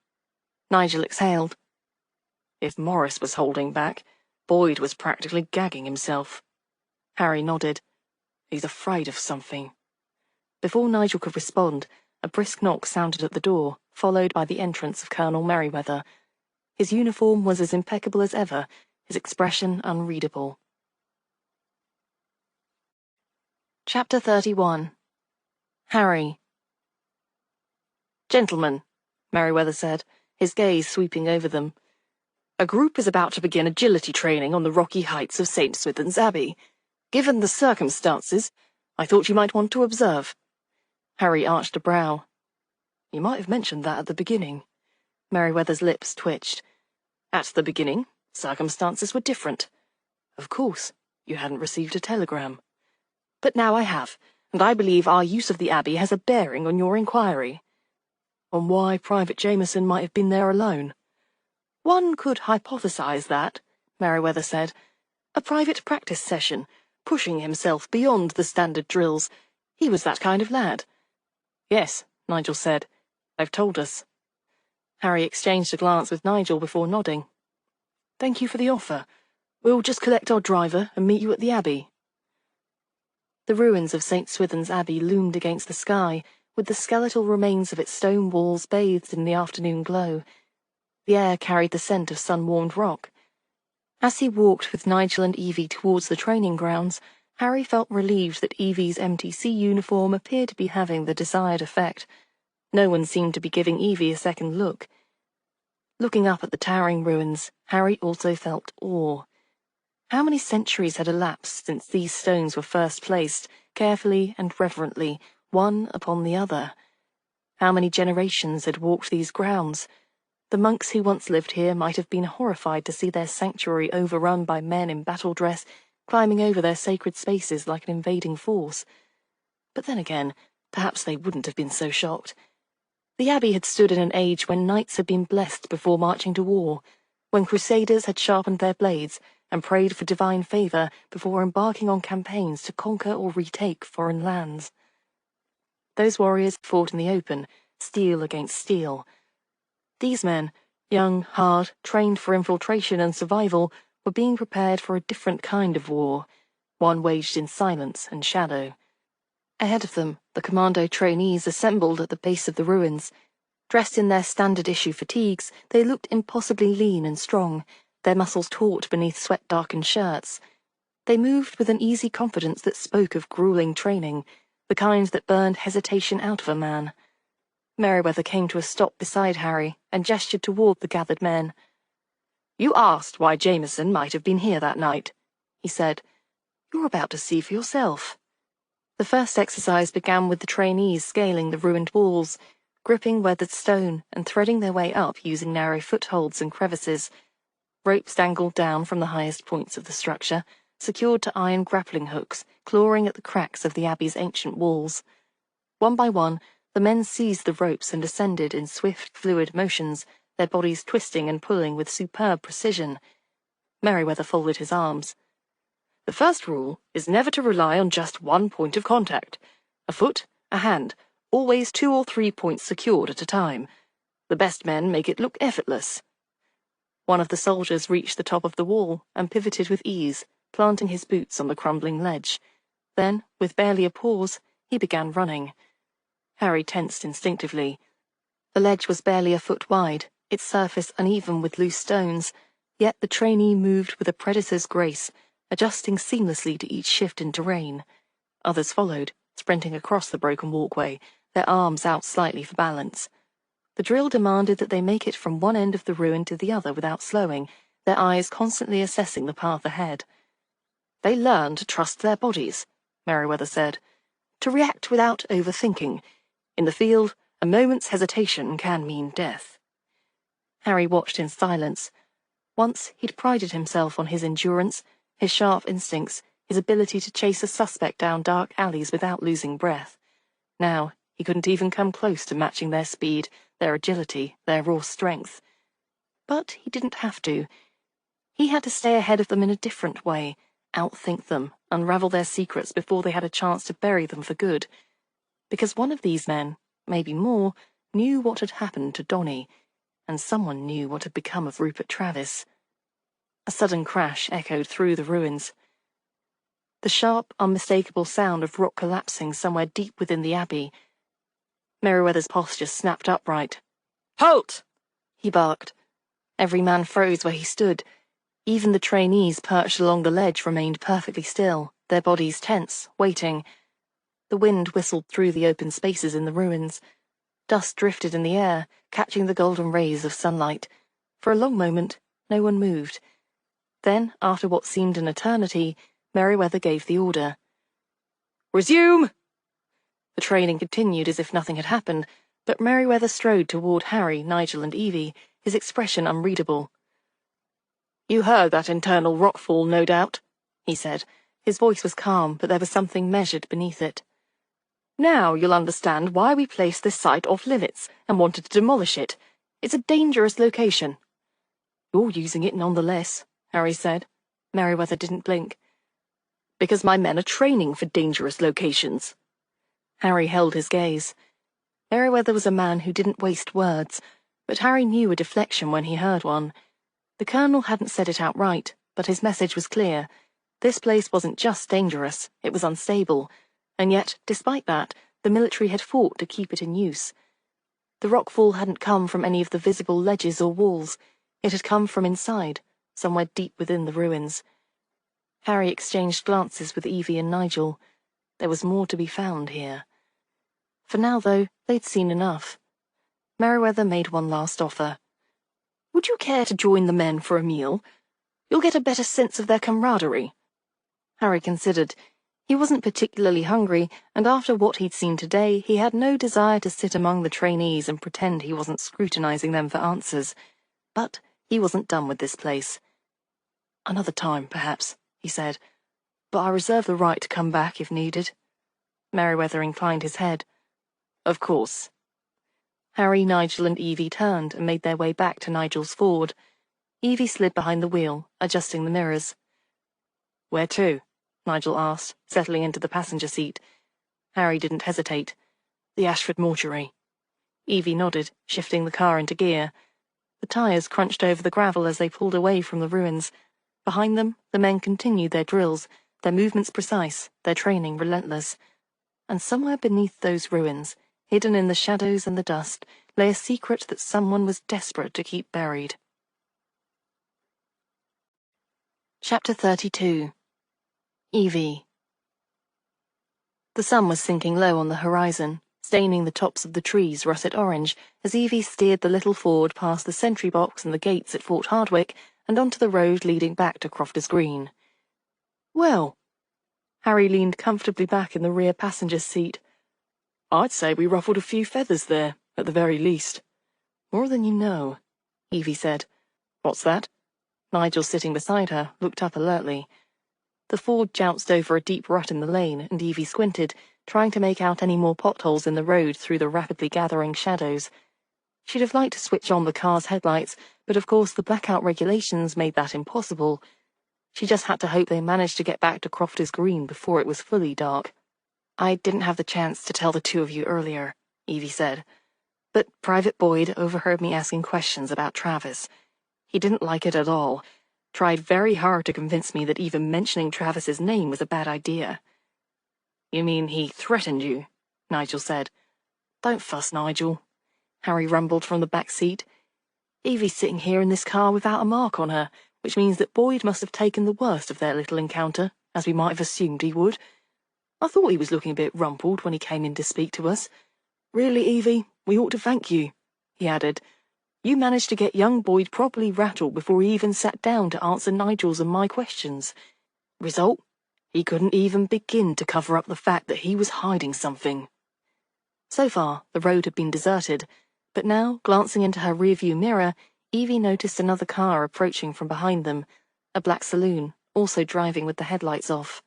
Nigel exhaled. If Morris was holding back, Boyd was practically gagging himself. Harry nodded. He's afraid of something. Before Nigel could respond, a brisk knock sounded at the door, followed by the entrance of Colonel Merryweather. His uniform was as impeccable as ever, his expression unreadable. Chapter 31. Harry. "Gentlemen," Merryweather said, his gaze sweeping over them, "a group is about to begin agility training on the rocky heights of St. Swithin's Abbey. Given the circumstances, I thought you might want to observe." Harry arched a brow. "You might have mentioned that at the beginning." Merryweather's lips twitched. "At the beginning, circumstances were different. Of course, you hadn't received a telegram. But now I have, and I believe our use of the Abbey has a bearing on your inquiry." "On why Private Jameson might have been there alone?" "One could hypothesize that," Merryweather said. "A private practice session, pushing himself beyond the standard drills. He was that kind of lad." "Yes," Nigel said. "They've told us." Harry exchanged a glance with Nigel before nodding. "Thank you for the offer. We'll just collect our driver and meet you at the Abbey." The ruins of St. Swithin's Abbey loomed against the sky, with the skeletal remains of its stone walls bathed in the afternoon glow. The air carried the scent of sun-warmed rock. As he walked with Nigel and Evie towards the training grounds, Harry felt relieved that Evie's MTC uniform appeared to be having the desired effect. No one seemed to be giving Evie a second look. Looking up at the towering ruins, Harry also felt awe. How many centuries had elapsed since these stones were first placed, carefully and reverently, one upon the other? How many generations had walked these grounds? The monks who once lived here might have been horrified to see their sanctuary overrun by men in battle dress, climbing over their sacred spaces like an invading force. But then again, perhaps they wouldn't have been so shocked. The Abbey had stood in an age when knights had been blessed before marching to war, when crusaders had sharpened their blades and prayed for divine favor before embarking on campaigns to conquer or retake foreign lands. Those warriors fought in the open, steel against steel. These men, young, hard, trained for infiltration and survival, were being prepared for a different kind of war, one waged in silence and shadow. Ahead of them, the commando trainees assembled at the base of the ruins. Dressed in their standard-issue fatigues, they looked impossibly lean and strong, their muscles taut beneath sweat-darkened shirts. They moved with an easy confidence that spoke of grueling training, the kind that burned hesitation out of a man. Merryweather came to a stop beside Harry and gestured toward the gathered men. "You asked why Jameson might have been here that night," he said. "You're about to see for yourself." The first exercise began with the trainees scaling the ruined walls, gripping weathered stone and threading their way up using narrow footholds and crevices. Ropes dangled down from the highest points of the structure, secured to iron grappling hooks, clawing at the cracks of the Abbey's ancient walls. One by one, the men seized the ropes and ascended in swift, fluid motions, their bodies twisting and pulling with superb precision. Merryweather folded his arms. "The first rule is never to rely on just one point of contact. A foot, a hand, always 2 or 3 points secured at a time. The best men make it look effortless." One of the soldiers reached the top of the wall and pivoted with ease, planting his boots on the crumbling ledge. Then, with barely a pause, he began running. Harry tensed instinctively. The ledge was barely a foot wide, its surface uneven with loose stones, yet the trainee moved with a predator's grace, adjusting seamlessly to each shift in terrain. Others followed, sprinting across the broken walkway, their arms out slightly for balance. The drill demanded that they make it from one end of the ruin to the other without slowing, their eyes constantly assessing the path ahead. They learn to trust their bodies, Merriweather said, to react without overthinking. In the field, a moment's hesitation can mean death. Harry watched in silence. Once he'd prided himself on his endurance, his sharp instincts, his ability to chase a suspect down dark alleys without losing breath. Now, he couldn't even come close to matching their speed, their agility, their raw strength. But he didn't have to. He had to stay ahead of them in a different way, outthink them, unravel their secrets before they had a chance to bury them for good. Because one of these men, maybe more, knew what had happened to Donnie, and someone knew what had become of Rupert Travis. A sudden crash echoed through the ruins. The sharp, unmistakable sound of rock collapsing somewhere deep within the abbey. Merriweather's posture snapped upright. "Halt!" he barked. Every man froze where he stood. Even the trainees perched along the ledge remained perfectly still, their bodies tense, waiting. The wind whistled through the open spaces in the ruins. Dust drifted in the air, catching the golden rays of sunlight. For a long moment, no one moved. Then, after what seemed an eternity, Merriweather gave the order. "Resume!" The training continued as if nothing had happened, but Merriweather strode toward Harry, Nigel, and Evie, his expression unreadable. "You heard that internal rockfall, no doubt," he said. His voice was calm, but there was something measured beneath it. "Now you'll understand why we placed this site off-limits and wanted to demolish it. It's a dangerous location." "You're using it nonetheless," Harry said. Merriweather didn't blink. "Because my men are training for dangerous locations." Harry held his gaze. Merriweather was a man who didn't waste words, but Harry knew a deflection when he heard one. The colonel hadn't said it outright, but his message was clear. This place wasn't just dangerous, it was unstable, and yet, despite that, the military had fought to keep it in use. The rockfall hadn't come from any of the visible ledges or walls. It had come from inside, somewhere deep within the ruins. Harry exchanged glances with Evie and Nigel. There was more to be found here. For now, though, they'd seen enough. Merriweather made one last offer. "Would you care to join the men for a meal? You'll get a better sense of their camaraderie." Harry considered. He wasn't particularly hungry, and after what he'd seen today, he had no desire to sit among the trainees and pretend he wasn't scrutinizing them for answers. But he wasn't done with this place. "Another time, perhaps," he said, "but I reserve the right to come back if needed." Merriweather inclined his head. "Of course." Harry, Nigel, and Evie turned and made their way back to Nigel's Ford. Evie slid behind the wheel, adjusting the mirrors. "Where to?" Nigel asked, settling into the passenger seat. Harry didn't hesitate. "The Ashford mortuary." Evie nodded, shifting the car into gear. The tires crunched over the gravel as they pulled away from the ruins. Behind them, the men continued their drills, their movements precise, their training relentless. And somewhere beneath those ruins, hidden in the shadows and the dust, lay a secret that someone was desperate to keep buried. Chapter 32. Evie. The sun was sinking low on the horizon, staining the tops of the trees russet orange as Evie steered the little Ford past the sentry box and the gates at Fort Hardwick and onto the road leading back to Crofters Green. "Well," Harry leaned comfortably back in the rear passenger's seat. "I'd say we ruffled a few feathers there, at the very least." "More than you know," Evie said. "What's that?" Nigel, sitting beside her, looked up alertly. The Ford jounced over a deep rut in the lane, and Evie squinted, trying to make out any more potholes in the road through the rapidly gathering shadows. She'd have liked to switch on the car's headlights, but of course the blackout regulations made that impossible. She just had to hope they managed to get back to Crofters Green before it was fully dark. "I didn't have the chance to tell the two of you earlier," Evie said, "but Private Boyd overheard me asking questions about Travis. He didn't like it at all. Tried very hard to convince me that even mentioning Travis's name was a bad idea." "You mean he threatened you?" Nigel said. "Don't fuss, Nigel," Harry rumbled from the back seat. "Evie's sitting here in this car without a mark on her, which means that Boyd must have taken the worst of their little encounter, as we might have assumed he would. I thought he was looking a bit rumpled when he came in to speak to us. Really, Evie, we ought to thank you," he added. "You managed to get young Boyd properly rattled before he even sat down to answer Nigel's and my questions. Result? He couldn't even begin to cover up the fact that he was hiding something." So far, the road had been deserted, but now, glancing into her rearview mirror, Evie noticed another car approaching from behind them, a black saloon, also driving with the headlights off.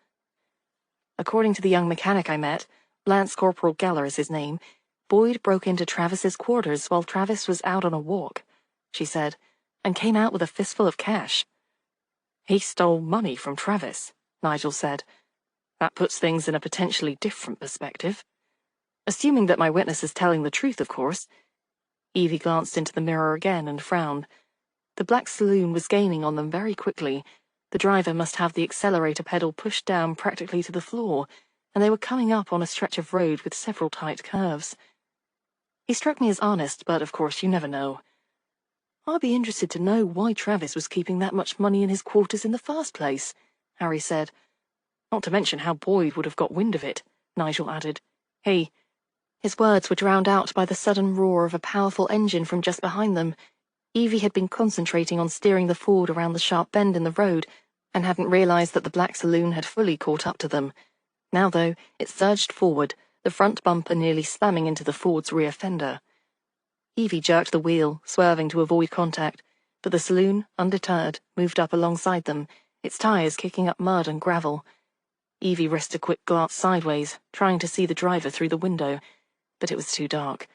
"According to the young mechanic I met, Lance Corporal Geller is his name, Boyd broke into Travis's quarters while Travis was out on a walk," she said, "and came out with a fistful of cash." "He stole money from Travis," Nigel said. "That puts things in a potentially different perspective. Assuming that my witness is telling the truth, of course." Evie glanced into the mirror again and frowned. The black saloon was gaining on them very quickly. The driver must have the accelerator pedal pushed down practically to the floor, and they were coming up on a stretch of road with several tight curves. "He struck me as honest, but of course you never know." "I'd be interested to know why Travis was keeping that much money in his quarters in the first place," Harry said. "Not to mention how Boyd would have got wind of it," Nigel added. "Hey." His words were drowned out by the sudden roar of a powerful engine from just behind them. Evie had been concentrating on steering the Ford around the sharp bend in the road, and hadn't realized that the black saloon had fully caught up to them. Now, though, it surged forward, the front bumper nearly slamming into the Ford's rear fender. Evie jerked the wheel, swerving to avoid contact, but the saloon, undeterred, moved up alongside them, its tires kicking up mud and gravel. Evie risked a quick glance sideways, trying to see the driver through the window, but it was too dark.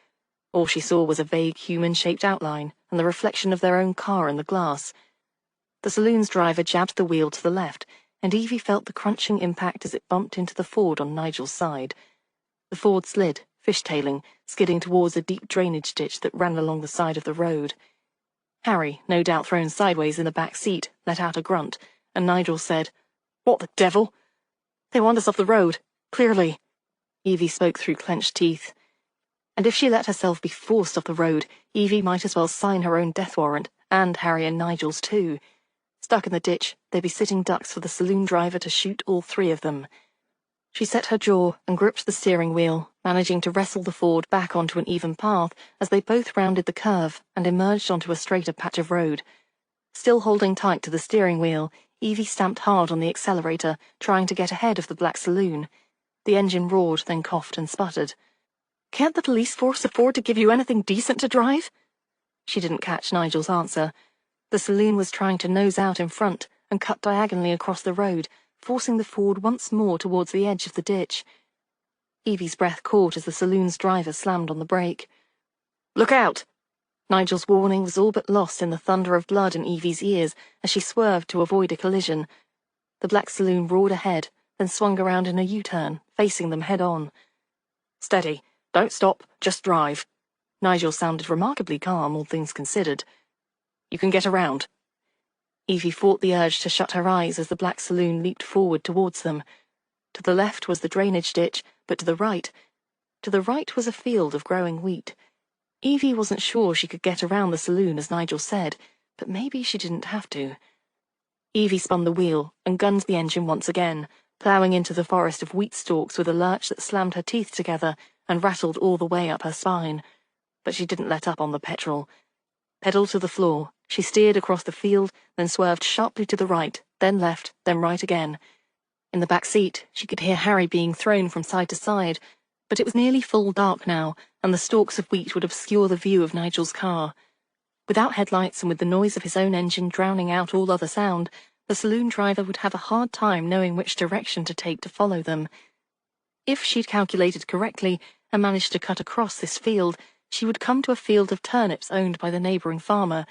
All she saw was a vague human-shaped outline and the reflection of their own car in the glass. The saloon's driver jabbed the wheel to the left, and Evie felt the crunching impact as it bumped into the Ford on Nigel's side. The Ford slid, fishtailing, skidding towards a deep drainage ditch that ran along the side of the road. Harry, no doubt thrown sideways in the back seat, let out a grunt, and Nigel said, "What the devil?" "They want us off the road, clearly." Evie spoke through clenched teeth. And if she let herself be forced off the road, Evie might as well sign her own death warrant, and Harry and Nigel's too. Stuck in the ditch, they'd be sitting ducks for the saloon driver to shoot all three of them. She set her jaw and gripped the steering wheel, managing to wrestle the Ford back onto an even path as they both rounded the curve and emerged onto a straighter patch of road. Still holding tight to the steering wheel, Evie stamped hard on the accelerator, trying to get ahead of the black saloon. The engine roared, then coughed and sputtered. "Can't the police force afford to give you anything decent to drive?" She didn't catch Nigel's answer. The saloon was trying to nose out in front and cut diagonally across the road, forcing the Ford once more towards the edge of the ditch. Evie's breath caught as the saloon's driver slammed on the brake. "Look out!" Nigel's warning was all but lost in the thunder of blood in Evie's ears as she swerved to avoid a collision. The black saloon roared ahead, then swung around in a U-turn, facing them head-on. "Steady. Don't stop. Just drive." Nigel sounded remarkably calm, all things considered. "You can get around." Evie fought the urge to shut her eyes as the black saloon leaped forward towards them. To the left was the drainage ditch, but to the right was a field of growing wheat. Evie wasn't sure she could get around the saloon as Nigel said, but maybe she didn't have to. Evie spun the wheel and gunned the engine once again, ploughing into the forest of wheat stalks with a lurch that slammed her teeth together and rattled all the way up her spine. But she didn't let up on the petrol. Pedal to the floor, she steered across the field, then swerved sharply to the right, then left, then right again. In the back seat, she could hear Harry being thrown from side to side, but it was nearly full dark now, and the stalks of wheat would obscure the view of Nigel's car. Without headlights and with the noise of his own engine drowning out all other sound, the saloon driver would have a hard time knowing which direction to take to follow them. If she'd calculated correctly and managed to cut across this field, she would come to a field of turnips owned by the neighbouring farmer,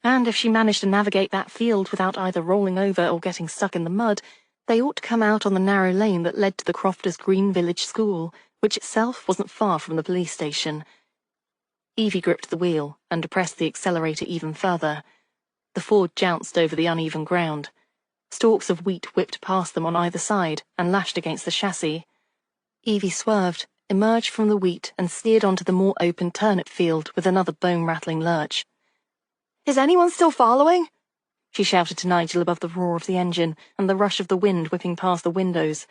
and if she managed to navigate that field without either rolling over or getting stuck in the mud, they ought to come out on the narrow lane that led to the Crofters' Green Village School, which itself wasn't far from the police station. Evie gripped the wheel and depressed the accelerator even further. The Ford jounced over the uneven ground. Stalks of wheat whipped past them on either side and lashed against the chassis. Evie swerved, emerged from the wheat and steered onto the more open turnip field with another bone-rattling lurch. "Is anyone still following?" she shouted to Nigel above the roar of the engine and the rush of the wind whipping past the windows.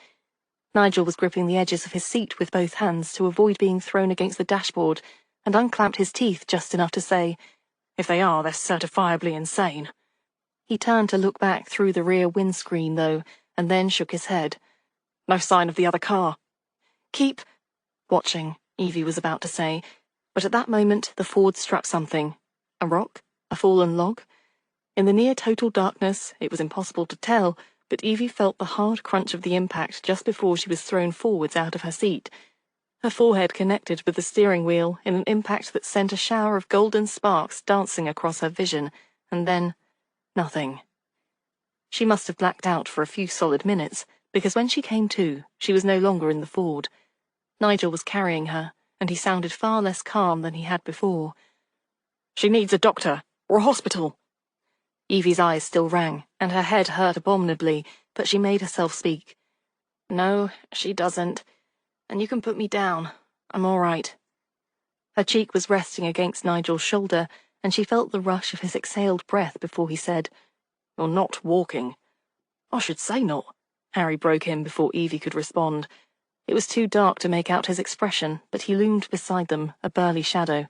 Nigel was gripping the edges of his seat with both hands to avoid being thrown against the dashboard, and unclamped his teeth just enough to say, "If they are, they're certifiably insane." He turned to look back through the rear windscreen, though, and then shook his head. "No sign of the other car." "Keep watching," Evie was about to say, but at that moment the Ford struck something. A rock? A fallen log? In the near-total darkness, it was impossible to tell, but Evie felt the hard crunch of the impact just before she was thrown forwards out of her seat. Her forehead connected with the steering wheel in an impact that sent a shower of golden sparks dancing across her vision, and then nothing. She must have blacked out for a few solid minutes, because when she came to, she was no longer in the Ford. Nigel was carrying her, and he sounded far less calm than he had before. "She needs a doctor, or a hospital." Evie's eyes still rang, and her head hurt abominably, but she made herself speak. "No, she doesn't. And you can put me down. I'm all right." Her cheek was resting against Nigel's shoulder, and she felt the rush of his exhaled breath before he said, "You're not walking." "I should say not," Harry broke in before Evie could respond. It was too dark to make out his expression, but he loomed beside them, a burly shadow.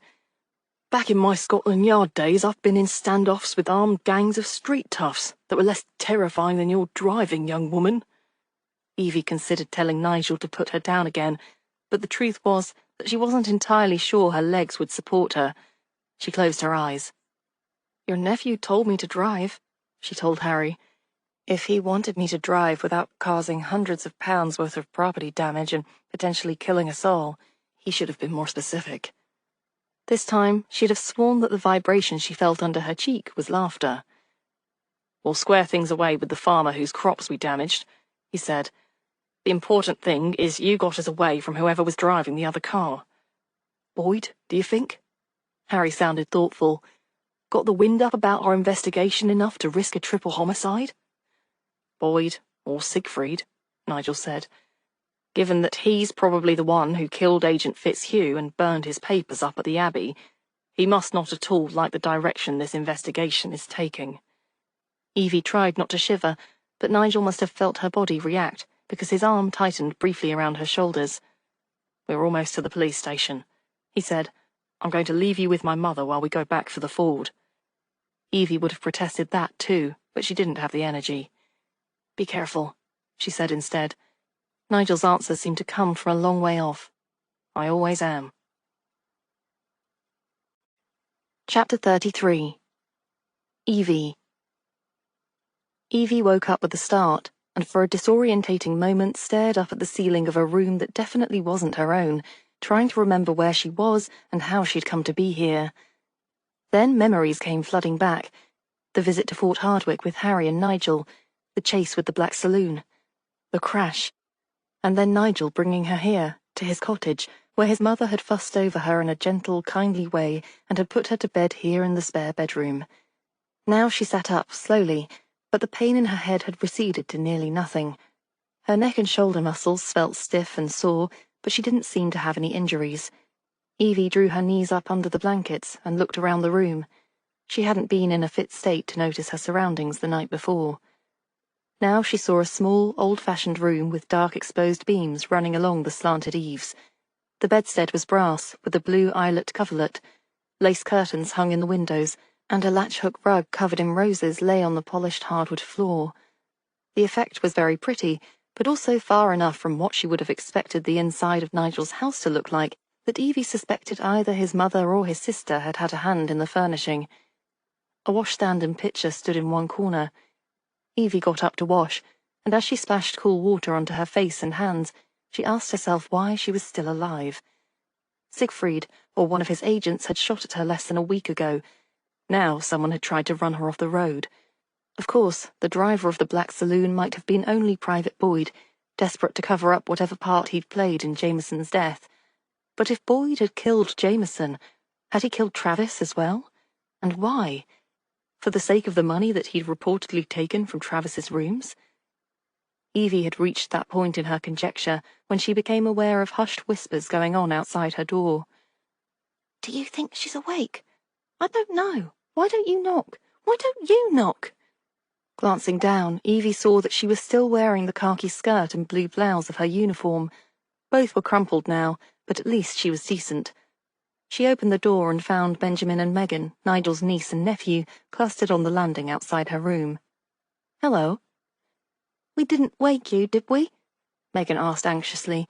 "Back in my Scotland Yard days, I've been in standoffs with armed gangs of street toughs that were less terrifying than your driving, young woman." Evie considered telling Nigel to put her down again, but the truth was that she wasn't entirely sure her legs would support her. She closed her eyes. "Your nephew told me to drive," she told Harry. "If he wanted me to drive without causing hundreds of pounds worth of property damage and potentially killing us all, he should have been more specific." This time, she'd have sworn that the vibration she felt under her cheek was laughter. "We'll square things away with the farmer whose crops we damaged," he said. "The important thing is you got us away from whoever was driving the other car." "Boyd, do you think?" Harry sounded thoughtful. "Got the wind up about our investigation enough to risk a triple homicide?" "Boyd, or Siegfried," Nigel said. "Given that he's probably the one who killed Agent Fitzhugh and burned his papers up at the Abbey, he must not at all like the direction this investigation is taking." Evie tried not to shiver, but Nigel must have felt her body react, because his arm tightened briefly around her shoulders. "We're almost to the police station," he said. "I'm going to leave you with my mother while we go back for the Ford." Evie would have protested that too, but she didn't have the energy. "Be careful," she said instead. Nigel's answer seemed to come from a long way off. "I always am." Chapter 33. Evie. Evie woke up with a start, and for a disorientating moment stared up at the ceiling of a room that definitely wasn't her own, trying to remember where she was and how she'd come to be here. Then memories came flooding back. The visit to Fort Hardwicke with Harry and Nigel, the chase with the Black Saloon, the crash, and then Nigel bringing her here, to his cottage, where his mother had fussed over her in a gentle, kindly way and had put her to bed here in the spare bedroom. Now she sat up, slowly, but the pain in her head had receded to nearly nothing. Her neck and shoulder muscles felt stiff and sore, but she didn't seem to have any injuries. Evie drew her knees up under the blankets and looked around the room. She hadn't been in a fit state to notice her surroundings the night before. Now she saw a small, old-fashioned room with dark exposed beams running along the slanted eaves. The bedstead was brass, with a blue eyelet coverlet. Lace curtains hung in the windows, and a latch-hook rug covered in roses lay on the polished hardwood floor. The effect was very pretty, but also far enough from what she would have expected the inside of Nigel's house to look like that Evie suspected either his mother or his sister had had a hand in the furnishing. A washstand and pitcher stood in one corner. Evie got up to wash, and as she splashed cool water onto her face and hands, she asked herself why she was still alive. Siegfried, or one of his agents, had shot at her less than a week ago. Now someone had tried to run her off the road. Of course, the driver of the Black Saloon might have been only Private Boyd, desperate to cover up whatever part he'd played in Jameson's death. But if Boyd had killed Jameson, had he killed Travis as well? And why? For the sake of the money that he'd reportedly taken from Travis's rooms? Evie had reached that point in her conjecture when she became aware of hushed whispers going on outside her door. "Do you think she's awake? I don't know. Why don't you knock? Why don't you knock?" Glancing down, Evie saw that she was still wearing the khaki skirt and blue blouse of her uniform. Both were crumpled now, but at least she was decent. She opened the door and found Benjamin and Megan, Nigel's niece and nephew, clustered on the landing outside her room. "Hello." "We didn't wake you, did we?" Megan asked anxiously.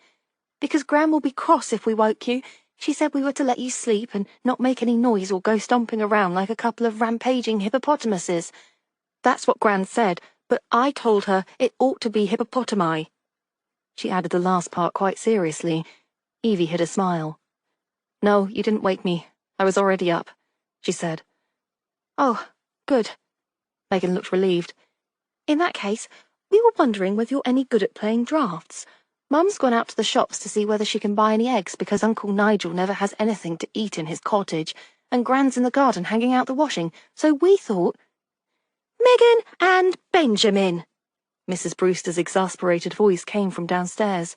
"Because Gran will be cross if we woke you. She said we were to let you sleep and not make any noise or go stomping around like a couple of rampaging hippopotamuses. That's what Gran said, but I told her it ought to be hippopotami." She added the last part quite seriously. Evie hid a smile. "No, you didn't wake me. I was already up," she said. "Oh, good." Megan looked relieved. "In that case, we were wondering whether you're any good at playing drafts. Mum's gone out to the shops to see whether she can buy any eggs because Uncle Nigel never has anything to eat in his cottage, and Gran's in the garden hanging out the washing, so we thought—" "Megan and Benjamin!" Mrs. Brewster's exasperated voice came from downstairs.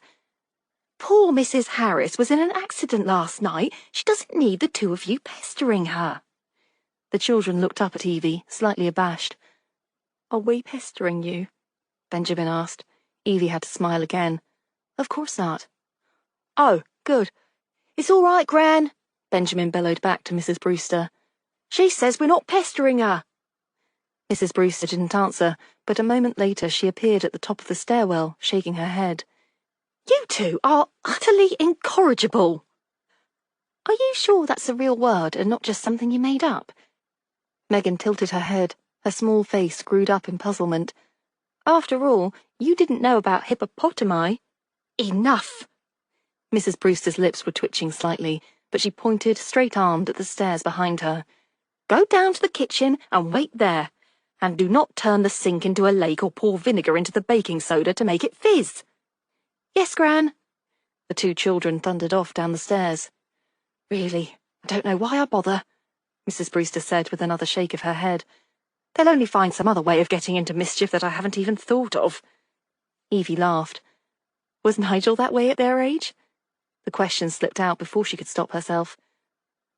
"Poor Mrs. Harris was in an accident last night. She doesn't need the two of you pestering her." The children looked up at Evie, slightly abashed. "Are we pestering you?" Benjamin asked. Evie had to smile again. "Of course not." "Oh, good. It's all right, Gran," Benjamin bellowed back to Mrs. Brewster. "She says we're not pestering her." Mrs. Brewster didn't answer, but a moment later she appeared at the top of the stairwell, shaking her head. "You two are utterly incorrigible." "Are you sure that's a real word and not just something you made up?" Megan tilted her head, her small face screwed up in puzzlement. "After all, you didn't know about hippopotami." "Enough!" Mrs. Brewster's lips were twitching slightly, but she pointed straight-armed at the stairs behind her. "Go down to the kitchen and wait there. And do not turn the sink into a lake or pour vinegar into the baking soda to make it fizz." "Yes, Gran." The two children thundered off down the stairs. "Really, I don't know why I bother," Mrs. Brewster said with another shake of her head. "They'll only find some other way of getting into mischief that I haven't even thought of." Evie laughed. Was Nigel that way at their age? The question slipped out before she could stop herself.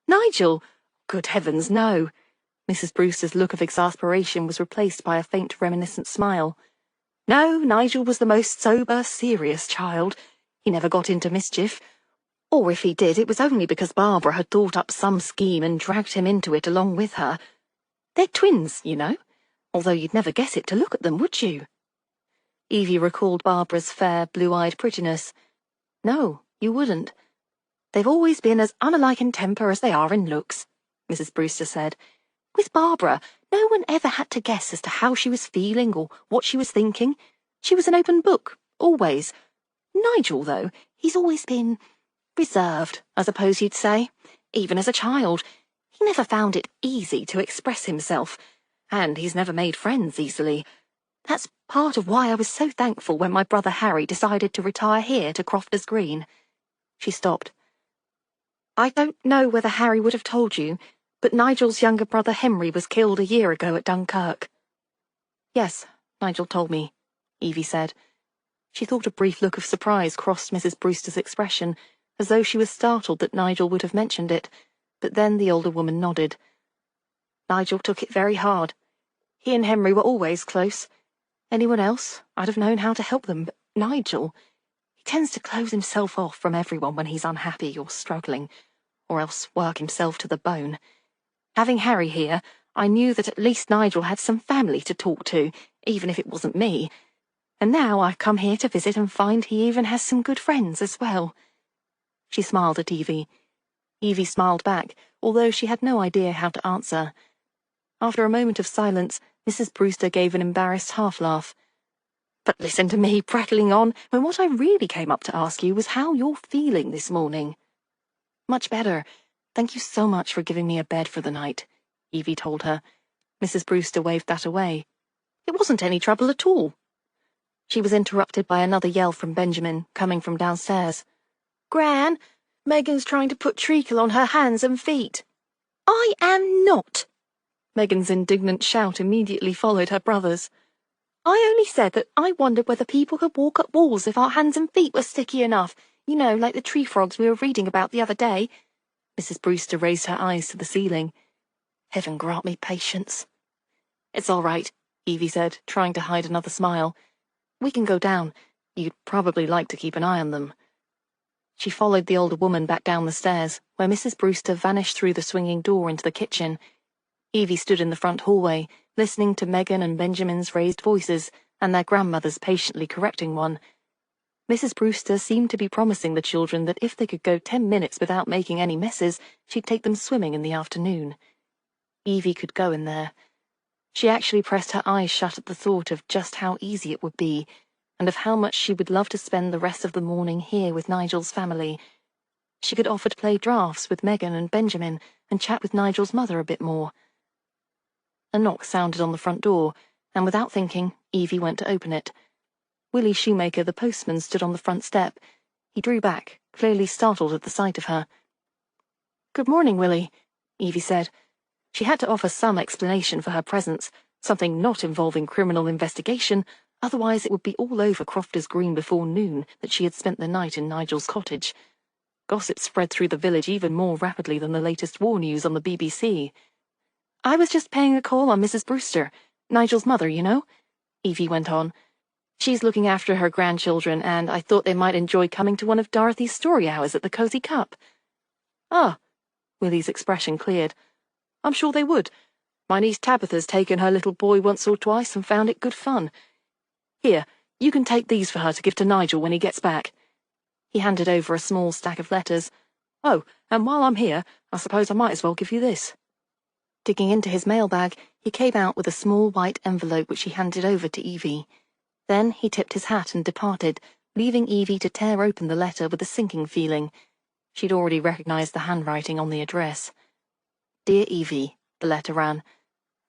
"Nigel? Good heavens, no." Mrs. Brewster's look of exasperation was replaced by a faint reminiscent smile. "No, Nigel was the most sober, serious child. He never got into mischief. Or if he did, it was only because Barbara had thought up some scheme and dragged him into it along with her. They're twins, you know, although you'd never guess it to look at them, would you?" Evie recalled Barbara's fair, blue-eyed prettiness. "No, you wouldn't. They've always been as unalike in temper as they are in looks," Mrs. Brewster said. "With Barbara, no one ever had to guess as to how she was feeling or what she was thinking. She was an open book, always. Nigel, though, he's always been reserved, I suppose you'd say. Even as a child, he never found it easy to express himself, and he's never made friends easily. That's part of why I was so thankful when my brother Harry decided to retire here to Crofters Green." She stopped. "I don't know whether Harry would have told you, but Nigel's younger brother Henry was killed a year ago at Dunkirk." "Yes, Nigel told me," Evie said. She thought a brief look of surprise crossed Mrs. Brewster's expression, as though she was startled that Nigel would have mentioned it, but then the older woman nodded. "Nigel took it very hard. He and Henry were always close. Anyone else, I'd have known how to help them, but Nigel, he tends to close himself off from everyone when he's unhappy or struggling, or else work himself to the bone. Having Harry here, I knew that at least Nigel had some family to talk to, even if it wasn't me. And now I come here to visit and find he even has some good friends as well." She smiled at Evie. Evie smiled back, although she had no idea how to answer. After a moment of silence, Mrs. Brewster gave an embarrassed half-laugh. "But listen to me prattling on, when what I really came up to ask you was how you're feeling this morning." "Much better. Thank you so much for giving me a bed for the night," Evie told her. Mrs. Brewster waved that away. "It wasn't any trouble at all." She was interrupted by another yell from Benjamin, coming from downstairs. "Gran, Megan's trying to put treacle on her hands and feet." "I am not!" Megan's indignant shout immediately followed her brother's. "I only said that I wondered whether people could walk up walls if our hands and feet were sticky enough, you know, like the tree frogs we were reading about the other day." Mrs. Brewster raised her eyes to the ceiling. "Heaven grant me patience." "It's all right," Evie said, trying to hide another smile. "We can go down. You'd probably like to keep an eye on them." She followed the older woman back down the stairs, where Mrs. Brewster vanished through the swinging door into the kitchen. Evie stood in the front hallway, listening to Megan and Benjamin's raised voices, and their grandmothers patiently correcting one. Mrs. Brewster seemed to be promising the children that if they could go 10 minutes without making any messes, she'd take them swimming in the afternoon. Evie could go in there. She actually pressed her eyes shut at the thought of just how easy it would be, and of how much she would love to spend the rest of the morning here with Nigel's family. She could offer to play drafts with Megan and Benjamin and chat with Nigel's mother a bit more. A knock sounded on the front door, and without thinking, Evie went to open it. Willie Shoemaker, the postman, stood on the front step. He drew back, clearly startled at the sight of her. "Good morning, Willie," Evie said. She had to offer some explanation for her presence, something not involving criminal investigation, otherwise it would be all over Crofters Green before noon that she had spent the night in Nigel's cottage. Gossip spread through the village even more rapidly than the latest war news on the BBC. "I was just paying a call on Mrs. Brewster, Nigel's mother, you know," Evie went on. "She's looking after her grandchildren, and I thought they might enjoy coming to one of Dorothy's story hours at the Cozy Cup." "Ah," Willie's expression cleared. "I'm sure they would. My niece Tabitha's taken her little boy once or twice and found it good fun. Here, you can take these for her to give to Nigel when he gets back." He handed over a small stack of letters. "Oh, and while I'm here, I suppose I might as well give you this." Digging into his mailbag, he came out with a small white envelope which he handed over to Evie. Then he tipped his hat and departed, leaving Evie to tear open the letter with a sinking feeling. She'd already recognized the handwriting on the address. "Dear Evie," the letter ran,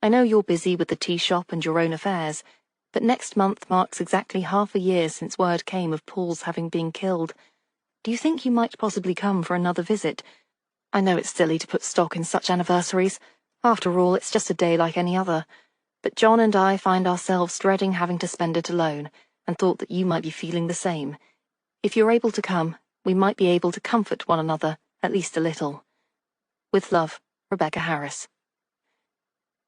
"I know you're busy with the tea shop and your own affairs, but next month marks exactly half a year since word came of Paul's having been killed. Do you think you might possibly come for another visit? I know it's silly to put stock in such anniversaries. After all, it's just a day like any other. But John and I find ourselves dreading having to spend it alone, and thought that you might be feeling the same. If you're able to come, we might be able to comfort one another, at least a little. With love, Rebecca Harris."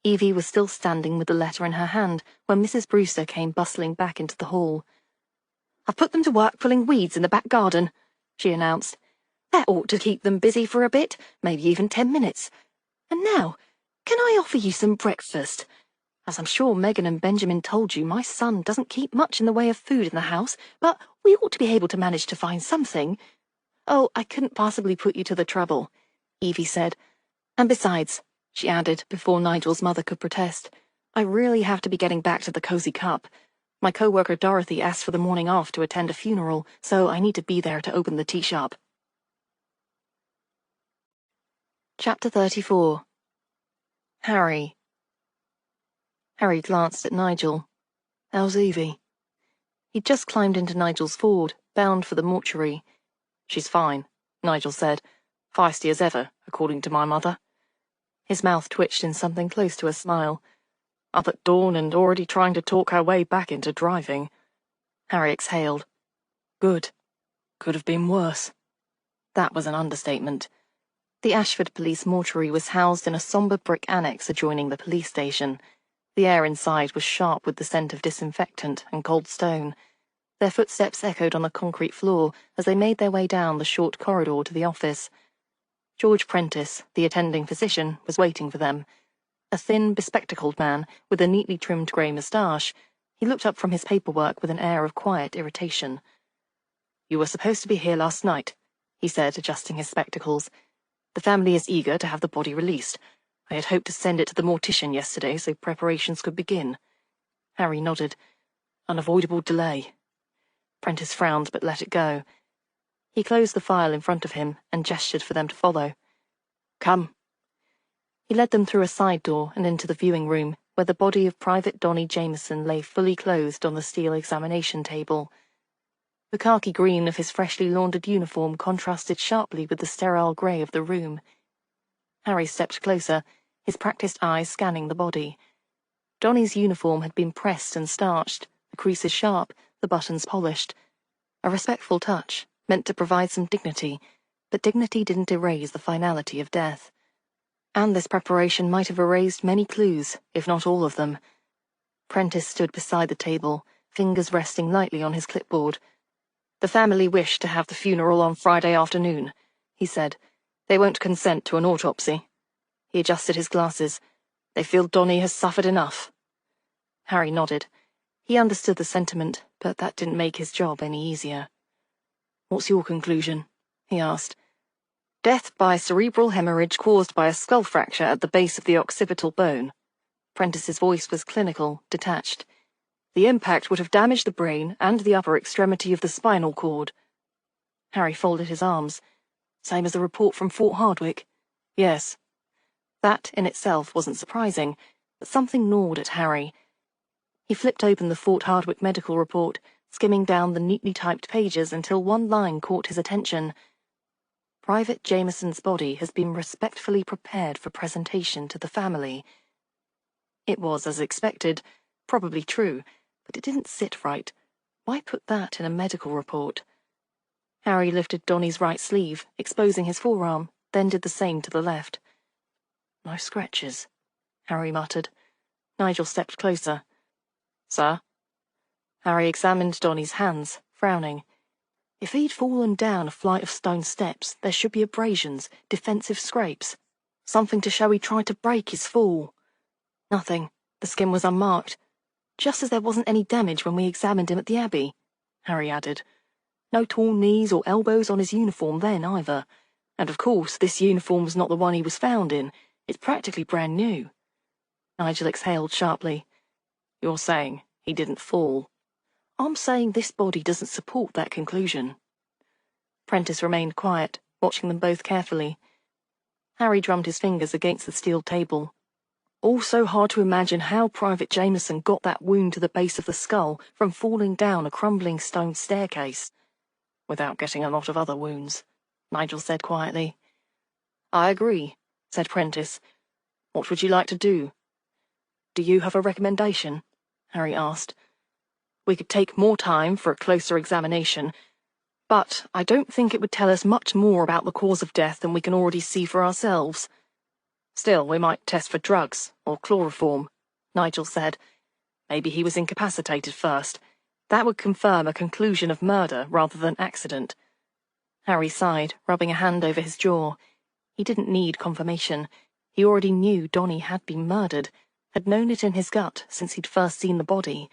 Evie was still standing with the letter in her hand when Mrs. Brewster came bustling back into the hall. "I've put them to work pulling weeds in the back garden," she announced. "That ought to keep them busy for a bit, maybe even 10 minutes. And now, can I offer you some breakfast? As I'm sure Megan and Benjamin told you, my son doesn't keep much in the way of food in the house, but we ought to be able to manage to find something." "Oh, I couldn't possibly put you to the trouble," Evie said. "And besides," she added, before Nigel's mother could protest, "I really have to be getting back to the Cozy Cup. My co-worker Dorothy asked for the morning off to attend a funeral, so I need to be there to open the tea shop." Chapter 34. Harry. Harry glanced at Nigel. "How's Evie?" He'd just climbed into Nigel's Ford, bound for the mortuary. "She's fine," Nigel said. "Feisty as ever, according to my mother." His mouth twitched in something close to a smile. "Up at dawn and already trying to talk her way back into driving." Harry exhaled. "Good. Could have been worse." That was an understatement. The Ashford Police mortuary was housed in a sombre brick annex adjoining the police station. The air inside was sharp with the scent of disinfectant and cold stone. Their footsteps echoed on the concrete floor as they made their way down the short corridor to the office. George Prentice, the attending physician, was waiting for them. A thin, bespectacled man with a neatly trimmed grey moustache, he looked up from his paperwork with an air of quiet irritation. "You were supposed to be here last night," he said, adjusting his spectacles. "The family is eager to have the body released. I had hoped to send it to the mortician yesterday so preparations could begin." Harry nodded. "Unavoidable delay." Prentice frowned but let it go. He closed the file in front of him and gestured for them to follow. "Come." He led them through a side door and into the viewing room, where the body of Private Donnie Jameson lay fully clothed on the steel examination table. The khaki green of his freshly laundered uniform contrasted sharply with the sterile grey of the room. Harry stepped closer, his practiced eyes scanning the body. Donnie's uniform had been pressed and starched, the creases sharp, the buttons polished. A respectful touch, meant to provide some dignity, but dignity didn't erase the finality of death. And this preparation might have erased many clues, if not all of them. Prentice stood beside the table, fingers resting lightly on his clipboard. "The family wish to have the funeral on Friday afternoon," he said. "They won't consent to an autopsy." He adjusted his glasses. "They feel Donnie has suffered enough." Harry nodded. He understood the sentiment, but that didn't make his job any easier. "What's your conclusion?" he asked. "Death by cerebral hemorrhage caused by a skull fracture at the base of the occipital bone." Prentice's voice was clinical, detached. "The impact would have damaged the brain and the upper extremity of the spinal cord." Harry folded his arms. "Same as the report from Fort Hardwick?" "Yes." That in itself wasn't surprising, but something gnawed at Harry. He flipped open the Fort Hardwick medical report, skimming down the neatly typed pages until one line caught his attention. "Private Jameson's body has been respectfully prepared for presentation to the family." It was as expected, probably true, but it didn't sit right. Why put that in a medical report? Harry lifted Donnie's right sleeve, exposing his forearm, then did the same to the left. "No scratches," Harry muttered. Nigel stepped closer. "Sir?" Harry examined Donnie's hands, frowning. If he'd fallen down a flight of stone steps, there should be abrasions, defensive scrapes. Something to show he tried to break his fall. Nothing. The skin was unmarked. Just as there wasn't any damage when we examined him at the Abbey, Harry added. No torn knees or elbows on his uniform then, either. And of course, this uniform was not the one he was found in. It's practically brand new. Nigel exhaled sharply. "You're saying he didn't fall?" "I'm saying this body doesn't support that conclusion." Prentice remained quiet, watching them both carefully. Harry drummed his fingers against the steel table. "Also hard to imagine how Private Jameson got that wound to the base of the skull from falling down a crumbling stone staircase." "Without getting a lot of other wounds," Nigel said quietly. "I agree," said Prentice. "What would you like to do?" "Do you have a recommendation?" Harry asked. "We could take more time for a closer examination, but I don't think it would tell us much more about the cause of death than we can already see for ourselves." "Still, we might test for drugs, or chloroform," Nigel said. "Maybe he was incapacitated first. That would confirm a conclusion of murder rather than accident." Harry sighed, rubbing a hand over his jaw. He didn't need confirmation. He already knew Donnie had been murdered, had known it in his gut since he'd first seen the body.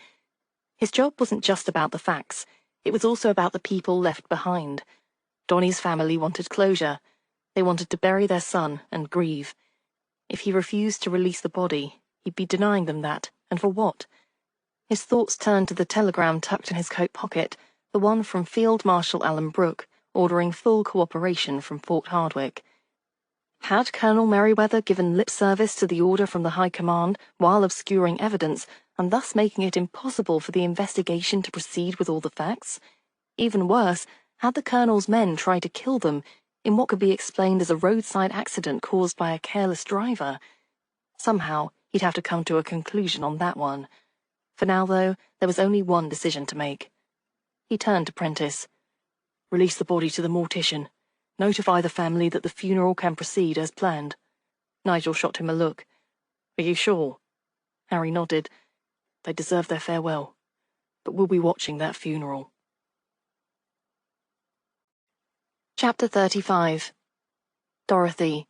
His job wasn't just about the facts. It was also about the people left behind. Donnie's family wanted closure. They wanted to bury their son and grieve. If he refused to release the body, he'd be denying them that, and for what? His thoughts turned to the telegram tucked in his coat pocket, the one from Field Marshal Alan Brooke, ordering full cooperation from Fort Hardwick. Had Colonel Merriweather given lip service to the order from the High Command while obscuring evidence, and thus making it impossible for the investigation to proceed with all the facts? Even worse, had the Colonel's men tried to kill them in what could be explained as a roadside accident caused by a careless driver? Somehow, he'd have to come to a conclusion on that one. For now, though, there was only one decision to make. He turned to Prentice. "Release the body to the mortician. Notify the family that the funeral can proceed as planned." Nigel shot him a look. "Are you sure?" Harry nodded. "They deserve their farewell. But we'll be watching that funeral." Chapter 35. Dorothy.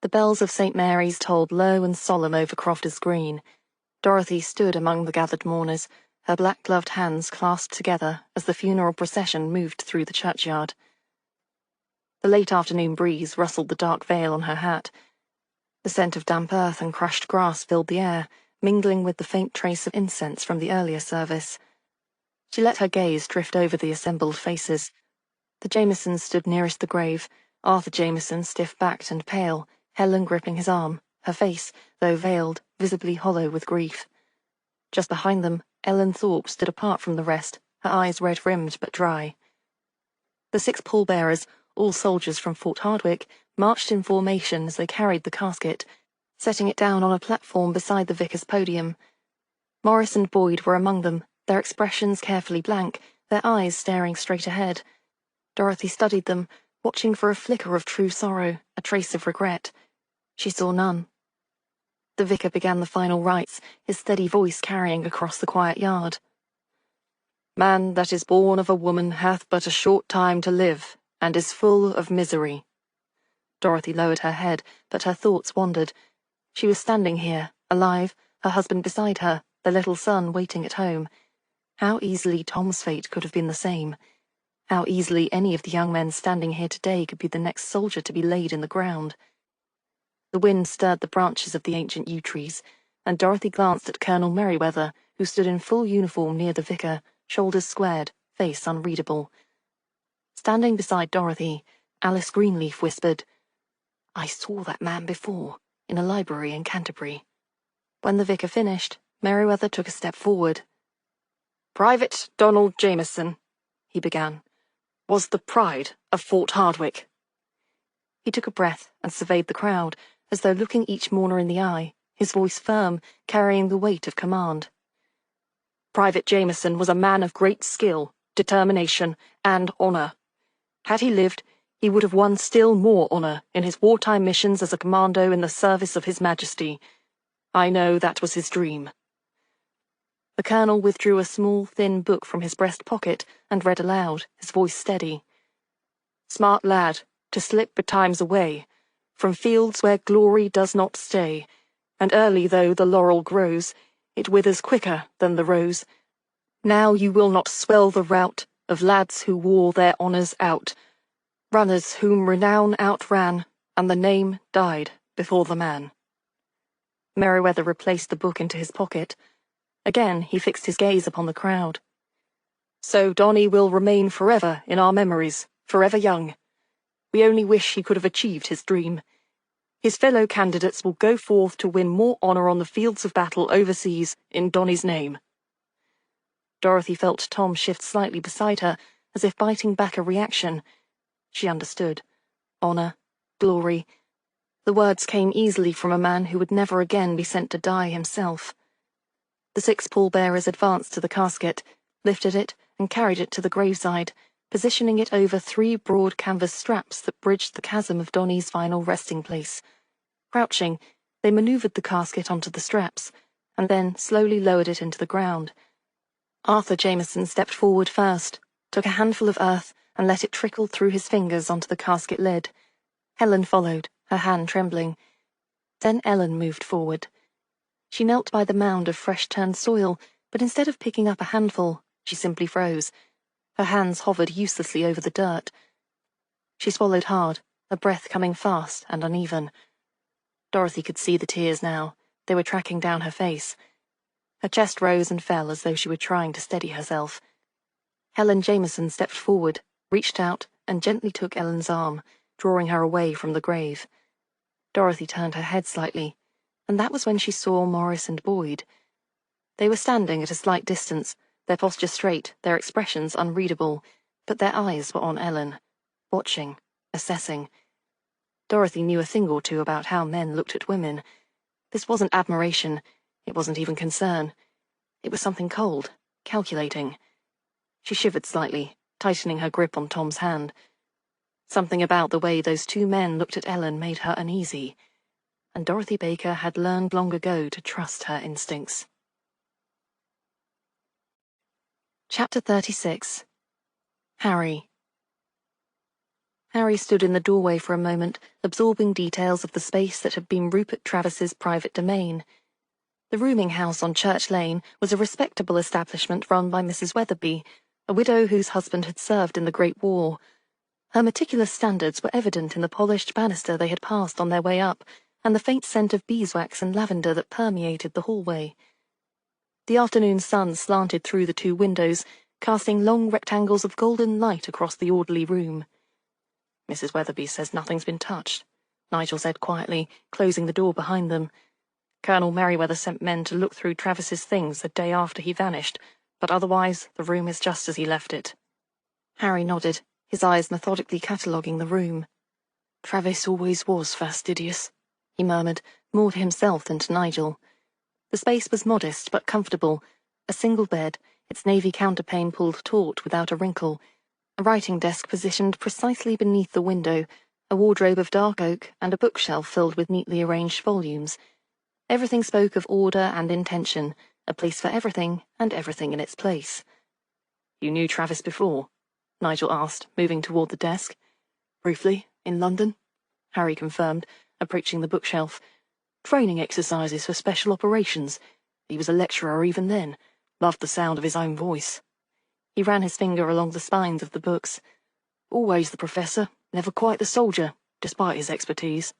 The bells of St. Mary's tolled low and solemn over Crofters Green. Dorothy stood among the gathered mourners, her black-gloved hands clasped together as the funeral procession moved through the churchyard. The late afternoon breeze rustled the dark veil on her hat. The scent of damp earth and crushed grass filled the air, mingling with the faint trace of incense from the earlier service. She let her gaze drift over the assembled faces. The Jamesons stood nearest the grave, Arthur Jameson stiff-backed and pale, Helen gripping his arm, her face, though veiled, visibly hollow with grief. Just behind them, Ellen Thorpe stood apart from the rest, her eyes red-rimmed but dry. The 6 pallbearers, all soldiers from Fort Hardwick, marched in formation as they carried the casket, setting it down on a platform beside the vicar's podium. Morris and Boyd were among them, their expressions carefully blank, their eyes staring straight ahead. Dorothy studied them, watching for a flicker of true sorrow, a trace of regret. She saw none. The vicar began the final rites, his steady voice carrying across the quiet yard. Man that is born of a woman hath but a short time to live, and is full of misery. Dorothy lowered her head, but her thoughts wandered. She was standing here, alive, her husband beside her, their little son waiting at home. How easily Tom's fate could have been the same. How easily any of the young men standing here today could be the next soldier to be laid in the ground. The wind stirred the branches of the ancient yew trees, and Dorothy glanced at Colonel Merryweather, who stood in full uniform near the vicar, shoulders squared, face unreadable. Standing beside Dorothy, Alice Greenleaf whispered, "I saw that man before, in a library in Canterbury." When the vicar finished, Merryweather took a step forward. Private Donald Jameson, he began, was the pride of Fort Hardwicke. He took a breath and surveyed the crowd, as though looking each mourner in the eye, his voice firm, carrying the weight of command. Private Jameson was a man of great skill, determination, and honour. Had he lived, he would have won still more honour in his wartime missions as a commando in the service of His Majesty. I know that was his dream. The colonel withdrew a small, thin book from his breast pocket and read aloud, his voice steady. Smart lad, to slip betimes away, from fields where glory does not stay, and early though the laurel grows, it withers quicker than the rose. Now you will not swell the rout of lads who wore their honours out, runners whom renown outran, and the name died before the man. Merryweather replaced the book into his pocket. Again he fixed his gaze upon the crowd. So Donny will remain forever in our memories, forever young. We only wish he could have achieved his dream. His fellow candidates will go forth to win more honour on the fields of battle overseas in Donny's name. Dorothy felt Tom shift slightly beside her, as if biting back a reaction. She understood. Honour, glory. The words came easily from a man who would never again be sent to die himself. The 6 pallbearers advanced to the casket, lifted it, and carried it to the graveside, positioning it over 3 broad canvas straps that bridged the chasm of Donny's final resting place. Crouching, they manoeuvred the casket onto the straps, and then slowly lowered it into the ground. Arthur Jameson stepped forward first, took a handful of earth, and let it trickle through his fingers onto the casket lid. Helen followed, her hand trembling. Then Ellen moved forward. She knelt by the mound of fresh-turned soil, but instead of picking up a handful, she simply froze. Her hands hovered uselessly over the dirt. She swallowed hard, her breath coming fast and uneven. Dorothy could see the tears now. They were tracking down her face. Her chest rose and fell as though she were trying to steady herself. Helen Jameson stepped forward, reached out, and gently took Ellen's arm, drawing her away from the grave. Dorothy turned her head slightly, and that was when she saw Morris and Boyd. They were standing at a slight distance, their posture straight, their expressions unreadable, but their eyes were on Ellen, watching, assessing. Dorothy knew a thing or two about how men looked at women. This wasn't admiration, it wasn't even concern. It was something cold, calculating. She shivered slightly, tightening her grip on Tom's hand. Something about the way those 2 men looked at Ellen made her uneasy, and Dorothy Baker had learned long ago to trust her instincts. Chapter 36. Harry. Harry stood in the doorway for a moment, absorbing details of the space that had been Rupert Travis's private domain. The rooming house on Church Lane was a respectable establishment run by Mrs. Weatherby, a widow whose husband had served in the Great War. Her meticulous standards were evident in the polished banister they had passed on their way up, and the faint scent of beeswax and lavender that permeated the hallway. The afternoon sun slanted through the 2 windows, casting long rectangles of golden light across the orderly room. "Mrs. Weatherby says nothing's been touched," Nigel said quietly, closing the door behind them. "Colonel Merryweather sent men to look through Travis's things the day after he vanished, but otherwise the room is just as he left it." Harry nodded, his eyes methodically cataloguing the room. "Travis always was fastidious," he murmured, more to himself than to Nigel. The space was modest but comfortable. A single bed, its navy counterpane pulled taut without a wrinkle, a writing desk positioned precisely beneath the window, a wardrobe of dark oak, and a bookshelf filled with neatly arranged volumes. Everything spoke of order and intention, a place for everything and everything in its place. You knew Travis before? Nigel asked, moving toward the desk. Briefly, in London, Harry confirmed, approaching the bookshelf. Training exercises for special operations. He was a lecturer even then. Loved the sound of his own voice. He ran his finger along the spines of the books. Always the professor, never quite the soldier, despite his expertise.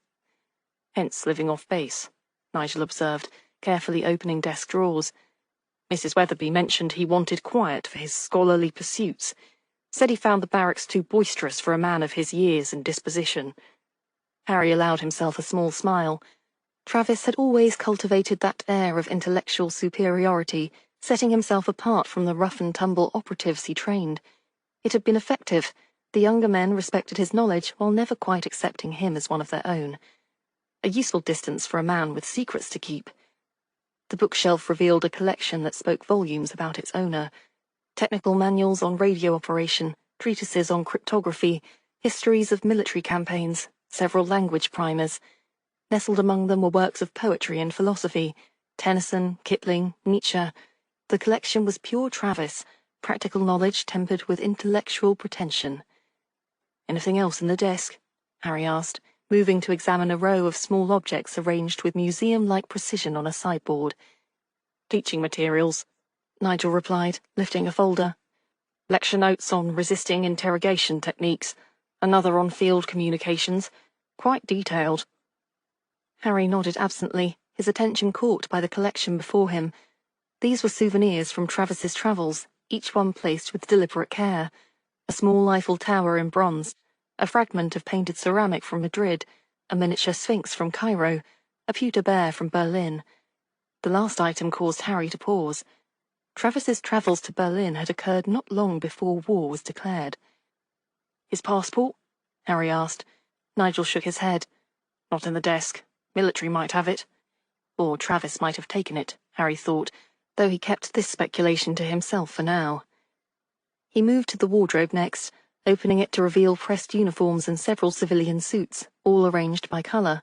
Hence living off base, Nigel observed, carefully opening desk drawers. Mrs. Weatherby mentioned he wanted quiet for his scholarly pursuits. Said he found the barracks too boisterous for a man of his years and disposition. Harry allowed himself a small smile. Travis had always cultivated that air of intellectual superiority, setting himself apart from the rough-and-tumble operatives he trained. It had been effective. The younger men respected his knowledge while never quite accepting him as one of their own. A useful distance for a man with secrets to keep. The bookshelf revealed a collection that spoke volumes about its owner. Technical manuals on radio operation, treatises on cryptography, histories of military campaigns, several language primers. Nestled among them were works of poetry and philosophy, Tennyson, Kipling, Nietzsche. The collection was pure Travis, practical knowledge tempered with intellectual pretension. Anything else in the desk? Harry asked, moving to examine a row of small objects arranged with museum-like precision on a sideboard. Teaching materials, Nigel replied, lifting a folder. Lecture notes on resisting interrogation techniques, another on field communications, quite detailed. Harry nodded absently, his attention caught by the collection before him. These were souvenirs from Travis's travels, each one placed with deliberate care. A small Eiffel Tower in bronze, a fragment of painted ceramic from Madrid, a miniature sphinx from Cairo, a pewter bear from Berlin. The last item caused Harry to pause. Travis's travels to Berlin had occurred not long before war was declared. His passport? Harry asked. Nigel shook his head. Not in the desk. Military might have it. Or Travis might have taken it, Harry thought, though he kept this speculation to himself for now. He moved to the wardrobe next, opening it to reveal pressed uniforms and several civilian suits, all arranged by colour.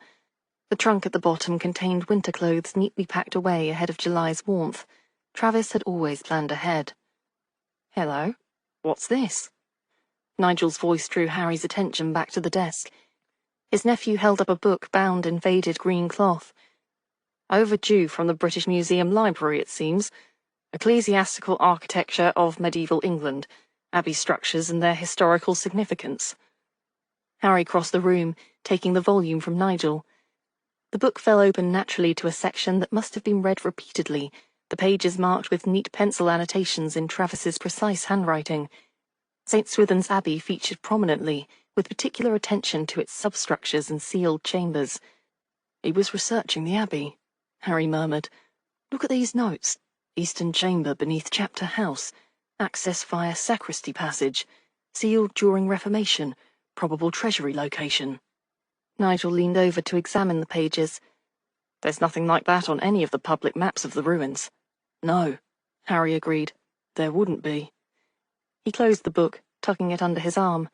The trunk at the bottom contained winter clothes neatly packed away ahead of July's warmth. Travis had always planned ahead. Hello? What's this? Nigel's voice drew Harry's attention back to the desk. His nephew held up a book bound in faded green cloth. Overdue from the British Museum Library, it seems. Ecclesiastical Architecture of Medieval England, Abbey Structures and Their Historical Significance. Harry crossed the room, taking the volume from Nigel. The book fell open naturally to a section that must have been read repeatedly, the pages marked with neat pencil annotations in Travis's precise handwriting. St. Swithin's Abbey featured prominently, with particular attention to its substructures and sealed chambers. He was researching the Abbey, Harry murmured. Look at these notes. Eastern chamber beneath chapter house. Access via sacristy passage. Sealed during Reformation. Probable treasury location. Nigel leaned over to examine the pages. There's nothing like that on any of the public maps of the ruins. No, Harry agreed. There wouldn't be. He closed the book, tucking it under his arm.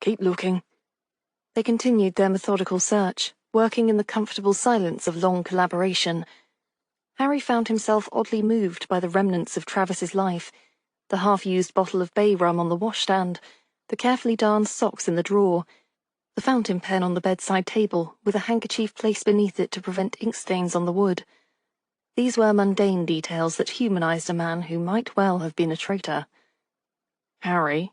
Keep looking. They continued their methodical search, working in the comfortable silence of long collaboration. Harry found himself oddly moved by the remnants of Travis's life, the half-used bottle of bay rum on the washstand, the carefully darned socks in the drawer, the fountain pen on the bedside table with a handkerchief placed beneath it to prevent ink stains on the wood. These were mundane details that humanized a man who might well have been a traitor. Harry?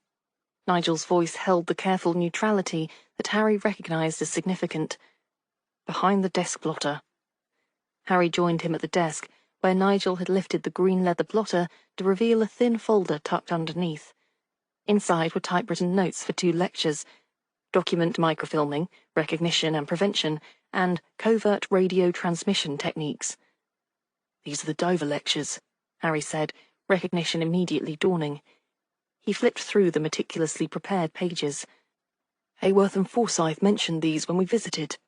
Nigel's voice held the careful neutrality that Harry recognized as significant. Behind the desk blotter. Harry joined him at the desk, where Nigel had lifted the green leather blotter to reveal a thin folder tucked underneath. Inside were typewritten notes for 2 lectures: document microfilming, recognition and prevention, and covert radio transmission techniques. These are the Dover lectures, Harry said, recognition immediately dawning. He flipped through the meticulously prepared pages. Hayworth and Forsyth mentioned these when we visited.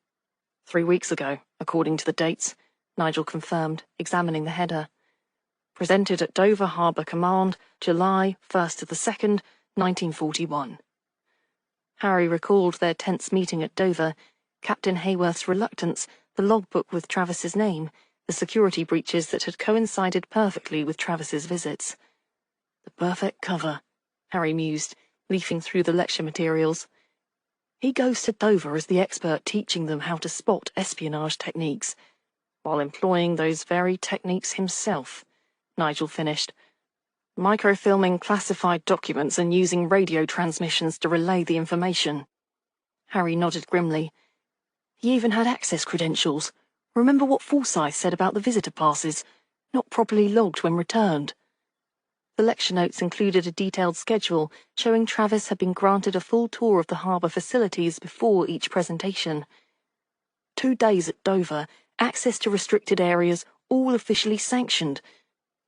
3 weeks ago, according to the dates, Nigel confirmed, examining the header. Presented at Dover Harbour Command, July 1st to the 2nd, 1941. Harry recalled their tense meeting at Dover, Captain Hayworth's reluctance, the logbook with Travis's name, the security breaches that had coincided perfectly with Travis's visits. The perfect cover, Harry mused, leafing through the lecture materials. He goes to Dover as the expert teaching them how to spot espionage techniques, while employing those very techniques himself, Nigel finished. Microfilming classified documents and using radio transmissions to relay the information. Harry nodded grimly. He even had access credentials. Remember what Forsyth said about the visitor passes, not properly logged when returned. The lecture notes included a detailed schedule showing Travis had been granted a full tour of the harbour facilities before each presentation. 2 days at Dover, access to restricted areas, all officially sanctioned.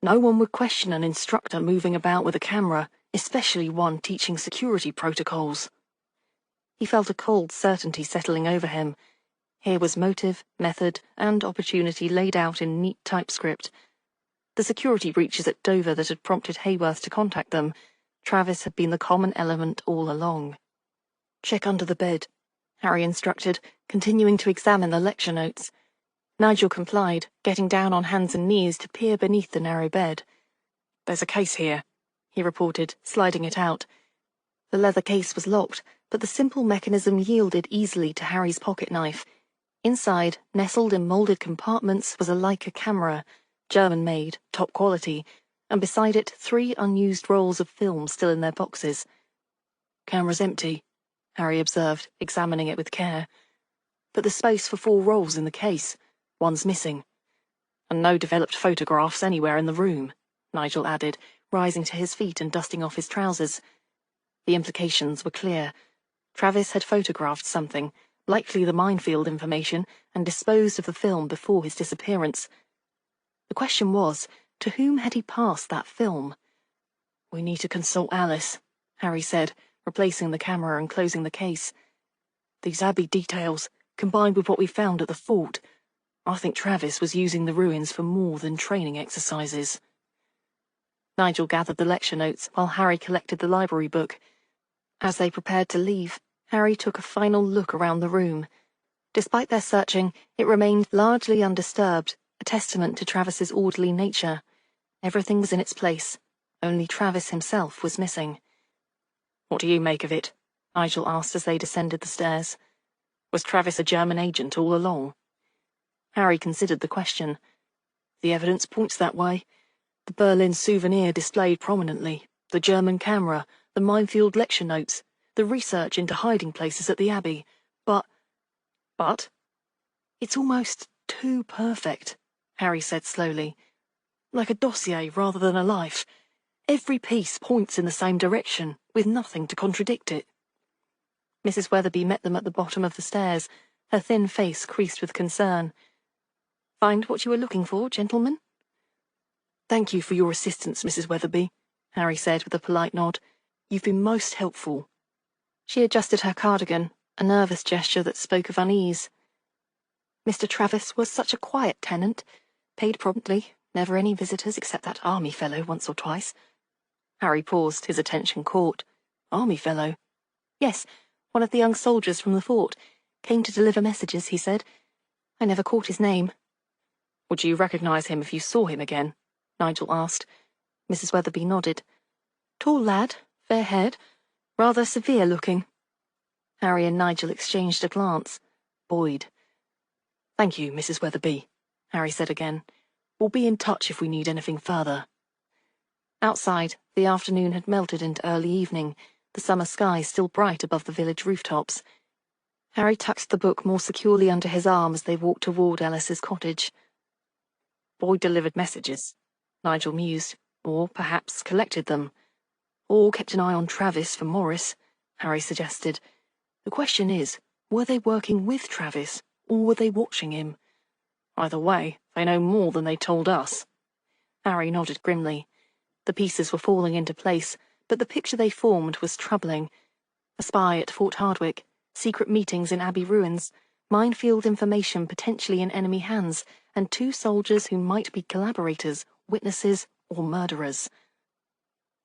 No one would question an instructor moving about with a camera, especially one teaching security protocols. He felt a cold certainty settling over him. Here was motive, method, and opportunity laid out in neat typescript. The security breaches at Dover that had prompted Hayworth to contact them, Travis had been the common element all along. Check under the bed, Harry instructed, continuing to examine the lecture notes. Nigel complied, getting down on hands and knees to peer beneath the narrow bed. There's a case here, he reported, sliding it out. The leather case was locked, but the simple mechanism yielded easily to Harry's pocket knife. Inside, nestled in moulded compartments, was a Leica camera, German-made, top quality, and beside it 3 unused rolls of film still in their boxes. Camera's empty, Harry observed, examining it with care. But there's space for 4 rolls in the case. One's missing. And no developed photographs anywhere in the room, Nigel added, rising to his feet and dusting off his trousers. The implications were clear. Travis had photographed something, likely the minefield information, and disposed of the film before his disappearance. The question was, to whom had he passed that film? We need to consult Alice, Harry said, replacing the camera and closing the case. These Abbey details, combined with what we found at the fort, I think Travis was using the ruins for more than training exercises. Nigel gathered the lecture notes while Harry collected the library book. As they prepared to leave, Harry took a final look around the room. Despite their searching, it remained largely undisturbed, a testament to Travis's orderly nature. Everything was in its place. Only Travis himself was missing. What do you make of it? Nigel asked as they descended the stairs. Was Travis a German agent all along? Harry considered the question. The evidence points that way. The Berlin souvenir displayed prominently, the German camera, the minefield lecture notes, the research into hiding places at the Abbey. But? It's almost too perfect, Harry said slowly. Like a dossier rather than a life. Every piece points in the same direction, with nothing to contradict it. Mrs. Weatherby met them at the bottom of the stairs, her thin face creased with concern. Find what you were looking for, gentlemen? Thank you for your assistance, Mrs. Weatherby, Harry said with a polite nod. You've been most helpful. She adjusted her cardigan, a nervous gesture that spoke of unease. Mr. Travis was such a quiet tenant, paid promptly, never any visitors except that army fellow once or twice. Harry paused, his attention caught. Army fellow? Yes, one of the young soldiers from the fort. Came to deliver messages, he said. I never caught his name. Would you recognize him if you saw him again? Nigel asked. Mrs. Weatherby nodded. Tall lad, fair-haired, rather severe-looking. Harry and Nigel exchanged a glance. Boyd. Thank you, Mrs. Weatherby, Harry said again. We'll be in touch if we need anything further. Outside, the afternoon had melted into early evening, the summer sky still bright above the village rooftops. Harry tucked the book more securely under his arm as they walked toward Alice's cottage. Boyd delivered messages, Nigel mused, or perhaps collected them. Or kept an eye on Travis for Morris, Harry suggested. The question is, were they working with Travis, or were they watching him? Either way, they know more than they told us. Harry nodded grimly. The pieces were falling into place, but the picture they formed was troubling. A spy at Fort Hardwick, secret meetings in Abbey ruins, minefield information potentially in enemy hands, and 2 soldiers who might be collaborators, witnesses, or murderers.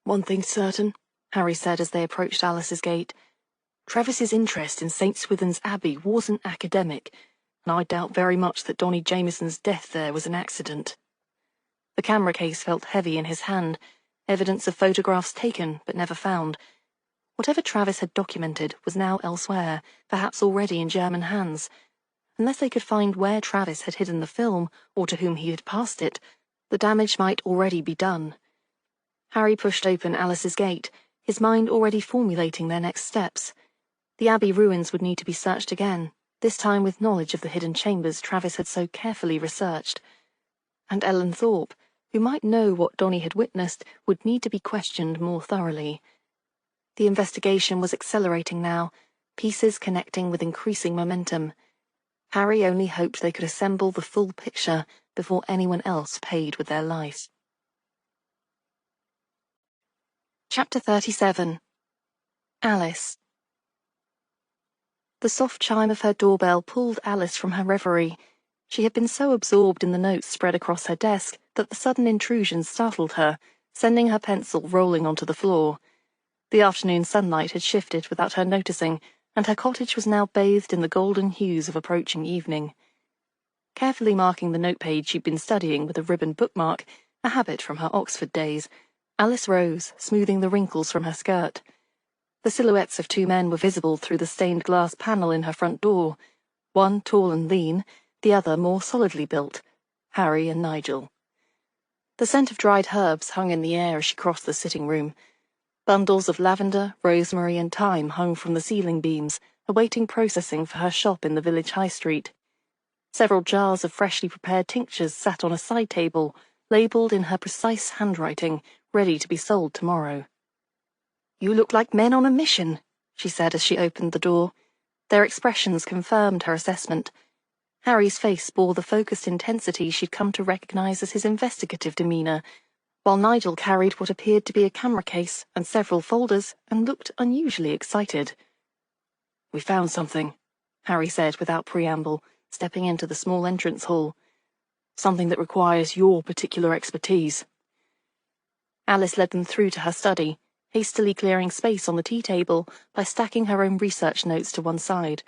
One thing's certain, Harry said as they approached Alice's gate. Travis's interest in St. Swithin's Abbey wasn't academic. and I doubt very much that Donny Jameson's death there was an accident. The camera case felt heavy in his hand, evidence of photographs taken but never found. Whatever Travis had documented was now elsewhere, perhaps already in German hands. Unless they could find where Travis had hidden the film, or to whom he had passed it, the damage might already be done. Harry pushed open Alice's gate, his mind already formulating their next steps. The Abbey ruins would need to be searched again, this time with knowledge of the hidden chambers Travis had so carefully researched. And Ellen Thorpe, who might know what Donny had witnessed, would need to be questioned more thoroughly. The investigation was accelerating now, pieces connecting with increasing momentum. Harry only hoped they could assemble the full picture before anyone else paid with their life. Chapter 37. Alice. The soft chime of her doorbell pulled Alice from her reverie. She had been so absorbed in the notes spread across her desk that the sudden intrusion startled her, sending her pencil rolling onto the floor. The afternoon sunlight had shifted without her noticing, and her cottage was now bathed in the golden hues of approaching evening. Carefully marking the note page she'd been studying with a ribbon bookmark, a habit from her Oxford days, Alice rose, smoothing the wrinkles from her skirt. The silhouettes of two men were visible through the stained glass panel in her front door, one tall and lean, the other more solidly built, Harry and Nigel. The scent of dried herbs hung in the air as she crossed the sitting room. Bundles of lavender, rosemary and thyme hung from the ceiling beams, awaiting processing for her shop in the village high street. Several jars of freshly prepared tinctures sat on a side table, labelled in her precise handwriting, ready to be sold tomorrow. "You look like men on a mission," she said as she opened the door. Their expressions confirmed her assessment. Harry's face bore the focused intensity she'd come to recognise as his investigative demeanour, while Nigel carried what appeared to be a camera case and several folders and looked unusually excited. "We found something," Harry said without preamble, stepping into the small entrance hall. "Something that requires your particular expertise." Alice led them through to her study, hastily clearing space on the tea table by stacking her own research notes to one side.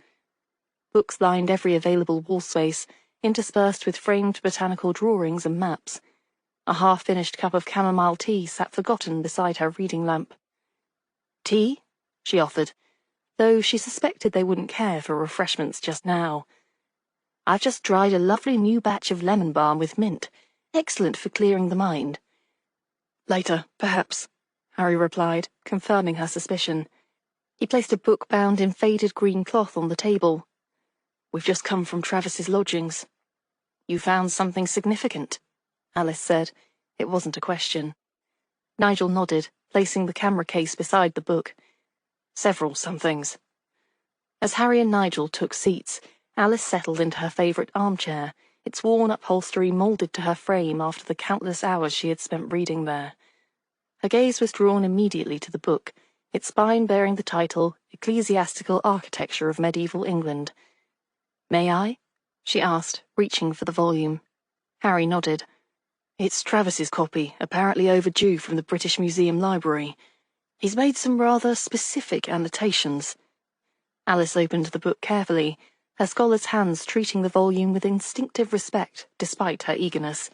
Books lined every available wall space, interspersed with framed botanical drawings and maps. A half-finished cup of chamomile tea sat forgotten beside her reading lamp. "Tea?" she offered, though she suspected they wouldn't care for refreshments just now. "I've just dried a lovely new batch of lemon balm with mint. Excellent for clearing the mind." "Later, perhaps," Harry replied, confirming her suspicion. He placed a book bound in faded green cloth on the table. "We've just come from Travis's lodgings." "You found something significant?" Alice said. It wasn't a question. Nigel nodded, placing the camera case beside the book. "Several somethings." As Harry and Nigel took seats, Alice settled into her favourite armchair, its worn upholstery moulded to her frame after the countless hours she had spent reading there. Her gaze was drawn immediately to the book, its spine bearing the title Ecclesiastical Architecture of Medieval England. "May I?" she asked, reaching for the volume. Harry nodded. "It's Travis's copy, apparently overdue from the British Museum Library. He's made some rather specific annotations." Alice opened the book carefully, her scholar's hands treating the volume with instinctive respect, despite her eagerness.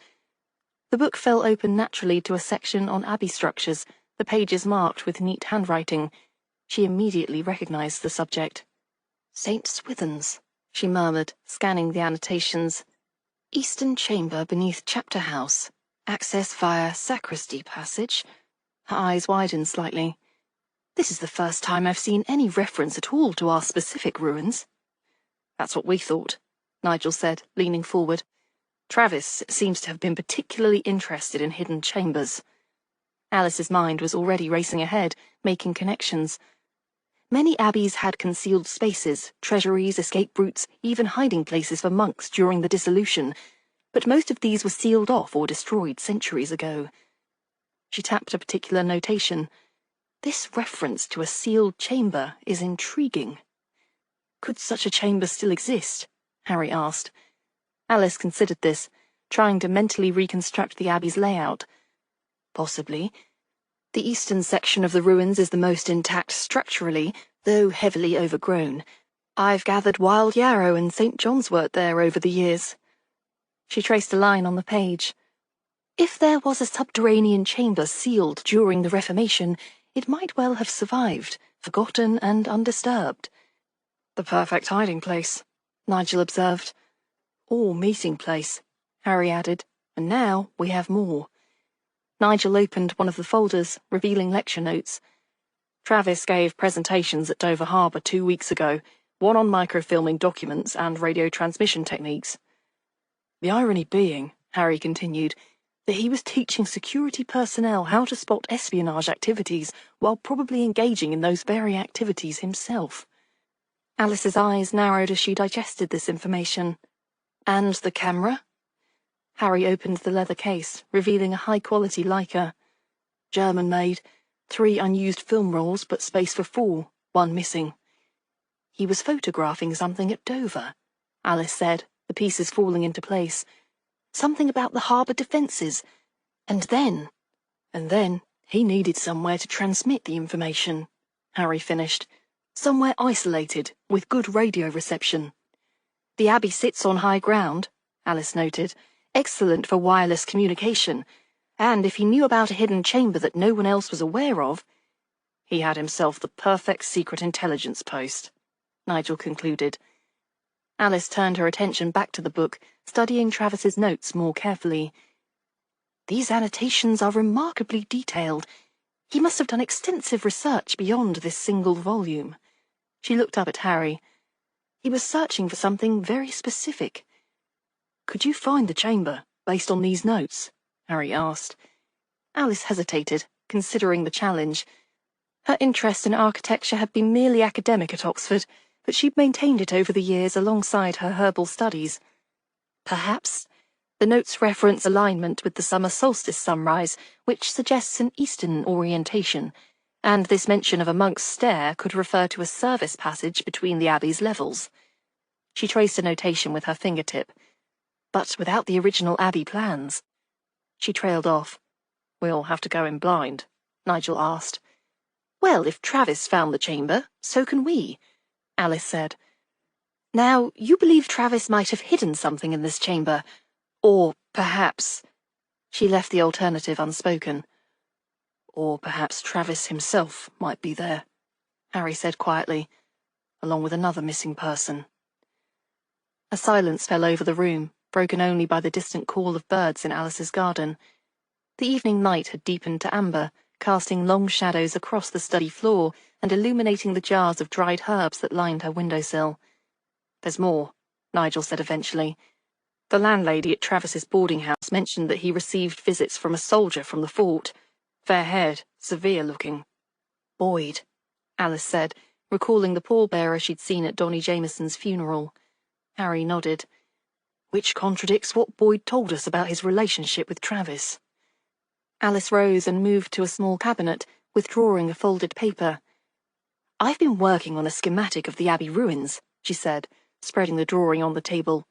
The book fell open naturally to a section on abbey structures, the pages marked with neat handwriting. She immediately recognized the subject. "St. Swithin's," she murmured, scanning the annotations. "Eastern chamber beneath chapter house. Access via sacristy passage." Her eyes widened slightly. "This is the first time I've seen any reference at all to our specific ruins." "That's what we thought," Nigel said, leaning forward. "Travis seems to have been particularly interested in hidden chambers." Alice's mind was already racing ahead, making connections. Many abbeys had concealed spaces, treasuries, escape routes, even hiding places for monks during the dissolution, but most of these were sealed off or destroyed centuries ago. She tapped a particular notation. "This reference to a sealed chamber is intriguing." "Could such a chamber still exist?" Harry asked. Alice considered this, trying to mentally reconstruct the abbey's layout. "Possibly. The eastern section of the ruins is the most intact structurally, though heavily overgrown. I've gathered wild yarrow and St. John's wort there over the years. She traced a line on the page. If there was a subterranean chamber sealed during the Reformation, it might well have survived, forgotten and undisturbed. The perfect hiding place, Nigel observed. Or meeting place, Harry added, and now we have more. Nigel opened one of the folders, revealing lecture notes. Travis gave presentations at Dover Harbour 2 weeks ago, one on microfilming documents and radio transmission techniques. The irony being, Harry continued, that he was teaching security personnel how to spot espionage activities while probably engaging in those very activities himself. Alice's eyes narrowed as she digested this information. And the camera? Harry opened the leather case, revealing a high-quality Leica. German-made, 3 unused film rolls, but space for 4, 1 missing. He was photographing something at Dover, Alice said, the pieces falling into place. Something about the harbour defences. And then he needed somewhere to transmit the information, Harry finished. Somewhere isolated, with good radio reception. The Abbey sits on high ground, Alice noted. Excellent for wireless communication. And if he knew about a hidden chamber that no one else was aware of, he had himself the perfect secret intelligence post, Nigel concluded. Alice turned her attention back to the book, studying Travis's notes more carefully. These annotations are remarkably detailed. He must have done extensive research beyond this single volume. She looked up at Harry. He was searching for something very specific. Could you find the chamber, based on these notes? Harry asked. Alice hesitated, considering the challenge. Her interest in architecture had been merely academic at Oxford, but she'd maintained it over the years alongside her herbal studies. Perhaps. The notes reference alignment with the summer solstice sunrise, which suggests an eastern orientation, and this mention of a monk's stair could refer to a service passage between the Abbey's levels. She traced a notation with her fingertip. But without the original Abbey plans. She trailed off. We'll have to go in blind, Nigel asked. Well, if Travis found the chamber, so can we, Alice said. Now, you believe Travis might have hidden something in this chamber, or perhaps... She left the alternative unspoken. Or perhaps Travis himself might be there, Harry said quietly, along with another missing person. A silence fell over the room, broken only by the distant call of birds in Alice's garden. The evening light had deepened to amber, casting long shadows across the study floor and illuminating the jars of dried herbs that lined her windowsill. There's more, Nigel said eventually. The landlady at Travis's boarding house mentioned that he received visits from a soldier from the fort, fair-haired, severe-looking. Boyd, Alice said, recalling the pallbearer she'd seen at Donny Jameson's funeral. Harry nodded. Which contradicts what Boyd told us about his relationship with Travis. Alice rose and moved to a small cabinet, withdrawing a folded paper. I've been working on a schematic of the Abbey ruins, she said, spreading the drawing on the table.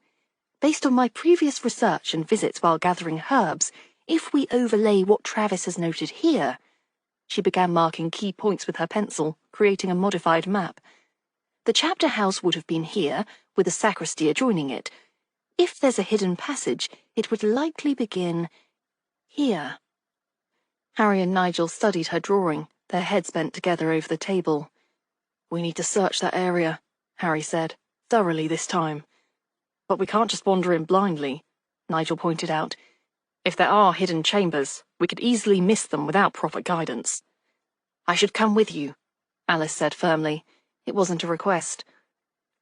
Based on my previous research and visits while gathering herbs, if we overlay what Travis has noted here... She began marking key points with her pencil, creating a modified map. The chapter house would have been here, with a sacristy adjoining it. If there's a hidden passage, it would likely begin here. Harry and Nigel studied her drawing, their heads bent together over the table. We need to search that area, Harry said, thoroughly this time. But we can't just wander in blindly, Nigel pointed out. If there are hidden chambers, we could easily miss them without proper guidance. I should come with you, Alice said firmly. It wasn't a request.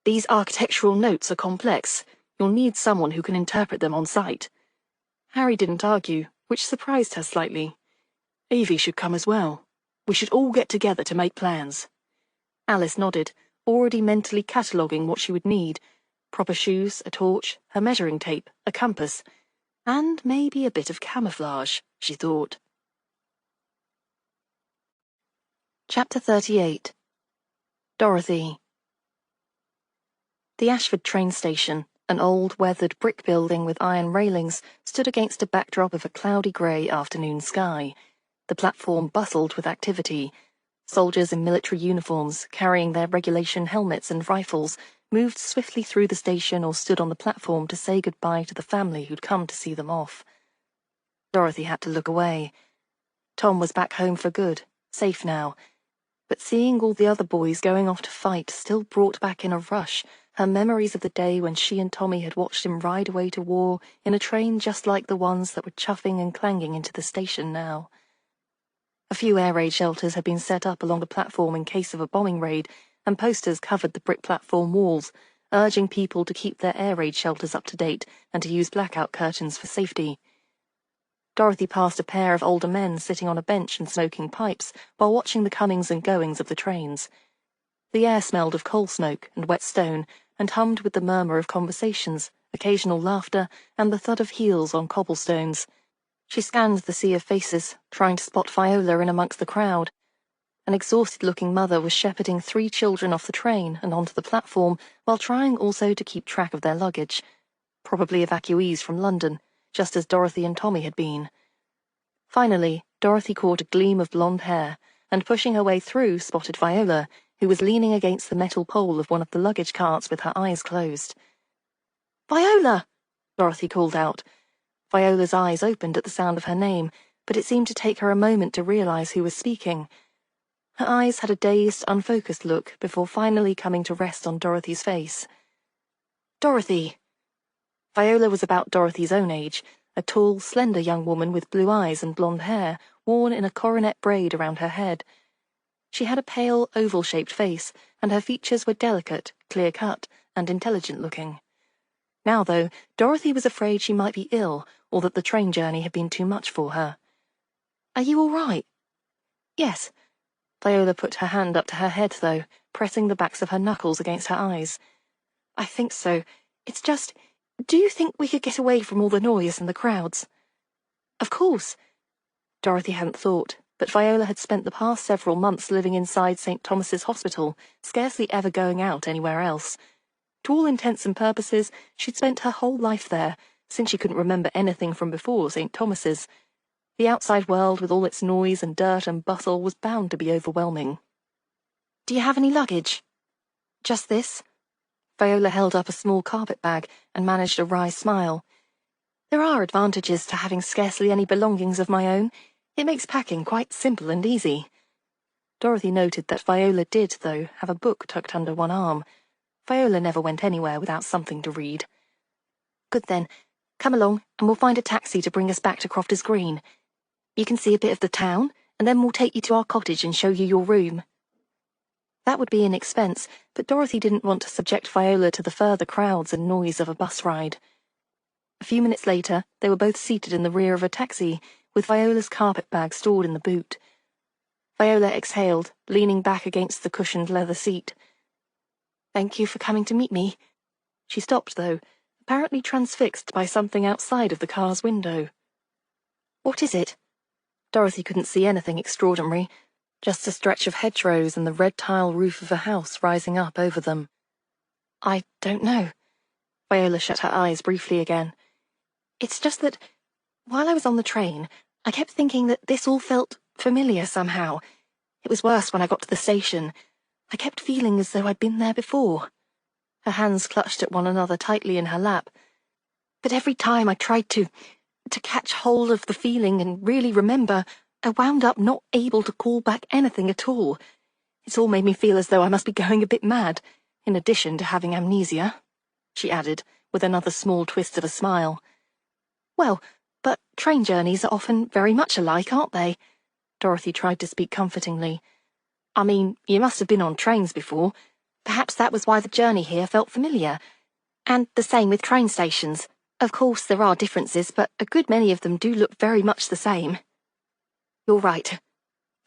These architectural notes are complex. You'll need someone who can interpret them on sight. Harry didn't argue, which surprised her slightly. Evie should come as well. We should all get together to make plans. Alice nodded, already mentally cataloguing what she would need. Proper shoes, a torch, her measuring tape, a compass, and maybe a bit of camouflage, she thought. Chapter 38. Dorothy. The Ashford train station, an old, weathered brick building with iron railings, stood against a backdrop of a cloudy grey afternoon sky. The platform bustled with activity. Soldiers in military uniforms, carrying their regulation helmets and rifles, moved swiftly through the station or stood on the platform to say goodbye to the family who'd come to see them off. Dorothy had to look away. Tom was back home for good, safe now, but seeing all the other boys going off to fight still brought back in a rush her memories of the day when she and Tommy had watched him ride away to war in a train just like the ones that were chuffing and clanging into the station now. A few air raid shelters had been set up along the platform in case of a bombing raid, and posters covered the brick platform walls, urging people to keep their air raid shelters up to date and to use blackout curtains for safety. Dorothy passed a pair of older men sitting on a bench and smoking pipes while watching the comings and goings of the trains. The air smelled of coal smoke and wet stone and hummed with the murmur of conversations, occasional laughter, and the thud of heels on cobblestones. She scanned the sea of faces, trying to spot Viola in amongst the crowd. An exhausted-looking mother was shepherding 3 children off the train and onto the platform while trying also to keep track of their luggage. Probably evacuees from London, just as Dorothy and Tommy had been. Finally, Dorothy caught a gleam of blonde hair, and pushing her way through spotted Viola, who was leaning against the metal pole of one of the luggage carts with her eyes closed. "Viola!" Dorothy called out. Viola's eyes opened at the sound of her name, but it seemed to take her a moment to realize who was speaking. Her eyes had a dazed, unfocused look before finally coming to rest on Dorothy's face. "Dorothy!" Viola was about Dorothy's own age, a tall, slender young woman with blue eyes and blonde hair, worn in a coronet braid around her head. She had a pale, oval-shaped face, and her features were delicate, clear-cut, and intelligent-looking. Now, though, Dorothy was afraid she might be ill, or that the train journey had been too much for her. "Are you all right?" "Yes." Viola put her hand up to her head, though, pressing the backs of her knuckles against her eyes. "I think so. It's just, do you think we could get away from all the noise and the crowds?" "Of course." Dorothy hadn't thought, but Viola had spent the past several months living inside St. Thomas's Hospital, scarcely ever going out anywhere else. To all intents and purposes, she'd spent her whole life there, since she couldn't remember anything from before St. Thomas's. The outside world, with all its noise and dirt and bustle, was bound to be overwhelming. "Do you have any luggage?" "Just this." Viola held up a small carpet bag and managed a wry smile. "There are advantages to having scarcely any belongings of my own. It makes packing quite simple and easy." Dorothy noted that Viola did, though, have a book tucked under one arm. Viola never went anywhere without something to read. "Good then. Come along, and we'll find a taxi to bring us back to Crofters Green. You can see a bit of the town, and then we'll take you to our cottage and show you your room." That would be an expense, but Dorothy didn't want to subject Viola to the further crowds and noise of a bus ride. A few minutes later, they were both seated in the rear of a taxi, with Viola's carpet bag stored in the boot. Viola exhaled, leaning back against the cushioned leather seat. "Thank you for coming to meet me." She stopped, though, apparently transfixed by something outside of the car's window. "What is it?" Dorothy couldn't see anything extraordinary, just a stretch of hedgerows and the red tile roof of a house rising up over them. "I don't know." Viola shut her eyes briefly again. "It's just that, while I was on the train, I kept thinking that this all felt familiar somehow. It was worse when I got to the station. I kept feeling as though I'd been there before." Her hands clutched at one another tightly in her lap. "But every time I tried to catch hold of the feeling and really remember, I wound up not able to call back anything at all. It's all made me feel as though I must be going a bit mad, in addition to having amnesia," she added, with another small twist of a smile. "Well, but train journeys are often very much alike, aren't they?" Dorothy tried to speak comfortingly. "I mean, you must have been on trains before. Perhaps that was why the journey here felt familiar. And the same with train stations. Of course, there are differences, but a good many of them do look very much the same." "You're right."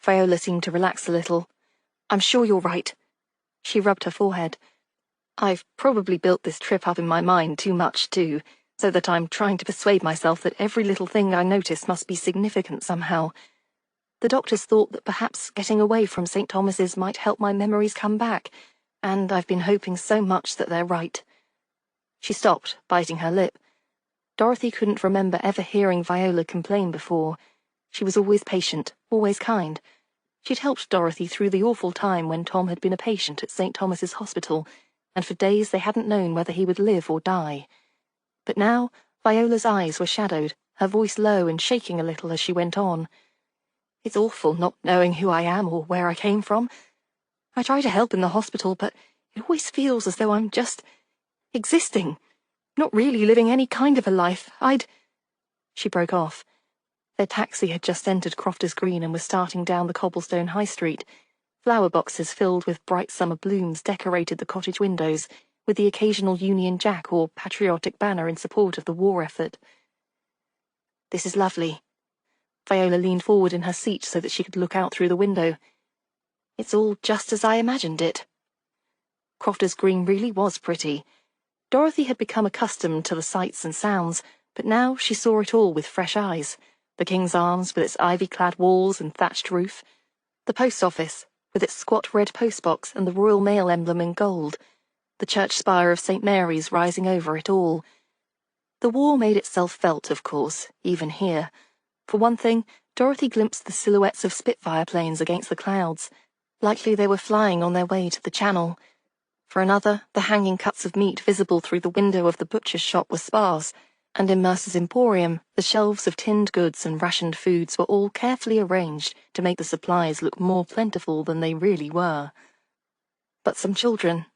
Viola seemed to relax a little. "I'm sure you're right." She rubbed her forehead. "I've probably built this trip up in my mind too much, too, so that I'm trying to persuade myself that every little thing I notice must be significant somehow. The doctors thought that perhaps getting away from St. Thomas's might help my memories come back, and I've been hoping so much that they're right." She stopped, biting her lip. Dorothy couldn't remember ever hearing Viola complain before. She was always patient, always kind. She'd helped Dorothy through the awful time when Tom had been a patient at St. Thomas's Hospital, and for days they hadn't known whether he would live or die. But now Viola's eyes were shadowed, her voice low and shaking a little as she went on. It's awful not knowing who I am or where I came from. I try to help in the hospital, but it always feels as though I'm just existing, not really living any kind of a life. She broke off. Their taxi had just entered Crofters Green and was starting down the cobblestone high street. Flower boxes filled with bright summer blooms decorated the cottage windows, with the occasional Union Jack or patriotic banner in support of the war effort. This is lovely. Viola leaned forward in her seat so that she could look out through the window. It's all just as I imagined it. Crofters Green really was pretty. Dorothy had become accustomed to the sights and sounds, but now she saw it all with fresh eyes. The King's Arms with its ivy-clad walls and thatched roof, the post office with its squat red postbox and the Royal Mail emblem in gold, the church spire of St. Mary's rising over it all. The war made itself felt, of course, even here. For one thing, Dorothy glimpsed the silhouettes of Spitfire planes against the clouds. Likely they were flying on their way to the Channel. For another, the hanging cuts of meat visible through the window of the butcher's shop were sparse, and in Mercer's Emporium, the shelves of tinned goods and rationed foods were all carefully arranged to make the supplies look more plentiful than they really were. But some children,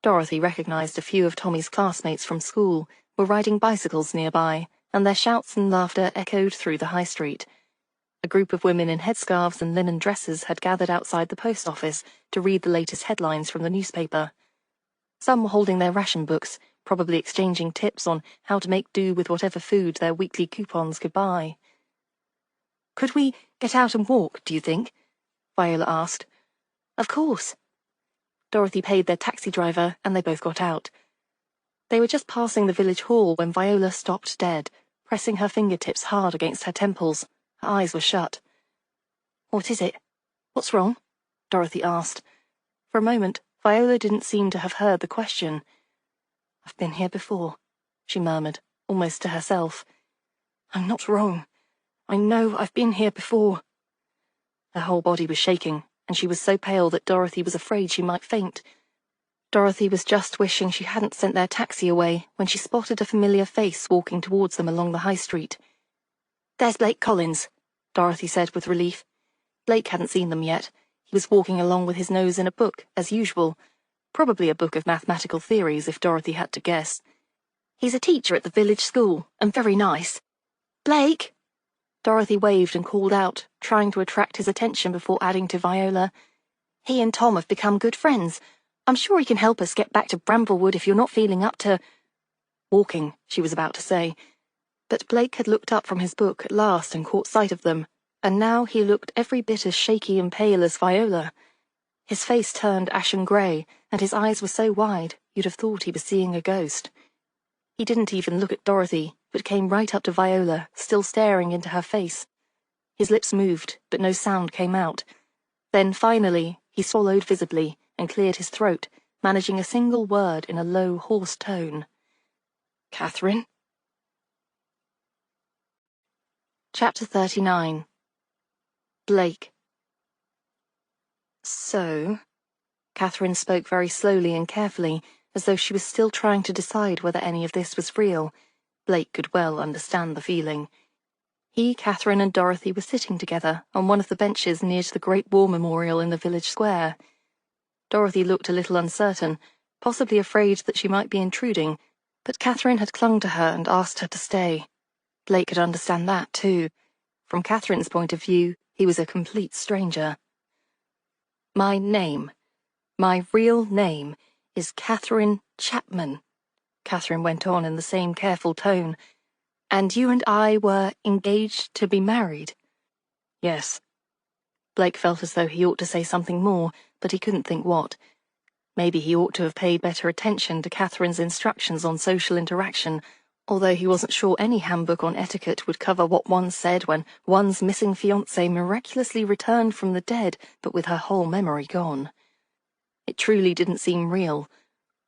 Dorothy recognized a few of Tommy's classmates from school, were riding bicycles nearby, and their shouts and laughter echoed through the high street. A group of women in headscarves and linen dresses had gathered outside the post office to read the latest headlines from the newspaper. Some were holding their ration books, probably exchanging tips on how to make do with whatever food their weekly coupons could buy. Could we get out and walk, do you think? Viola asked. Of course. Dorothy paid their taxi driver, and they both got out. They were just passing the village hall when Viola stopped dead, pressing her fingertips hard against her temples. Her eyes were shut. What is it? What's wrong? Dorothy asked. For a moment, Viola didn't seem to have heard the question. I've been here before, she murmured, almost to herself. I'm not wrong. I know I've been here before. Her whole body was shaking, and she was so pale that Dorothy was afraid she might faint. Dorothy was just wishing she hadn't sent their taxi away when she spotted a familiar face walking towards them along the high street. There's Blake Collins, Dorothy said with relief. Blake hadn't seen them yet. He was walking along with his nose in a book, as usual. Probably a book of mathematical theories, if Dorothy had to guess. He's a teacher at the village school, and very nice. Blake! Dorothy waved and called out, trying to attract his attention before adding to Viola. He and Tom have become good friends. I'm sure he can help us get back to Bramblewood if you're not feeling up to... Walking, she was about to say. But Blake had looked up from his book at last and caught sight of them, and now he looked every bit as shaky and pale as Viola. His face turned ashen grey, and his eyes were so wide you'd have thought he was seeing a ghost. He didn't even look at Dorothy, but came right up to Viola, still staring into her face. His lips moved, but no sound came out. Then, finally, he swallowed visibly and cleared his throat, managing a single word in a low, hoarse tone. Catherine? Chapter 39. Blake. So... Catherine spoke very slowly and carefully, as though she was still trying to decide whether any of this was real. Blake could well understand the feeling. He, Catherine, and Dorothy were sitting together on one of the benches near to the Great War Memorial in the village square. Dorothy looked a little uncertain, possibly afraid that she might be intruding, but Catherine had clung to her and asked her to stay. Blake could understand that, too. From Catherine's point of view, he was a complete stranger. My real name, is Catherine Chapman, Catherine went on in the same careful tone. And you and I were engaged to be married? Yes. Blake felt as though he ought to say something more, but he couldn't think what. Maybe he ought to have paid better attention to Catherine's instructions on social interaction, although he wasn't sure any handbook on etiquette would cover what one said when one's missing fiancée miraculously returned from the dead, but with her whole memory gone. It truly didn't seem real.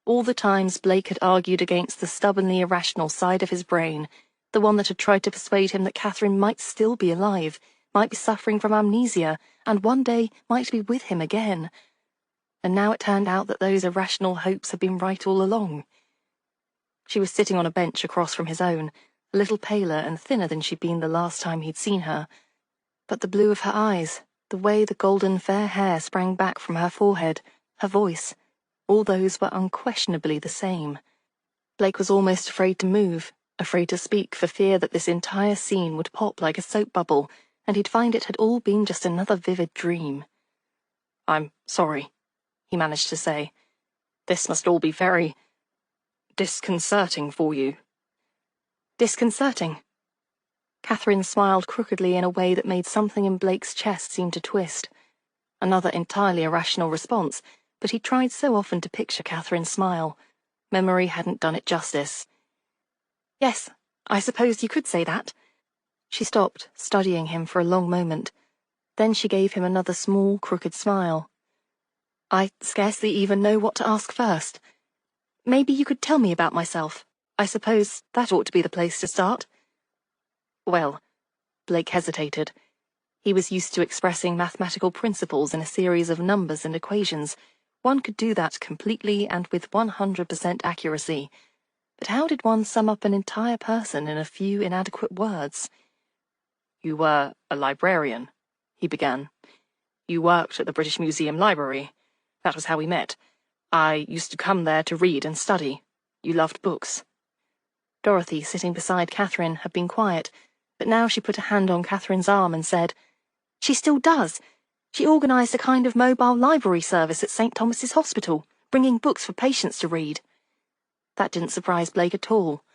All the times Blake had argued against the stubbornly irrational side of his brain, the one that had tried to persuade him that Catherine might still be alive, might be suffering from amnesia, and one day might be with him again. and now it turned out that those irrational hopes had been right all along. She was sitting on a bench across from his own, a little paler and thinner than she'd been the last time he'd seen her. But the blue of her eyes, the way the golden fair hair sprang back from her forehead, her voice, all those were unquestionably the same. Blake was almost afraid to move, afraid to speak for fear that this entire scene would pop like a soap bubble, and he'd find it had all been just another vivid dream. "I'm sorry," he managed to say. "This must all be very disconcerting for you." Disconcerting? Catherine smiled crookedly in a way that made something in Blake's chest seem to twist. Another entirely irrational response, but he tried so often to picture Catherine's smile. Memory hadn't done it justice. Yes, I suppose you could say that. She stopped, studying him for a long moment. Then she gave him another small, crooked smile. I scarcely even know what to ask first. Maybe you could tell me about myself. I suppose that ought to be the place to start. Well, Blake hesitated. He was used to expressing mathematical principles in a series of numbers and equations. One could do that completely and with 100% accuracy. But how did one sum up an entire person in a few inadequate words? "You were a librarian," he began. "You worked at the British Museum Library. That was how we met. I used to come there to read and study. You loved books." Dorothy, sitting beside Catherine, had been quiet, but now she put a hand on Catherine's arm and said, "She still does. She organised a kind of mobile library service at St. Thomas's Hospital, bringing books for patients to read." That didn't surprise Blake at all.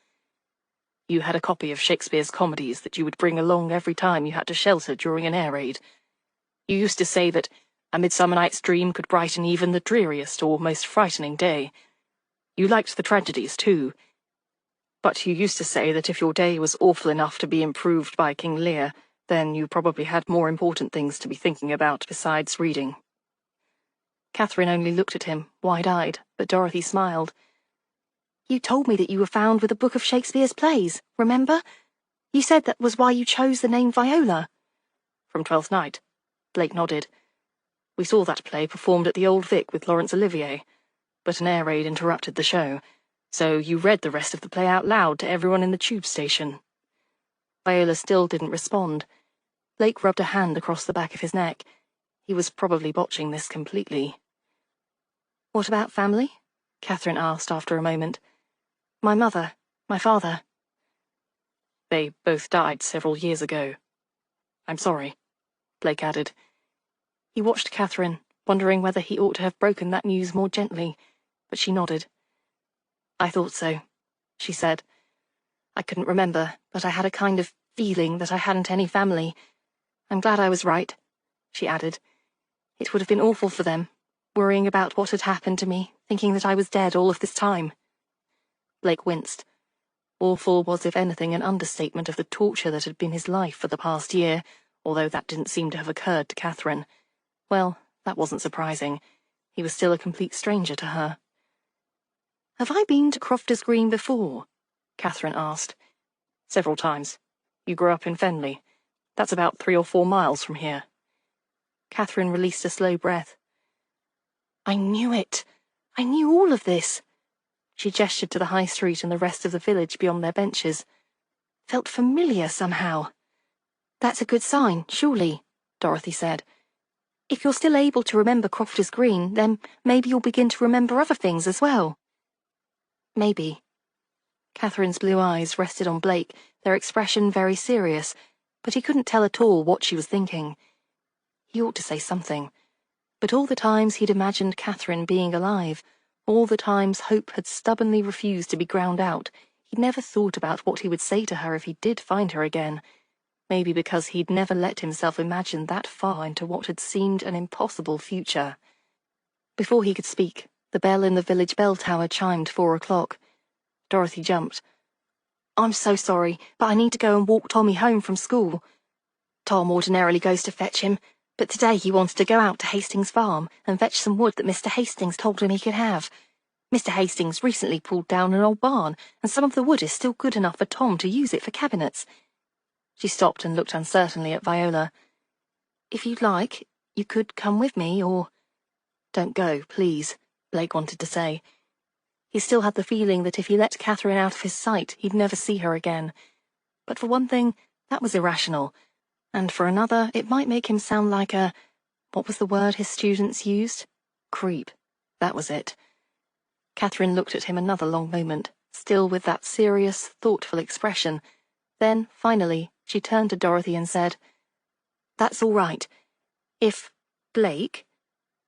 "You had a copy of Shakespeare's comedies that you would bring along every time you had to shelter during an air raid. You used to say that A Midsummer Night's Dream could brighten even the dreariest or most frightening day. You liked the tragedies, too. But you used to say that if your day was awful enough to be improved by King Lear, then you probably had more important things to be thinking about besides reading." Catherine only looked at him, wide-eyed, but Dorothy smiled. "You told me that you were found with a book of Shakespeare's plays, remember? You said that was why you chose the name Viola." "From Twelfth Night?" Blake nodded. "We saw that play performed at the Old Vic with Laurence Olivier, but an air raid interrupted the show, so you read the rest of the play out loud to everyone in the tube station." Viola still didn't respond. Blake rubbed a hand across the back of his neck. He was probably botching this completely. "What about family?" Catherine asked after a moment. "My mother, my father." "They both died several years ago. I'm sorry," Blake added. He watched Catherine, wondering whether he ought to have broken that news more gently, but she nodded. "I thought so," she said. "I couldn't remember, but I had a kind of feeling that I hadn't any family. I'm glad I was right," she added. "It would have been awful for them, worrying about what had happened to me, thinking that I was dead all of this time." Blake winced. Awful was, if anything, an understatement of the torture that had been his life for the past year, although that didn't seem to have occurred to Catherine. Well, that wasn't surprising. He was still a complete stranger to her. "Have I been to Crofters Green before?" Catherine asked. "Several times. You grew up in Fenley. That's about 3 or 4 miles from here." Catherine released a slow breath. "I knew it. I knew all of this." She gestured to the high street and the rest of the village beyond their benches. "Felt familiar somehow." "That's a good sign, surely," Dorothy said. "If you're still able to remember Crofters Green, then maybe you'll begin to remember other things as well." "Maybe." Catherine's blue eyes rested on Blake, their expression very serious, but he couldn't tell at all what she was thinking. He ought to say something. But all the times he'd imagined Catherine being alive, all the times hope had stubbornly refused to be ground out, he'd never thought about what he would say to her if he did find her again. Maybe because he'd never let himself imagine that far into what had seemed an impossible future. Before he could speak, the bell in the village bell tower chimed 4 o'clock. Dorothy jumped. "I'm so sorry, but I need to go and walk Tommy home from school. Tom ordinarily goes to fetch him, but today he wanted to go out to Hastings Farm and fetch some wood that Mr. Hastings told him he could have. Mr. Hastings recently pulled down an old barn, and some of the wood is still good enough for Tom to use it for cabinets." She stopped and looked uncertainly at Viola. "If you'd like, you could come with me, or—" Don't go, please, Blake wanted to say. He still had the feeling that if he let Catherine out of his sight, he'd never see her again. But for one thing, that was irrational, and for another, it might make him sound like a... what was the word his students used? Creep. That was it. Catherine looked at him another long moment, still with that serious, thoughtful expression. Then, finally, she turned to Dorothy and said, "That's all right. If Blake..."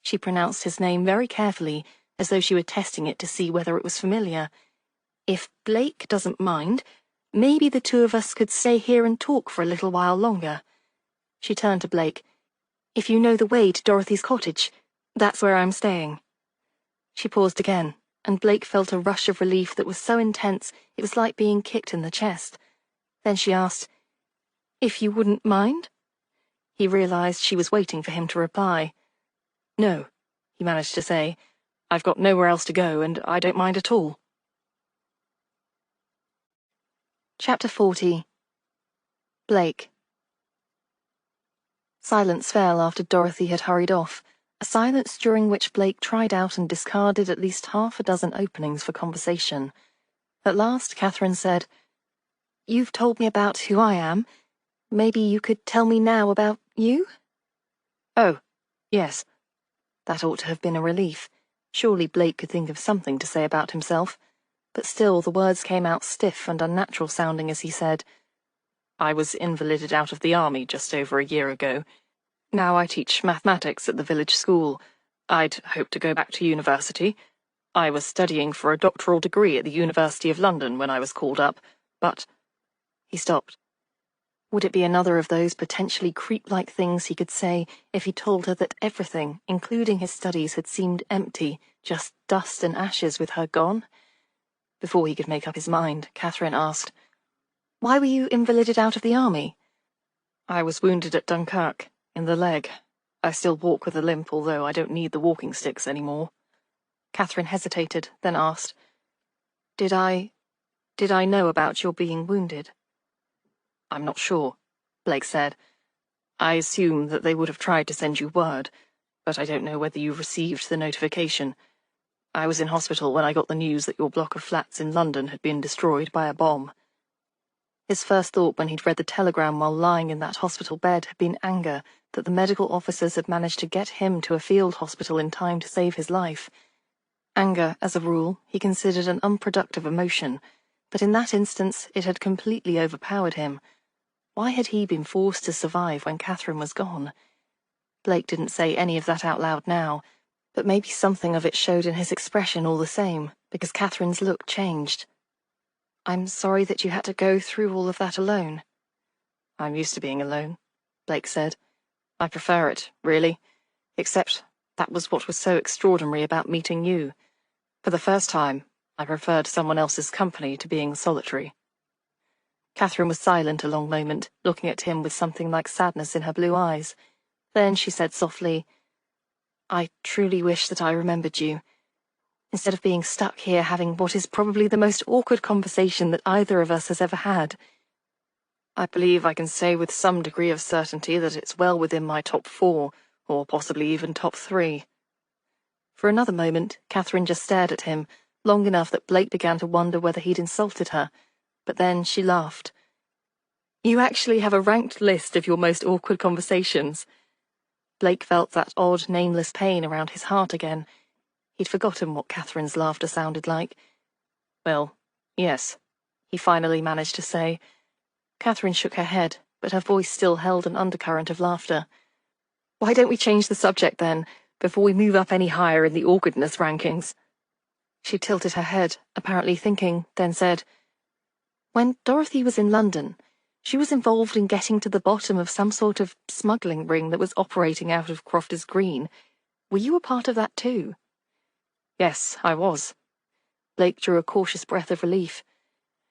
She pronounced his name very carefully, as though she were testing it to see whether it was familiar. "If Blake doesn't mind, maybe the two of us could stay here and talk for a little while longer." She turned to Blake. "If you know the way to Dorothy's cottage, that's where I'm staying." She paused again, and Blake felt a rush of relief that was so intense it was like being kicked in the chest. Then she asked, "If you wouldn't mind?" He realized she was waiting for him to reply. "No," he managed to say. "I've got nowhere else to go, and I don't mind at all." Chapter 40. Blake. Silence fell after Dorothy had hurried off, a silence during which Blake tried out and discarded at least half a dozen openings for conversation. At last, Catherine said, "You've told me about who I am. Maybe you could tell me now about you?" "Oh, yes." That ought to have been a relief. Surely Blake could think of something to say about himself. But still the words came out stiff and unnatural sounding as he said, "I was invalided out of the army just over a year ago. Now I teach mathematics at the village school. I'd hoped to go back to university. I was studying for a doctoral degree at the University of London when I was called up, but..." He stopped. Would it be another of those potentially creep-like things he could say if he told her that everything, including his studies, had seemed empty, just dust and ashes with her gone? Before he could make up his mind, Catherine asked, "Why were you invalided out of the army?" "I was wounded at Dunkirk, in the leg. I still walk with a limp, although I don't need the walking sticks anymore." Catherine hesitated, then asked, Did I know about your being wounded?" "I'm not sure," Blake said. "I assume that they would have tried to send you word, but I don't know whether you received the notification. I was in hospital when I got the news that your block of flats in London had been destroyed by a bomb." His first thought when he'd read the telegram while lying in that hospital bed had been anger that the medical officers had managed to get him to a field hospital in time to save his life. Anger, as a rule, he considered an unproductive emotion, but in that instance it had completely overpowered him. Why had he been forced to survive when Catherine was gone? Blake didn't say any of that out loud now, but maybe something of it showed in his expression all the same, because Catherine's look changed. "I'm sorry that you had to go through all of that alone." "I'm used to being alone," Blake said. "I prefer it, really, except that was what was so extraordinary about meeting you. For the first time, I preferred someone else's company to being solitary." Catherine was silent a long moment, looking at him with something like sadness in her blue eyes. Then she said softly, "I truly wish that I remembered you. Instead of being stuck here having what is probably the most awkward conversation that either of us has ever had. I believe I can say with some degree of certainty that it's well within my top 4, or possibly even top 3. For another moment, Catherine just stared at him, long enough that Blake began to wonder whether he'd insulted her. But then she laughed. "You actually have a ranked list of your most awkward conversations." Blake felt that odd, nameless pain around his heart again. He'd forgotten what Catherine's laughter sounded like. "Well, yes," he finally managed to say. Catherine shook her head, but her voice still held an undercurrent of laughter. "Why don't we change the subject, then, before we move up any higher in the awkwardness rankings?" She tilted her head, apparently thinking, then said, "When Dorothy was in London, she was involved in getting to the bottom of some sort of smuggling ring that was operating out of Crofters Green. Were you a part of that too?" "Yes, I was." Blake drew a cautious breath of relief.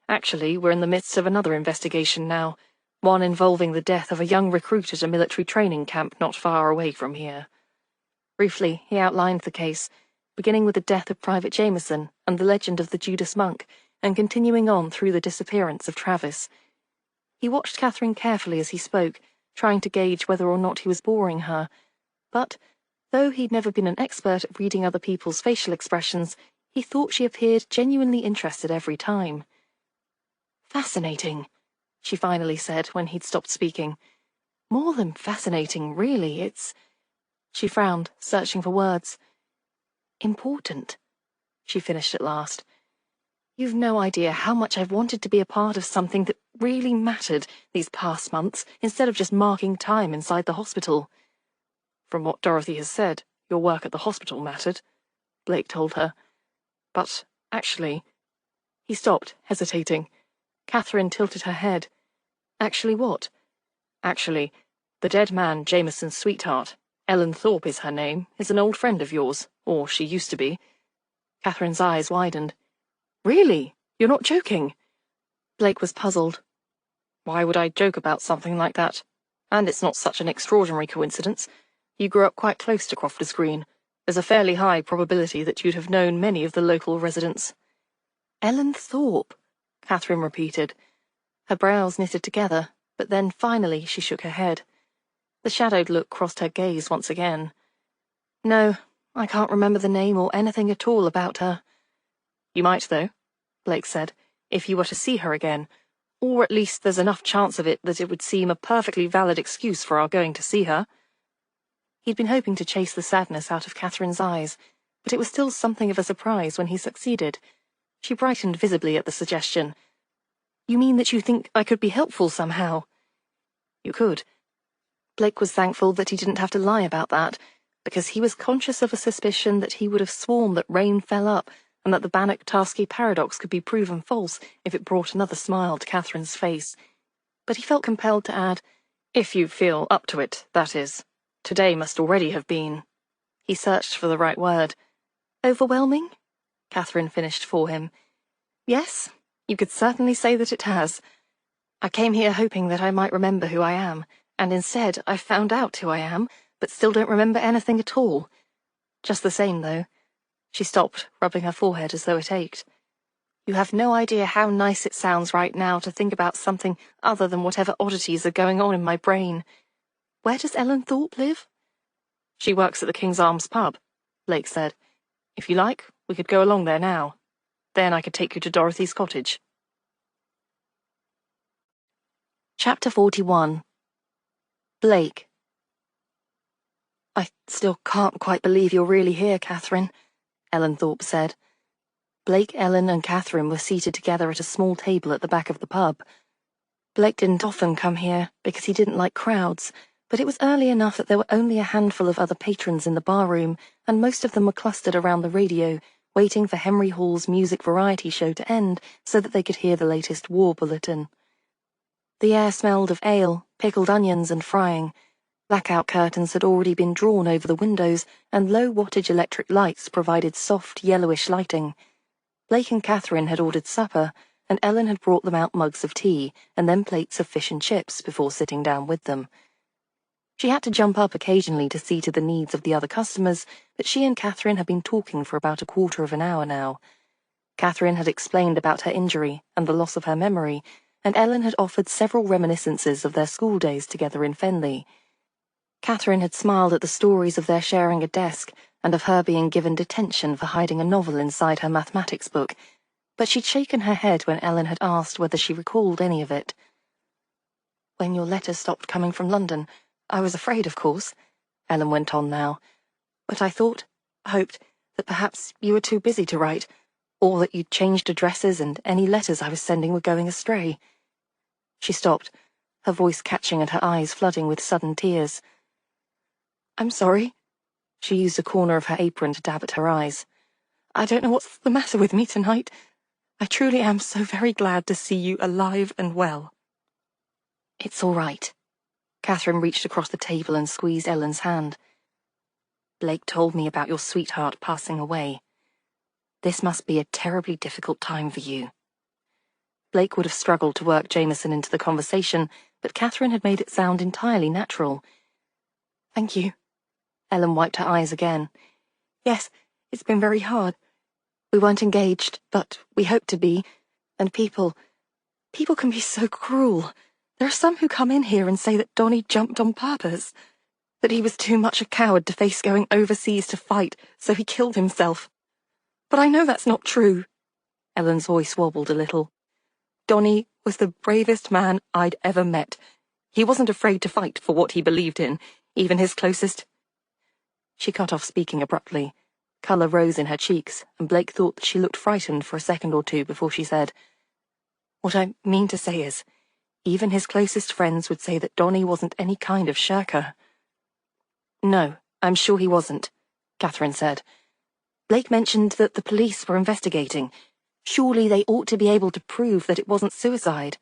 "Actually, we're in the midst of another investigation now, one involving the death of a young recruit at a military training camp not far away from here." Briefly, he outlined the case, beginning with the death of Private Jameson and the legend of the Judas Monk, and continuing on through the disappearance of Travis. He watched Catherine carefully as he spoke, trying to gauge whether or not he was boring her. But, Though he'd never been an expert at reading other people's facial expressions, he thought she appeared genuinely interested every time. "Fascinating," she finally said when he'd stopped speaking. "More than fascinating, really. It's—" She frowned, searching for words. "Important," she finished at last. "You've no idea how much I've wanted to be a part of something that really mattered these past months, instead of just marking time inside the hospital." "From what Dorothy has said, your work at the hospital mattered," Blake told her. "But, actually—" He stopped, hesitating. Catherine tilted her head. "Actually what?" "Actually, the dead man Jameson's sweetheart, Ellen Thorpe is her name, is an old friend of yours, or she used to be." Catherine's eyes widened. "Really? You're not joking?" Blake was puzzled. "Why would I joke about something like that? And it's not such an extraordinary coincidence. You grew up quite close to Crofters Green. There's a fairly high probability that you'd have known many of the local residents." "Ellen Thorpe," Catherine repeated. Her brows knitted together, but then finally she shook her head. The shadowed look crossed her gaze once again. "No, I can't remember the name or anything at all about her." "You might, though," Blake said, "if you were to see her again. Or at least there's enough chance of it that it would seem a perfectly valid excuse for our going to see her." He'd been hoping to chase the sadness out of Catherine's eyes, but it was still something of a surprise when he succeeded. She brightened visibly at the suggestion. "You mean that you think I could be helpful somehow?" "You could." Blake was thankful that he didn't have to lie about that, because he was conscious of a suspicion that he would have sworn that rain fell up and that the Bannock-Tarski paradox could be proven false if it brought another smile to Catherine's face. But he felt compelled to add, "If you feel up to it, that is. Today must already have been—" He searched for the right word. "Overwhelming?" Catherine finished for him. "Yes, you could certainly say that it has. I came here hoping that I might remember who I am, and instead I've found out who I am, but still don't remember anything at all. Just the same, though." She stopped, rubbing her forehead as though it ached. "You have no idea how nice it sounds right now to think about something other than whatever oddities are going on in my brain. Where does Ellen Thorpe live?" "She works at the King's Arms pub," Blake said. "If you like, we could go along there now. Then I could take you to Dorothy's cottage." Chapter 41. Blake. "I still can't quite believe you're really here, Catherine," Ellen Thorpe said. Blake, Ellen, and Catherine were seated together at a small table at the back of the pub. Blake didn't often come here because he didn't like crowds, but it was early enough that there were only a handful of other patrons in the barroom, and most of them were clustered around the radio, waiting for Henry Hall's music variety show to end so that they could hear the latest war bulletin. The air smelled of ale, pickled onions, and frying. Blackout curtains had already been drawn over the windows, and low-wattage electric lights provided soft, yellowish lighting. Blake and Catherine had ordered supper, and Ellen had brought them out mugs of tea, and then plates of fish and chips before sitting down with them. She had to jump up occasionally to see to the needs of the other customers, but she and Catherine had been talking for about a quarter of an hour now. Catherine had explained about her injury and the loss of her memory, and Ellen had offered several reminiscences of their school days together in Veley. Catherine had smiled at the stories of their sharing a desk and of her being given detention for hiding a novel inside her mathematics book, but she'd shaken her head when Ellen had asked whether she recalled any of it. "When your letters stopped coming from London, I was afraid, of course," Ellen went on now, "but I hoped, that perhaps you were too busy to write, or that you'd changed addresses and any letters I was sending were going astray." She stopped, her voice catching and her eyes flooding with sudden tears. "I'm sorry." She used a corner of her apron to dab at her eyes. "I don't know what's the matter with me tonight. I truly am so very glad to see you alive and well." "It's all right." Catherine reached across the table and squeezed Ellen's hand. "Blake told me about your sweetheart passing away. This must be a terribly difficult time for you." Blake would have struggled to work Jameson into the conversation, but Catherine had made it sound entirely natural. "Thank you." Ellen wiped her eyes again. "Yes, it's been very hard. We weren't engaged, but we hoped to be, and people can be so cruel. There are some who come in here and say that Donnie jumped on purpose." that he was too much a coward to face going overseas to fight, so he killed himself. But I know that's not true. Ellen's voice wobbled a little. Donnie was the bravest man I'd ever met. He wasn't afraid to fight for what he believed in, even his closest. She cut off speaking abruptly. Colour rose in her cheeks, and Blake thought that she looked frightened for a second or two before she said, "What I mean to say is, even his closest friends would say that Donnie wasn't any kind of shirker." "No, I'm sure he wasn't," Catherine said. "Blake mentioned that the police were investigating. Surely they ought to be able to prove that it wasn't suicide."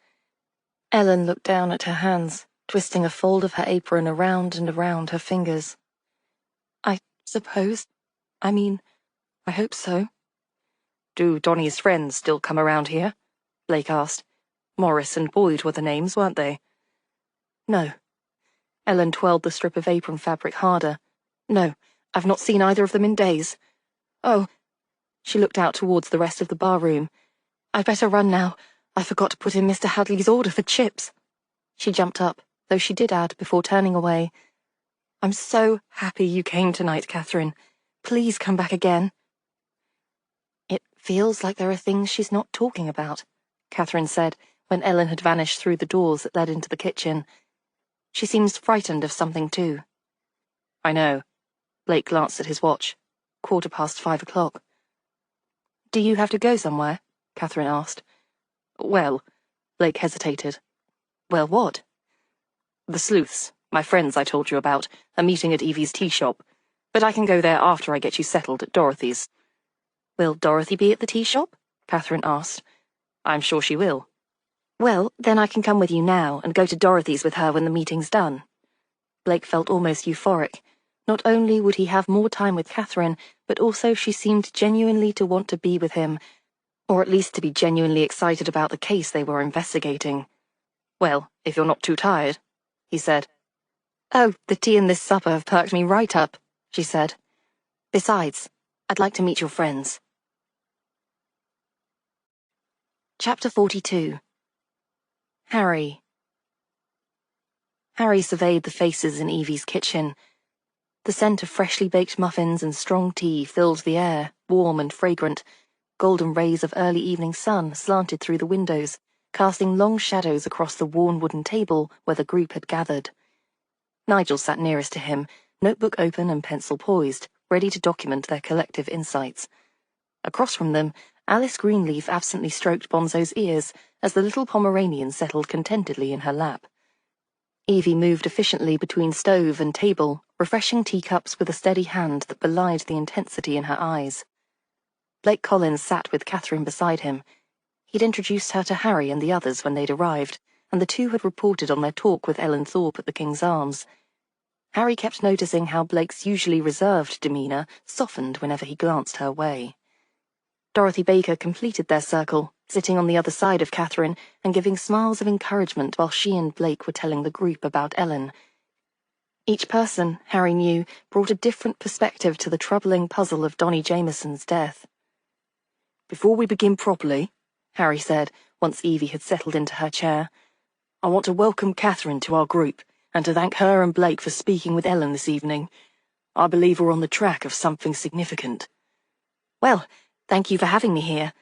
Ellen looked down at her hands, twisting a fold of her apron around and around her fingers. "I suppose. I mean, I hope so." "Do Donnie's friends still come around here?" Blake asked. Morris and Boyd were the names, weren't they? "No." Ellen twirled the strip of apron fabric harder. "No, I've not seen either of them in days." "Oh." She looked out towards the rest of the barroom. "I'd better run now. I forgot to put in Mr. Hadley's order for chips." She jumped up, though she did add before turning away, "I'm so happy you came tonight, Catherine. Please come back again." "It feels like there are things she's not talking about," Catherine said, when Ellen had vanished through the doors that led into the kitchen. "She seems frightened of something, too." "I know." Blake glanced at his watch. 5:15. "Do you have to go somewhere?" Catherine asked. "Well," Blake hesitated. "Well, what?" "The Sleuths, my friends I told you about, are meeting at Evie's tea shop. But I can go there after I get you settled at Dorothy's." "Will Dorothy be at the tea shop?" Catherine asked. "I'm sure she will." "Well, then I can come with you now and go to Dorothy's with her when the meeting's done." Blake felt almost euphoric. Not only would he have more time with Catherine, but also she seemed genuinely to want to be with him, or at least to be genuinely excited about the case they were investigating. "Well, if you're not too tired," he said. "Oh, the tea and this supper have perked me right up," she said. "Besides, I'd like to meet your friends." Chapter 42. Harry. Harry surveyed the faces in Evie's kitchen. The scent of freshly baked muffins and strong tea filled the air, warm and fragrant. Golden rays of early evening sun slanted through the windows, casting long shadows across the worn wooden table where the group had gathered. Nigel sat nearest to him, notebook open and pencil poised, ready to document their collective insights. Across from them, Alice Greenleaf absently stroked Bonzo's ears as the little Pomeranian settled contentedly in her lap. Evie moved efficiently between stove and table, refreshing teacups with a steady hand that belied the intensity in her eyes. Blake Collins sat with Catherine beside him. He'd introduced her to Harry and the others when they'd arrived, and the two had reported on their talk with Ellen Thorpe at the King's Arms. Harry kept noticing how Blake's usually reserved demeanour softened whenever he glanced her way. Dorothy Baker completed their circle, sitting on the other side of Catherine and giving smiles of encouragement while she and Blake were telling the group about Ellen. Each person, Harry knew, brought a different perspective to the troubling puzzle of Donnie Jameson's death. "Before we begin properly," Harry said, once Evie had settled into her chair, "I want to welcome Catherine to our group, and to thank her and Blake for speaking with Ellen this evening. I believe we're on the track of something significant." "Well, thank you for having me here,"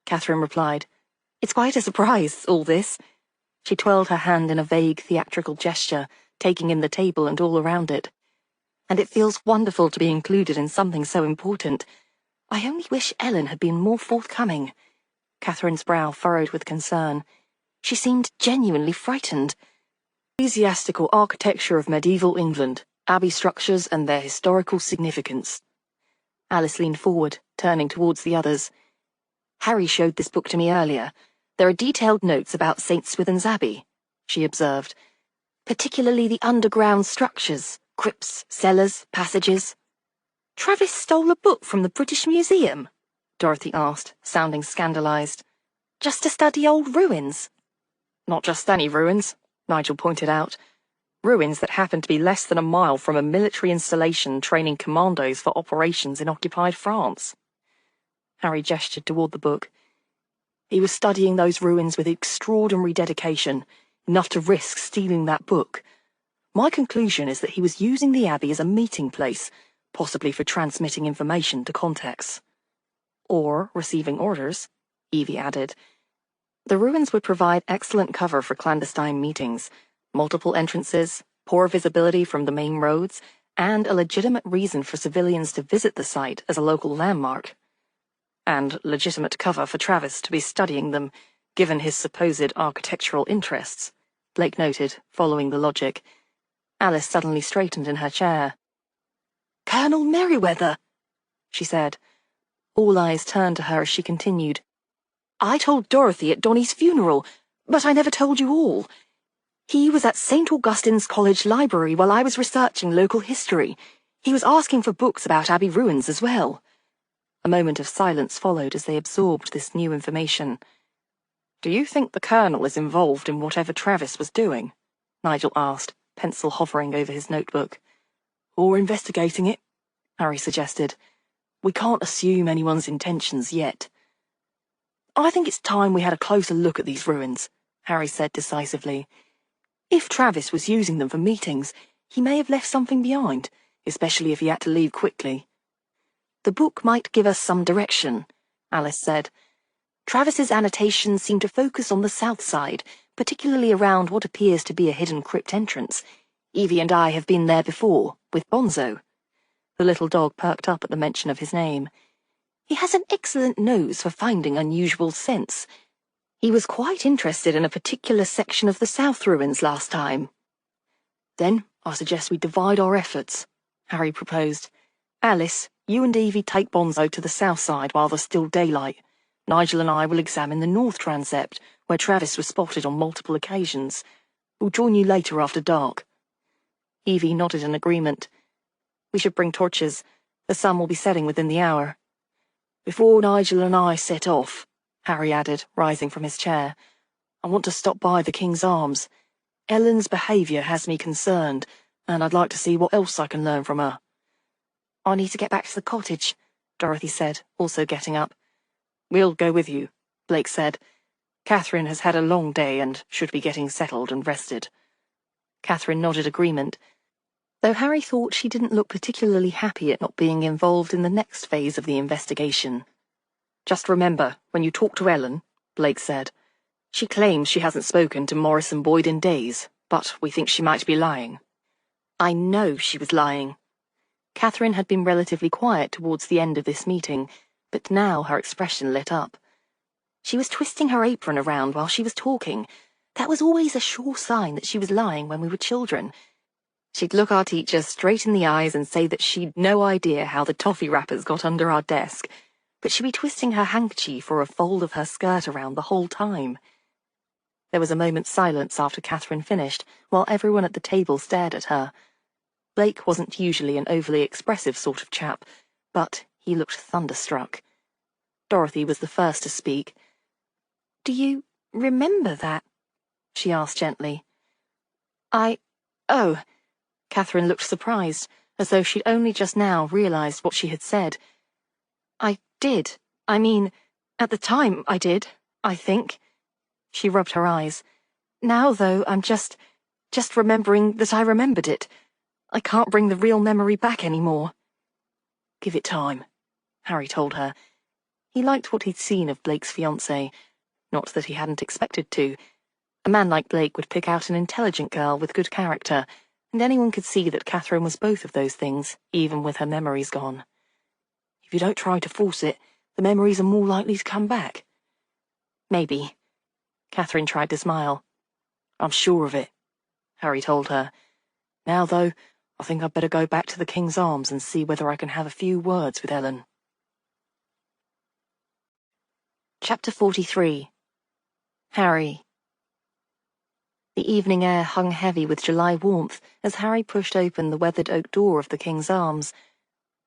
Catherine replied. "It's quite a surprise, all this." She twirled her hand in a vague theatrical gesture, taking in the table and all around it. "And it feels wonderful to be included in something so important. I only wish Ellen had been more forthcoming." Catherine's brow furrowed with concern. She seemed genuinely frightened. "Ecclesiastical architecture of medieval England, abbey structures and their historical significance." Alice leaned forward, turning towards the others. "Harry showed this book to me earlier. There are detailed notes about St. Swithin's Abbey," she observed. "Particularly the underground structures, crypts, cellars, passages." "Travis stole a book from the British Museum?" Dorothy asked, sounding scandalized. "Just to study old ruins?" "Not just any ruins," Nigel pointed out. "Ruins that happen to be less than a mile from a military installation training commandos for operations in occupied France." Harry gestured toward the book. "He was studying those ruins with extraordinary dedication, enough to risk stealing that book. My conclusion is that he was using the Abbey as a meeting place, possibly for transmitting information to contacts. Or receiving orders, Evie added. The ruins would provide excellent cover for clandestine meetings, multiple entrances, poor visibility from the main roads, and a legitimate reason for civilians to visit the site as a local landmark. And legitimate cover for Travis to be studying them, given his supposed architectural interests, Blake noted, following the logic. Alice suddenly straightened in her chair. "Colonel Merriweather," she said. All eyes turned to her as she continued. "I told Dorothy at Donnie's funeral, but I never told you all. He was at St. Augustine's College Library while I was researching local history. He was asking for books about Abbey ruins as well." A moment of silence followed as they absorbed this new information. "Do you think the Colonel is involved in whatever Travis was doing?" Nigel asked, pencil hovering over his notebook. "Or investigating it," Harry suggested. "We can't assume anyone's intentions yet." "I think it's time we had a closer look at these ruins," Harry said decisively. "If Travis was using them for meetings, he may have left something behind, especially if he had to leave quickly." "The book might give us some direction," Alice said. "Travis's annotations seem to focus on the south side, particularly around what appears to be a hidden crypt entrance. Evie and I have been there before, with Bonzo." The little dog perked up at the mention of his name. "He has an excellent nose for finding unusual scents. He was quite interested in a particular section of the south ruins last time." "Then I suggest we divide our efforts," Harry proposed. "Alice, you and Evie take Bonzo to the south side while there's still daylight. Nigel and I will examine the north transept, where Travis was spotted on multiple occasions. We'll join you later after dark." Evie nodded in agreement. "We should bring torches. The sun will be setting within the hour." "Before Nigel and I set off," Harry added, rising from his chair, "I want to stop by the King's Arms. Ellen's behaviour has me concerned, and I'd like to see what else I can learn from her." "I need to get back to the cottage," Dorothy said, also getting up. "We'll go with you," Blake said. "Catherine has had a long day and should be getting settled and rested." Catherine nodded agreement, though Harry thought she didn't look particularly happy at not being involved in the next phase of the investigation. "Just remember, when you talk to Ellen," Blake said. "She claims she hasn't spoken to Morris and Boyd in days, but we think she might be lying." "I know she was lying." Catherine had been relatively quiet towards the end of this meeting, but now her expression lit up. "She was twisting her apron around while she was talking. That was always a sure sign that she was lying when we were children. She'd look our teacher straight in the eyes and say that she'd no idea how the toffee wrappers got under our desk, but she'd be twisting her handkerchief or a fold of her skirt around the whole time." There was a moment's silence after Catherine finished, while everyone at the table stared at her. Blake wasn't usually an overly expressive sort of chap, but he looked thunderstruck. Dorothy was the first to speak. "Do you remember that?" she asked gently. Oh. Catherine looked surprised, as though she'd only just now realized what she had said. "I did. I mean, at the time I did, I think." She rubbed her eyes. "Now, though, I'm just remembering that I remembered it. I can't bring the real memory back anymore." "Give it time," Harry told her. He liked what he'd seen of Blake's fiancée. Not that he hadn't expected to. A man like Blake would pick out an intelligent girl with good character, and anyone could see that Catherine was both of those things, even with her memories gone. "If you don't try to force it, the memories are more likely to come back." "Maybe." Catherine tried to smile. "I'm sure of it," Harry told her. "Now, though, I think I'd better go back to the King's Arms and see whether I can have a few words with Ellen." Chapter 43. Harry. The evening air hung heavy with July warmth as Harry pushed open the weathered oak door of the King's Arms.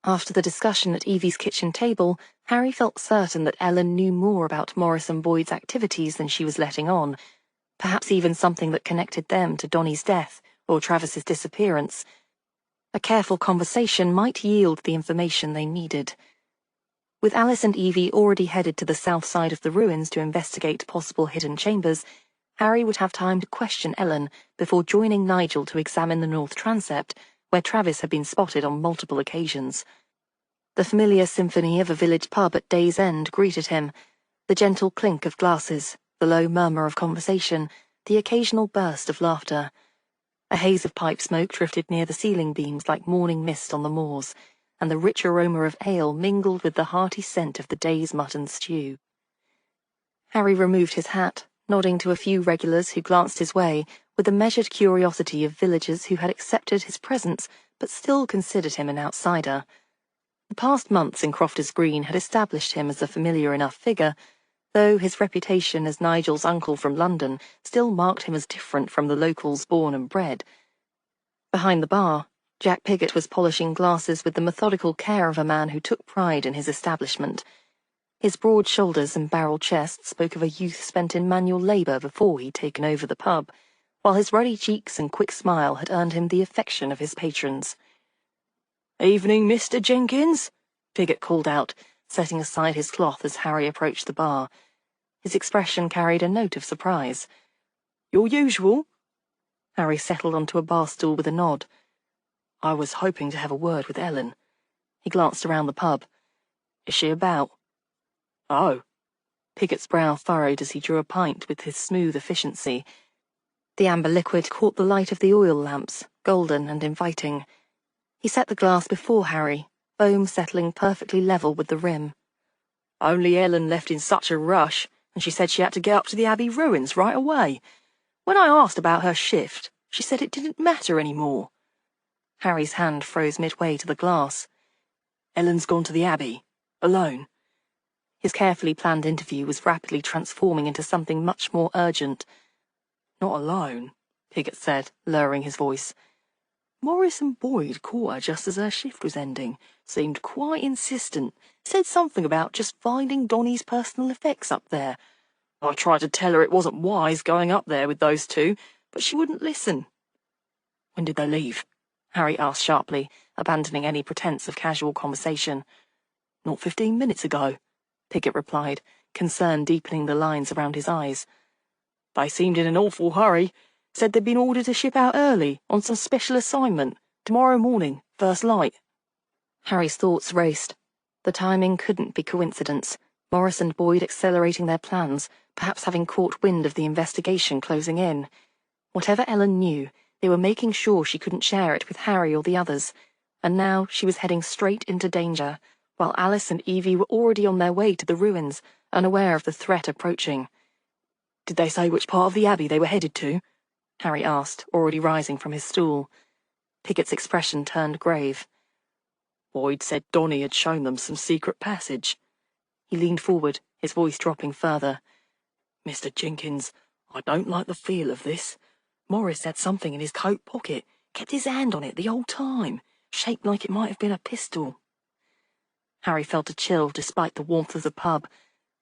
After the discussion at Evie's kitchen table, Harry felt certain that Ellen knew more about Morris and Boyd's activities than she was letting on, perhaps even something that connected them to Donnie's death or Travis's disappearance. A careful conversation might yield the information they needed. With Alice and Evie already headed to the south side of the ruins to investigate possible hidden chambers, Harry would have time to question Ellen before joining Nigel to examine the north transept, where Travis had been spotted on multiple occasions. The familiar symphony of a village pub at day's end greeted him, the gentle clink of glasses, the low murmur of conversation, the occasional burst of laughter. A haze of pipe smoke drifted near the ceiling beams like morning mist on the moors, and the rich aroma of ale mingled with the hearty scent of the day's mutton stew. Harry removed his hat, nodding to a few regulars who glanced his way with the measured curiosity of villagers who had accepted his presence but still considered him an outsider. The past months in Crofters Green had established him as a familiar enough figure, though his reputation as Nigel's uncle from London still marked him as different from the locals born and bred. Behind the bar, Jack Piggott was polishing glasses with the methodical care of a man who took pride in his establishment. His broad shoulders and barrel chest spoke of a youth spent in manual labour before he'd taken over the pub, while his ruddy cheeks and quick smile had earned him the affection of his patrons. "Evening, Mr. Jenkins," Piggott called out, setting aside his cloth as Harry approached the bar. His expression carried a note of surprise. "Your usual?" Harry settled onto a bar stool with a nod. "I was hoping to have a word with Ellen." He glanced around the pub. "Is she about?" "Oh." Piggott's brow furrowed as he drew a pint with his smooth efficiency. The amber liquid caught the light of the oil lamps, golden and inviting. He set the glass before Harry, foam settling perfectly level with the rim. "Only Ellen left in such a rush, and she said she had to get up to the Abbey ruins right away. When I asked about her shift, she said it didn't matter any more." Harry's hand froze midway to the glass. "Ellen's gone to the Abbey, alone." His carefully planned interview was rapidly transforming into something much more urgent. "Not alone," Piggott said, lowering his voice. "Morris and Boyd caught her just as her shift was ending, seemed quite insistent, said something about just finding Donnie's personal effects up there. I tried to tell her it wasn't wise going up there with those two, but she wouldn't listen." "When did they leave?" Harry asked sharply, abandoning any pretense of casual conversation. "Not 15 minutes ago," Piggott replied, concern deepening the lines around his eyes. "They seemed in an awful hurry. Said they'd been ordered to ship out early, on some special assignment, tomorrow morning, first light." Harry's thoughts raced. The timing couldn't be coincidence. Morris and Boyd accelerating their plans, perhaps having caught wind of the investigation closing in. Whatever Ellen knew, they were making sure she couldn't share it with Harry or the others, and now she was heading straight into danger, while Alice and Evie were already on their way to the ruins, unaware of the threat approaching. "Did they say which part of the Abbey they were headed to?" Harry asked, already rising from his stool. Piggott's expression turned grave. "Boyd said Donnie had shown them some secret passage." He leaned forward, his voice dropping further. "Mr. Jenkins, I don't like the feel of this. Morris had something in his coat pocket, kept his hand on it the whole time, shaped like it might have been a pistol." Harry felt a chill despite the warmth of the pub.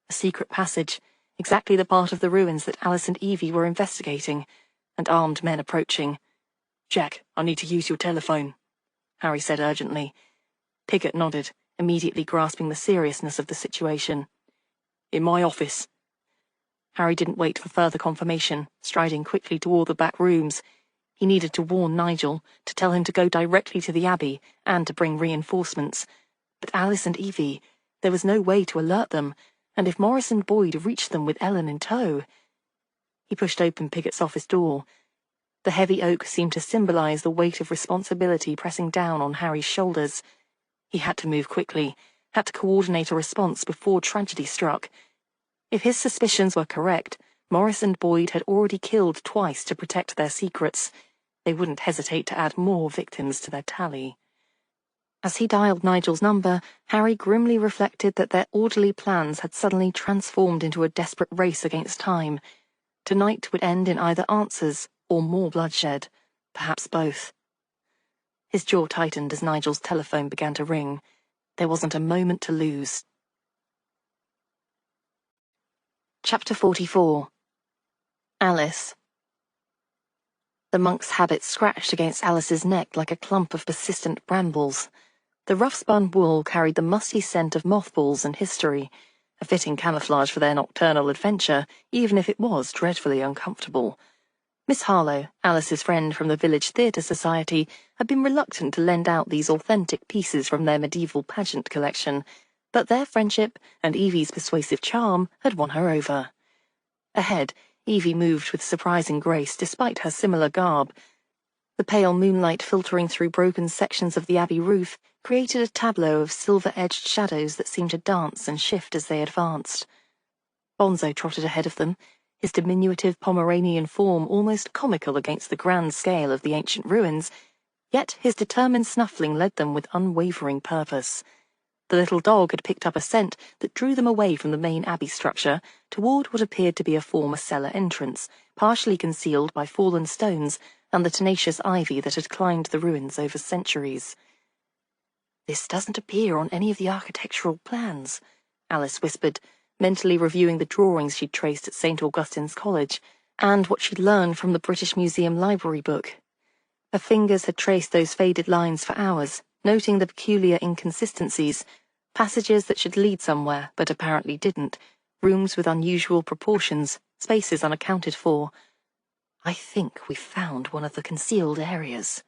A secret passage, exactly the part of the ruins that Alice and Evie were investigating, and armed men approaching. "Jack, I need to use your telephone," Harry said urgently. Piggott nodded, immediately grasping the seriousness of the situation. "In my office." Harry didn't wait for further confirmation, striding quickly toward the back rooms. He needed to warn Nigel, to tell him to go directly to the Abbey, and to bring reinforcements. But Alice and Evie, there was no way to alert them, and if Morris and Boyd reached them with Ellen in tow... He pushed open Piggott's office door. The heavy oak seemed to symbolize the weight of responsibility pressing down on Harry's shoulders. He had to move quickly, had to coordinate a response before tragedy struck. If his suspicions were correct, Morris and Boyd had already killed twice to protect their secrets. They wouldn't hesitate to add more victims to their tally. As he dialed Nigel's number, Harry grimly reflected that their orderly plans had suddenly transformed into a desperate race against time. Tonight would end in either answers or more bloodshed, perhaps both. His jaw tightened as Nigel's telephone began to ring. There wasn't a moment to lose. Chapter 44. Alice. The monk's habit scratched against Alice's neck like a clump of persistent brambles. The rough-spun wool carried the musty scent of mothballs and history, a fitting camouflage for their nocturnal adventure, even if it was dreadfully uncomfortable. Miss Harlow, Alice's friend from the village theatre society, had been reluctant to lend out these authentic pieces from their medieval pageant collection, but their friendship and Evie's persuasive charm had won her over. Ahead, Evie moved with surprising grace despite her similar garb. The pale moonlight filtering through broken sections of the abbey roof created a tableau of silver-edged shadows that seemed to dance and shift as they advanced. Bonzo trotted ahead of them, his diminutive Pomeranian form almost comical against the grand scale of the ancient ruins, yet his determined snuffling led them with unwavering purpose. The little dog had picked up a scent that drew them away from the main abbey structure toward what appeared to be a former cellar entrance, partially concealed by fallen stones and the tenacious ivy that had climbed the ruins over centuries. "This doesn't appear on any of the architectural plans," Alice whispered, mentally reviewing the drawings she'd traced at St. Augustine's College, and what she'd learned from the British Museum library book. Her fingers had traced those faded lines for hours, noting the peculiar inconsistencies, passages that should lead somewhere but apparently didn't, rooms with unusual proportions, spaces unaccounted for. "I think we've found one of the concealed areas."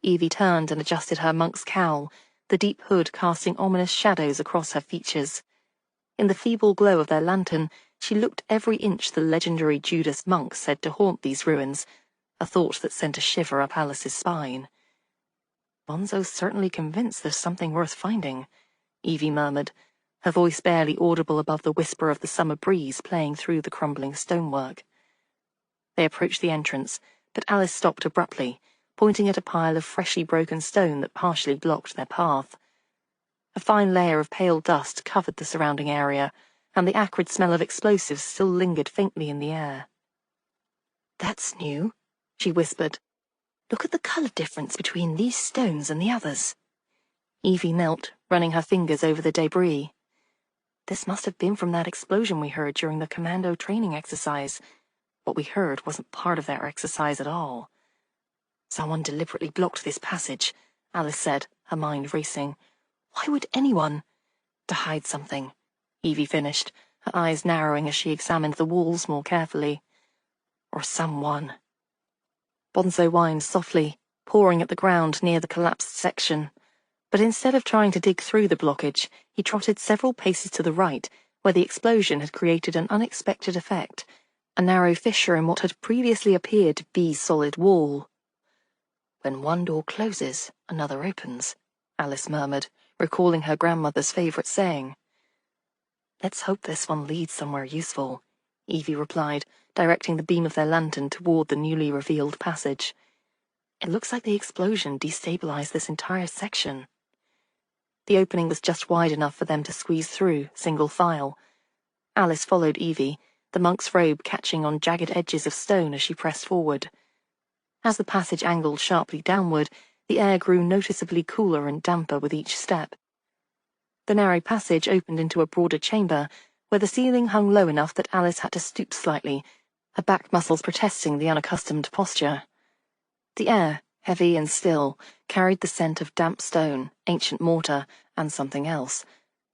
Evie turned and adjusted her monk's cowl, the deep hood casting ominous shadows across her features. In the feeble glow of their lantern, she looked every inch the legendary Judas Monk said to haunt these ruins, a thought that sent a shiver up Alice's spine. "Bonzo's certainly convinced there's something worth finding," Evie murmured, her voice barely audible above the whisper of the summer breeze playing through the crumbling stonework. They approached the entrance, but Alice stopped abruptly, pointing at a pile of freshly broken stone that partially blocked their path. A fine layer of pale dust covered the surrounding area, and the acrid smell of explosives still lingered faintly in the air. "That's new," she whispered. "Look at the colour difference between these stones and the others." Evie knelt, running her fingers over the debris. "This must have been from that explosion we heard during the commando training exercise. What we heard wasn't part of their exercise at all." "Someone deliberately blocked this passage," Alice said, her mind racing. "Why would anyone—" "To hide something," Evie finished, her eyes narrowing as she examined the walls more carefully. "Or someone." Bonzo whined softly, pawing at the ground near the collapsed section. But instead of trying to dig through the blockage, he trotted several paces to the right, where the explosion had created an unexpected effect, a narrow fissure in what had previously appeared to be solid wall. "When one door closes, another opens," Alice murmured, recalling her grandmother's favourite saying. "Let's hope this one leads somewhere useful," Evie replied, directing the beam of their lantern toward the newly revealed passage. "It looks like the explosion destabilized this entire section." The opening was just wide enough for them to squeeze through, single file. Alice followed Evie, the monk's robe catching on jagged edges of stone as she pressed forward. As the passage angled sharply downward, the air grew noticeably cooler and damper with each step. The narrow passage opened into a broader chamber, where the ceiling hung low enough that Alice had to stoop slightly, her back muscles protesting the unaccustomed posture. The air, heavy and still, carried the scent of damp stone, ancient mortar, and something else,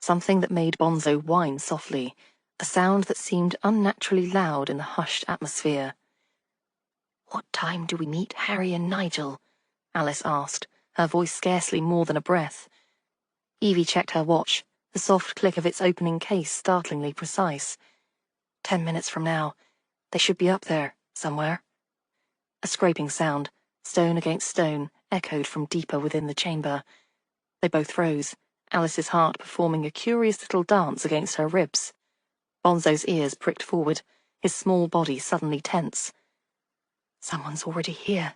something that made Bonzo whine softly, a sound that seemed unnaturally loud in the hushed atmosphere. "What time do we meet Harry and Nigel?" Alice asked, her voice scarcely more than a breath. Evie checked her watch, the soft click of its opening case startlingly precise. 10 minutes from now. They should be up there, somewhere. A scraping sound, stone against stone, echoed from deeper within the chamber. They both rose, Alice's heart performing a curious little dance against her ribs. Bonzo's ears pricked forward, his small body suddenly tense. "Someone's already here,"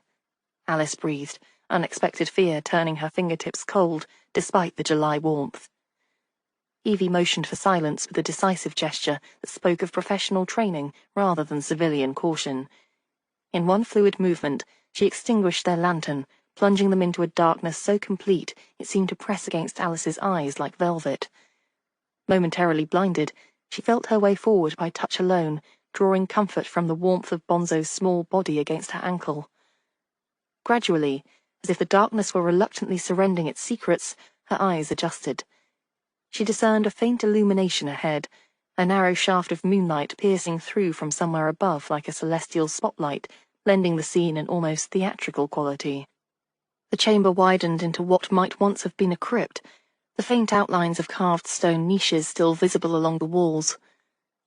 Alice breathed, unexpected fear turning her fingertips cold, despite the July warmth. Evie motioned for silence with a decisive gesture that spoke of professional training rather than civilian caution. In one fluid movement, she extinguished their lantern, plunging them into a darkness so complete it seemed to press against Alice's eyes like velvet. Momentarily blinded, she felt her way forward by touch alone, drawing comfort from the warmth of Bonzo's small body against her ankle. Gradually, as if the darkness were reluctantly surrendering its secrets, her eyes adjusted. She discerned a faint illumination ahead, a narrow shaft of moonlight piercing through from somewhere above like a celestial spotlight, lending the scene an almost theatrical quality. The chamber widened into what might once have been a crypt, the faint outlines of carved stone niches still visible along the walls.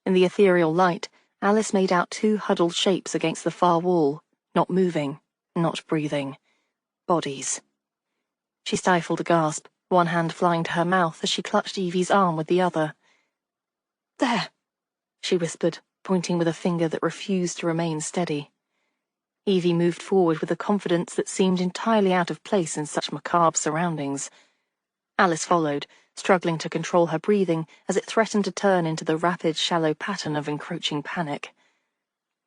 In the ethereal light, Alice made out two huddled shapes against the far wall, not moving, not breathing. Bodies. She stifled a gasp, one hand flying to her mouth as she clutched Evie's arm with the other. "There," she whispered, pointing with a finger that refused to remain steady. Evie moved forward with a confidence that seemed entirely out of place in such macabre surroundings. Alice followed, struggling to control her breathing as it threatened to turn into the rapid, shallow pattern of encroaching panic.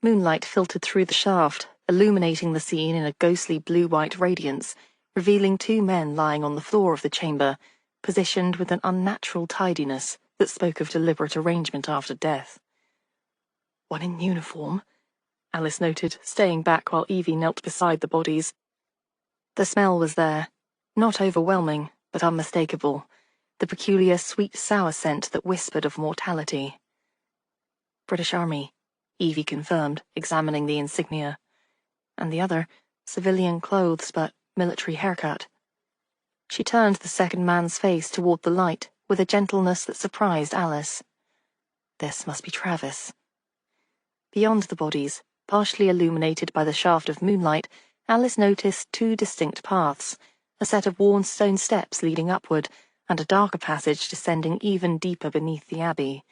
Moonlight filtered through the shaft, illuminating the scene in a ghostly blue-white radiance, revealing two men lying on the floor of the chamber, positioned with an unnatural tidiness that spoke of deliberate arrangement after death. "One in uniform," Alice noted, staying back while Evie knelt beside the bodies. The smell was there, not overwhelming, but unmistakable, the peculiar sweet-sour scent that whispered of mortality. "British Army," Evie confirmed, examining the insignia. And the other, civilian clothes but military haircut. She turned the second man's face toward the light with a gentleness that surprised Alice. This must be Travis. Beyond the bodies, partially illuminated by the shaft of moonlight, Alice noticed two distinct paths, a set of worn stone steps leading upward, and a darker passage descending even deeper beneath the abbey.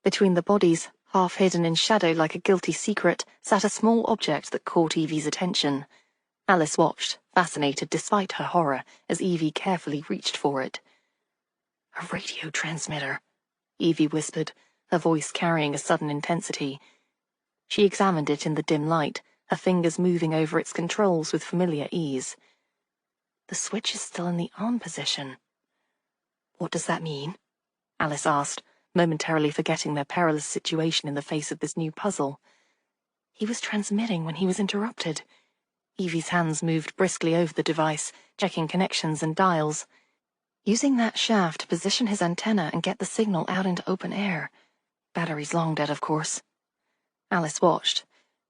Between the bodies, half hidden in shadow like a guilty secret, sat a small object that caught Evie's attention. Alice watched, fascinated despite her horror, as Evie carefully reached for it. "A radio transmitter," Evie whispered, her voice carrying a sudden intensity. She examined it in the dim light, her fingers moving over its controls with familiar ease. The switch is still in the on position. "What does that mean?" Alice asked, momentarily forgetting their perilous situation in the face of this new puzzle. He was transmitting when he was interrupted. Evie's hands moved briskly over the device, checking connections and dials. Using that shaft to position his antenna and get the signal out into open air. Battery's long dead, of course. Alice watched.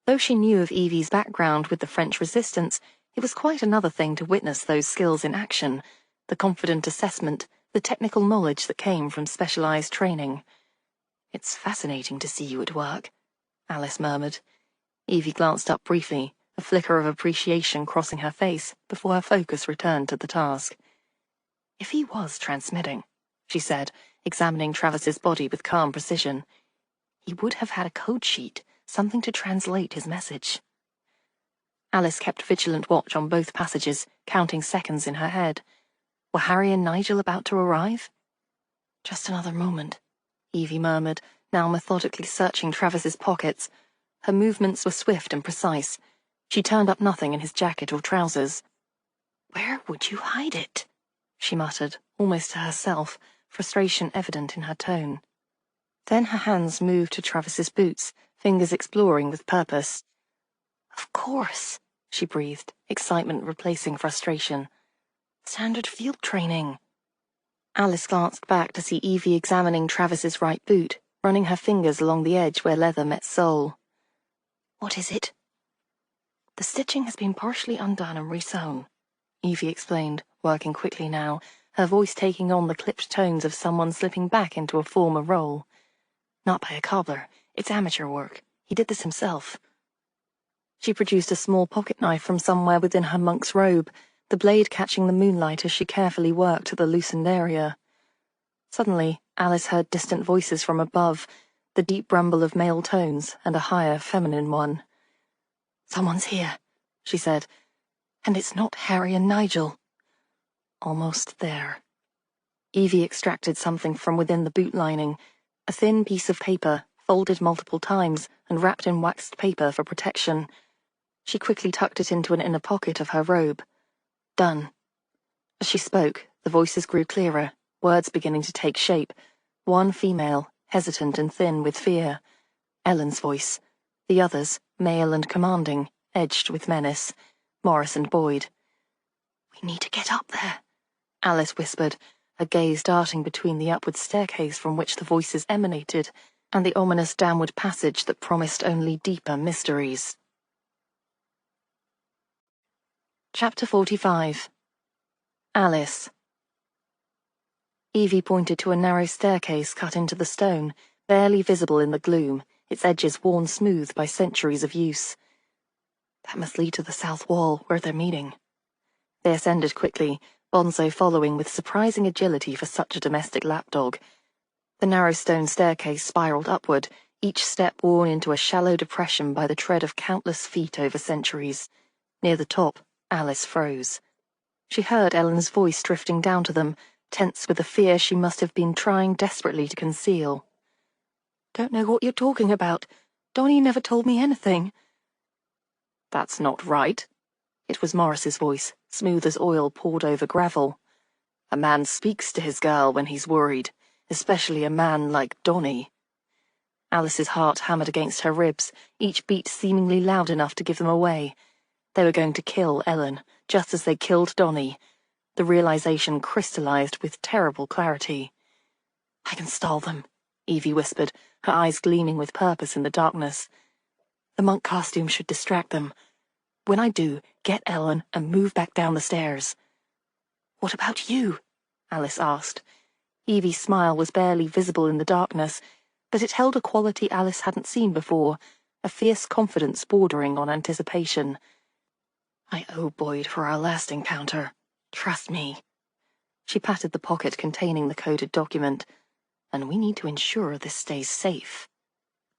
Though she knew of Evie's background with the French resistance, it was quite another thing to witness those skills in action, the confident assessment, the technical knowledge that came from specialized training. "It's fascinating to see you at work," Alice murmured. Evie glanced up briefly, a flicker of appreciation crossing her face before her focus returned to the task. "If he was transmitting," she said, examining Travis's body with calm precision, "he would have had a code sheet, something to translate his message." Alice kept vigilant watch on both passages, counting seconds in her head. Were Harry and Nigel about to arrive? "Just another moment," Evie murmured, now methodically searching Travis's pockets. Her movements were swift and precise. She turned up nothing in his jacket or trousers. "Where would you hide it?" she muttered, almost to herself, frustration evident in her tone. Then her hands moved to Travis's boots, fingers exploring with purpose. "Of course," she breathed, excitement replacing frustration. "Standard field training." Alice glanced back to see Evie examining Travis's right boot, running her fingers along the edge where leather met sole. "What is it?" "The stitching has been partially undone and resewn," Evie explained, working quickly now, her voice taking on the clipped tones of someone slipping back into a former role. "Not by a cobbler. It's amateur work. He did this himself." She produced a small pocket knife from somewhere within her monk's robe, the blade catching the moonlight as she carefully worked at the loosened area. Suddenly, Alice heard distant voices from above, the deep rumble of male tones and a higher feminine one. "Someone's here," she said. "And it's not Harry and Nigel." Almost there. Evie extracted something from within the boot lining, a thin piece of paper, folded multiple times and wrapped in waxed paper for protection. She quickly tucked it into an inner pocket of her robe. "Done." As she spoke, the voices grew clearer, words beginning to take shape. One female, hesitant and thin with fear. Ellen's voice. The others, male and commanding, edged with menace. Morris and Boyd. "We need to get up there," Alice whispered, her gaze darting between the upward staircase from which the voices emanated and the ominous downward passage that promised only deeper mysteries. Chapter 45. Alice. Evie pointed to a narrow staircase cut into the stone, barely visible in the gloom, its edges worn smooth by centuries of use. That must lead to the south wall, where they're meeting. They ascended quickly, Bonzo following with surprising agility for such a domestic lapdog. The narrow stone staircase spiraled upward, each step worn into a shallow depression by the tread of countless feet over centuries. Near the top, Alice froze. She heard Ellen's voice drifting down to them, tense with the fear she must have been trying desperately to conceal. "Don't know what you're talking about. Donnie never told me anything." "That's not right." It was Morris's voice, smooth as oil poured over gravel. "A man speaks to his girl when he's worried, especially a man like Donnie." Alice's heart hammered against her ribs, each beat seemingly loud enough to give them away. They were going to kill Ellen, just as they killed Donnie. The realization crystallized with terrible clarity. "I can stall them," Evie whispered, her eyes gleaming with purpose in the darkness. "The monk costume should distract them. When I do, get Ellen and move back down the stairs." "What about you?" Alice asked. Evie's smile was barely visible in the darkness, but it held a quality Alice hadn't seen before, a fierce confidence bordering on anticipation. "I owe Boyd for our last encounter. Trust me." She patted the pocket containing the coded document. "And we need to ensure this stays safe."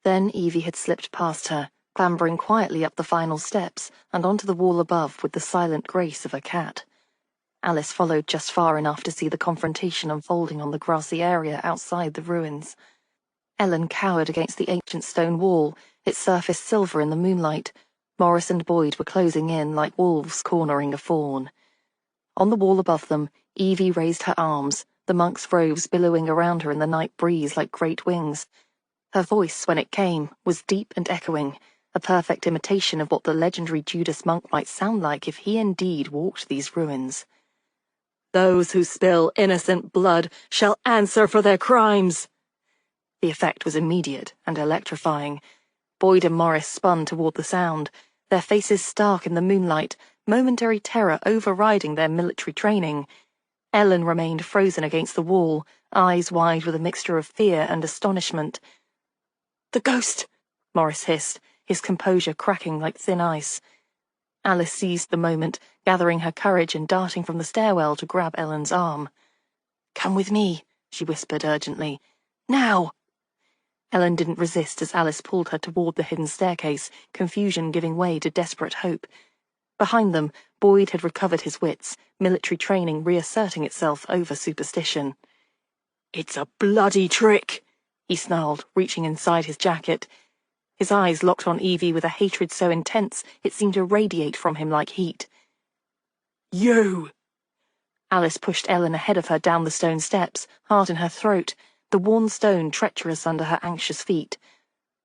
Then Evie had slipped past her, clambering quietly up the final steps and onto the wall above with the silent grace of a cat. Alice followed just far enough to see the confrontation unfolding on the grassy area outside the ruins. Ellen cowered against the ancient stone wall, its surface silver in the moonlight. Morris and Boyd were closing in like wolves cornering a fawn. On the wall above them, Evie raised her arms, the monk's robes billowing around her in the night breeze like great wings. Her voice, when it came, was deep and echoing, a perfect imitation of what the legendary Judas Monk might sound like if he indeed walked these ruins. "Those who spill innocent blood shall answer for their crimes." The effect was immediate and electrifying. Boyd and Morris spun toward the sound, their faces stark in the moonlight, momentary terror overriding their military training. Ellen remained frozen against the wall, eyes wide with a mixture of fear and astonishment. "The ghost!" Morris hissed, his composure cracking like thin ice. Alice seized the moment, gathering her courage and darting from the stairwell to grab Ellen's arm. "Come with me," she whispered urgently. "Now!" Ellen didn't resist as Alice pulled her toward the hidden staircase, confusion giving way to desperate hope. Behind them, Boyd had recovered his wits, military training reasserting itself over superstition. "It's a bloody trick," he snarled, reaching inside his jacket. His eyes locked on Evie with a hatred so intense it seemed to radiate from him like heat. "You!" Alice pushed Ellen ahead of her down the stone steps, heart in her throat, the worn stone treacherous under her anxious feet.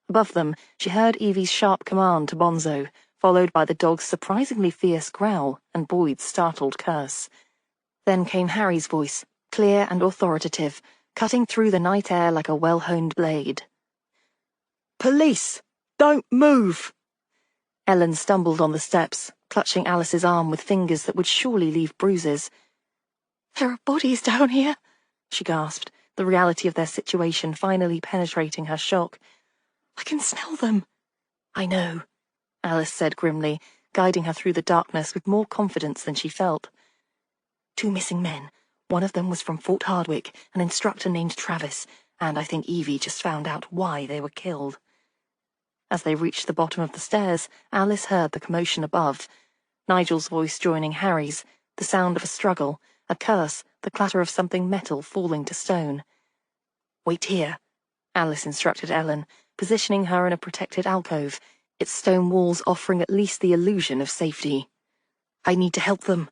Above them, she heard Evie's sharp command to Bonzo, followed by the dog's surprisingly fierce growl and Boyd's startled curse. Then came Harry's voice, clear and authoritative, cutting through the night air like a well-honed blade. "Police! Don't move!" Ellen stumbled on the steps, clutching Alice's arm with fingers that would surely leave bruises. "There are bodies down here," she gasped, the reality of their situation finally penetrating her shock. "I can smell them." "I know," Alice said grimly, guiding her through the darkness with more confidence than she felt. "2 missing men. One of them was from Fort Hardwick, an instructor named Travis, and I think Evie just found out why they were killed." As they reached the bottom of the stairs, Alice heard the commotion above. Nigel's voice joining Harry's, the sound of a struggle, a curse, the clatter of something metal falling to stone. "Wait here," Alice instructed Ellen, positioning her in a protected alcove, its stone walls offering at least the illusion of safety. "I need to help them."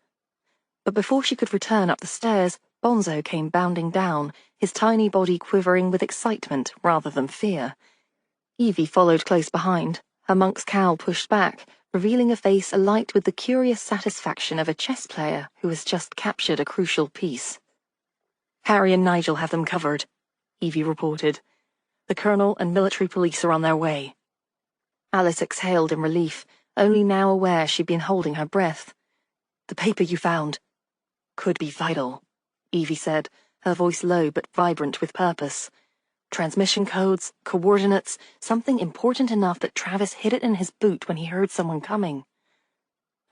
But before she could return up the stairs, Bonzo came bounding down, his tiny body quivering with excitement rather than fear. Evie followed close behind, her monk's cowl pushed back, revealing a face alight with the curious satisfaction of a chess player who has just captured a crucial piece. Harry and Nigel have them covered, Evie reported. The Colonel and military police are on their way. Alice exhaled in relief, only now aware she'd been holding her breath. The paper you found could be vital, Evie said, her voice low but vibrant with purpose. Transmission codes, coordinates, something important enough that Travis hid it in his boot when he heard someone coming.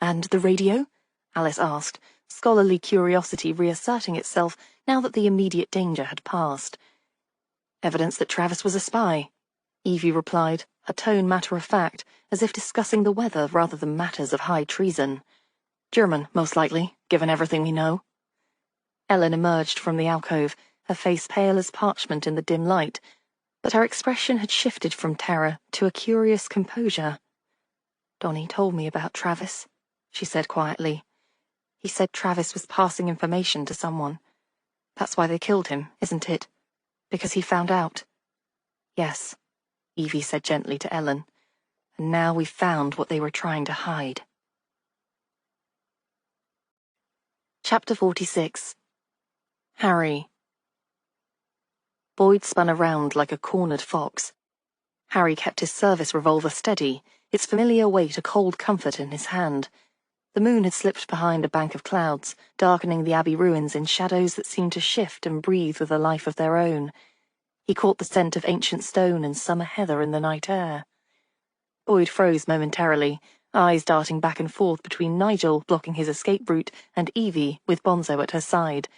And the radio? Alice asked, scholarly curiosity reasserting itself now that the immediate danger had passed. Evidence that Travis was a spy, Evie replied, her tone matter-of-fact, as if discussing the weather rather than matters of high treason. German, most likely, given everything we know. Ellen emerged from the alcove, her face pale as parchment in the dim light, but her expression had shifted from terror to a curious composure. Donnie told me about Travis, she said quietly. He said Travis was passing information to someone. That's why they killed him, isn't it? Because he found out. Yes, Evie said gently to Ellen. And now we've found what they were trying to hide. Chapter 46. Harry. Boyd spun around like a cornered fox. Harry kept his service revolver steady, its familiar weight a cold comfort in his hand. The moon had slipped behind a bank of clouds, darkening the abbey ruins in shadows that seemed to shift and breathe with a life of their own. He caught the scent of ancient stone and summer heather in the night air. Boyd froze momentarily, eyes darting back and forth between Nigel blocking his escape route and Evie with Bonzo at her side.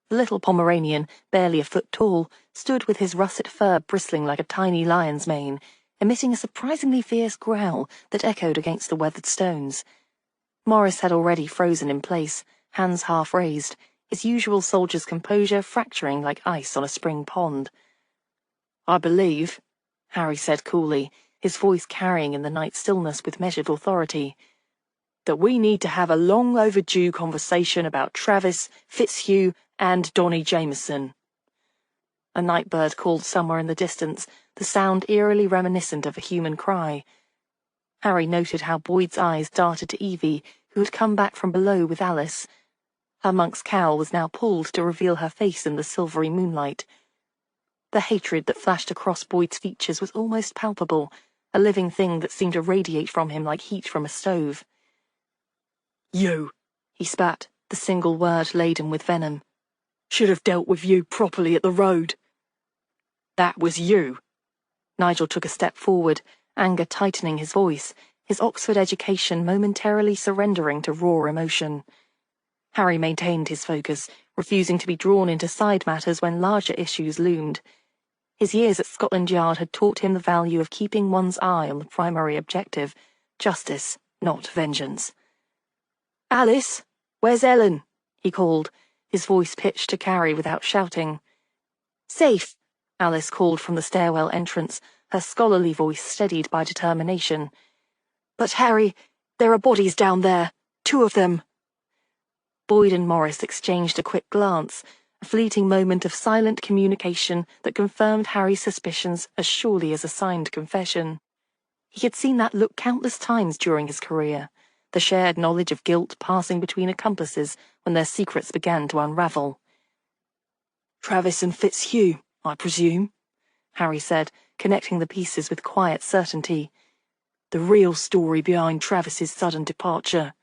The little Pomeranian, barely a foot tall, stood with his russet fur bristling like a tiny lion's mane, emitting a surprisingly fierce growl that echoed against the weathered stones. Morris had already frozen in place, hands half raised, his usual soldier's composure fracturing like ice on a spring pond. I believe, Harry said coolly, his voice carrying in the night stillness with measured authority, that we need to have a long overdue conversation about Travis, Fitzhugh, and Donnie Jameson. A night bird called somewhere in the distance, the sound eerily reminiscent of a human cry. Harry noted how Boyd's eyes darted to Evie, who had come back from below with Alice. Her monk's cowl was now pulled to reveal her face in the silvery moonlight. The hatred that flashed across Boyd's features was almost palpable, a living thing that seemed to radiate from him like heat from a stove. You, he spat, the single word laden with venom. Should have dealt with you properly at the road. That was you. Nigel took a step forward, anger tightening his voice, his Oxford education momentarily surrendering to raw emotion. Harry maintained his focus, refusing to be drawn into side matters when larger issues loomed. His years at Scotland Yard had taught him the value of keeping one's eye on the primary objective, justice, not vengeance. Alice, where's Ellen? He called, his voice pitched to carry without shouting. Safe, Alice called from the stairwell entrance, her scholarly voice steadied by determination. But Harry, there are bodies down there, 2 of them. Boyd and Morris exchanged a quick glance, a fleeting moment of silent communication that confirmed Harry's suspicions as surely as a signed confession. He had seen that look countless times during his career, the shared knowledge of guilt passing between accomplices when their secrets began to unravel. Travis and Fitzhugh, I presume, Harry said, connecting the pieces with quiet certainty. The real story behind Travis's sudden departure.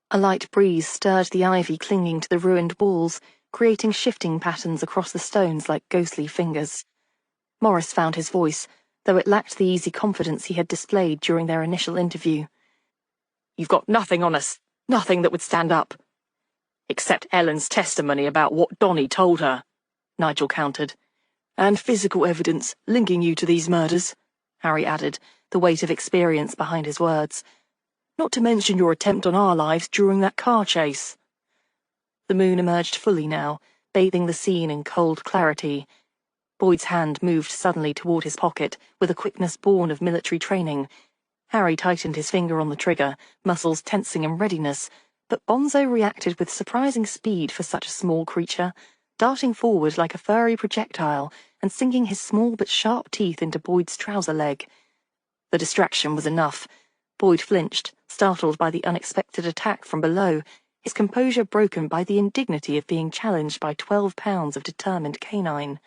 A light breeze stirred the ivy clinging to the ruined walls, creating shifting patterns across the stones like ghostly fingers. Morris found his voice, though it lacked the easy confidence he had displayed during their initial interview. You've got nothing on us, nothing that would stand up. Except Ellen's testimony about what Donnie told her, Nigel countered. And physical evidence linking you to these murders, Harry added, the weight of experience behind his words. Not to mention your attempt on our lives during that car chase. The moon emerged fully now, bathing the scene in cold clarity. Boyd's hand moved suddenly toward his pocket, with a quickness born of military training. Harry tightened his finger on the trigger, muscles tensing in readiness, but Bonzo reacted with surprising speed for such a small creature, darting forward like a furry projectile and sinking his small but sharp teeth into Boyd's trouser leg. The distraction was enough. Boyd flinched, startled by the unexpected attack from below, his composure broken by the indignity of being challenged by 12 pounds of determined canine.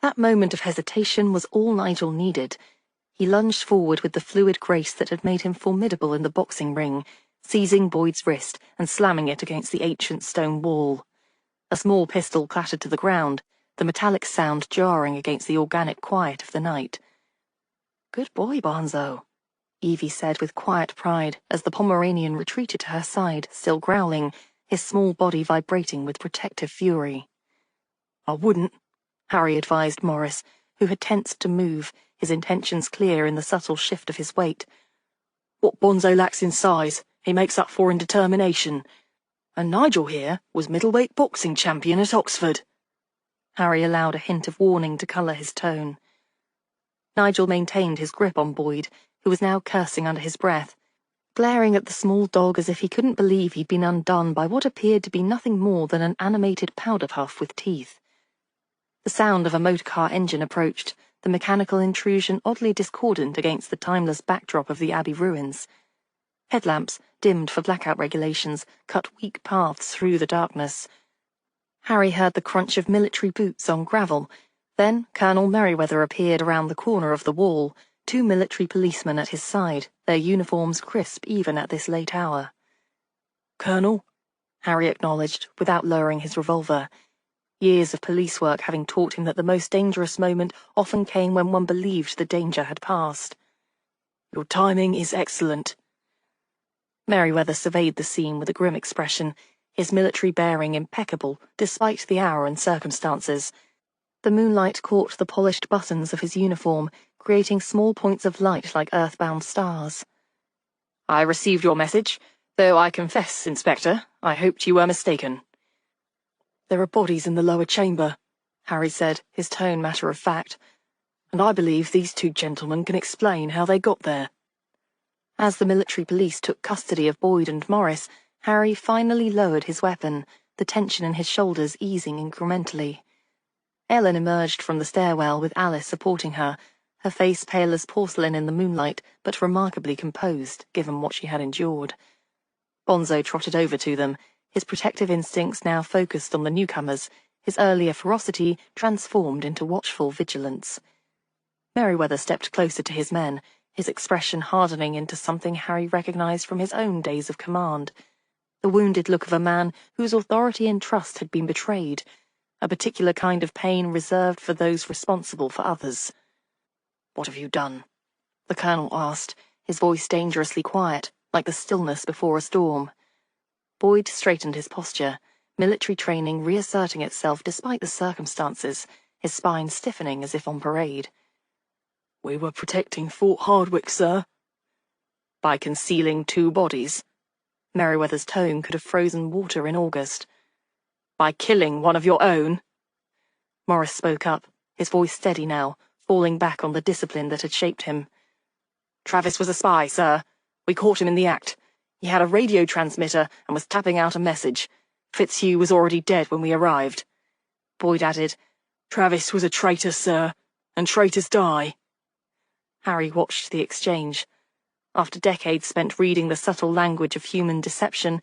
That moment of hesitation was all Nigel needed. He lunged forward with the fluid grace that had made him formidable in the boxing ring, seizing Boyd's wrist and slamming it against the ancient stone wall. A small pistol clattered to the ground, the metallic sound jarring against the organic quiet of the night. "Good boy, Bonzo," Evie said with quiet pride as the Pomeranian retreated to her side, still growling, his small body vibrating with protective fury. "I wouldn't," Harry advised Morris, who had tensed to move, his intentions clear in the subtle shift of his weight. "What Bonzo lacks in size, he makes up for in determination. And Nigel here was middleweight boxing champion at Oxford." Harry allowed a hint of warning to colour his tone. Nigel maintained his grip on Boyd, who was now cursing under his breath, glaring at the small dog as if he couldn't believe he'd been undone by what appeared to be nothing more than an animated powder puff with teeth. The sound of a motorcar engine approached, the mechanical intrusion oddly discordant against the timeless backdrop of the Abbey ruins. Headlamps, dimmed for blackout regulations, cut weak paths through the darkness. Harry heard the crunch of military boots on gravel. Then Colonel Merriweather appeared around the corner of the wall, 2 military policemen at his side, their uniforms crisp even at this late hour. "Colonel," Harry acknowledged, without lowering his revolver. Years of police work having taught him that the most dangerous moment often came when one believed the danger had passed. "Your timing is excellent." Merriweather surveyed the scene with a grim expression, his military bearing impeccable despite the hour and circumstances. The moonlight caught the polished buttons of his uniform, creating small points of light like earthbound stars. "I received your message, though I confess, Inspector, I hoped you were mistaken." "There are bodies in the lower chamber," Harry said, his tone matter of fact, "and I believe these 2 gentlemen can explain how they got there." As the military police took custody of Boyd and Morris, Harry finally lowered his weapon, the tension in his shoulders easing incrementally. Ellen emerged from the stairwell with Alice supporting her, her face pale as porcelain in the moonlight, but remarkably composed, given what she had endured. Bonzo trotted over to them, his protective instincts now focused on the newcomers, his earlier ferocity transformed into watchful vigilance. Merriweather stepped closer to his men, his expression hardening into something Harry recognized from his own days of command. The wounded look of a man whose authority and trust had been betrayed, a particular kind of pain reserved for those responsible for others. "What have you done?" the colonel asked, his voice dangerously quiet, like the stillness before a storm. Boyd straightened his posture, military training reasserting itself despite the circumstances, his spine stiffening as if on parade. "We were protecting Fort Hardwicke, sir." "By concealing 2 bodies?" Merriweather's tone could have frozen water in August. "By killing one of your own?" Morris spoke up, his voice steady now, falling back on the discipline that had shaped him. "Travis was a spy, sir. We caught him in the act. He had a radio transmitter and was tapping out a message. Fitzhugh was already dead when we arrived." Boyd added, "Travis was a traitor, sir, and traitors die." Harry watched the exchange. After decades spent reading the subtle language of human deception,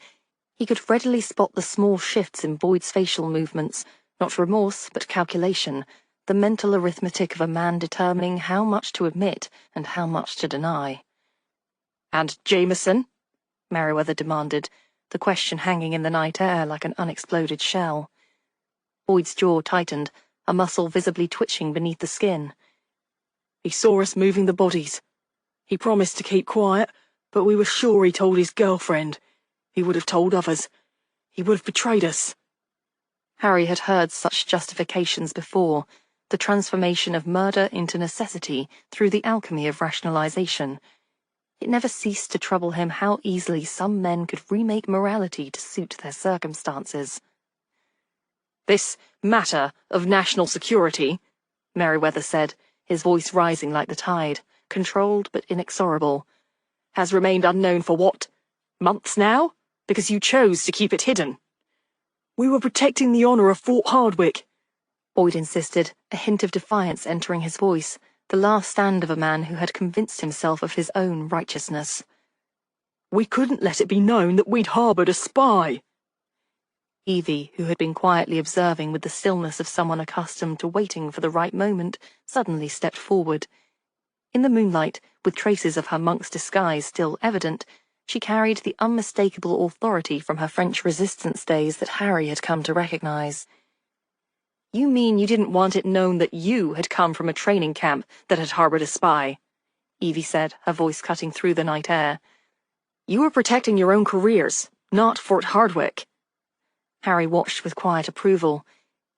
he could readily spot the small shifts in Boyd's facial movements, not remorse, but calculation, the mental arithmetic of a man determining how much to admit and how much to deny. "And Jameson?" Merriweather demanded, the question hanging in the night air like an unexploded shell. Boyd's jaw tightened, a muscle visibly twitching beneath the skin. "He saw us moving the bodies. He promised to keep quiet, but we were sure he told his girlfriend. He would have told others. He would have betrayed us." Harry had heard such justifications before, the transformation of murder into necessity through the alchemy of rationalization. It never ceased to trouble him how easily some men could remake morality to suit their circumstances. "This matter of national security," Merriweather said, his voice rising like the tide, controlled but inexorable, "has remained unknown for what? Months now? Because you chose to keep it hidden." "We were protecting the honor of Fort Hardwicke," Boyd insisted, a hint of defiance entering his voice, the last stand of a man who had convinced himself of his own righteousness. "We couldn't let it be known that we'd harbored a spy." Evie, who had been quietly observing with the stillness of someone accustomed to waiting for the right moment, suddenly stepped forward. In the moonlight, with traces of her monk's disguise still evident, she carried the unmistakable authority from her French resistance days that Harry had come to recognize. "You mean you didn't want it known that you had come from a training camp that had harbored a spy?" Evie said, her voice cutting through the night air. "You were protecting your own careers, not Fort Hardwick." Harry watched with quiet approval.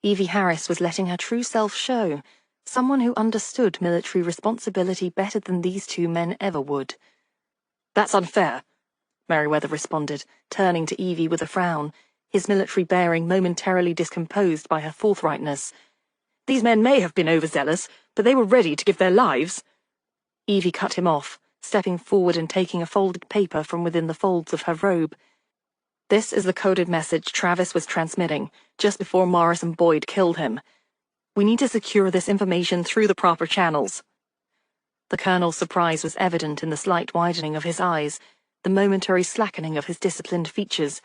Evie Harris was letting her true self show, someone who understood military responsibility better than these two men ever would. "That's unfair," Merriweather responded, turning to Evie with a frown, his military bearing momentarily discomposed by her forthrightness. "These men may have been overzealous, but they were ready to give their lives." Evie cut him off, stepping forward and taking a folded paper from within the folds of her robe. "This is the coded message Travis was transmitting, just before Morris and Boyd killed him. We need to secure this information through the proper channels." The Colonel's surprise was evident in the slight widening of his eyes, the momentary slackening of his disciplined features.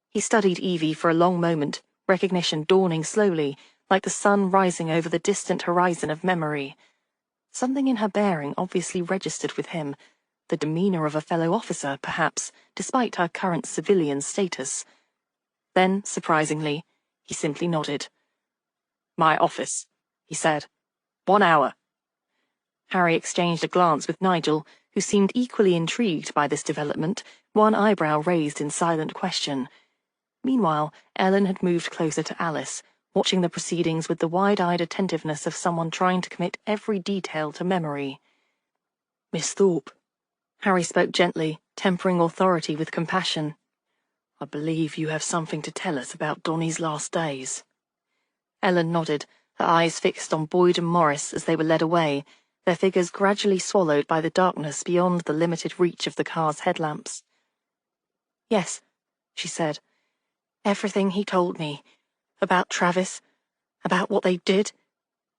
He studied Evie for a long moment, recognition dawning slowly, like the sun rising over the distant horizon of memory. Something in her bearing obviously registered with him, the demeanor of a fellow officer, perhaps, despite her current civilian status. Then, surprisingly, he simply nodded. "My office," he said. "1 hour." Harry exchanged a glance with Nigel, who seemed equally intrigued by this development, one eyebrow raised in silent question. Meanwhile, Ellen had moved closer to Alice, watching the proceedings with the wide-eyed attentiveness of someone trying to commit every detail to memory. "Miss Thorpe," Harry spoke gently, tempering authority with compassion. "I believe you have something to tell us about Donnie's last days." Ellen nodded, her eyes fixed on Boyd and Morris as they were led away, their figures gradually swallowed by the darkness beyond the limited reach of the car's headlamps. "Yes," she said. "Everything he told me. About Travis. About what they did."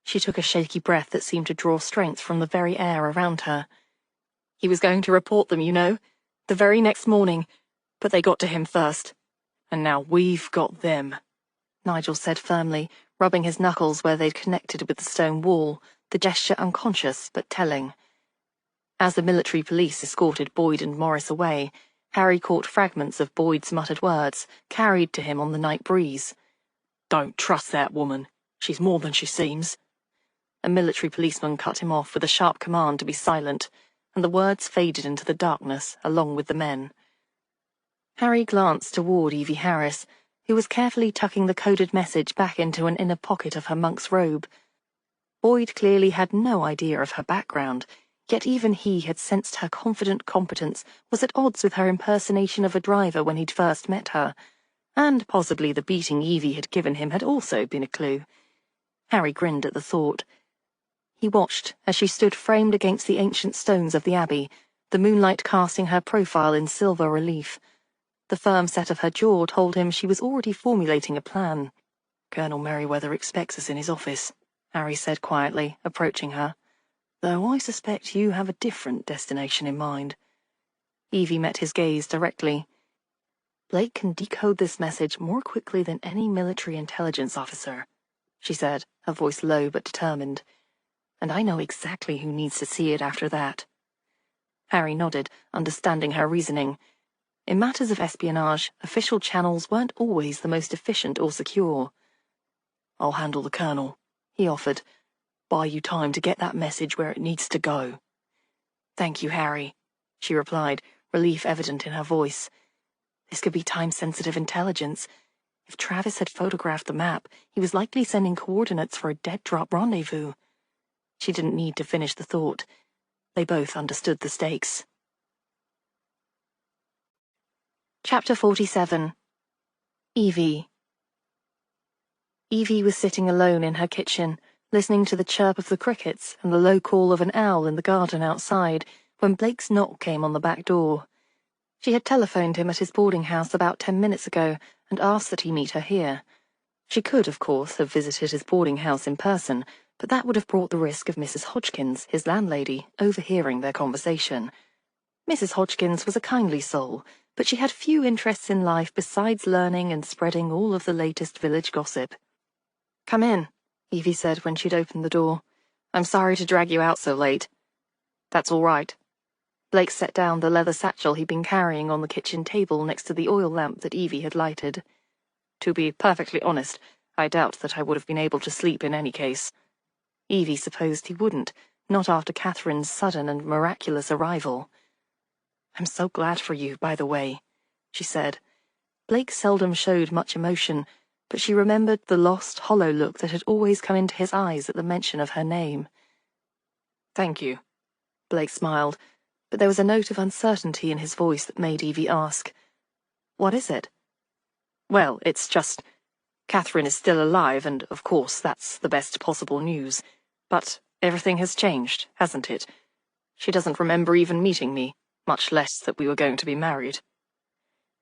She took a shaky breath that seemed to draw strength from the very air around her. "He was going to report them, you know, the very next morning, but they got to him first. And now we've got them," Nigel said firmly, rubbing his knuckles where they'd connected with the stone wall, the gesture unconscious but telling. As the military police escorted Boyd and Morris away, Harry caught fragments of Boyd's muttered words, carried to him on the night breeze. "Don't trust that woman. She's more than she seems." A military policeman cut him off with a sharp command to be silent, and the words faded into the darkness along with the men. Harry glanced toward Evie Harris, who was carefully tucking the coded message back into an inner pocket of her monk's robe. Boyd clearly had no idea of her background, yet even he had sensed her confident competence was at odds with her impersonation of a driver when he'd first met her, and possibly the beating Evie had given him had also been a clue. Harry grinned at the thought. He watched as she stood framed against the ancient stones of the abbey, the moonlight casting her profile in silver relief. The firm set of her jaw told him she was already formulating a plan. "Colonel Merriweather expects us in his office," Harry said quietly, approaching her. "Though I suspect you have a different destination in mind." Evie met his gaze directly. "Blake can decode this message more quickly than any military intelligence officer," she said, her voice low but determined. "And I know exactly who needs to see it after that." Harry nodded, understanding her reasoning. In matters of espionage, official channels weren't always the most efficient or secure. "I'll handle the Colonel," he offered. "Buy you time to get that message where it needs to go." "Thank you, Harry," she replied, relief evident in her voice. This could be time-sensitive intelligence. If Travis had photographed the map, he was likely sending coordinates for a dead-drop rendezvous. She didn't need to finish the thought. They both understood the stakes. Chapter 47. Evie. Evie was sitting alone in her kitchen, listening to the chirp of the crickets and the low call of an owl in the garden outside, when Blake's knock came on the back door. She had telephoned him at his boarding house about 10 minutes ago and asked that he meet her here. She could, of course, have visited his boarding house in person, but that would have brought the risk of Mrs. Hodgkins, his landlady, overhearing their conversation. Mrs. Hodgkins was a kindly soul, but she had few interests in life besides learning and spreading all of the latest village gossip. "Come in," Evie said when she'd opened the door. "I'm sorry to drag you out so late." "That's all right." Blake set down the leather satchel he'd been carrying on the kitchen table next to the oil lamp that Evie had lighted. "To be perfectly honest, I doubt that I would have been able to sleep in any case." Evie supposed he wouldn't, not after Catherine's sudden and miraculous arrival. "I'm so glad for you, by the way," she said. Blake seldom showed much emotion, but she remembered the lost, hollow look that had always come into his eyes at the mention of her name. "Thank you," Blake smiled, but there was a note of uncertainty in his voice that made Evie ask, "What is it?" "Well, it's just... Catherine is still alive, and of course that's the best possible news. But everything has changed, hasn't it? She doesn't remember even meeting me, much less that we were going to be married."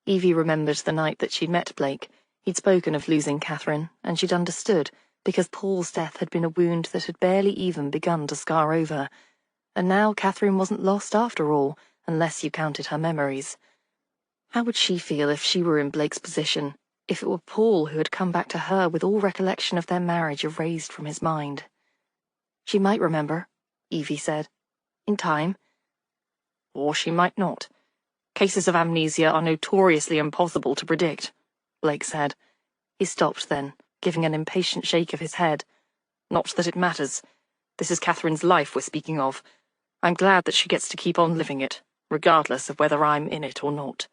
Evie remembered the night that she'd met Blake. He'd spoken of losing Catherine, and she'd understood, because Paul's death had been a wound that had barely even begun to scar over. And now Catherine wasn't lost after all, unless you counted her memories. How would she feel if she were in Blake's position, if it were Paul who had come back to her with all recollection of their marriage erased from his mind? She might remember, Evie said. In time. Or she might not. Cases of amnesia are notoriously impossible to predict, Blake said. He stopped then, giving an impatient shake of his head. Not that it matters. This is Catherine's life we're speaking of. I'm glad that she gets to keep on living it, regardless of whether I'm in it or not.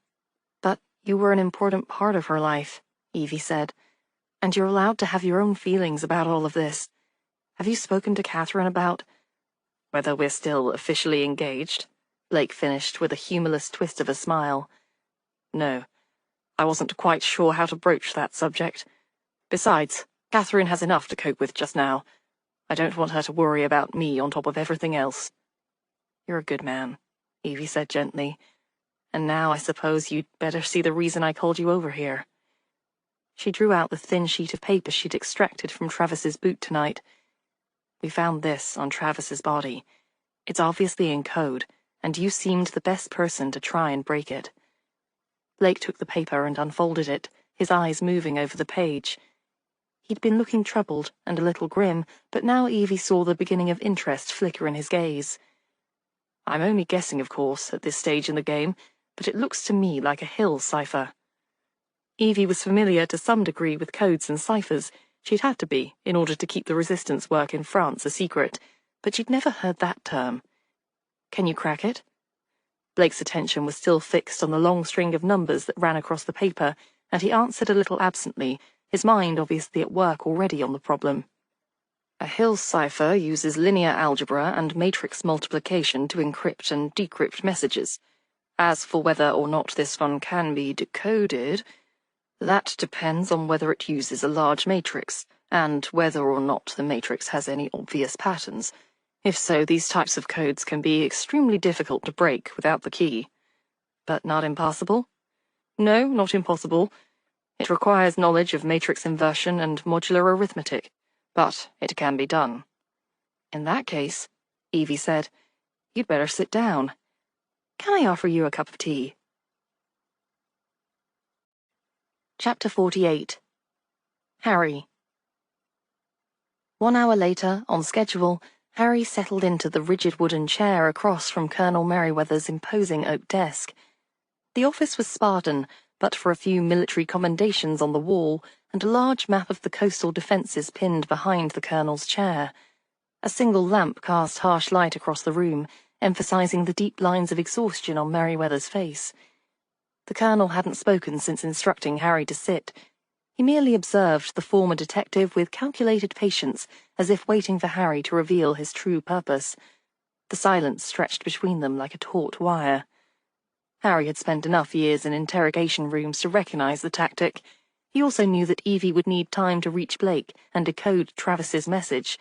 But you were an important part of her life, Evie said, and you're allowed to have your own feelings about all of this. Have you spoken to Catherine about... Whether we're still officially engaged? Blake finished with a humorless twist of a smile. No, I wasn't quite sure how to broach that subject. Besides, Catherine has enough to cope with just now. I don't want her to worry about me on top of everything else. You're a good man, Evie said gently. And now I suppose you'd better see the reason I called you over here. She drew out the thin sheet of paper she'd extracted from Travis's boot tonight. We found this on Travis's body. It's obviously in code, and you seemed the best person to try and break it. Blake took the paper and unfolded it, his eyes moving over the page. He'd been looking troubled and a little grim, but now Evie saw the beginning of interest flicker in his gaze. I'm only guessing, of course, at this stage in the game, but it looks to me like a Hill cipher. Evie was familiar to some degree with codes and ciphers. She'd had to be, in order to keep the resistance work in France a secret, but she'd never heard that term. Can you crack it? Blake's attention was still fixed on the long string of numbers that ran across the paper, and he answered a little absently, his mind obviously at work already on the problem. A Hill cipher uses linear algebra and matrix multiplication to encrypt and decrypt messages. As for whether or not this one can be decoded, that depends on whether it uses a large matrix, and whether or not the matrix has any obvious patterns. If so, these types of codes can be extremely difficult to break without the key. But not impossible? No, not impossible. It requires knowledge of matrix inversion and modular arithmetic. But it can be done. In that case, Evie said, you'd better sit down. Can I offer you a cup of tea? Chapter 48. Harry. 1 hour later, on schedule, Harry settled into the rigid wooden chair across from Colonel Merryweather's imposing oak desk. The office was Spartan, but for a few military commendations on the wall and a large map of the coastal defences pinned behind the Colonel's chair. A single lamp cast harsh light across the room, emphasising the deep lines of exhaustion on Merryweather's face. The Colonel hadn't spoken since instructing Harry to sit. He merely observed the former detective with calculated patience, as if waiting for Harry to reveal his true purpose. The silence stretched between them like a taut wire. Harry had spent enough years in interrogation rooms to recognise the tactic. He also knew that Evie would need time to reach Blake and decode Travis's message.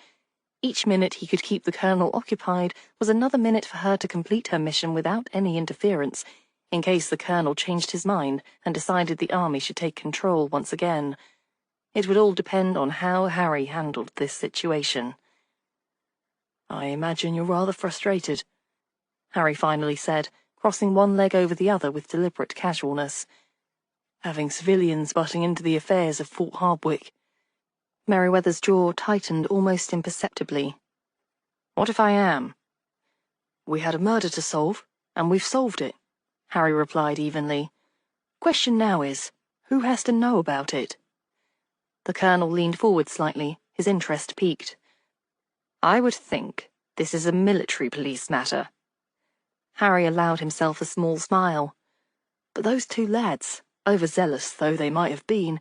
Each minute he could keep the Colonel occupied was another minute for her to complete her mission without any interference, in case the Colonel changed his mind and decided the army should take control once again. It would all depend on how Harry handled this situation. I imagine you're rather frustrated, Harry finally said, crossing one leg over the other with deliberate casualness. Having civilians butting into the affairs of Fort Hardwicke. Merryweather's jaw tightened almost imperceptibly. What if I am? We had a murder to solve, and we've solved it, Harry replied evenly. Question now is, who has to know about it? The Colonel leaned forward slightly, his interest piqued. I would think this is a military police matter. Harry allowed himself a small smile. But those two lads, overzealous though they might have been,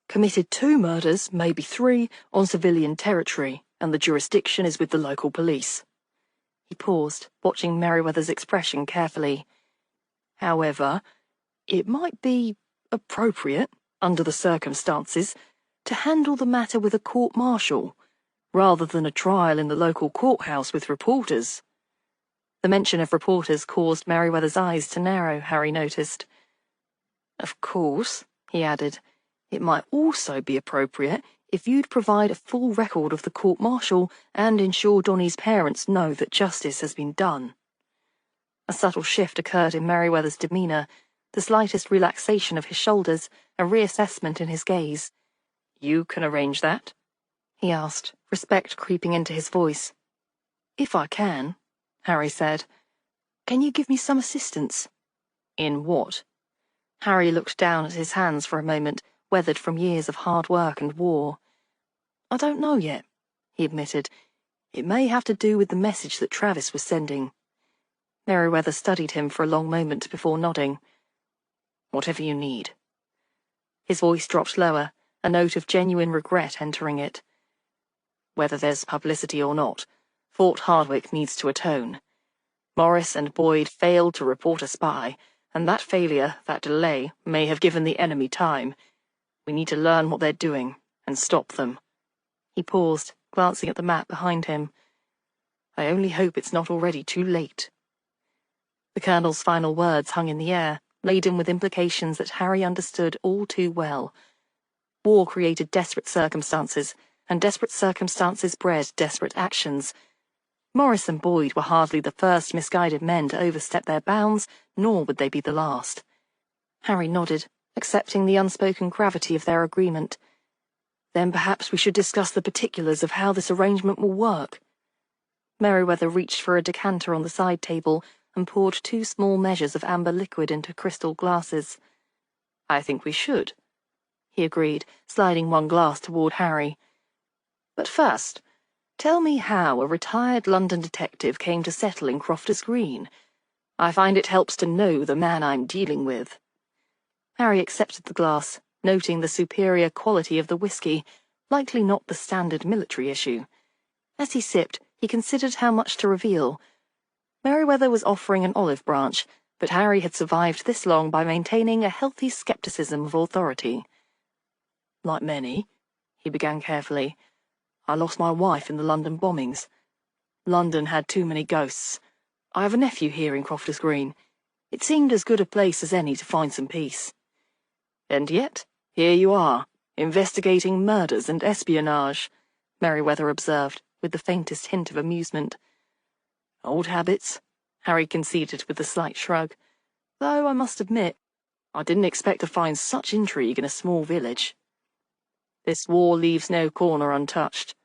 committed 2 murders, maybe 3, on civilian territory, and the jurisdiction is with the local police. He paused, watching Merryweather's expression carefully. However, it might be appropriate, under the circumstances, to handle the matter with a court-martial, rather than a trial in the local courthouse with reporters. The mention of reporters caused Merryweather's eyes to narrow, Harry noticed. Of course, he added, it might also be appropriate if you'd provide a full record of the court-martial and ensure Donnie's parents know that justice has been done. A subtle shift occurred in Merryweather's demeanour, the slightest relaxation of his shoulders, a reassessment in his gaze. You can arrange that? He asked, respect creeping into his voice. If I can, Harry said. Can you give me some assistance? In what? Harry looked down at his hands for a moment, weathered from years of hard work and war. I don't know yet, he admitted. It may have to do with the message that Travis was sending. Merryweather studied him for a long moment before nodding. Whatever you need. His voice dropped lower, a note of genuine regret entering it. Whether there's publicity or not, Fort Hardwicke needs to atone. Morris and Boyd failed to report a spy, and that failure, that delay, may have given the enemy time. We need to learn what they're doing, and stop them. He paused, glancing at the map behind him. I only hope it's not already too late. The Colonel's final words hung in the air, laden with implications that Harry understood all too well. War created desperate circumstances, and desperate circumstances bred desperate actions. Morris and Boyd were hardly the first misguided men to overstep their bounds, nor would they be the last. Harry nodded, accepting the unspoken gravity of their agreement. Then perhaps we should discuss the particulars of how this arrangement will work. Merryweather reached for a decanter on the side table and poured 2 small measures of amber liquid into crystal glasses. I think we should, he agreed, sliding one glass toward Harry. But first, tell me how a retired London detective came to settle in Crofters Green. I find it helps to know the man I'm dealing with. Harry accepted the glass, noting the superior quality of the whiskey, likely not the standard military issue. As he sipped, he considered how much to reveal. Merryweather was offering an olive branch, but Harry had survived this long by maintaining a healthy skepticism of authority. Like many, he began carefully, I lost my wife in the London bombings. London had too many ghosts. I have a nephew here in Crofters Green. It seemed as good a place as any to find some peace. And yet, here you are, investigating murders and espionage, Merryweather observed, with the faintest hint of amusement. Old habits, Harry conceded with a slight shrug, though I must admit, I didn't expect to find such intrigue in a small village. This war leaves no corner untouched,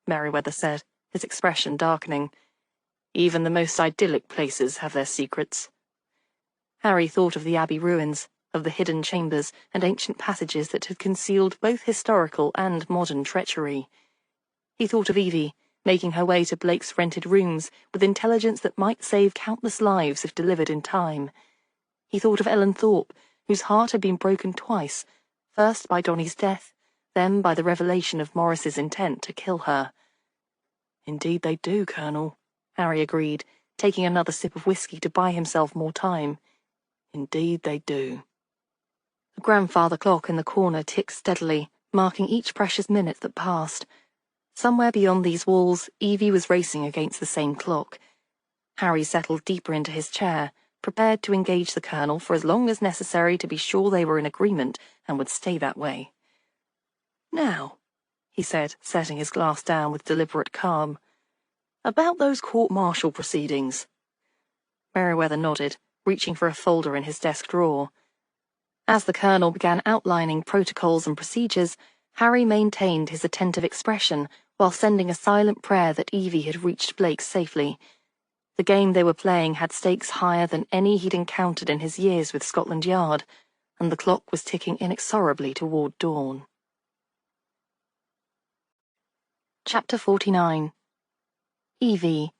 Merryweather said, his expression darkening. Even the most idyllic places have their secrets. Harry thought of the Abbey ruins, of the hidden chambers and ancient passages that had concealed both historical and modern treachery. He thought of Evie, making her way to Blake's rented rooms with intelligence that might save countless lives if delivered in time. He thought of Ellen Thorpe, whose heart had been broken twice, first by Donnie's death, then by the revelation of Morris's intent to kill her. Indeed they do, Colonel, Harry agreed, taking another sip of whiskey to buy himself more time. Indeed they do. The grandfather clock in the corner ticked steadily, marking each precious minute that passed. Somewhere beyond these walls, Evie was racing against the same clock. Harry settled deeper into his chair, prepared to engage the Colonel for as long as necessary to be sure they were in agreement and would stay that way. Now, he said, setting his glass down with deliberate calm, about those court-martial proceedings. Merryweather nodded, reaching for a folder in his desk drawer. As the Colonel began outlining protocols and procedures, Harry maintained his attentive expression while sending a silent prayer that Evie had reached Blake safely. The game they were playing had stakes higher than any he'd encountered in his years with Scotland Yard, and the clock was ticking inexorably toward dawn. Chapter 49. Evie.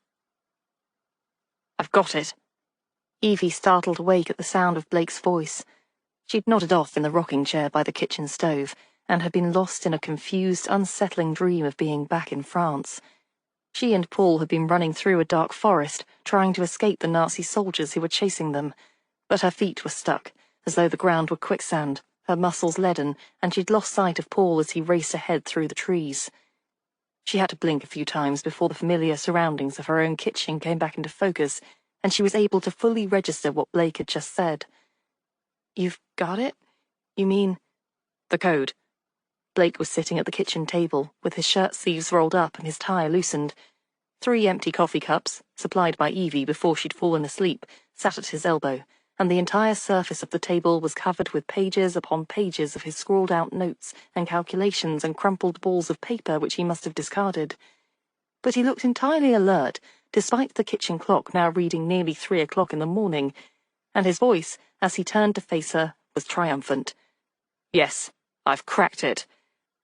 I've got it. Evie startled awake at the sound of Blake's voice. She'd nodded off in the rocking chair by the kitchen stove, and had been lost in a confused, unsettling dream of being back in France. She and Paul had been running through a dark forest, trying to escape the Nazi soldiers who were chasing them, but her feet were stuck, as though the ground were quicksand, her muscles leaden, and she'd lost sight of Paul as he raced ahead through the trees. She had to blink a few times before the familiar surroundings of her own kitchen came back into focus, and she was able to fully register what Blake had just said. "You've got it? You mean—" "The code." Blake was sitting at the kitchen table, with his shirt sleeves rolled up and his tie loosened. 3 empty coffee cups, supplied by Evie before she'd fallen asleep, sat at his elbow, and the entire surface of the table was covered with pages upon pages of his scrawled-out notes and calculations and crumpled balls of paper which he must have discarded. But he looked entirely alert, despite the kitchen clock now reading nearly 3 o'clock in the morning, and his voice, as he turned to face her, was triumphant. "Yes, I've cracked it.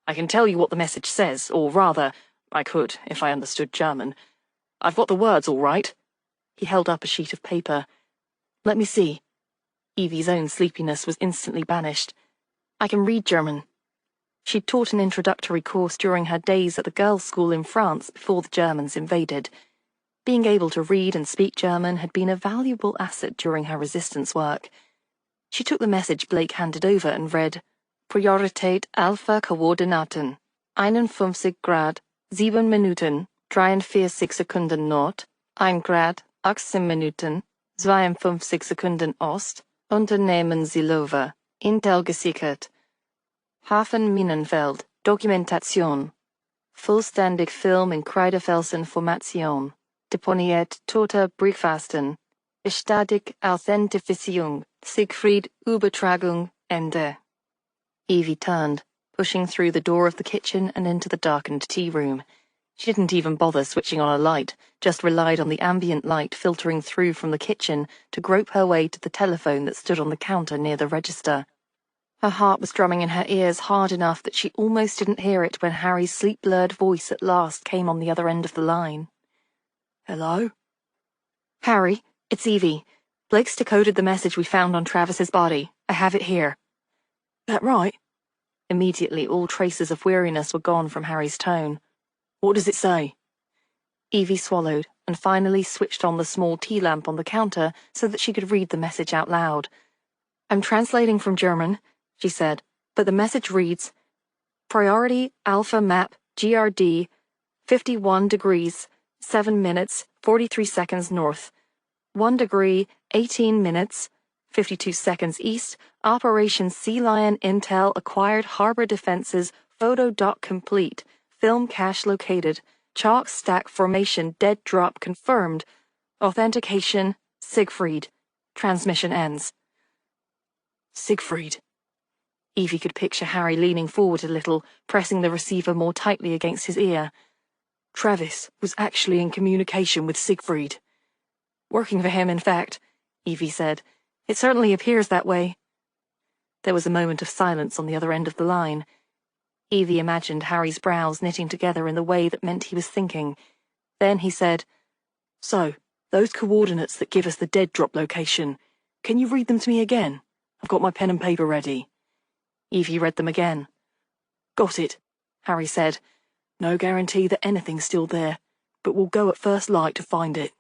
I can tell you what the message says, or rather, I could if I understood German. I've got the words all right." He held up a sheet of paper. "Let me see." Evie's own sleepiness was instantly banished. "I can read German." She'd taught an introductory course during her days at the girls' school in France before the Germans invaded. Being able to read and speak German had been a valuable asset during her resistance work. She took the message Blake handed over and read, "Priorität Alpha Koordinaten, 51 Grad, 7 Minuten, 43 Sekunden Nord, 1 Grad, 18 Minuten, 52 Sekunden Ost, Unternehmen Silova, Intel gesichert. Hafen Minenfeld, Dokumentation. Vollständig Film in Kreidefelsen-Formation. Deponiert toter Briefkasten. Bestätigt Authentifizierung. Siegfried Übertragung Ende." Evie turned, pushing through the door of the kitchen and into the darkened tea room. She didn't even bother switching on a light, just relied on the ambient light filtering through from the kitchen to grope her way to the telephone that stood on the counter near the register. Her heart was drumming in her ears hard enough that she almost didn't hear it when Harry's sleep-blurred voice at last came on the other end of the line. "Hello?" "Harry, it's Evie. Blake's decoded the message we found on Travis's body. I have it here." "That right?" Immediately all traces of weariness were gone from Harry's tone. "What does it say?" Evie swallowed and finally switched on the small tea lamp on the counter so that she could read the message out loud. "I'm translating from German," she said, "but the message reads, Priority Alpha Map GRD 51 degrees, 7 minutes, 43 seconds north. 1 degree, 18 minutes, 52 seconds east, Operation Sea Lion Intel acquired harbor defenses, photo doc complete, film cache located, chalk stack formation dead drop confirmed, authentication, Siegfried. Transmission ends." "Siegfried." Evie could picture Harry leaning forward a little, pressing the receiver more tightly against his ear. Travis was actually in communication with Siegfried. "Working for him, in fact," Evie said. "It certainly appears that way." There was a moment of silence on the other end of the line. Evie imagined Harry's brows knitting together in the way that meant he was thinking. Then he said, "So, those coordinates that give us the dead drop location, can you read them to me again? I've got my pen and paper ready." Evie read them again. "Got it," Harry said. "No guarantee that anything's still there, but we'll go at first light to find it."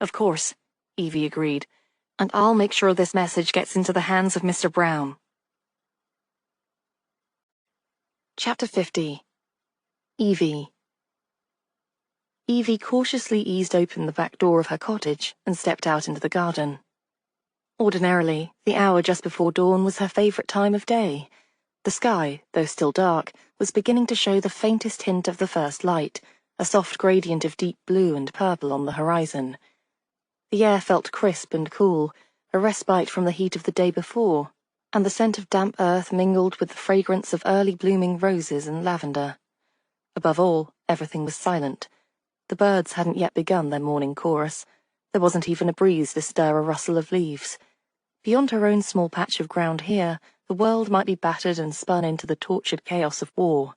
"Of course," Evie agreed. "And I'll make sure this message gets into the hands of Mr. Brown." Chapter 50. Evie. Evie cautiously eased open the back door of her cottage and stepped out into the garden. Ordinarily, the hour just before dawn was her favourite time of day. The sky, though still dark, was beginning to show the faintest hint of the first light, a soft gradient of deep blue and purple on the horizon. The air felt crisp and cool, a respite from the heat of the day before, and the scent of damp earth mingled with the fragrance of early blooming roses and lavender. Above all, everything was silent. The birds hadn't yet begun their morning chorus. There wasn't even a breeze to stir a rustle of leaves. Beyond her own small patch of ground here, the world might be battered and spun into the tortured chaos of war.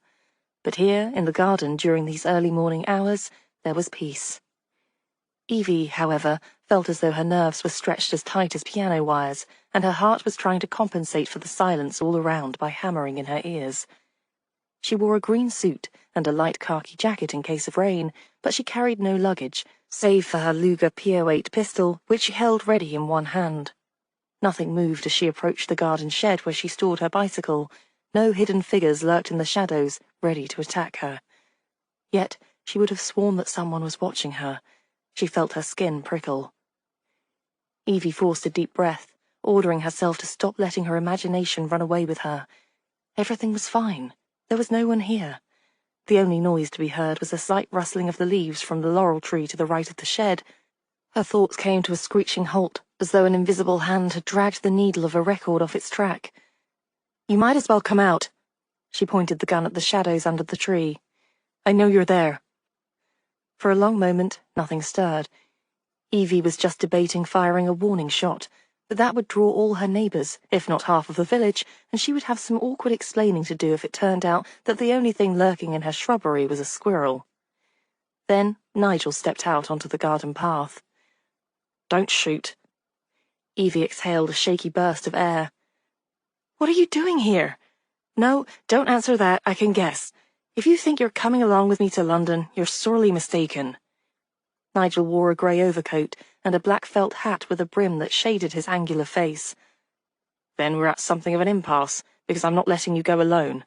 But here, in the garden during these early morning hours, there was peace. Evie, however, felt as though her nerves were stretched as tight as piano wires, and her heart was trying to compensate for the silence all around by hammering in her ears. She wore a green suit and a light khaki jacket in case of rain, but she carried no luggage, save for her Luger .08 pistol, which she held ready in one hand. Nothing moved as she approached the garden shed where she stored her bicycle. No hidden figures lurked in the shadows, ready to attack her. Yet she would have sworn that someone was watching her. She felt her skin prickle. Evie forced a deep breath, ordering herself to stop letting her imagination run away with her. Everything was fine. There was no one here. The only noise to be heard was a slight rustling of the leaves from the laurel tree to the right of the shed. Her thoughts came to a screeching halt, as though an invisible hand had dragged the needle of a record off its track. "You might as well come out." She pointed the gun at the shadows under the tree. "I know you're there." For a long moment, nothing stirred. Evie was just debating firing a warning shot, but that would draw all her neighbours, if not half of the village, and she would have some awkward explaining to do if it turned out that the only thing lurking in her shrubbery was a squirrel. Then Nigel stepped out onto the garden path. "Don't shoot." Evie exhaled a shaky burst of air. "What are you doing here?" "No, don't answer that, I can guess. If you think you're coming along with me to London, you're sorely mistaken." Nigel wore a grey overcoat and a black felt hat with a brim that shaded his angular face. "Then we're at something of an impasse, because I'm not letting you go alone.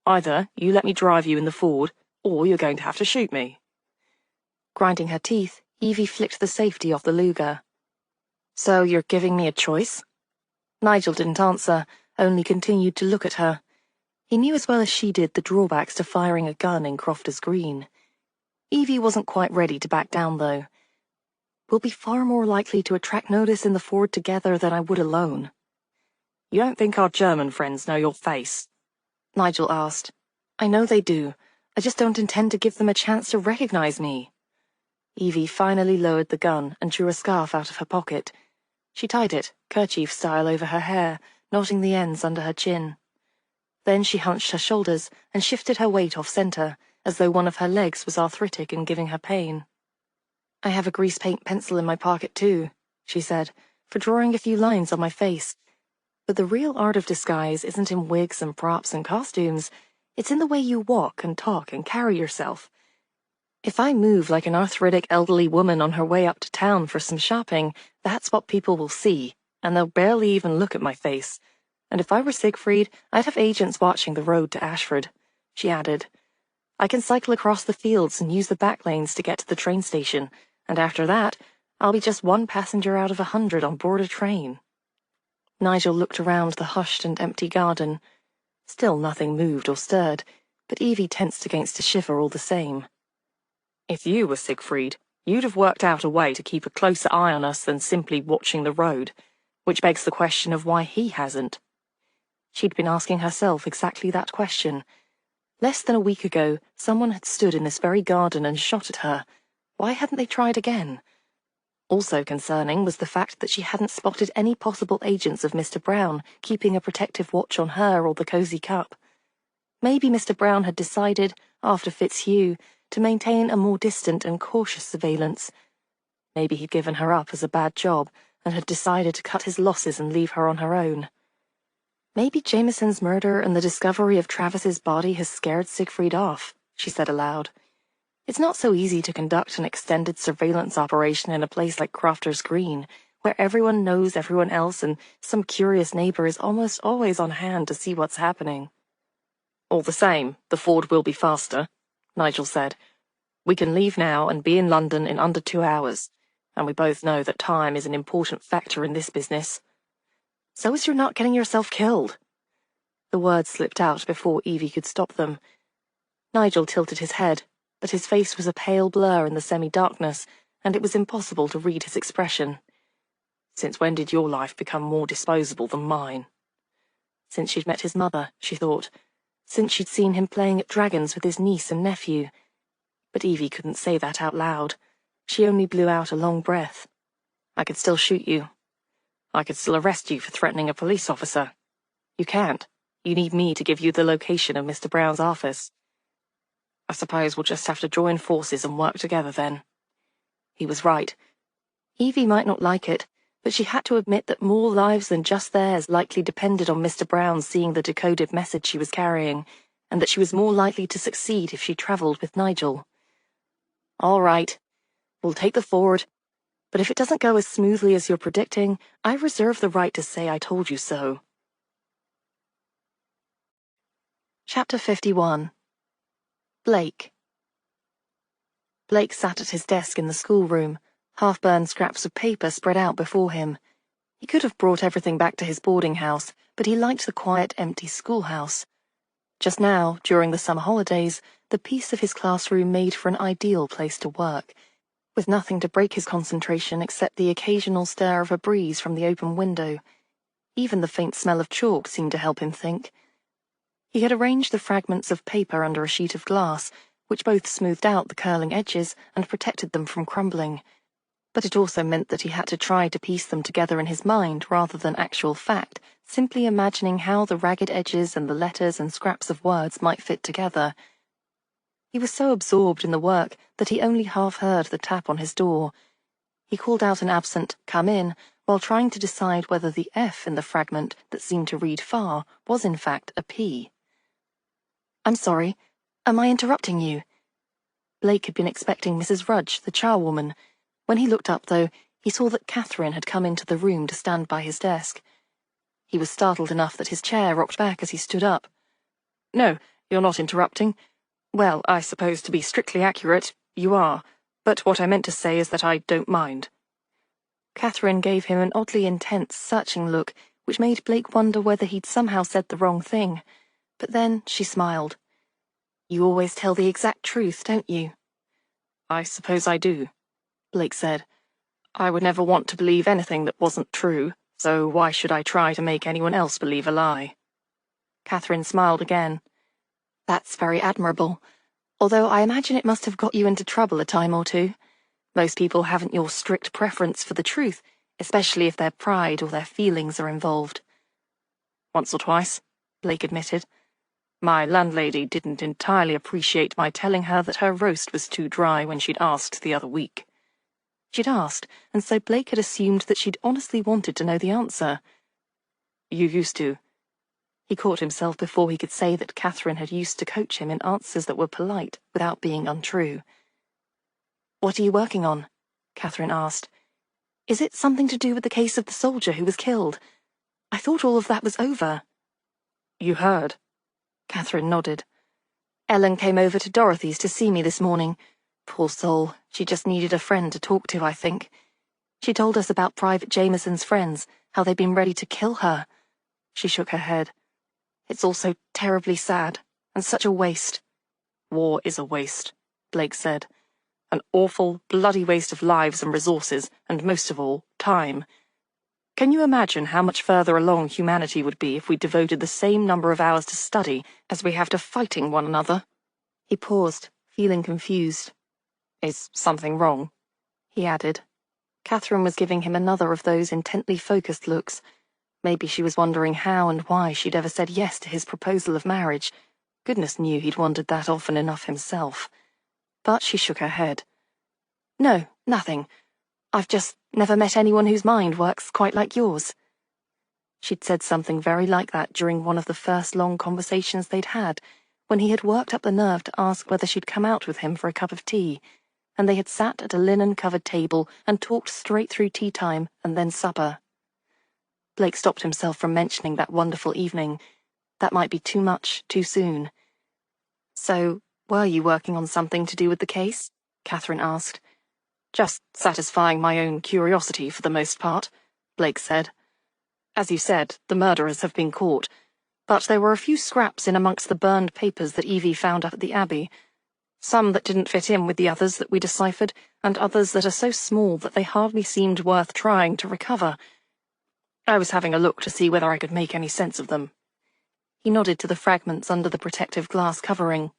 Either you let me drive you in the Ford, or you're going to have to shoot me." Grinding her teeth, Evie flicked the safety off the Luger. "So you're giving me a choice?" Nigel didn't answer, only continued to look at her. He knew as well as she did the drawbacks to firing a gun in Crofters Green. Evie wasn't quite ready to back down, though. "We'll be far more likely to attract notice in the Ford together than I would alone." "You don't think our German friends know your face?" Nigel asked. "I know they do. I just don't intend to give them a chance to recognize me." Evie finally lowered the gun and drew a scarf out of her pocket. She tied it, kerchief style, over her hair, knotting the ends under her chin. Then she hunched her shoulders and shifted her weight off-center, as though one of her legs was arthritic and giving her pain. "I have a grease paint pencil in my pocket too," she said, "for drawing a few lines on my face. But the real art of disguise isn't in wigs and props and costumes. It's in the way you walk and talk and carry yourself. If I move like an arthritic elderly woman on her way up to town for some shopping, that's what people will see, and they'll barely even look at my face. And if I were Siegfried, I'd have agents watching the road to Ashford," she added. "I can cycle across the fields and use the back lanes to get to the train station, and after that, I'll be just one passenger out of 100 on board a train." Nigel looked around the hushed and empty garden. Still nothing moved or stirred, but Evie tensed against a shiver all the same. "If you were Siegfried, you'd have worked out a way to keep a closer eye on us than simply watching the road, which begs the question of why he hasn't." She'd been asking herself exactly that question. Less than a week ago, someone had stood in this very garden and shot at her. Why hadn't they tried again? Also concerning was the fact that she hadn't spotted any possible agents of Mr. Brown keeping a protective watch on her or the Cozy Cup. Maybe Mr. Brown had decided, after Fitzhugh, to maintain a more distant and cautious surveillance. Maybe he'd given her up as a bad job and had decided to cut his losses and leave her on her own. "Maybe Jameson's murder and the discovery of Travis's body has scared Siegfried off," she said aloud. "It's not so easy to conduct an extended surveillance operation in a place like Crofters Green, where everyone knows everyone else and some curious neighbour is almost always on hand to see what's happening." "All the same, the Ford will be faster," Nigel said. "We can leave now and be in London in under 2 hours, and we both know that time is an important factor in this business." "So as you're not getting yourself killed." The words slipped out before Evie could stop them. Nigel tilted his head, but his face was a pale blur in the semi-darkness, and it was impossible to read his expression. Since when did your life become more disposable than mine? Since she'd met his mother, she thought. Since she'd seen him playing at dragons with his niece and nephew. But Evie couldn't say that out loud. She only blew out a long breath. I could still shoot you. I could still arrest you for threatening a police officer. You can't. You need me to give you the location of Mr. Brown's office. I suppose we'll just have to join forces and work together then. He was right. Evie might not like it, but she had to admit that more lives than just theirs likely depended on Mr. Brown seeing the decoded message she was carrying, and that she was more likely to succeed if she travelled with Nigel. All right. We'll take the Ford. But if it doesn't go as smoothly as you're predicting, I reserve the right to say I told you so. Chapter 51. Blake. Blake sat at his desk in the schoolroom, half-burned scraps of paper spread out before him. He could have brought everything back to his boarding house, but he liked the quiet, empty schoolhouse. Just now, during the summer holidays, the peace of his classroom made for an ideal place to work, with nothing to break his concentration except the occasional stir of a breeze from the open window. Even the faint smell of chalk seemed to help him think. He had arranged the fragments of paper under a sheet of glass, which both smoothed out the curling edges and protected them from crumbling. But it also meant that he had to try to piece them together in his mind rather than actual fact, simply imagining how the ragged edges and the letters and scraps of words might fit together. He was so absorbed in the work that he only half heard the tap on his door. He called out an absent "come in," while trying to decide whether the F in the fragment that seemed to read far was in fact a P. "I'm sorry. Am I interrupting you?" Blake had been expecting Mrs. Rudge, the charwoman. When he looked up, though, he saw that Catherine had come into the room to stand by his desk. He was startled enough that his chair rocked back as he stood up. "No, you're not interrupting. Well, I suppose to be strictly accurate, you are, but what I meant to say is that I don't mind." Catherine gave him an oddly intense, searching look, which made Blake wonder whether he'd somehow said the wrong thing. But then she smiled. "You always tell the exact truth, don't you?" "I suppose I do," Blake said. "I would never want to believe anything that wasn't true, so why should I try to make anyone else believe a lie?" Catherine smiled again. "That's very admirable, although I imagine it must have got you into trouble a time or two. Most people haven't your strict preference for the truth, especially if their pride or their feelings are involved." "Once or twice," Blake admitted. "My landlady didn't entirely appreciate my telling her that her roast was too dry when she'd asked the other week." She'd asked, and so Blake had assumed that she'd honestly wanted to know the answer. "You used to." He caught himself before he could say that Catherine had used to coach him in answers that were polite without being untrue. "What are you working on?" Catherine asked. "Is it something to do with the case of the soldier who was killed? I thought all of that was over." "You heard?" Catherine nodded. "Ellen came over to Dorothy's to see me this morning. Poor soul, she just needed a friend to talk to, I think. She told us about Private Jameson's friends, how they'd been ready to kill her." She shook her head. "It's all so terribly sad, and such a waste." "War is a waste," Blake said. "An awful, bloody waste of lives and resources, and most of all, time. Can you imagine how much further along humanity would be if we devoted the same number of hours to study as we have to fighting one another?" He paused, feeling confused. "Is something wrong?" he added. Catherine was giving him another of those intently focused looks. Maybe she was wondering how and why she'd ever said yes to his proposal of marriage. Goodness knew he'd wondered that often enough himself. But she shook her head. "No, nothing. I've just never met anyone whose mind works quite like yours." She'd said something very like that during one of the first long conversations they'd had, when he had worked up the nerve to ask whether she'd come out with him for a cup of tea, and they had sat at a linen-covered table and talked straight through tea time and then supper. Blake stopped himself from mentioning that wonderful evening. That might be too much, too soon. "So, were you working on something to do with the case?" Catherine asked. "Just satisfying my own curiosity for the most part," Blake said. "As you said, the murderers have been caught, but there were a few scraps in amongst the burned papers that Evie found up at the Abbey. Some that didn't fit in with the others that we deciphered, and others that are so small that they hardly seemed worth trying to recover. I was having a look to see whether I could make any sense of them. He nodded to the fragments under the protective glass covering.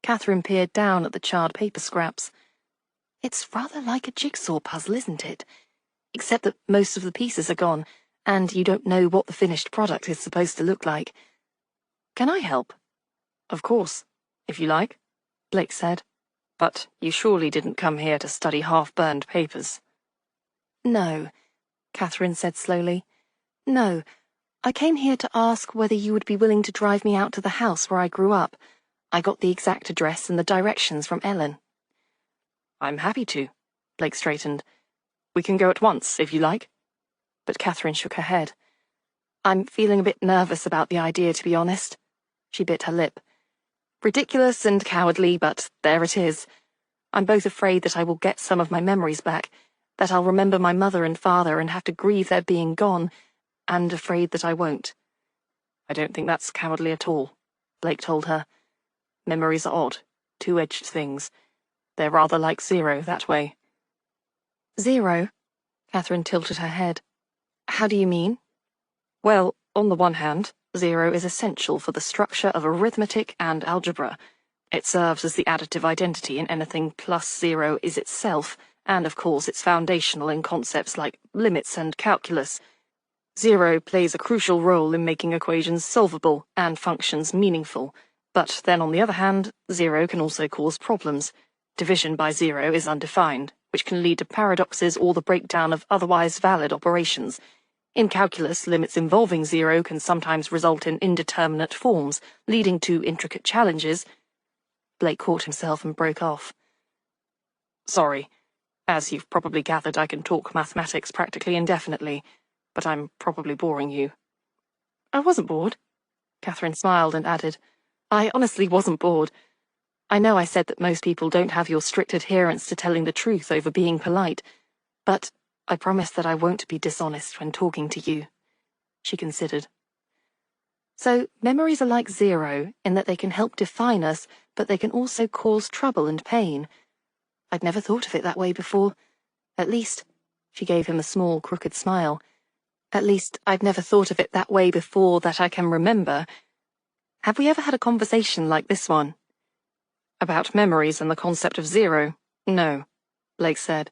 Catherine peered down at the charred paper scraps. It's rather like a jigsaw puzzle, isn't it? Except that most of the pieces are gone, and you don't know what the finished product is supposed to look like. Can I help? Of course, if you like, Blake said. But you surely didn't come here to study half-burned papers. No, Catherine said slowly. No, I came here to ask whether you would be willing to drive me out to the house where I grew up. I got the exact address and the directions from Ellen. I'm happy to, Blake straightened. We can go at once, if you like. But Catherine shook her head. I'm feeling a bit nervous about the idea, to be honest. She bit her lip. Ridiculous and cowardly, but there it is. I'm both afraid that I will get some of my memories back, that I'll remember my mother and father and have to grieve their being gone, and afraid that I won't. I don't think that's cowardly at all, Blake told her. Memories are odd, two-edged things. They're rather like zero that way. Zero? Catherine tilted her head. How do you mean? Well, on the one hand, zero is essential for the structure of arithmetic and algebra. It serves as the additive identity in anything plus zero is itself, and of course it's foundational in concepts like limits and calculus. Zero plays a crucial role in making equations solvable and functions meaningful. But then on the other hand, zero can also cause problems. Division by zero is undefined, which can lead to paradoxes or the breakdown of otherwise valid operations. In calculus, limits involving zero can sometimes result in indeterminate forms, leading to intricate challenges. Blake caught himself and broke off. Sorry. As you've probably gathered, I can talk mathematics practically indefinitely, but I'm probably boring you. I wasn't bored. Catherine smiled and added, I honestly wasn't bored. I know I said that most people don't have your strict adherence to telling the truth over being polite, but I promise that I won't be dishonest when talking to you. She considered. So, memories are like zero in that they can help define us, but they can also cause trouble and pain. I'd never thought of it that way before. At least, she gave him a small, crooked smile. At least, I'd never thought of it that way before that I can remember. Have we ever had a conversation like this one? About memories and the concept of zero? No, Blake said.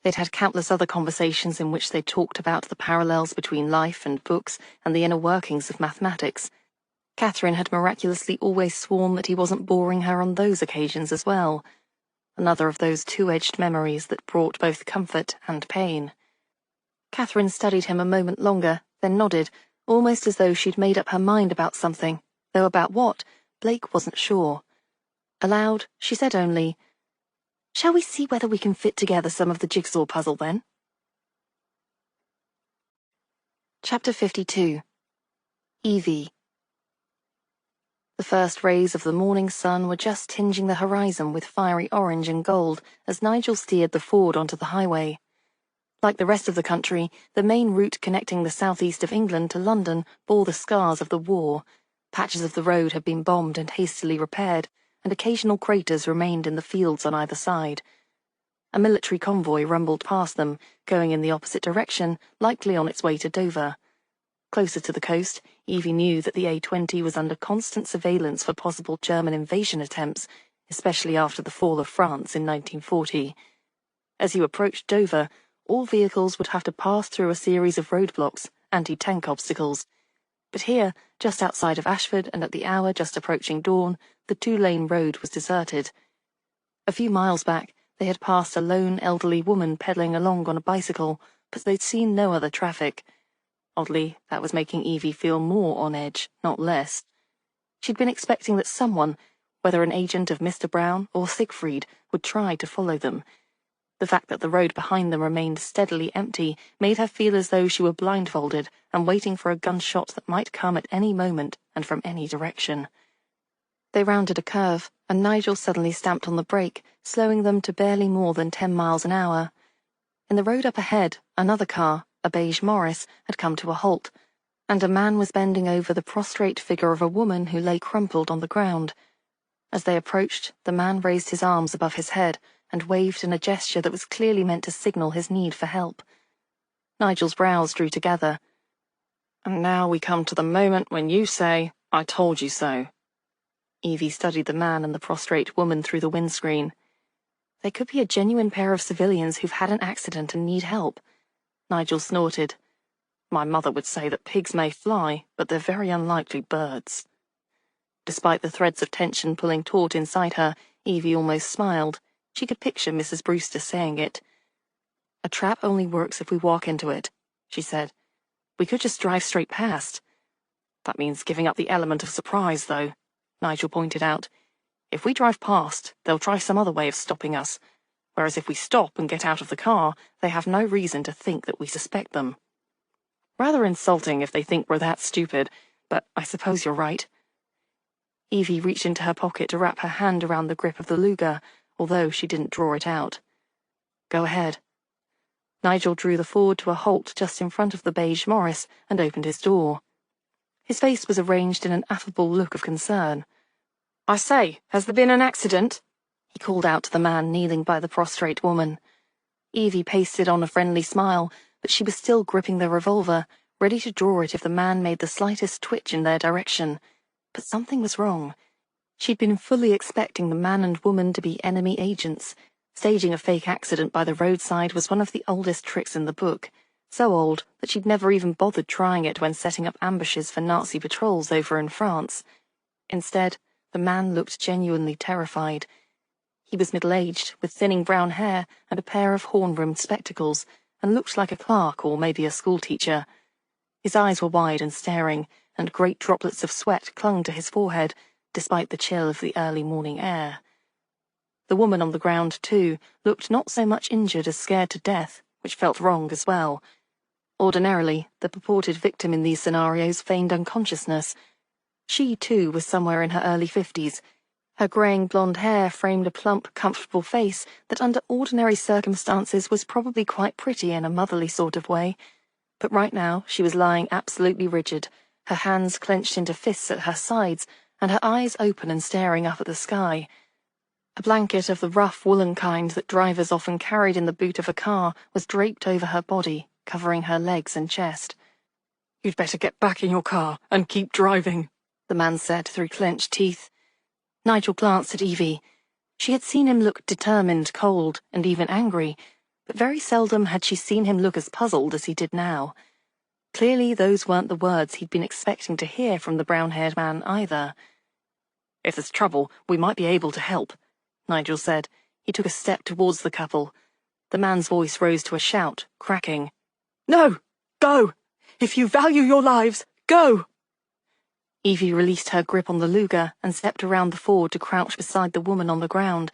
They'd had countless other conversations in which they talked about the parallels between life and books and the inner workings of mathematics. Catherine had miraculously always sworn that he wasn't boring her on those occasions as well. Another of those two-edged memories that brought both comfort and pain. Catherine studied him a moment longer, then nodded, almost as though she'd made up her mind about something, though about what, Blake wasn't sure. Aloud, she said only, Shall we see whether we can fit together some of the jigsaw puzzle, then? Chapter 52. Evie. The first rays of the morning sun were just tinging the horizon with fiery orange and gold as Nigel steered the Ford onto the highway. Like the rest of the country, the main route connecting the southeast of England to London bore the scars of the war. Patches of the road had been bombed and hastily repaired, and occasional craters remained in the fields on either side. A military convoy rumbled past them, going in the opposite direction, likely on its way to Dover. Closer to the coast, Evie knew that the A20 was under constant surveillance for possible German invasion attempts, especially after the fall of France in 1940. As you approached Dover, all vehicles would have to pass through a series of roadblocks, anti-tank obstacles. But here, just outside of Ashford and at the hour just approaching dawn, the two-lane road was deserted. A few miles back, they had passed a lone elderly woman pedalling along on a bicycle, but they'd seen no other traffic. Oddly, that was making Evie feel more on edge, not less. She'd been expecting that someone, whether an agent of Mr. Brown or Siegfried, would try to follow them. The fact that the road behind them remained steadily empty made her feel as though she were blindfolded and waiting for a gunshot that might come at any moment and from any direction. They rounded a curve, and Nigel suddenly stamped on the brake, slowing them to barely more than 10 miles an hour. In the road up ahead, another car, a beige Morris, had come to a halt, and a man was bending over the prostrate figure of a woman who lay crumpled on the ground. As they approached, the man raised his arms above his head and waved in a gesture that was clearly meant to signal his need for help. Nigel's brows drew together. And now we come to the moment when you say, "I told you so." Evie studied the man and the prostrate woman through the windscreen. They could be a genuine pair of civilians who've had an accident and need help. Nigel snorted. My mother would say that pigs may fly, but they're very unlikely birds. Despite the threads of tension pulling taut inside her, Evie almost smiled. She could picture Mrs. Brewster saying it. A trap only works if we walk into it, she said. We could just drive straight past. That means giving up the element of surprise, though, Nigel pointed out. If we drive past, they'll try some other way of stopping us, whereas if we stop and get out of the car, they have no reason to think that we suspect them. Rather insulting if they think we're that stupid, but I suppose you're right. Evie reached into her pocket to wrap her hand around the grip of the Luger, although she didn't draw it out. Go ahead. Nigel drew the Ford to a halt just in front of the beige Morris and opened his door. His face was arranged in an affable look of concern. I say, has there been an accident? He called out to the man kneeling by the prostrate woman. Evie pasted on a friendly smile, but she was still gripping the revolver, ready to draw it if the man made the slightest twitch in their direction. But something was wrong. She'd been fully expecting the man and woman to be enemy agents. Staging a fake accident by the roadside was one of the oldest tricks in the book, so old that she'd never even bothered trying it when setting up ambushes for Nazi patrols over in France. Instead, the man looked genuinely terrified. He was middle-aged, with thinning brown hair and a pair of horn-rimmed spectacles, and looked like a clerk or maybe a schoolteacher. His eyes were wide and staring, and great droplets of sweat clung to his forehead, despite the chill of the early morning air. The woman on the ground, too, looked not so much injured as scared to death, which felt wrong as well. Ordinarily, the purported victim in these scenarios feigned unconsciousness. She, too, was somewhere in her early 50s. Her greying blonde hair framed a plump, comfortable face that under ordinary circumstances was probably quite pretty in a motherly sort of way. But right now she was lying absolutely rigid, her hands clenched into fists at her sides, and her eyes open and staring up at the sky. A blanket of the rough woolen kind that drivers often carried in the boot of a car was draped over her body, covering her legs and chest. You'd better get back in your car and keep driving, the man said through clenched teeth. Nigel glanced at Evie. She had seen him look determined, cold, and even angry, but very seldom had she seen him look as puzzled as he did now. Clearly those weren't the words he'd been expecting to hear from the brown-haired man either. If there's trouble, we might be able to help, Nigel said. He took a step towards the couple. The man's voice rose to a shout, cracking. No! Go! If you value your lives, go! Evie released her grip on the Luger and stepped around the Ford to crouch beside the woman on the ground.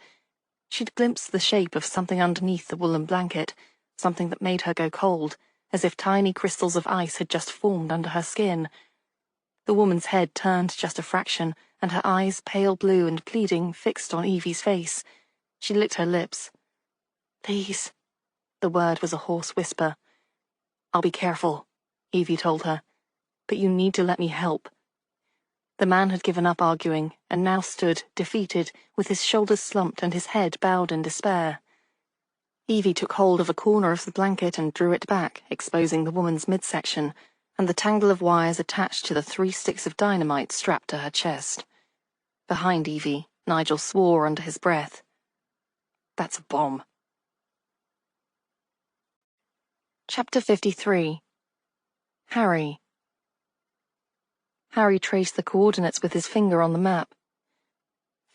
She'd glimpsed the shape of something underneath the woolen blanket, something that made her go cold, as if tiny crystals of ice had just formed under her skin. The woman's head turned just a fraction, and her eyes, pale blue and pleading, fixed on Evie's face. She licked her lips. Please. The word was a hoarse whisper. I'll be careful, Evie told her. But you need to let me help. The man had given up arguing, and now stood, defeated, with his shoulders slumped and his head bowed in despair. Evie took hold of a corner of the blanket and drew it back, exposing the woman's midsection, and the tangle of wires attached to the 3 sticks of dynamite strapped to her chest. Behind Evie, Nigel swore under his breath. That's a bomb. Chapter 53. Harry. Harry traced the coordinates with his finger on the map.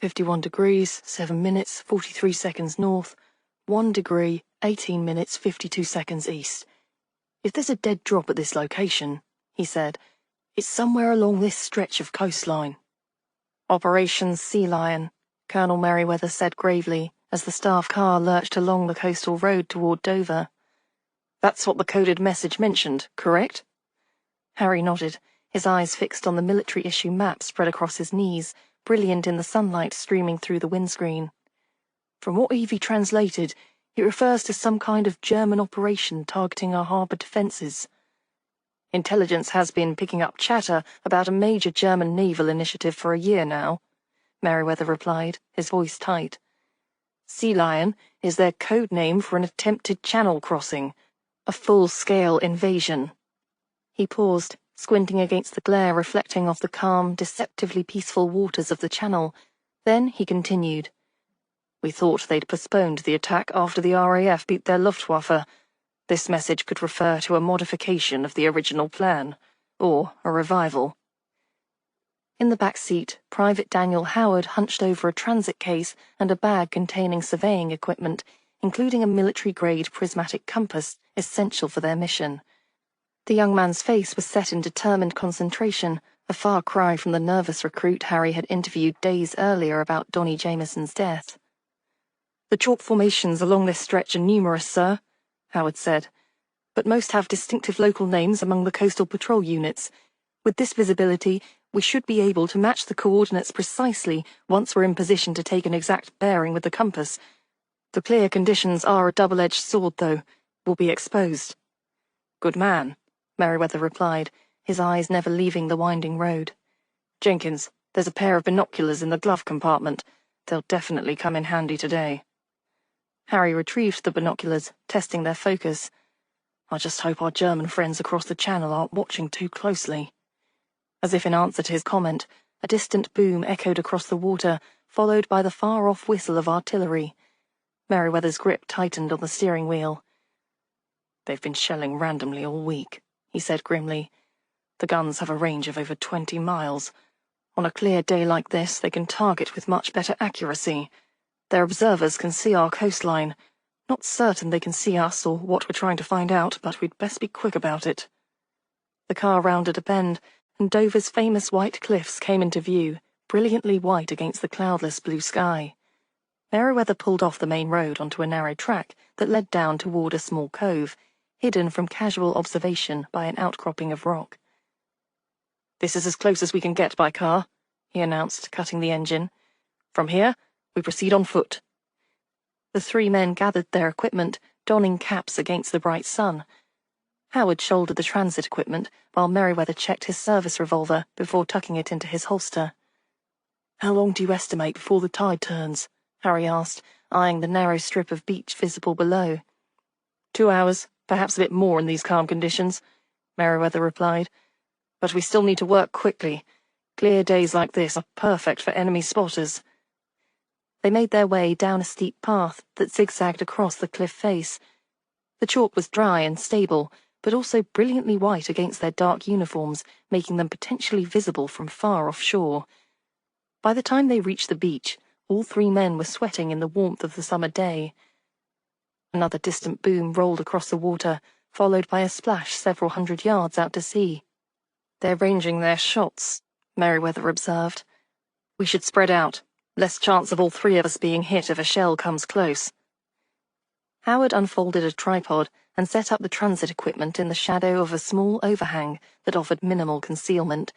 51 degrees, 7 minutes, 43 seconds north, 1 degree, 18 minutes, 52 seconds east. If there's a dead drop at this location, he said, it's somewhere along this stretch of coastline. Operation Sea Lion, Colonel Merriweather said gravely as the staff car lurched along the coastal road toward Dover. That's what the coded message mentioned, correct? Harry nodded, his eyes fixed on the military-issue map spread across his knees, brilliant in the sunlight streaming through the windscreen. From what Evie translated, it refers to some kind of German operation targeting our harbour defences. Intelligence has been picking up chatter about a major German naval initiative for a year now. Merriweather replied, his voice tight. Sea Lion is their code name for an attempted channel crossing, a full-scale invasion. He paused, squinting against the glare reflecting off the calm, deceptively peaceful waters of the channel. Then he continued. We thought they'd postponed the attack after the RAF beat their Luftwaffe. This message could refer to a modification of the original plan, or a revival. In the back seat, Private Daniel Howard hunched over a transit case and a bag containing surveying equipment, including a military-grade prismatic compass essential for their mission. The young man's face was set in determined concentration, a far cry from the nervous recruit Harry had interviewed days earlier about Donnie Jameson's death. The chalk formations along this stretch are numerous, sir, Howard said, but most have distinctive local names among the coastal patrol units. With this visibility, we should be able to match the coordinates precisely once we're in position to take an exact bearing with the compass. The clear conditions are a double-edged sword, though. We'll be exposed. Good man, Merriweather replied, his eyes never leaving the winding road. Jenkins, there's a pair of binoculars in the glove compartment. They'll definitely come in handy today. Harry retrieved the binoculars, testing their focus. I just hope our German friends across the channel aren't watching too closely. As if in answer to his comment, a distant boom echoed across the water, followed by the far-off whistle of artillery. Merriweather's grip tightened on the steering wheel. They've been shelling randomly all week, he said grimly. The guns have a range of over 20 miles. On a clear day like this, they can target with much better accuracy. Their observers can see our coastline. Not certain they can see us or what we're trying to find out, but we'd best be quick about it. The car rounded a bend, and Dover's famous white cliffs came into view, brilliantly white against the cloudless blue sky. Merriweather pulled off the main road onto a narrow track that led down toward a small cove, hidden from casual observation by an outcropping of rock. This is as close as we can get by car, he announced, cutting the engine. From here, we proceed on foot. The three men gathered their equipment, donning caps against the bright sun. Howard shouldered the transit equipment, while Merriweather checked his service revolver before tucking it into his holster. How long do you estimate before the tide turns? Harry asked, eyeing the narrow strip of beach visible below. 2 hours, perhaps a bit more in these calm conditions, Merriweather replied. But we still need to work quickly. Clear days like this are perfect for enemy spotters. They made their way down a steep path that zigzagged across the cliff face. The chalk was dry and stable, but also brilliantly white against their dark uniforms, making them potentially visible from far offshore. By the time they reached the beach, all three men were sweating in the warmth of the summer day. Another distant boom rolled across the water, followed by a splash several hundred yards out to sea. They're ranging their shots, Merriweather observed. We should spread out. Less chance of all three of us being hit if a shell comes close. Howard unfolded a tripod and set up the transit equipment in the shadow of a small overhang that offered minimal concealment.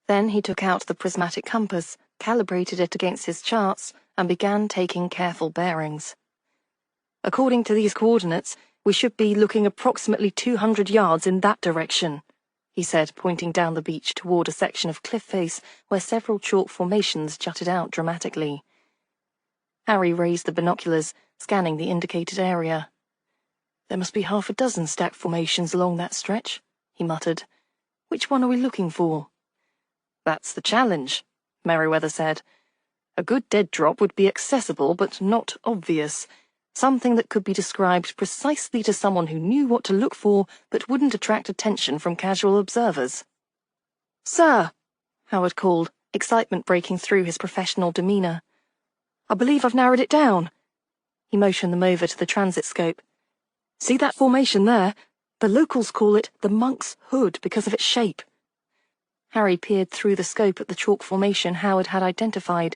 Then he took out the prismatic compass, calibrated it against his charts, and began taking careful bearings. According to these coordinates, we should be looking approximately 200 yards in that direction, he said, pointing down the beach toward a section of cliff face where several chalk formations jutted out dramatically. Harry raised the binoculars, scanning the indicated area. There must be half a dozen stacked formations along that stretch, he muttered. Which one are we looking for? That's the challenge, Merriweather said. A good dead drop would be accessible but not obvious. Something that could be described precisely to someone who knew what to look for but wouldn't attract attention from casual observers. Sir, Howard called, excitement breaking through his professional demeanor. I believe I've narrowed it down. He motioned them over to the transit scope. See that formation there? The locals call it the Monk's Hood because of its shape. Harry peered through the scope at the chalk formation Howard had identified.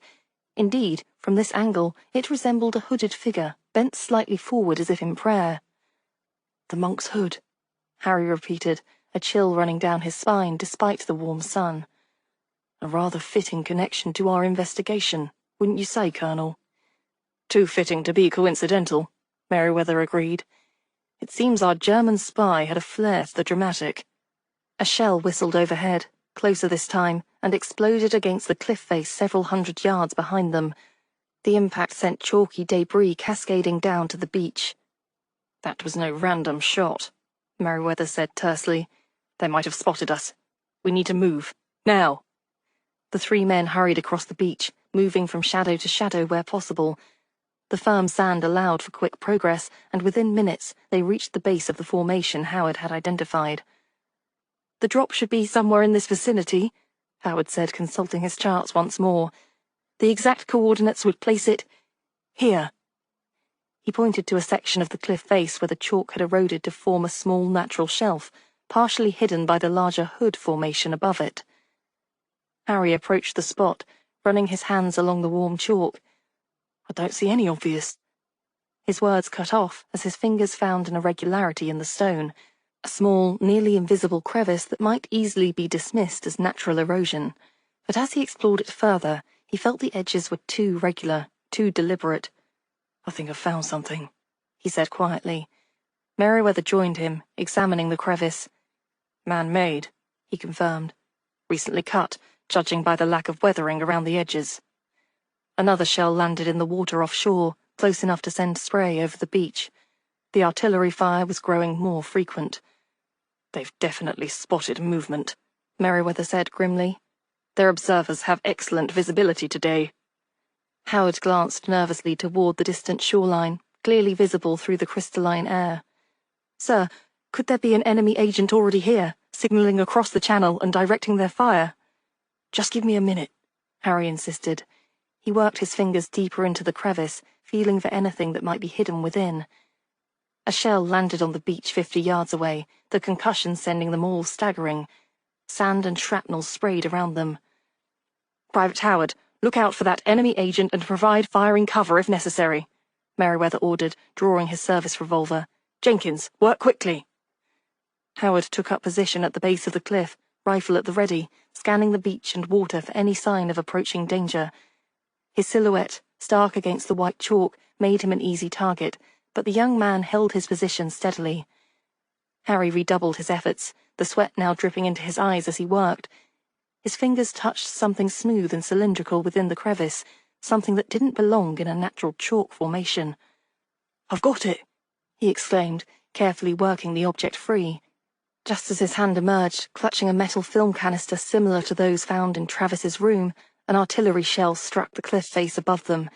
Indeed, from this angle, it resembled a hooded figure, bent slightly forward as if in prayer. The Monk's Hood, Harry repeated, a chill running down his spine despite the warm sun. A rather fitting connection to our investigation, wouldn't you say, Colonel? Too fitting to be coincidental, Merriweather agreed. It seems our German spy had a flair for the dramatic. A shell whistled overhead, closer this time, and exploded against the cliff face several hundred yards behind them. The impact sent chalky debris cascading down to the beach. That was no random shot, Merriweather said tersely. They might have spotted us. We need to move. Now. The three men hurried across the beach, moving from shadow to shadow where possible. The firm sand allowed for quick progress, and within minutes they reached the base of the formation Howard had identified. "The drop should be somewhere in this vicinity," Howard said, consulting his charts once more. "The exact coordinates would place it here." He pointed to a section of the cliff face where the chalk had eroded to form a small natural shelf, partially hidden by the larger hood formation above it. Harry approached the spot, running his hands along the warm chalk. "I don't see any obvious—" His words cut off as his fingers found an irregularity in the stone, a small, nearly invisible crevice that might easily be dismissed as natural erosion. But as he explored it further, he felt the edges were too regular, too deliberate. "I think I've found something," he said quietly. Merriweather joined him, examining the crevice. "Man-made," he confirmed. "Recently cut, judging by the lack of weathering around the edges." Another shell landed in the water offshore, close enough to send spray over the beach. The artillery fire was growing more frequent. "They've definitely spotted movement," Merriweather said grimly. "Their observers have excellent visibility today." Howard glanced nervously toward the distant shoreline, clearly visible through the crystalline air. "Sir, could there be an enemy agent already here, signaling across the channel and directing their fire?" "Just give me a minute," Harry insisted. He worked his fingers deeper into the crevice, feeling for anything that might be hidden within. A shell landed on the beach 50 yards away, the concussion sending them all staggering. Sand and shrapnel sprayed around them. "Private Howard, look out for that enemy agent and provide firing cover if necessary," Merriweather ordered, drawing his service revolver. "Jenkins, work quickly." Howard took up position at the base of the cliff, rifle at the ready, scanning the beach and water for any sign of approaching danger. His silhouette, stark against the white chalk, made him an easy target, but the young man held his position steadily. Harry redoubled his efforts, the sweat now dripping into his eyes as he worked. His fingers touched something smooth and cylindrical within the crevice, something that didn't belong in a natural chalk formation. "I've got it!" he exclaimed, carefully working the object free. Just as his hand emerged, clutching a metal film canister similar to those found in Travis's room, an artillery shell struck the cliff face above them.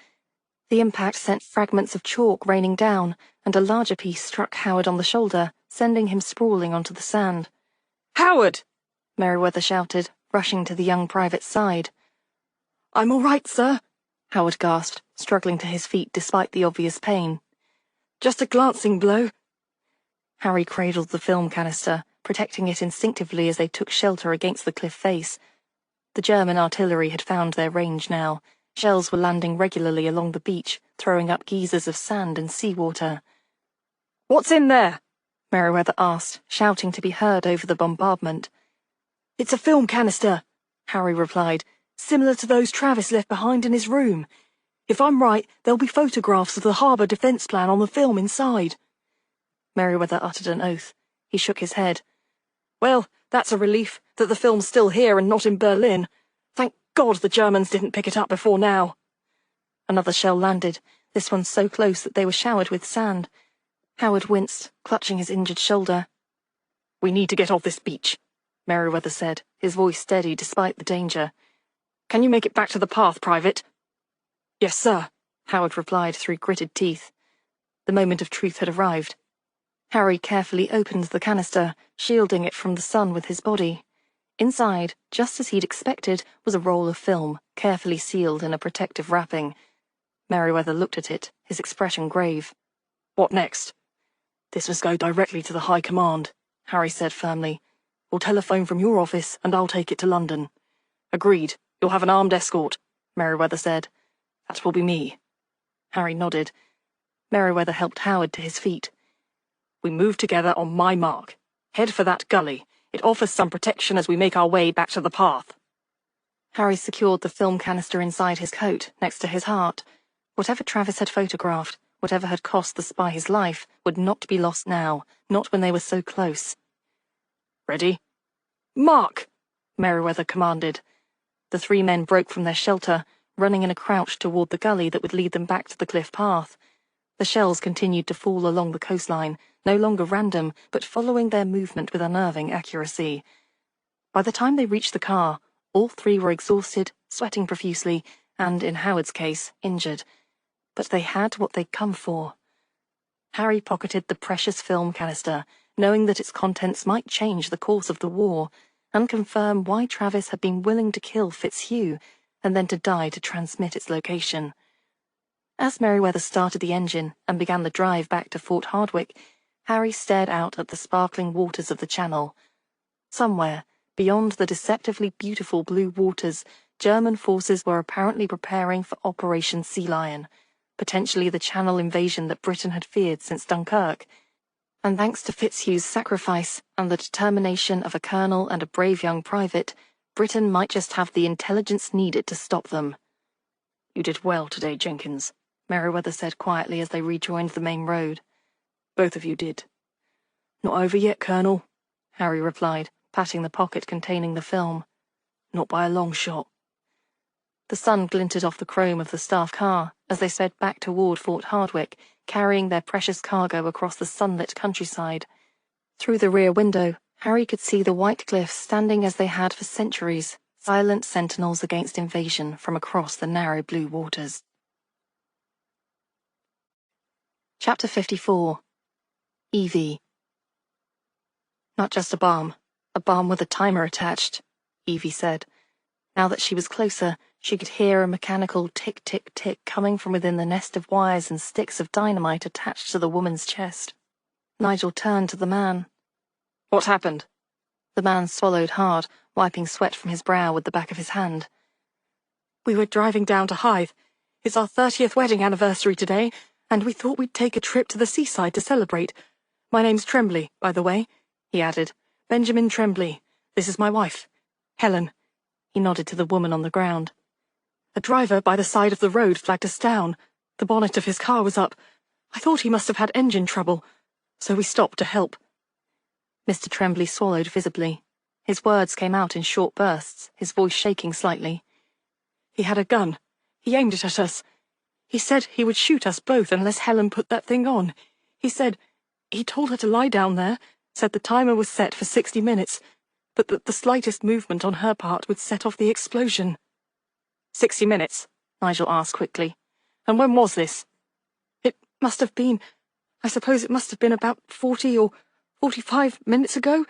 The impact sent fragments of chalk raining down, and a larger piece struck Howard on the shoulder, sending him sprawling onto the sand. "Howard!" Merriweather shouted, rushing to the young private's side. "I'm all right, sir," Howard gasped, struggling to his feet despite the obvious pain. "Just a glancing blow." Harry cradled the film canister, protecting it instinctively as they took shelter against the cliff face. The German artillery had found their range now. Shells were landing regularly along the beach, throwing up geysers of sand and seawater. "What's in there?" Merriweather asked, shouting to be heard over the bombardment. "It's a film canister," Harry replied, "similar to those Travis left behind in his room. If I'm right, there'll be photographs of the harbour defence plan on the film inside." Merriweather uttered an oath. He shook his head. "Well, that's a relief, that the film's still here and not in Berlin. Thank God the Germans didn't pick it up before now." Another shell landed, this one so close that they were showered with sand. Howard winced, clutching his injured shoulder. "We need to get off this beach," Merriweather said, his voice steady despite the danger. "Can you make it back to the path, Private?" "Yes, sir," Howard replied through gritted teeth. The moment of truth had arrived. Harry carefully opened the canister, shielding it from the sun with his body. Inside, just as he'd expected, was a roll of film, carefully sealed in a protective wrapping. Merriweather looked at it, his expression grave. "What next?" "This must go directly to the High Command," Harry said firmly. "We'll telephone from your office, and I'll take it to London." "Agreed. You'll have an armed escort," Merriweather said. "That will be me." Harry nodded. Merriweather helped Howard to his feet. "We move together on my mark. Head for that gully. It offers some protection as we make our way back to the path." Harry secured the film canister inside his coat, next to his heart. Whatever Travis had photographed, whatever had cost the spy his life, would not be lost now, not when they were so close. "Ready?" "Mark!" Merriweather commanded. The three men broke from their shelter, running in a crouch toward the gully that would lead them back to the cliff path. The shells continued to fall along the coastline, no longer random, but following their movement with unnerving accuracy. By the time they reached the car, all three were exhausted, sweating profusely, and, in Howard's case, injured. But they had what they'd come for. Harry pocketed the precious film canister, knowing that its contents might change the course of the war, and confirm why Travis had been willing to kill Fitzhugh, and then to die to transmit its location. As Merryweather started the engine and began the drive back to Fort Hardwicke, Harry stared out at the sparkling waters of the channel. Somewhere, beyond the deceptively beautiful blue waters, German forces were apparently preparing for Operation Sea Lion, potentially the Channel invasion that Britain had feared since Dunkirk. And thanks to Fitzhugh's sacrifice and the determination of a colonel and a brave young private, Britain might just have the intelligence needed to stop them. "You did well today, Jenkins," Merryweather said quietly as they rejoined the main road. "Both of you did." "Not over yet, Colonel," Harry replied, patting the pocket containing the film. "Not by a long shot." The sun glinted off the chrome of the staff car as they sped back toward Fort Hardwicke, carrying their precious cargo across the sunlit countryside. Through the rear window, Harry could see the white cliffs standing as they had for centuries, silent sentinels against invasion from across the narrow blue waters. Chapter 54. Evie. Not just a bomb with a timer attached, Evie said. Now that she was closer, she could hear a mechanical tick-tick-tick coming from within the nest of wires and sticks of dynamite attached to the woman's chest. Nigel turned to the man. "What happened?" The man swallowed hard, wiping sweat from his brow with the back of his hand. "We were driving down to Hythe. It's our 30th wedding anniversary today, and we thought we'd take a trip to the seaside to celebrate. My name's Tremblay, by the way," he added. "Benjamin Tremblay. This is my wife, Helen." He nodded to the woman on the ground. "A driver by the side of the road flagged us down. The bonnet of his car was up. I thought he must have had engine trouble, so we stopped to help." Mr. Tremblay swallowed visibly. His words came out in short bursts, his voice shaking slightly. "He had a gun. He aimed it at us. He said he would shoot us both unless Helen put that thing on. He told her to lie down there, said the timer was set for 60 minutes, but that the slightest movement on her part would set off the explosion." 60 minutes? Nigel asked quickly. "And when was this?" I suppose it must have been about 40 or 45 minutes ago,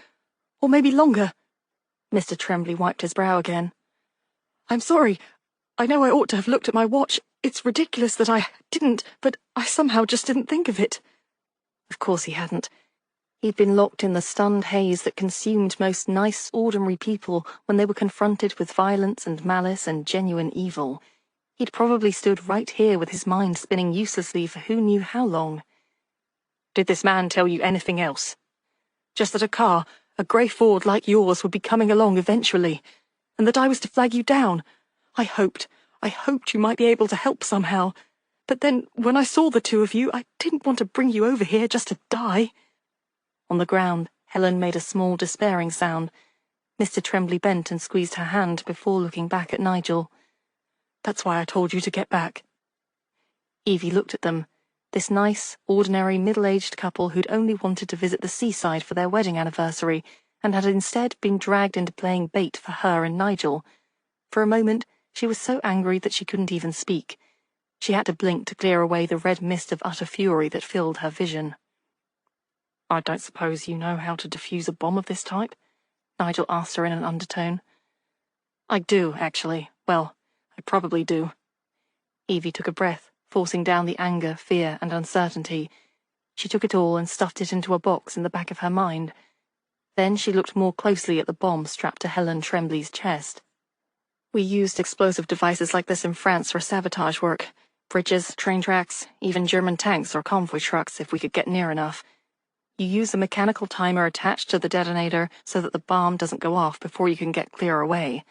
or maybe longer." Mr. Tremblay wiped his brow again. "I'm sorry. I know I ought to have looked at my watch. It's ridiculous that I didn't, but I somehow just didn't think of it." Of course he hadn't. He'd been locked in the stunned haze that consumed most nice, ordinary people when they were confronted with violence and malice and genuine evil. He'd probably stood right here with his mind spinning uselessly for who knew how long. "Did this man tell you anything else?" "Just that a grey Ford like yours would be coming along eventually, and that I was to flag you down. I hoped you might be able to help somehow. But then, when I saw the two of you, I didn't want to bring you over here just to die." On the ground, Helen made a small, despairing sound. Mr. Tremblay bent and squeezed her hand before looking back at Nigel. "That's why I told you to get back." Evie looked at them, this nice, ordinary, middle-aged couple who'd only wanted to visit the seaside for their wedding anniversary, and had instead been dragged into playing bait for her and Nigel. For a moment, she was so angry that she couldn't even speak. She had to blink to clear away the red mist of utter fury that filled her vision. "I don't suppose you know how to defuse a bomb of this type?" Nigel asked her in an undertone. "I do, actually. Well, I probably do." Evie took a breath, forcing down the anger, fear, and uncertainty. She took it all and stuffed it into a box in the back of her mind. Then she looked more closely at the bomb strapped to Helen Tremblay's chest. "We used explosive devices like this in France for sabotage work. Bridges, train tracks, even German tanks or convoy trucks if we could get near enough. You use a mechanical timer attached to the detonator so that the bomb doesn't go off before you can get clear away.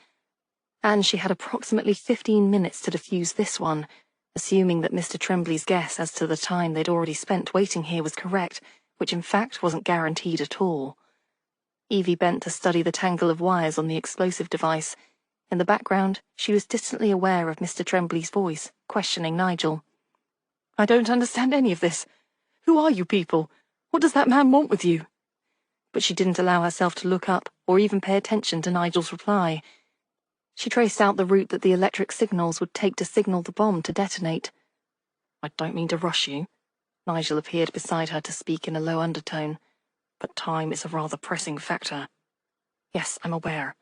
And she had approximately 15 minutes to defuse this one, assuming that Mr. Tremblay's guess as to the time they'd already spent waiting here was correct, which in fact wasn't guaranteed at all." Evie bent to study the tangle of wires on the explosive device. In the background, she was distantly aware of Mr. Tremblay's voice, questioning Nigel. I don't understand any of this. Who are you people? What does that man want with you? But she didn't allow herself to look up or even pay attention to Nigel's reply. She traced out the route that the electric signals would take to signal the bomb to detonate. I don't mean to rush you. Nigel appeared beside her to speak in a low undertone. But time is a rather pressing factor. Yes, I'm aware.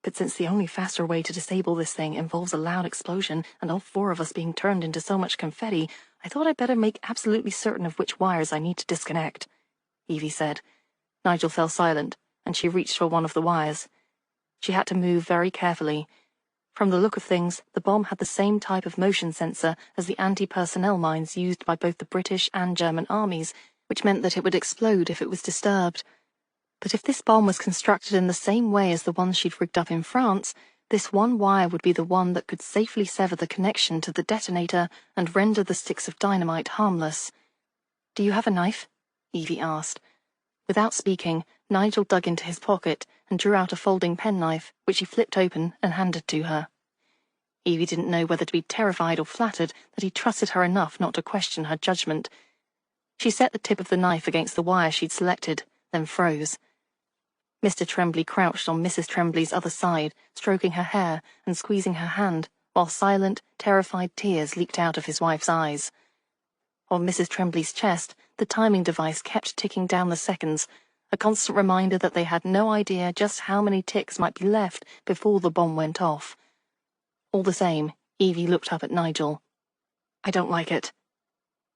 But since the only faster way to disable this thing involves a loud explosion and all 4 of us being turned into so much confetti, I thought I'd better make absolutely certain of which wires I need to disconnect, Evie said. Nigel fell silent, and she reached for one of the wires. She had to move very carefully. From the look of things, the bomb had the same type of motion sensor as the anti-personnel mines used by both the British and German armies, which meant that it would explode if it was disturbed. But if this bomb was constructed in the same way as the ones she'd rigged up in France, this one wire would be the one that could safely sever the connection to the detonator and render the sticks of dynamite harmless. Do you have a knife? Evie asked. Without speaking, Nigel dug into his pocket and drew out a folding penknife, which he flipped open and handed to her. Evie didn't know whether to be terrified or flattered that he trusted her enough not to question her judgment. She set the tip of the knife against the wire she'd selected, then froze. Mr. Tremblay crouched on Mrs. Tremblay's other side, stroking her hair and squeezing her hand, while silent, terrified tears leaked out of his wife's eyes. On Mrs. Tremblay's chest, the timing device kept ticking down the seconds, a constant reminder that they had no idea just how many ticks might be left before the bomb went off. All the same, Evie looked up at Nigel. I don't like it.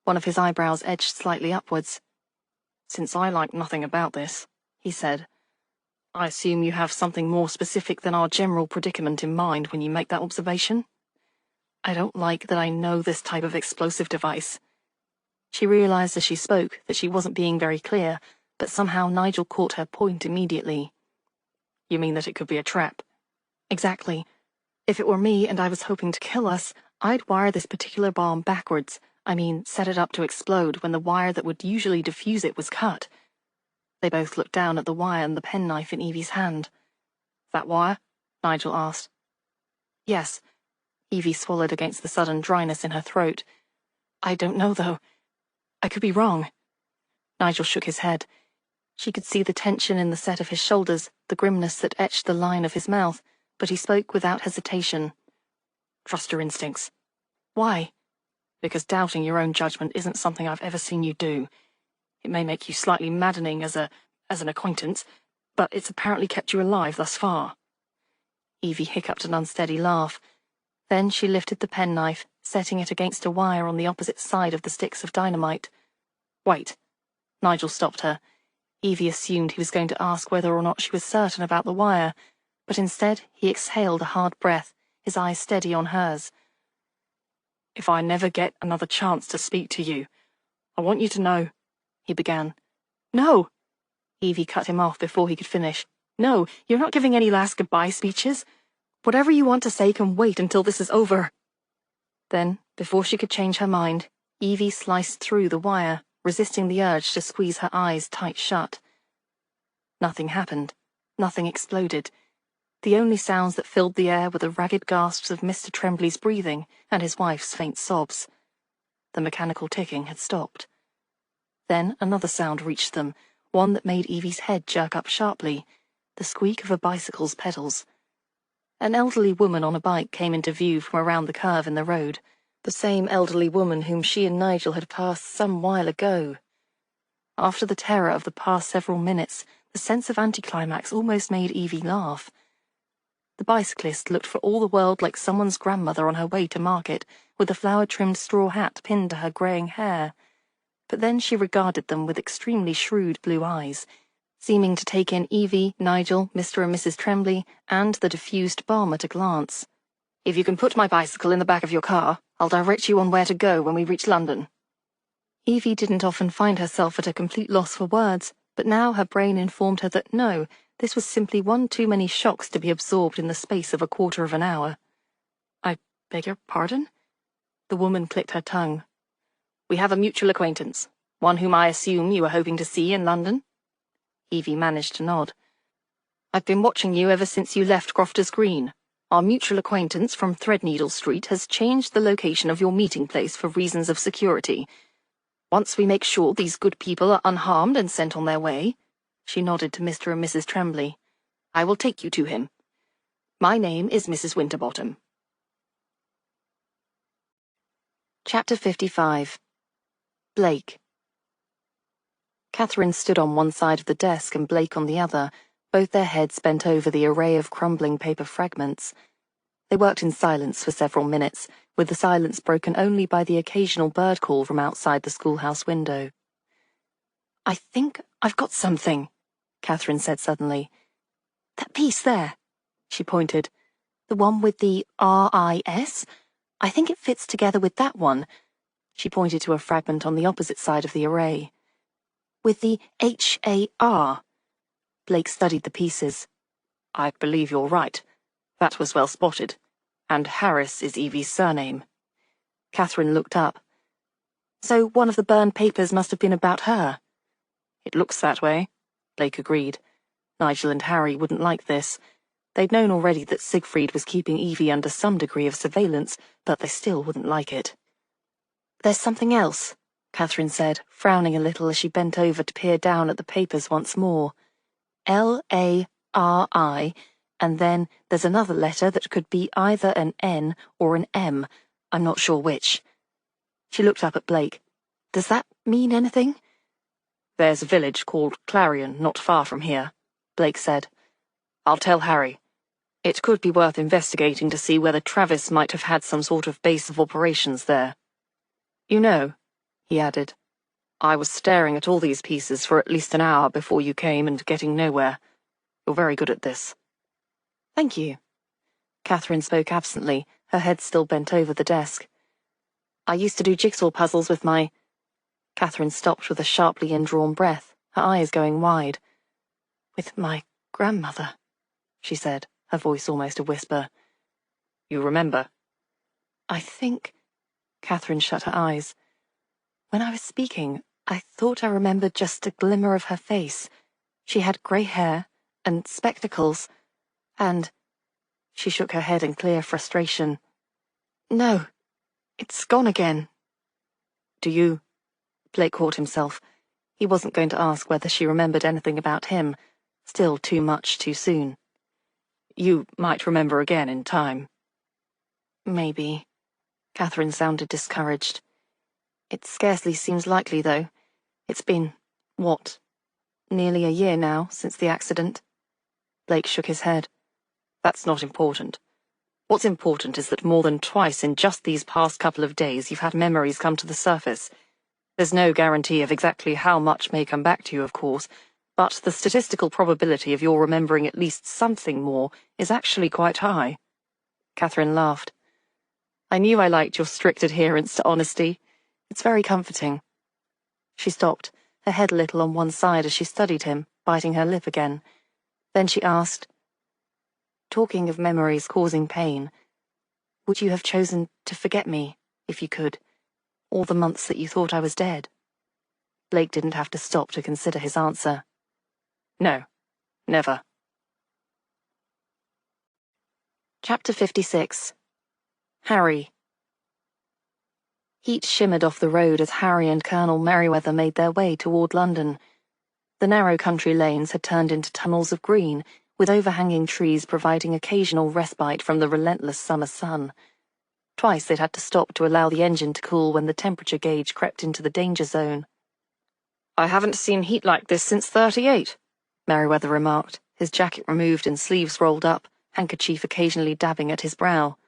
One of his eyebrows edged slightly upwards. Since I like nothing about this, he said, I assume you have something more specific than our general predicament in mind when you make that observation? I don't like that I know this type of explosive device. She realized as she spoke that she wasn't being very clear, but somehow Nigel caught her point immediately. You mean that it could be a trap? Exactly. If it were me and I was hoping to kill us, I'd wire this particular bomb backwards. I mean, set it up to explode when the wire that would usually defuse it was cut. They both looked down at the wire and the penknife in Evie's hand. That wire? Nigel asked. Yes. Evie swallowed against the sudden dryness in her throat. I don't know, though. I could be wrong. Nigel shook his head. She could see the tension in the set of his shoulders, the grimness that etched the line of his mouth, but he spoke without hesitation. Trust your instincts. Why? Because doubting your own judgment isn't something I've ever seen you do. It may make you slightly maddening as an acquaintance, but it's apparently kept you alive thus far. Evie hiccuped an unsteady laugh. Then she lifted the penknife, setting it against a wire on the opposite side of the sticks of dynamite. Wait. Nigel stopped her. Evie assumed he was going to ask whether or not she was certain about the wire, but instead he exhaled a hard breath, his eyes steady on hers. If I never get another chance to speak to you, I want you to know, he began. No! Evie cut him off before he could finish. No, you're not giving any last goodbye speeches. Whatever you want to say can wait until this is over. Then, before she could change her mind, Evie sliced through the wire, resisting the urge to squeeze her eyes tight shut. Nothing happened. Nothing exploded. The only sounds that filled the air were the ragged gasps of Mr. Tremblay's breathing and his wife's faint sobs. The mechanical ticking had stopped. Then another sound reached them, one that made Evie's head jerk up sharply, the squeak of a bicycle's pedals. An elderly woman on a bike came into view from around the curve in the road, the same elderly woman whom she and Nigel had passed some while ago. After the terror of the past several minutes, the sense of anticlimax almost made Evie laugh. The bicyclist looked for all the world like someone's grandmother on her way to market, with a flower-trimmed straw hat pinned to her greying hair. But then she regarded them with extremely shrewd blue eyes, seeming to take in Evie, Nigel, Mr. and Mrs. Tremblay, and the diffused bomb at a glance. If you can put my bicycle in the back of your car, I'll direct you on where to go when we reach London. Evie didn't often find herself at a complete loss for words, but now her brain informed her that no, this was simply one too many shocks to be absorbed in the space of a quarter of an hour. I beg your pardon? The woman clicked her tongue. We have a mutual acquaintance, one whom I assume you were hoping to see in London? Evie managed to nod. I've been watching you ever since you left Crofters Green. Our mutual acquaintance from Threadneedle Street has changed the location of your meeting place for reasons of security. Once we make sure these good people are unharmed and sent on their way," she nodded to Mr. and Mrs. Tremblay, "I will take you to him. My name is Mrs. Winterbottom." Chapter 55. Blake. Catherine stood on one side of the desk and Blake on the other, both their heads bent over the array of crumbling paper fragments. They worked in silence for several minutes, with the silence broken only by the occasional bird call from outside the schoolhouse window. "I think I've got something," Catherine said suddenly. "That piece there," she pointed. "The one with the RIS? I think it fits together with that one." She pointed to a fragment on the opposite side of the array. "With the HAR. Blake studied the pieces. "I believe you're right. That was well spotted. And Harris is Evie's surname." Catherine looked up. "So one of the burned papers must have been about her." "It looks that way," Blake agreed. Nigel and Harry wouldn't like this. They'd known already that Siegfried was keeping Evie under some degree of surveillance, but they still wouldn't like it. "There's something else," Catherine said, frowning a little as she bent over to peer down at the papers once more. LARI, and then there's another letter that could be either an N or an M. I'm not sure which. She looked up at Blake. "Does that mean anything?" "There's a village called Clarion not far from here," Blake said. "I'll tell Harry. It could be worth investigating to see whether Travis might have had some sort of base of operations there. You know," he added, "I was staring at all these pieces for at least an hour before you came and getting nowhere. You're very good at this." "Thank you." Catherine spoke absently, her head still bent over the desk. "I used to do jigsaw puzzles with my—" Catherine stopped with a sharply indrawn breath, her eyes going wide. "With my grandmother," she said, her voice almost a whisper. "You remember?" "I think—" Catherine shut her eyes. "When I was speaking, I thought I remembered just a glimmer of her face. She had grey hair, and spectacles, and—" She shook her head in clear frustration. "No, it's gone again." "Do you—" Blake caught himself. He wasn't going to ask whether she remembered anything about him. Still too much too soon. "You might remember again in time." "Maybe." Catherine sounded discouraged. "It scarcely seems likely, though. It's been, what, nearly a year now since the accident." Blake shook his head. "That's not important. What's important is that more than twice in just these past couple of days you've had memories come to the surface. There's no guarantee of exactly how much may come back to you, of course, but the statistical probability of your remembering at least something more is actually quite high." Catherine laughed. "I knew I liked your strict adherence to honesty. It's very comforting." She stopped, her head a little on one side as she studied him, biting her lip again. Then she asked, "Talking of memories causing pain, would you have chosen to forget me, if you could, all the months that you thought I was dead?" Blake didn't have to stop to consider his answer. "No, never." Chapter 56. Harry. Heat shimmered off the road as Harry and Colonel Merriweather made their way toward London. The narrow country lanes had turned into tunnels of green, with overhanging trees providing occasional respite from the relentless summer sun. Twice they'd had to stop to allow the engine to cool when the temperature gauge crept into the danger zone. "I haven't seen heat like this since '38, Merriweather remarked, his jacket removed and sleeves rolled up, handkerchief occasionally dabbing at his brow.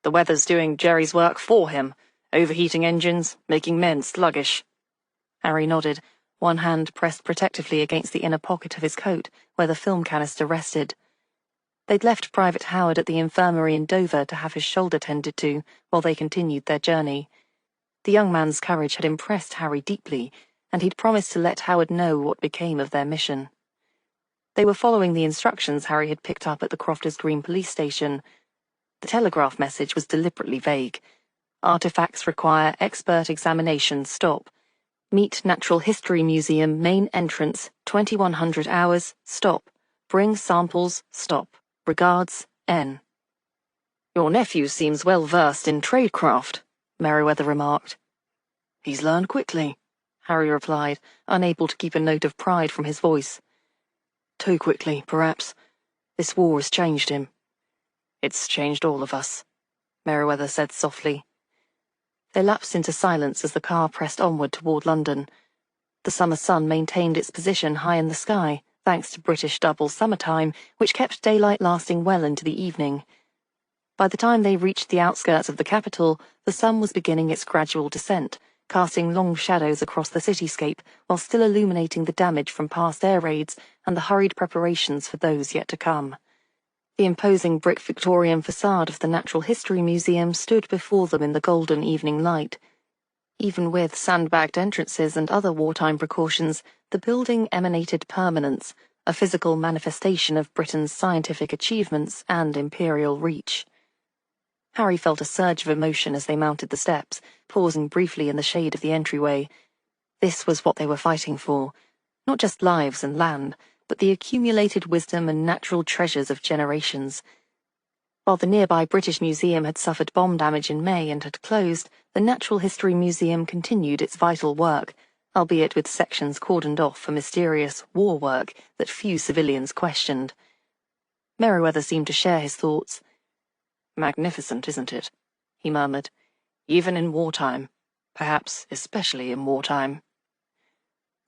"The weather's doing Jerry's work for him, overheating engines, making men sluggish." Harry nodded, one hand pressed protectively against the inner pocket of his coat, where the film canister rested. They'd left Private Howard at the infirmary in Dover to have his shoulder tended to, while they continued their journey. The young man's courage had impressed Harry deeply, and he'd promised to let Howard know what became of their mission. They were following the instructions Harry had picked up at the Crofters Green police station. The telegraph message was deliberately vague. Artifacts require expert examination, stop. Meet Natural History Museum, main entrance, 2100 hours, stop. Bring samples, stop. Regards, N. Your nephew seems well versed in tradecraft, Merriweather remarked. He's learned quickly, Harry replied, unable to keep a note of pride from his voice. Too quickly, perhaps. This war has changed him. It's changed all of us, Merriweather said softly. They lapsed into silence as the car pressed onward toward London. The summer sun maintained its position high in the sky, thanks to British double summertime, which kept daylight lasting well into the evening. By the time they reached the outskirts of the capital, the sun was beginning its gradual descent, casting long shadows across the cityscape while still illuminating the damage from past air raids and the hurried preparations for those yet to come. The imposing brick Victorian facade of the Natural History Museum stood before them in the golden evening light. Even with sandbagged entrances and other wartime precautions, the building emanated permanence, a physical manifestation of Britain's scientific achievements and imperial reach. Harry felt a surge of emotion as they mounted the steps, pausing briefly in the shade of the entryway. This was what they were fighting for. Not just lives and land, but the accumulated wisdom and natural treasures of generations. While the nearby British Museum had suffered bomb damage in May and had closed, the Natural History Museum continued its vital work, albeit with sections cordoned off for mysterious war work that few civilians questioned. Merriweather seemed to share his thoughts. Magnificent, isn't it? He murmured. Even in wartime. Perhaps especially in wartime.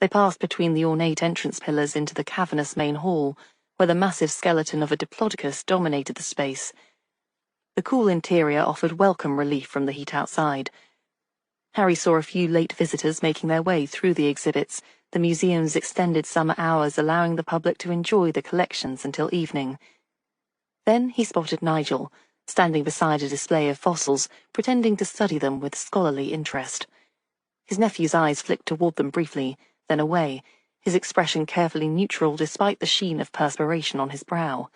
They passed between the ornate entrance pillars into the cavernous main hall, where the massive skeleton of a diplodocus dominated the space. The cool interior offered welcome relief from the heat outside. Harry saw a few late visitors making their way through the exhibits, the museum's extended summer hours allowing the public to enjoy the collections until evening. Then he spotted Nigel, standing beside a display of fossils, pretending to study them with scholarly interest. His nephew's eyes flicked toward them briefly, then away, his expression carefully neutral despite the sheen of perspiration on his brow.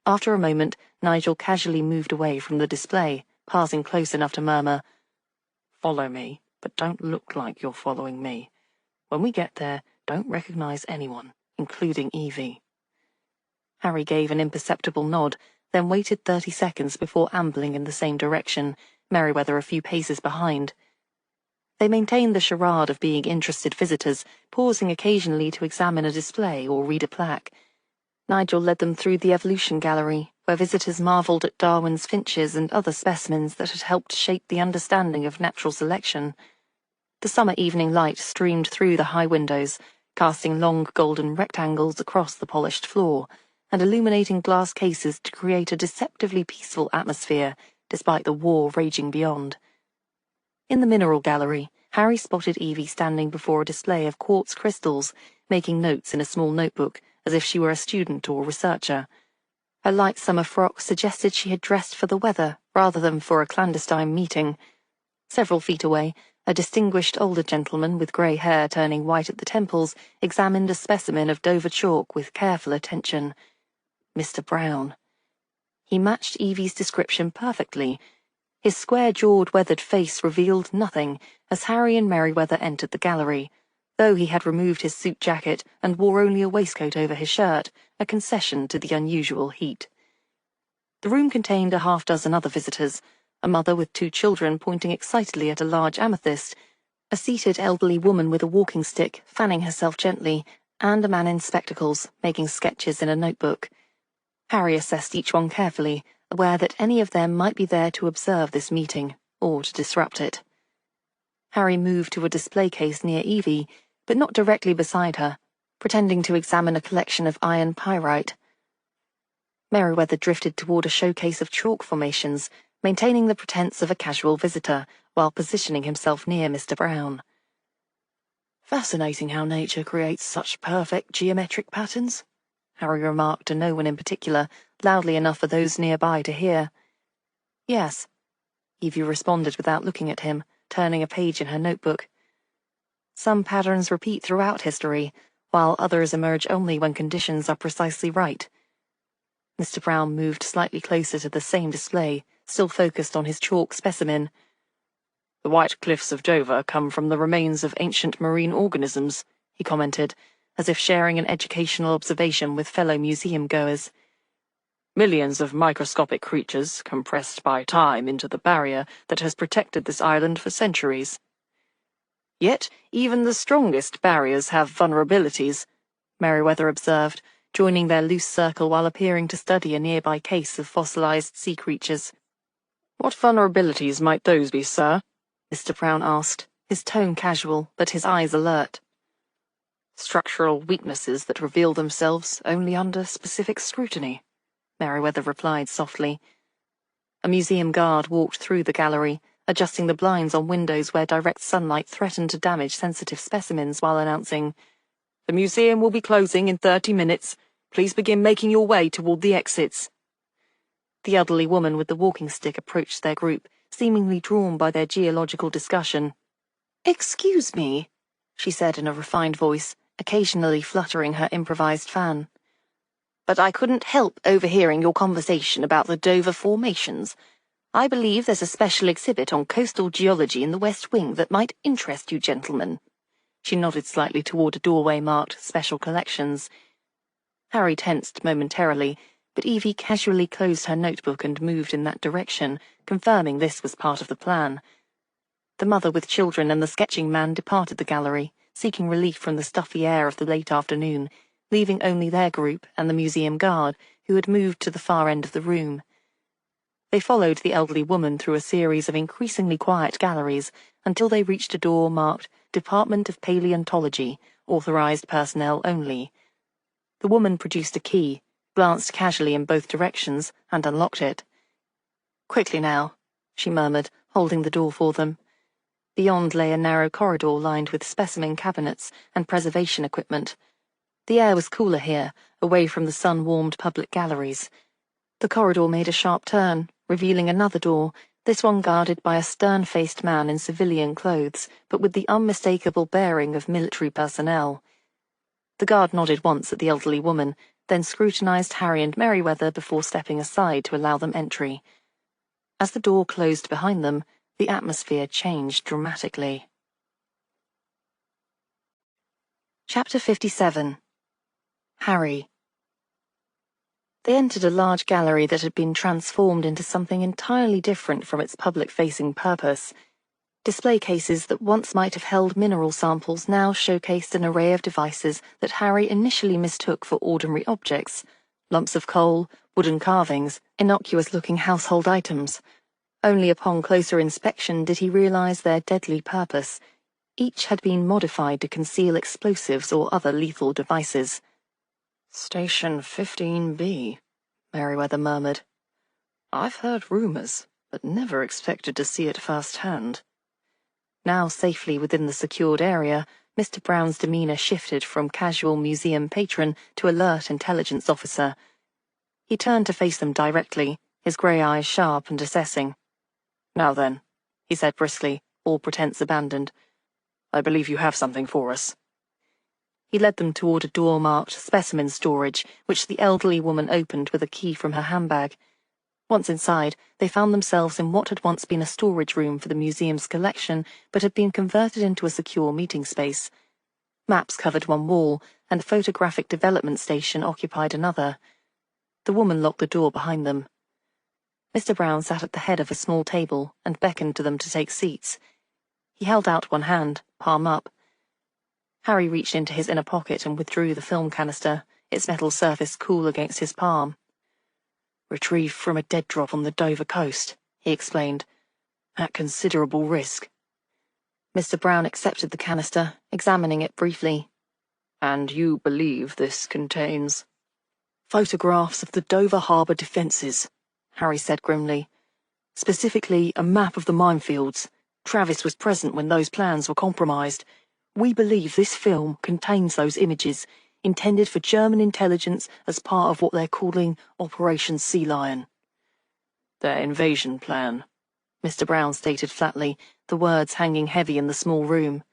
After a moment, Nigel casually moved away from the display, passing close enough to murmur, "Follow me, but don't look like you're following me. When we get there, don't recognize anyone, including Evie." Harry gave an imperceptible nod, then waited 30 seconds before ambling in the same direction, Merriweather a few paces behind. They maintained the charade of being interested visitors, pausing occasionally to examine a display or read a plaque. Nigel led them through the evolution gallery, where visitors marveled at Darwin's finches and other specimens that had helped shape the understanding of natural selection. The summer evening light streamed through the high windows, casting long golden rectangles across the polished floor, and illuminating glass cases to create a deceptively peaceful atmosphere, despite the war raging beyond. In the mineral gallery, Harry spotted Evie standing before a display of quartz crystals, making notes in a small notebook, as if she were a student or researcher. Her light summer frock suggested she had dressed for the weather rather than for a clandestine meeting. Several feet away, a distinguished older gentleman with grey hair turning white at the temples examined a specimen of Dover chalk with careful attention. Mr. Brown. He matched Evie's description perfectly. His square-jawed, weathered face revealed nothing as Harry and Merriweather entered the gallery, though he had removed his suit jacket and wore only a waistcoat over his shirt, a concession to the unusual heat. The room contained a half-dozen other visitors, a mother with 2 children pointing excitedly at a large amethyst, a seated elderly woman with a walking stick fanning herself gently, and a man in spectacles making sketches in a notebook. Harry assessed each one carefully, aware that any of them might be there to observe this meeting, or to disrupt it. Harry moved to a display case near Evie, but not directly beside her, pretending to examine a collection of iron pyrite. Merriweather drifted toward a showcase of chalk formations, maintaining the pretense of a casual visitor, while positioning himself near Mr. Brown. "Fascinating how nature creates such perfect geometric patterns," Harry remarked to no one in particular, loudly enough for those nearby to hear. "Yes," Evie responded without looking at him, turning a page in her notebook. "Some patterns repeat throughout history, while others emerge only when conditions are precisely right." Mr. Brown moved slightly closer to the same display, still focused on his chalk specimen. "The white cliffs of Dover come from the remains of ancient marine organisms," he commented, as if sharing an educational observation with fellow museum-goers. Millions of microscopic creatures compressed by time into the barrier that has protected this island for centuries. Yet, even the strongest barriers have vulnerabilities, Merriweather observed, joining their loose circle while appearing to study a nearby case of fossilized sea creatures. What vulnerabilities might those be, sir? Mr. Brown asked, his tone casual, but his eyes alert. Structural weaknesses that reveal themselves only under specific scrutiny, Merriweather replied softly. A museum guard walked through the gallery, adjusting the blinds on windows where direct sunlight threatened to damage sensitive specimens while announcing, "The museum will be closing in 30 minutes. Please begin making your way toward the exits." The elderly woman with the walking stick approached their group, seemingly drawn by their geological discussion. "Excuse me," she said in a refined voice, occasionally fluttering her improvised fan. "But I couldn't help overhearing your conversation about the Dover formations. I believe there's a special exhibit on coastal geology in the West Wing that might interest you gentlemen." She nodded slightly toward a doorway marked Special Collections. Harry tensed momentarily, but Evie casually closed her notebook and moved in that direction, confirming this was part of the plan. The mother with children and the sketching man departed the gallery, seeking relief from the stuffy air of the late afternoon, leaving only their group and the museum guard, who had moved to the far end of the room. They followed the elderly woman through a series of increasingly quiet galleries until they reached a door marked Department of Paleontology, Authorized Personnel Only. The woman produced a key, glanced casually in both directions, and unlocked it. "Quickly now," she murmured, holding the door for them. Beyond lay a narrow corridor lined with specimen cabinets and preservation equipment. The air was cooler here, away from the sun-warmed public galleries. The corridor made a sharp turn, revealing another door, this one guarded by a stern-faced man in civilian clothes, but with the unmistakable bearing of military personnel. The guard nodded once at the elderly woman, then scrutinized Harry and Merriweather before stepping aside to allow them entry. As the door closed behind them, the atmosphere changed dramatically. Chapter 57. Harry. They entered a large gallery that had been transformed into something entirely different from its public-facing purpose. Display cases that once might have held mineral samples now showcased an array of devices that Harry initially mistook for ordinary objects: lumps of coal, wooden carvings, innocuous-looking household items. Only upon closer inspection did he realize their deadly purpose. Each had been modified to conceal explosives or other lethal devices. "Station 15B, Merriweather murmured. "I've heard rumors, but never expected to see it firsthand." Now safely within the secured area, Mr. Brown's demeanor shifted from casual museum patron to alert intelligence officer. He turned to face them directly, his grey eyes sharp and assessing. "Now then," he said briskly, all pretense abandoned. "I believe you have something for us." He led them toward a door marked Specimen Storage, which the elderly woman opened with a key from her handbag. Once inside, they found themselves in what had once been a storage room for the museum's collection, but had been converted into a secure meeting space. Maps covered one wall, and a photographic development station occupied another. The woman locked the door behind them. Mr. Brown sat at the head of a small table and beckoned to them to take seats. He held out one hand, palm up. Harry reached into his inner pocket and withdrew the film canister, its metal surface cool against his palm. "Retrieved from a dead drop on the Dover coast," he explained. "At considerable risk." Mr. Brown accepted the canister, examining it briefly. "And you believe this contains—" "Photographs of the Dover Harbour defences," Harry said grimly. "Specifically, a map of the minefields. Travis was present when those plans were compromised. We believe this film contains those images, intended for German intelligence as part of what they're calling Operation Sea Lion." "Their invasion plan," Mr. Brown stated flatly, the words hanging heavy in the small room.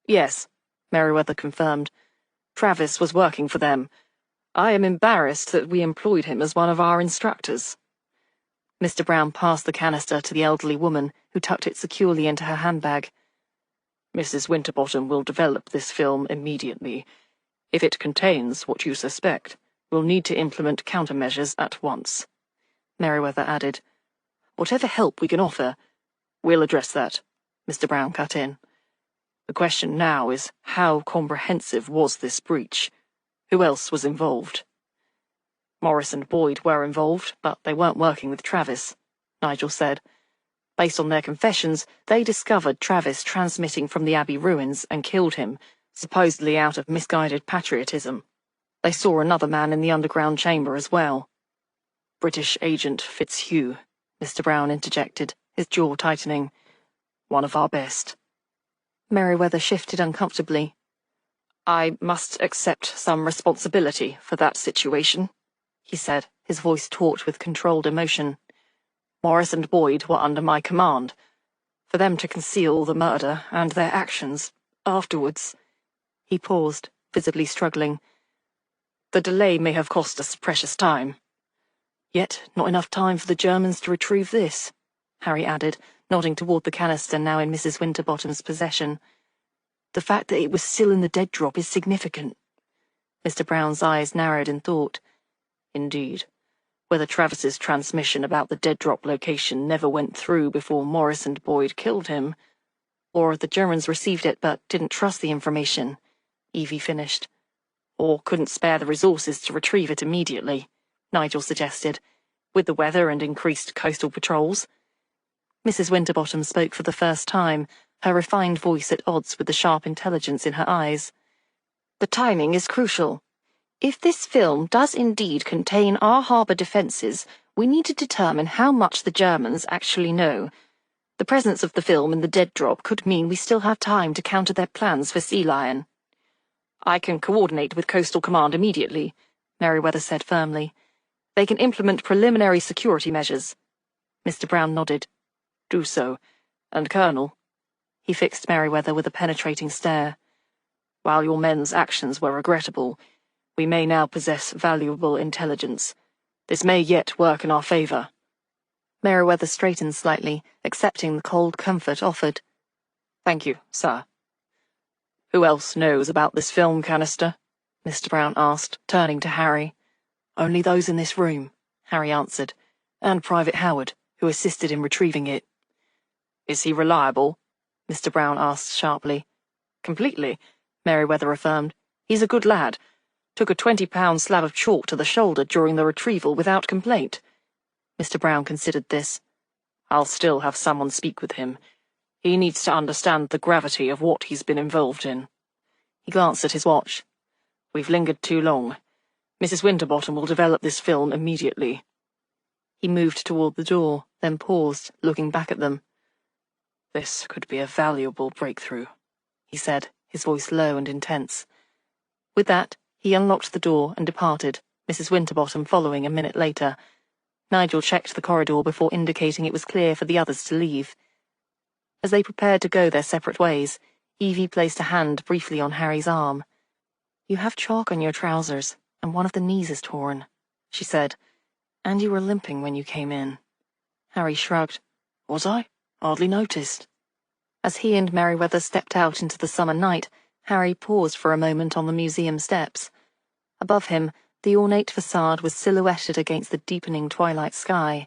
"Yes," Merriweather confirmed. "Travis was working for them. I am embarrassed that we employed him as one of our instructors." Mr. Brown passed the canister to the elderly woman, who tucked it securely into her handbag. "Mrs. Winterbottom will develop this film immediately. If it contains what you suspect, We'll need to implement countermeasures at once," Merriweather added. "Whatever help we can offer, we'll address that," Mr. Brown cut in. "The question now is, how comprehensive was this breach? Who else was involved?" "Morris and Boyd were involved, but they weren't working with Travis," Nigel said. "Based on their confessions, they discovered Travis transmitting from the Abbey ruins and killed him, supposedly out of misguided patriotism. They saw another man in the underground chamber as well." "British agent Fitzhugh," Mr. Brown interjected, his jaw tightening. "One of our best." Merriweather shifted uncomfortably. "I must accept some responsibility for that situation," he said, his voice taut with controlled emotion. "Morris and Boyd were under my command. For them to conceal the murder and their actions afterwards—" He paused, visibly struggling. "The delay may have cost us precious time." "Yet not enough time for the Germans to retrieve this," Harry added, nodding toward the canister now in Mrs. Winterbottom's possession. "The fact that it was still in the dead drop is significant." Mr. Brown's eyes narrowed in thought. "Indeed. Whether Travis's transmission about the dead drop location never went through before Morris and Boyd killed him, or the Germans received it but didn't trust the information," Evie finished. "Or couldn't spare the resources to retrieve it immediately," Nigel suggested, "with the weather and increased coastal patrols." Mrs. Winterbottom spoke for the first time, her refined voice at odds with the sharp intelligence in her eyes. "The timing is crucial. If this film does indeed contain our harbour defences, we need to determine how much the Germans actually know. The presence of the film in the dead drop could mean we still have time to counter their plans for Sea Lion." "I can coordinate with Coastal Command immediately," Merriweather said firmly. "They can implement preliminary security measures." Mr. Brown nodded. "Do so. And Colonel," he fixed Merriweather with a penetrating stare, "while your men's actions were regrettable, we may now possess valuable intelligence. This may yet work in our favor." Merriweather straightened slightly, accepting the cold comfort offered. "Thank you, sir." "Who else knows about this film canister?" Mr. Brown asked, turning to Harry. "Only those in this room," Harry answered, "and Private Howard, who assisted in retrieving it." "Is he reliable?" Mr. Brown asked sharply. "Completely," Merriweather affirmed. "He's a good lad. Took a 20-pound slab of chalk to the shoulder during the retrieval without complaint." Mr. Brown considered this. "I'll still have someone speak with him. He needs to understand the gravity of what he's been involved in." He glanced at his watch. "We've lingered too long. Mrs. Winterbottom will develop this film immediately." He moved toward the door, then paused, looking back at them. "This could be a valuable breakthrough," he said, his voice low and intense. With that, he unlocked the door and departed, Mrs. Winterbottom following a minute later. Nigel checked the corridor before indicating it was clear for the others to leave. As they prepared to go their separate ways, Evie placed a hand briefly on Harry's arm. "You have chalk on your trousers, and one of the knees is torn," she said. "And you were limping when you came in." Harry shrugged. "Was I? Hardly noticed." As he and Merriweather stepped out into the summer night, Harry paused for a moment on the museum steps. Above him, the ornate facade was silhouetted against the deepening twilight sky.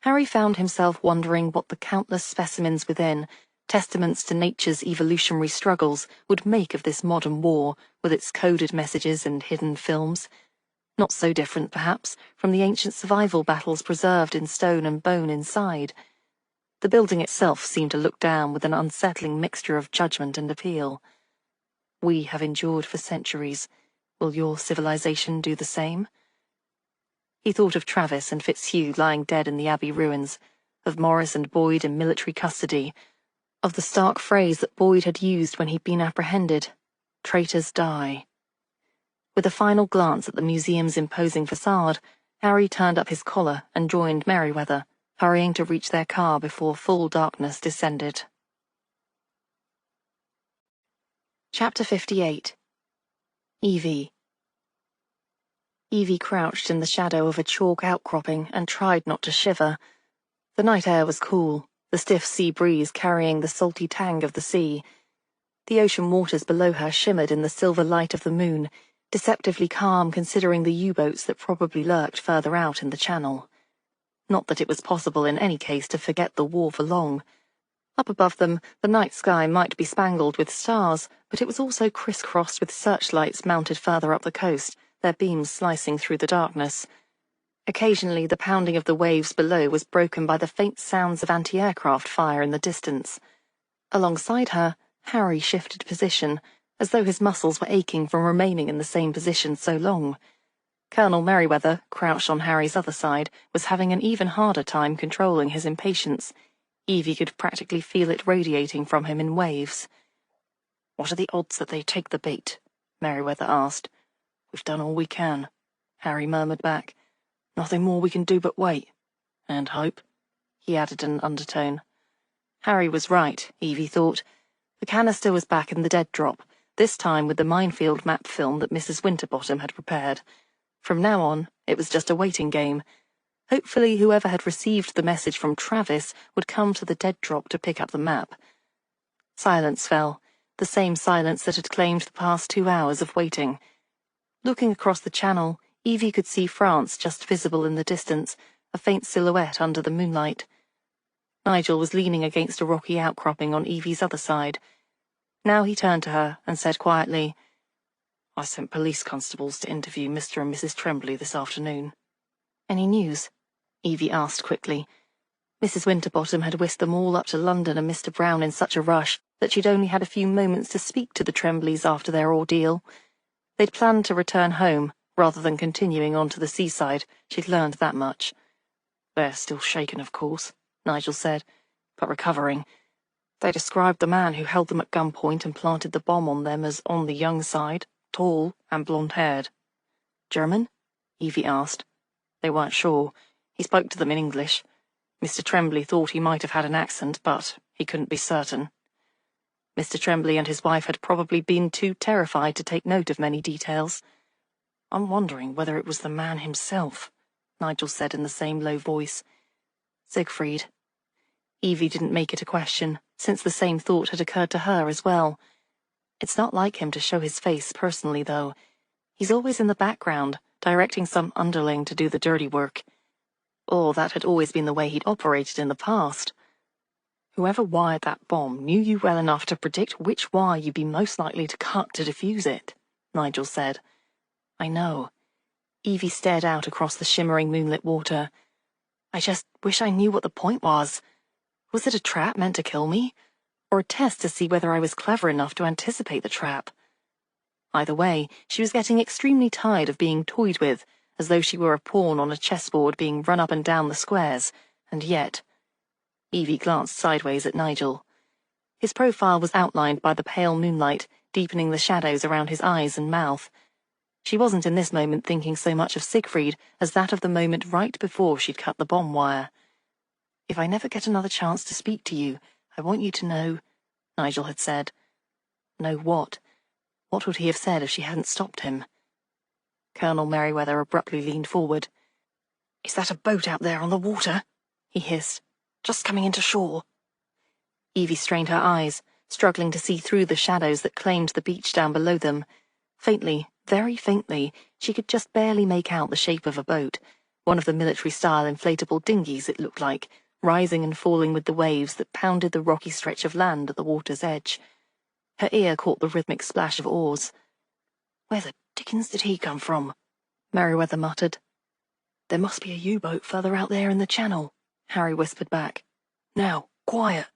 Harry found himself wondering what the countless specimens within, testaments to nature's evolutionary struggles, would make of this modern war, with its coded messages and hidden films. Not so different, perhaps, from the ancient survival battles preserved in stone and bone inside. The building itself seemed to look down with an unsettling mixture of judgment and appeal. "We have endured for centuries. Will your civilization do the same?" He thought of Travis and Fitzhugh lying dead in the Abbey ruins, of Morris and Boyd in military custody, of the stark phrase that Boyd had used when he'd been apprehended, "Traitors die." With a final glance at the museum's imposing facade, Harry turned up his collar and joined Merriweather, hurrying to reach their car before full darkness descended. Chapter 58. Evie. Evie crouched in the shadow of a chalk outcropping and tried not to shiver. The night air was cool, the stiff sea breeze carrying the salty tang of the sea. The ocean waters below her shimmered in the silver light of the moon, deceptively calm considering the U-boats that probably lurked further out in the channel. Not that it was possible in any case to forget the war for long. Up above them, the night sky might be spangled with stars, but it was also crisscrossed with searchlights mounted further up the coast, their beams slicing through the darkness. Occasionally, the pounding of the waves below was broken by the faint sounds of anti-aircraft fire in the distance. Alongside her, Harry shifted position, as though his muscles were aching from remaining in the same position so long. Colonel Merriweather, crouched on Harry's other side, was having an even harder time controlling his impatience. Evie could practically feel it radiating from him in waves. "What are the odds that they take the bait?" Merriweather asked. "We've done all we can," Harry murmured back. "Nothing more we can do but wait. And hope," he added in an undertone. Harry was right, Evie thought. The canister was back in the dead drop, this time with the minefield map film that Mrs. Winterbottom had prepared. From now on, it was just a waiting game. Hopefully whoever had received the message from Travis would come to the dead drop to pick up the map. Silence fell, the same silence that had claimed the past 2 hours of waiting. Looking across the channel, Evie could see France just visible in the distance, a faint silhouette under the moonlight. Nigel was leaning against a rocky outcropping on Evie's other side. Now he turned to her and said quietly, "I sent police constables to interview Mr. and Mrs. Tremblay this afternoon." "Any news?" Evie asked quickly. Mrs. Winterbottom had whisked them all up to London and Mr. Brown in such a rush that she'd only had a few moments to speak to the Tremblays after their ordeal. They'd planned to return home, rather than continuing on to the seaside. She'd learned that much. "They're still shaken, of course," Nigel said, "but recovering. They described the man who held them at gunpoint and planted the bomb on them as on the young side, tall and blonde-haired." "German?" Evie asked. They weren't sure. He spoke to them in English. Mr. Tremblay thought he might have had an accent, but he couldn't be certain. Mr. Tremblay and his wife had probably been too terrified to take note of many details. "I'm wondering whether it was the man himself," Nigel said in the same low voice. "Siegfried." Evie didn't make it a question, since the same thought had occurred to her as well. It's not like him to show his face personally, though. He's always in the background, directing some underling to do the dirty work. Or that had always been the way he'd operated in the past. "Whoever wired that bomb knew you well enough to predict which wire you'd be most likely to cut to defuse it," Nigel said. "I know." Evie stared out across the shimmering moonlit water. "I just wish I knew what the point was. Was it a trap meant to kill me? Or a test to see whether I was clever enough to anticipate the trap?" Either way, she was getting extremely tired of being toyed with, as though she were a pawn on a chessboard being run up and down the squares, and yet... Evie glanced sideways at Nigel. His profile was outlined by the pale moonlight, deepening the shadows around his eyes and mouth. She wasn't in this moment thinking so much of Siegfried as that of the moment right before she'd cut the bomb wire. "If I never get another chance to speak to you, I want you to know," Nigel had said. Know what? What would he have said if she hadn't stopped him? Colonel Merriweather abruptly leaned forward. "Is that a boat out there on the water?" he hissed. "Just coming into shore." Evie strained her eyes, struggling to see through the shadows that claimed the beach down below them. Faintly, very faintly, she could just barely make out the shape of a boat, one of the military-style inflatable dinghies it looked like, rising and falling with the waves that pounded the rocky stretch of land at the water's edge. Her ear caught the rhythmic splash of oars. "Where the dickens did he come from?" Merriweather muttered. "There must be a U-boat further out there in the channel," Harry whispered back. "Now, quiet."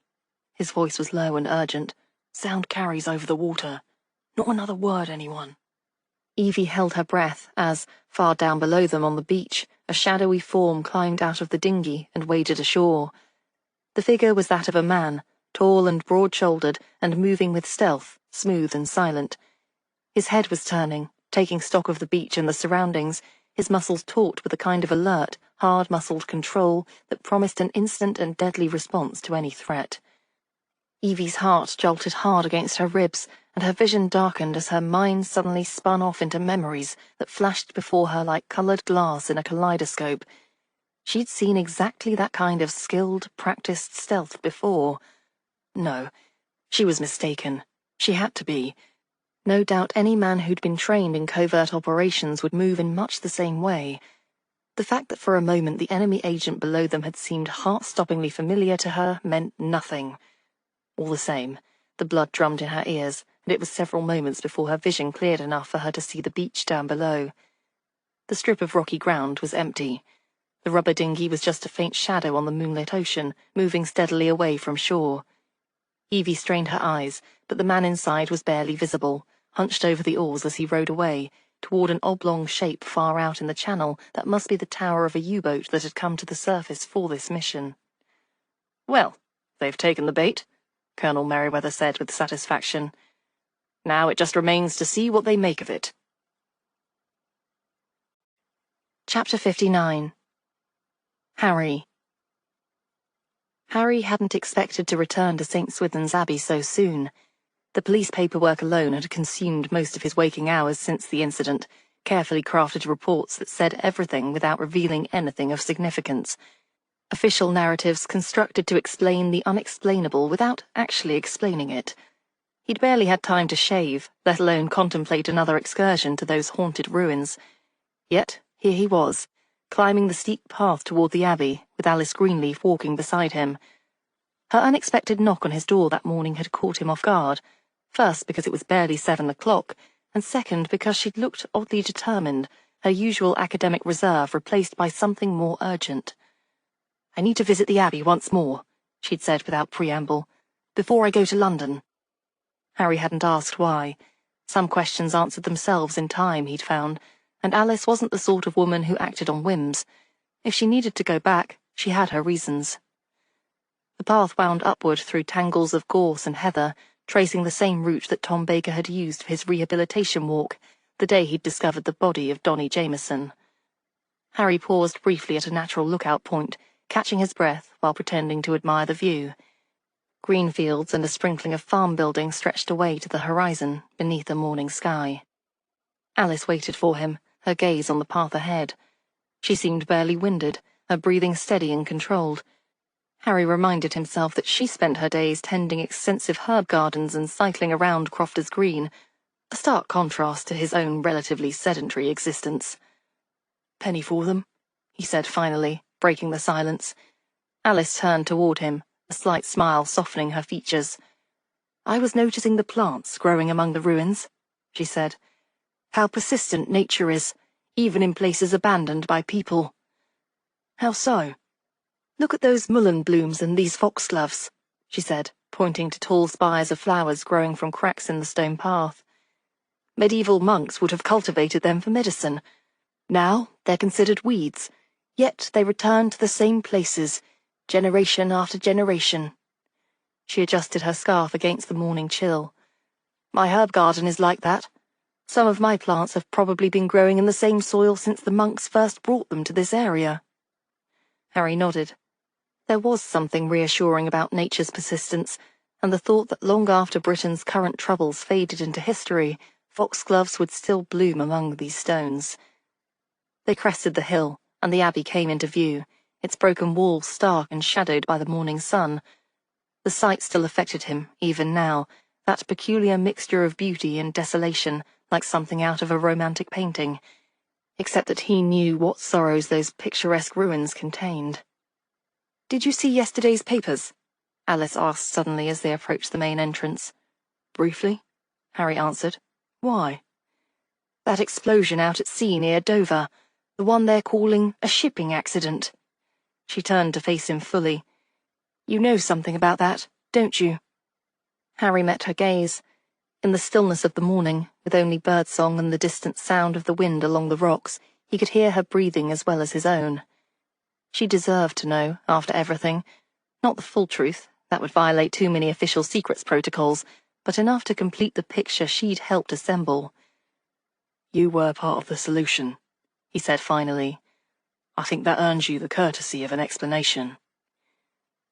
His voice was low and urgent. "Sound carries over the water. Not another word, anyone." Evie held her breath as, far down below them on the beach, a shadowy form climbed out of the dinghy and waded ashore. The figure was that of a man, tall and broad-shouldered and moving with stealth, smooth and silent. His head was turning, taking stock of the beach and the surroundings, his muscles taut with a kind of alert, hard-muscled control that promised an instant and deadly response to any threat. Evie's heart jolted hard against her ribs, and her vision darkened as her mind suddenly spun off into memories that flashed before her like coloured glass in a kaleidoscope. She'd seen exactly that kind of skilled, practiced stealth before. No, she was mistaken. She had to be. No doubt any man who'd been trained in covert operations would move in much the same way. The fact that for a moment the enemy agent below them had seemed heart-stoppingly familiar to her meant nothing. All the same, the blood drummed in her ears, and it was several moments before her vision cleared enough for her to see the beach down below. The strip of rocky ground was empty. The rubber dinghy was just a faint shadow on the moonlit ocean, moving steadily away from shore. Evie strained her eyes, but the man inside was barely visible, hunched over the oars as he rowed away, toward an oblong shape far out in the channel that must be the tower of a U-boat that had come to the surface for this mission. "Well, they've taken the bait," Colonel Merriweather said with satisfaction. "Now it just remains to see what they make of it." Chapter 59. Harry. Harry hadn't expected to return to St. Swithin's Abbey so soon. The police paperwork alone had consumed most of his waking hours since the incident, carefully crafted reports that said everything without revealing anything of significance. Official narratives constructed to explain the unexplainable without actually explaining it. He'd barely had time to shave, let alone contemplate another excursion to those haunted ruins. Yet, here he was, climbing the steep path toward the Abbey, with Alice Greenleaf walking beside him. Her unexpected knock on his door that morning had caught him off guard, first because it was barely 7 o'clock, and second because she'd looked oddly determined, her usual academic reserve replaced by something more urgent. "I need to visit the Abbey once more," she'd said without preamble, "before I go to London." Harry hadn't asked why. Some questions answered themselves in time, he'd found, and Alice wasn't the sort of woman who acted on whims. If she needed to go back, she had her reasons. The path wound upward through tangles of gorse and heather, tracing the same route that Tom Baker had used for his rehabilitation walk, the day he'd discovered the body of Donnie Jameson. Harry paused briefly at a natural lookout point, catching his breath while pretending to admire the view. Green fields and a sprinkling of farm buildings stretched away to the horizon, beneath a morning sky. Alice waited for him, her gaze on the path ahead. She seemed barely winded, her breathing steady and controlled. Harry reminded himself that she spent her days tending extensive herb gardens and cycling around Crofters Green, a stark contrast to his own relatively sedentary existence. "Penny for them," he said finally, breaking the silence. Alice turned toward him, a slight smile softening her features. "I was noticing the plants growing among the ruins," she said. "How persistent nature is, even in places abandoned by people." "How so?" "Look at those mullein blooms and these foxgloves," she said, pointing to tall spires of flowers growing from cracks in the stone path. "Medieval monks would have cultivated them for medicine. Now they're considered weeds, yet they return to the same places, generation after generation." She adjusted her scarf against the morning chill. "My herb garden is like that. Some of my plants have probably been growing in the same soil since the monks first brought them to this area." Harry nodded. There was something reassuring about nature's persistence, and the thought that long after Britain's current troubles faded into history, foxgloves would still bloom among these stones. They crested the hill, and the Abbey came into view, its broken walls stark and shadowed by the morning sun. The sight still affected him, even now, that peculiar mixture of beauty and desolation, like something out of a romantic painting, except that he knew what sorrows those picturesque ruins contained. "Did you see yesterday's papers?" Alice asked suddenly as they approached the main entrance. "Briefly," Harry answered. "Why?" "That explosion out at sea near Dover, the one they're calling a shipping accident." She turned to face him fully. "You know something about that, don't you?" Harry met her gaze. In the stillness of the morning, with only birdsong and the distant sound of the wind along the rocks, he could hear her breathing as well as his own. She deserved to know, after everything. Not the full truth, that would violate too many official secrets protocols, but enough to complete the picture she'd helped assemble. "You were part of the solution," he said finally. "I think that earns you the courtesy of an explanation."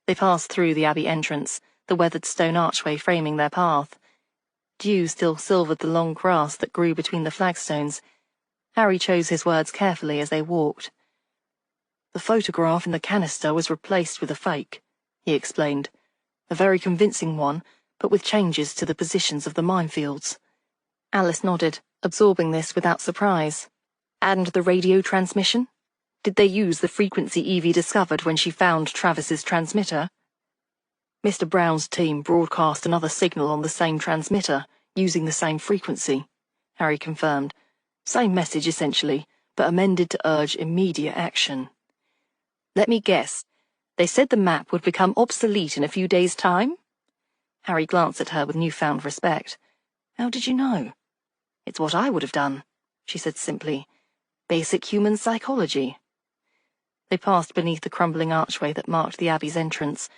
They passed through the Abbey entrance, the weathered stone archway framing their path. Dew still silvered the long grass that grew between the flagstones. Harry chose his words carefully as they walked. "The photograph in the canister was replaced with a fake," he explained. "A very convincing one, but with changes to the positions of the minefields." Alice nodded, absorbing this without surprise. And the radio transmission? Did they use the frequency Evie discovered when she found Travis's transmitter? Mr. Brown's team broadcast another signal on the same transmitter, using the same frequency, Harry confirmed. Same message, essentially, but amended to urge immediate action. Let me guess. They said the map would become obsolete in a few days' time? Harry glanced at her with newfound respect. How did you know? It's what I would have done, she said simply. Basic human psychology. They passed beneath the crumbling archway that marked the Abbey's entrance.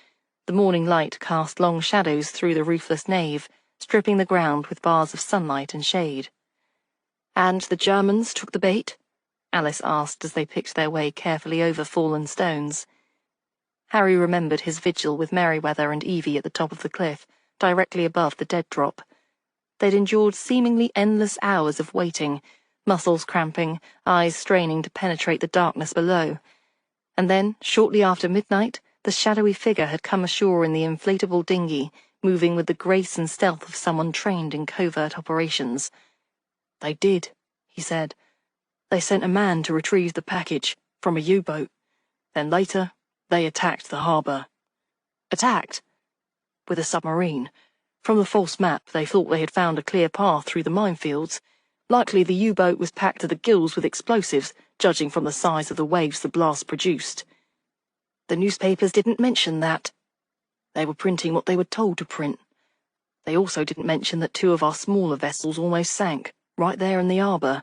The morning light cast long shadows through the roofless nave, stripping the ground with bars of sunlight and shade. And the Germans took the bait? Alice asked as they picked their way carefully over fallen stones. Harry remembered his vigil with Merryweather and Evie at the top of the cliff, directly above the dead drop. They'd endured seemingly endless hours of waiting, muscles cramping, eyes straining to penetrate the darkness below. And then, shortly after midnight, the shadowy figure had come ashore in the inflatable dinghy, moving with the grace and stealth of someone trained in covert operations. They did, he said. They sent a man to retrieve the package from a U-boat. Then later, they attacked the harbour. Attacked? With a submarine. From the false map, they thought they had found a clear path through the minefields. Likely the U-boat was packed to the gills with explosives, judging from the size of the waves the blast produced. The newspapers didn't mention that. They were printing what they were told to print. They also didn't mention that 2 of our smaller vessels almost sank, right there in the harbour,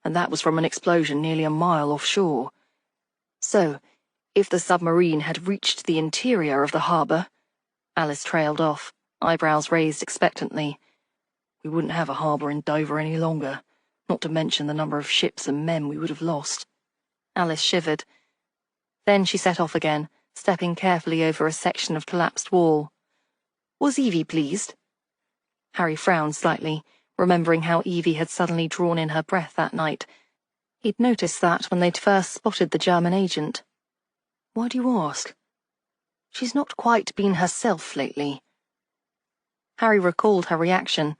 and that was from an explosion nearly a mile offshore. So, if the submarine had reached the interior of the harbour, Alice trailed off, eyebrows raised expectantly. We wouldn't have a harbour in Dover any longer, not to mention the number of ships and men we would have lost. Alice shivered. Then she set off again, stepping carefully over a section of collapsed wall. Was Evie pleased? Harry frowned slightly, remembering how Evie had suddenly drawn in her breath that night. He'd noticed that when they'd first spotted the German agent. Why do you ask? She's not quite been herself lately. Harry recalled her reaction.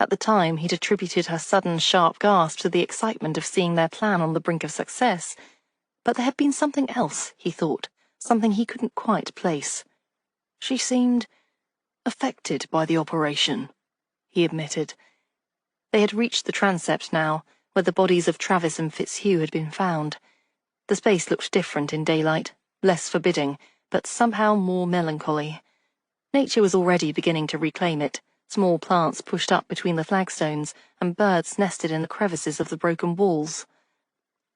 At the time, he'd attributed her sudden, sharp gasp to the excitement of seeing their plan on the brink of success. But there had been something else, he thought, something he couldn't quite place. She seemed affected by the operation, he admitted. They had reached the transept now, where the bodies of Travis and Fitzhugh had been found. The space looked different in daylight, less forbidding, but somehow more melancholy. Nature was already beginning to reclaim it, small plants pushed up between the flagstones, and birds nested in the crevices of the broken walls.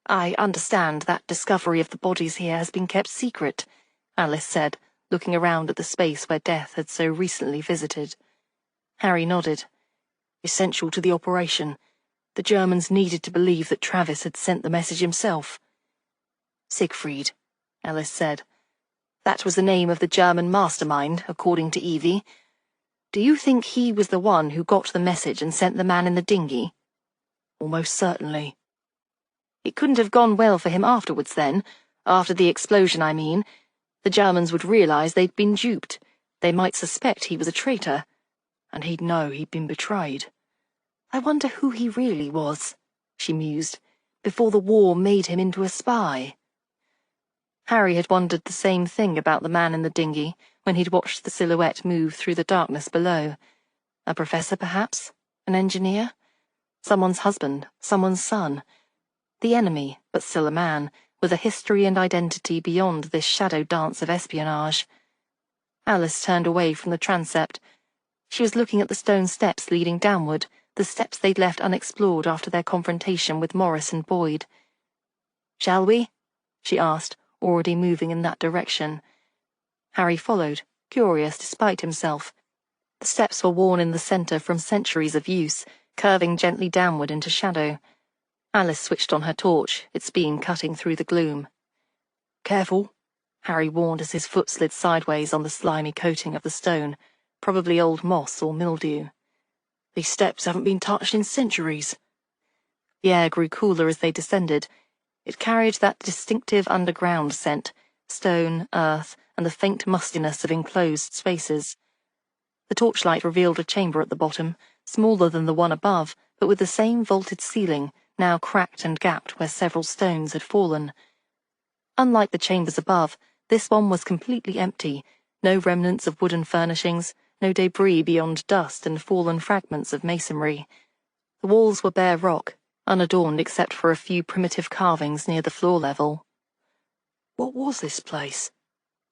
I understand that discovery of the bodies here has been kept secret, Alice said, looking around at the space where death had so recently visited. Harry nodded. Essential to the operation. The Germans needed to believe that Travis had sent the message himself. Siegfried, Alice said. That was the name of the German mastermind, according to Evie. Do you think he was the one who got the message and sent the man in the dinghy? Almost certainly. It couldn't have gone well for him afterwards, then. After the explosion, I mean. The Germans would realize they'd been duped. They might suspect he was a traitor. And he'd know he'd been betrayed. I wonder who he really was, she mused, before the war made him into a spy. Harry had wondered the same thing about the man in the dinghy when he'd watched the silhouette move through the darkness below. A professor, perhaps? An engineer? Someone's husband, someone's son. The enemy, but still a man, with a history and identity beyond this shadow dance of espionage. Alice turned away from the transept. She was looking at the stone steps leading downward, the steps they'd left unexplored after their confrontation with Morris and Boyd. Shall we? She asked, already moving in that direction. Harry followed, curious despite himself. The steps were worn in the centre from centuries of use, curving gently downward into shadow. Alice switched on her torch, its beam cutting through the gloom. Careful, Harry warned as his foot slid sideways on the slimy coating of the stone, probably old moss or mildew. These steps haven't been touched in centuries. The air grew cooler as they descended. It carried that distinctive underground scent, stone, earth, and the faint mustiness of enclosed spaces. The torchlight revealed a chamber at the bottom, smaller than the one above, but with the same vaulted ceiling, now cracked and gapped where several stones had fallen. Unlike the chambers above, this one was completely empty, no remnants of wooden furnishings, no debris beyond dust and fallen fragments of masonry. The walls were bare rock, unadorned except for a few primitive carvings near the floor level. What was this place?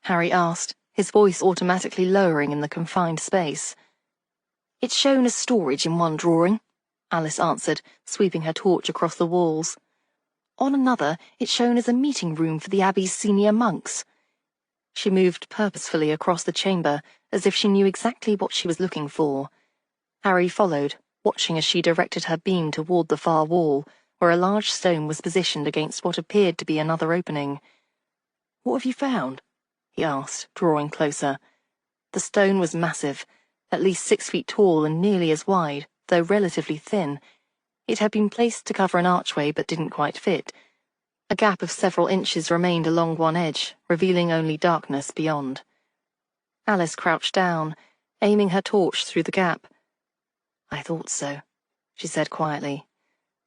Harry asked, his voice automatically lowering in the confined space. It's shown as storage in one drawing, Alice answered, sweeping her torch across the walls. On another, it's shown as a meeting room for the Abbey's senior monks. She moved purposefully across the chamber, as if she knew exactly what she was looking for. Harry followed, watching as she directed her beam toward the far wall, where a large stone was positioned against what appeared to be another opening. What have you found? He asked, drawing closer. The stone was massive, at least 6 feet tall and nearly as wide, though relatively thin. It had been placed to cover an archway but didn't quite fit. A gap of several inches remained along one edge, revealing only darkness beyond. Alice crouched down, aiming her torch through the gap. I thought so, she said quietly.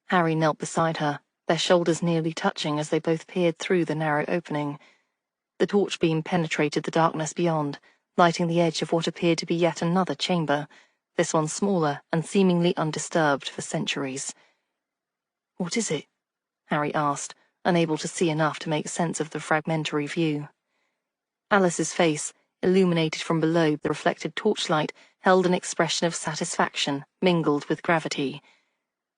Harry knelt beside her, their shoulders nearly touching as they both peered through the narrow opening. The torch beam penetrated the darkness beyond, lighting the edge of what appeared to be yet another chamber, this one smaller and seemingly undisturbed for centuries. What is it? Harry asked, unable to see enough to make sense of the fragmentary view. Alice's face, illuminated from below the reflected torchlight, held an expression of satisfaction mingled with gravity.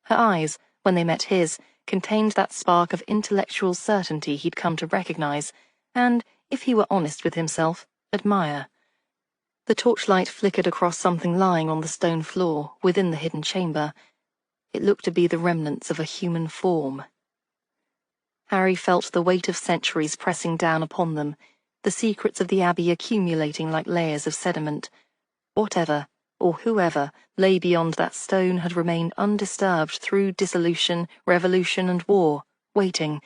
Her eyes, when they met his, contained that spark of intellectual certainty he'd come to recognize, and, if he were honest with himself, admire. The torchlight flickered across something lying on the stone floor within the hidden chamber. It looked to be the remnants of a human form. Harry felt the weight of centuries pressing down upon them, the secrets of the Abbey accumulating like layers of sediment. Whatever, or whoever, lay beyond that stone had remained undisturbed through dissolution, revolution, and war, waiting,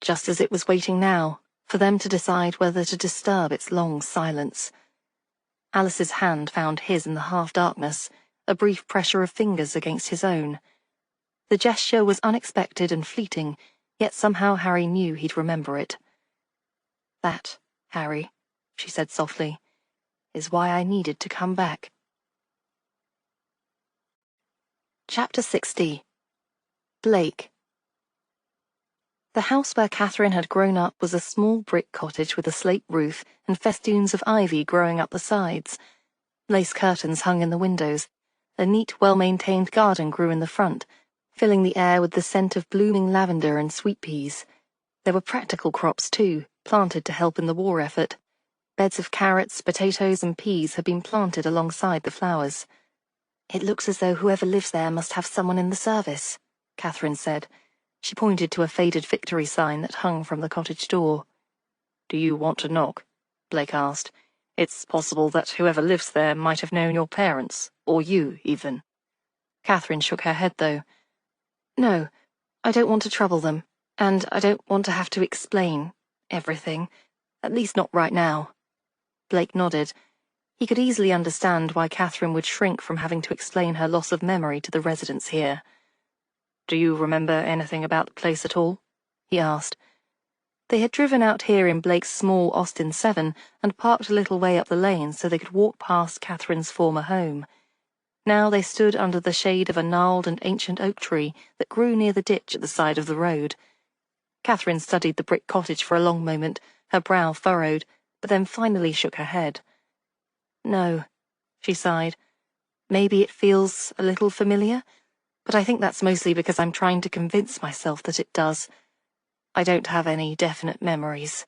just as it was waiting now, for them to decide whether to disturb its long silence. Alice's hand found his in the half-darkness, a brief pressure of fingers against his own. The gesture was unexpected and fleeting, yet somehow Harry knew he'd remember it. "That, Harry," she said softly, "is why I needed to come back." Chapter 60. Blake. The house where Catherine had grown up was a small brick cottage with a slate roof and festoons of ivy growing up the sides. Lace curtains hung in the windows. A neat, well-maintained garden grew in the front, filling the air with the scent of blooming lavender and sweet peas. There were practical crops, too, planted to help in the war effort. Beds of carrots, potatoes, and peas had been planted alongside the flowers. "It looks as though whoever lives there must have someone in the service," Catherine said. She pointed to a faded victory sign that hung from the cottage door. "Do you want to knock?" Blake asked. "It's possible that whoever lives there might have known your parents, or you, even." Catherine shook her head, though. "No, I don't want to trouble them, and I don't want to have to explain everything, at least not right now." Blake nodded. He could easily understand why Catherine would shrink from having to explain her loss of memory to the residents here. "Do you remember anything about the place at all?" he asked. They had driven out here in Blake's small Austin 7 and parked a little way up the lane so they could walk past Catherine's former home. Now they stood under the shade of a gnarled and ancient oak tree that grew near the ditch at the side of the road. Catherine studied the brick cottage for a long moment, her brow furrowed, but then finally shook her head. "No," she sighed. "Maybe it feels a little familiar, but I think that's mostly because I'm trying to convince myself that it does. I don't have any definite memories."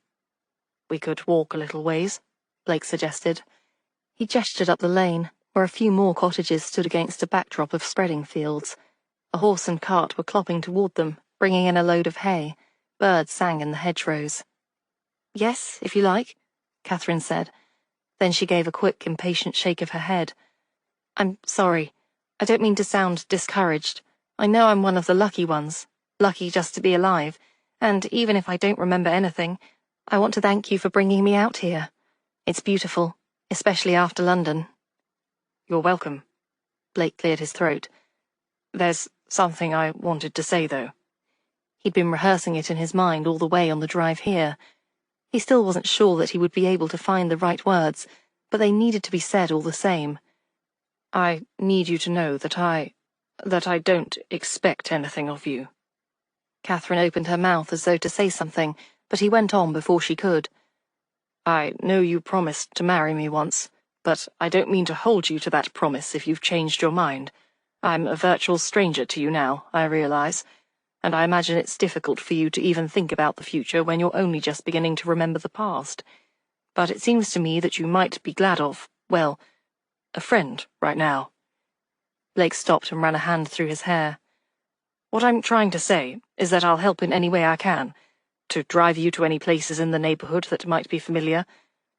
"We could walk a little ways," Blake suggested. He gestured up the lane, where a few more cottages stood against a backdrop of spreading fields. A horse and cart were clopping toward them, bringing in a load of hay. Birds sang in the hedgerows. "Yes, if you like," Catherine said. Then she gave a quick, impatient shake of her head. "I'm sorry. I don't mean to sound discouraged. I know I'm one of the lucky ones, lucky just to be alive, and even if I don't remember anything, I want to thank you for bringing me out here. It's beautiful, especially after London." "You're welcome." Blake cleared his throat. There's something I wanted to say, though. He'd been rehearsing it in his mind all the way on the drive here. He still wasn't sure that he would be able to find the right words, but they needed to be said all the same. I need you to know that I don't expect anything of you. Catherine opened her mouth as though to say something, but he went on before she could. I know you promised to marry me once, but I don't mean to hold you to that promise if you've changed your mind. I'm a virtual stranger to you now, I realize, and I imagine it's difficult for you to even think about the future when you're only just beginning to remember the past. But it seems to me that you might be glad of, well, a friend right now. Blake stopped and ran a hand through his hair. What I'm trying to say is that I'll help in any way I can, to drive you to any places in the neighborhood that might be familiar,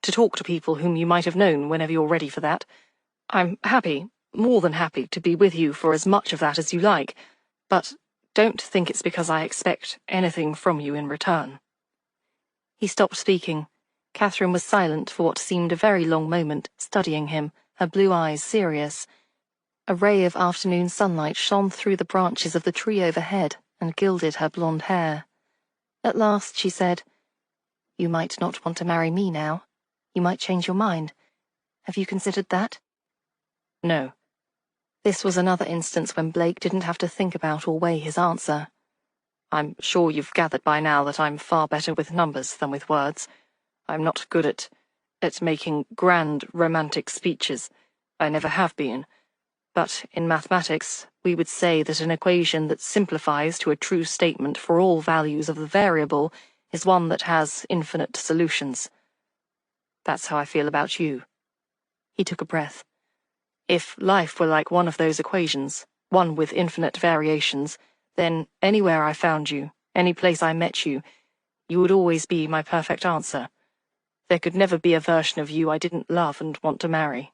to talk to people whom you might have known whenever you're ready for that. I'm happy, more than happy, to be with you for as much of that as you like, but don't think it's because I expect anything from you in return. He stopped speaking. Catherine was silent for what seemed a very long moment, studying him, her blue eyes serious. A ray of afternoon sunlight shone through the branches of the tree overhead and gilded her blonde hair. At last she said, "You might not want to marry me now. You might change your mind. Have you considered that?" No. This was another instance when Blake didn't have to think about or weigh his answer. I'm sure you've gathered by now that I'm far better with numbers than with words. I'm not good at making grand romantic speeches. I never have been. But in mathematics, we would say that an equation that simplifies to a true statement for all values of the variable is one that has infinite solutions. That's how I feel about you. He took a breath. If life were like one of those equations, one with infinite variations, then anywhere I found you, any place I met you, you would always be my perfect answer. There could never be a version of you I didn't love and want to marry.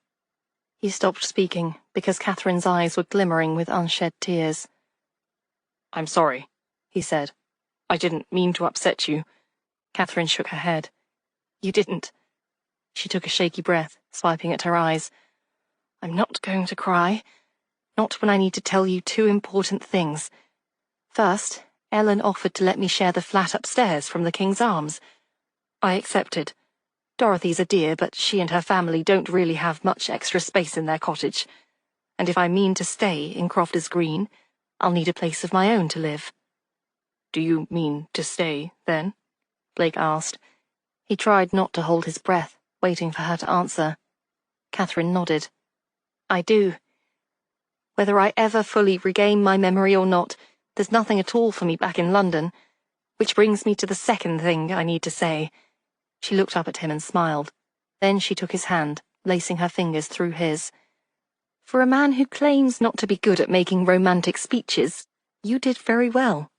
He stopped speaking because Catherine's eyes were glimmering with unshed tears. I'm sorry, he said. I didn't mean to upset you. Catherine shook her head. You didn't. She took a shaky breath, swiping at her eyes. I'm not going to cry. Not when I need to tell you two important things. First, Ellen offered to let me share the flat upstairs from the King's Arms. I accepted. Dorothy's a dear, but she and her family don't really have much extra space in their cottage. And if I mean to stay in Crofters Green, I'll need a place of my own to live. Do you mean to stay, then? Blake asked. He tried not to hold his breath, waiting for her to answer. Catherine nodded. I do. Whether I ever fully regain my memory or not, there's nothing at all for me back in London. Which brings me to the second thing I need to say. She looked up at him and smiled. Then she took his hand, lacing her fingers through his. For a man who claims not to be good at making romantic speeches, you did very well.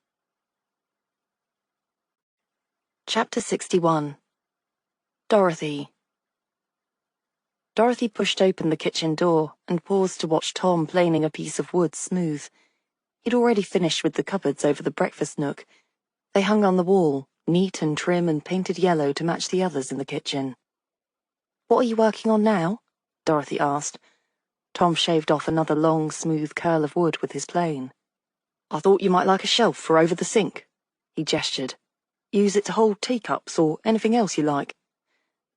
Chapter 61. Dorothy. Dorothy pushed open the kitchen door and paused to watch Tom planing a piece of wood smooth. He'd already finished with the cupboards over the breakfast nook. They hung on the wall, neat and trim and painted yellow to match the others in the kitchen. What are you working on now? Dorothy asked. Tom shaved off another long, smooth curl of wood with his plane. I thought you might like a shelf for over the sink, he gestured. Use it to hold teacups or anything else you like.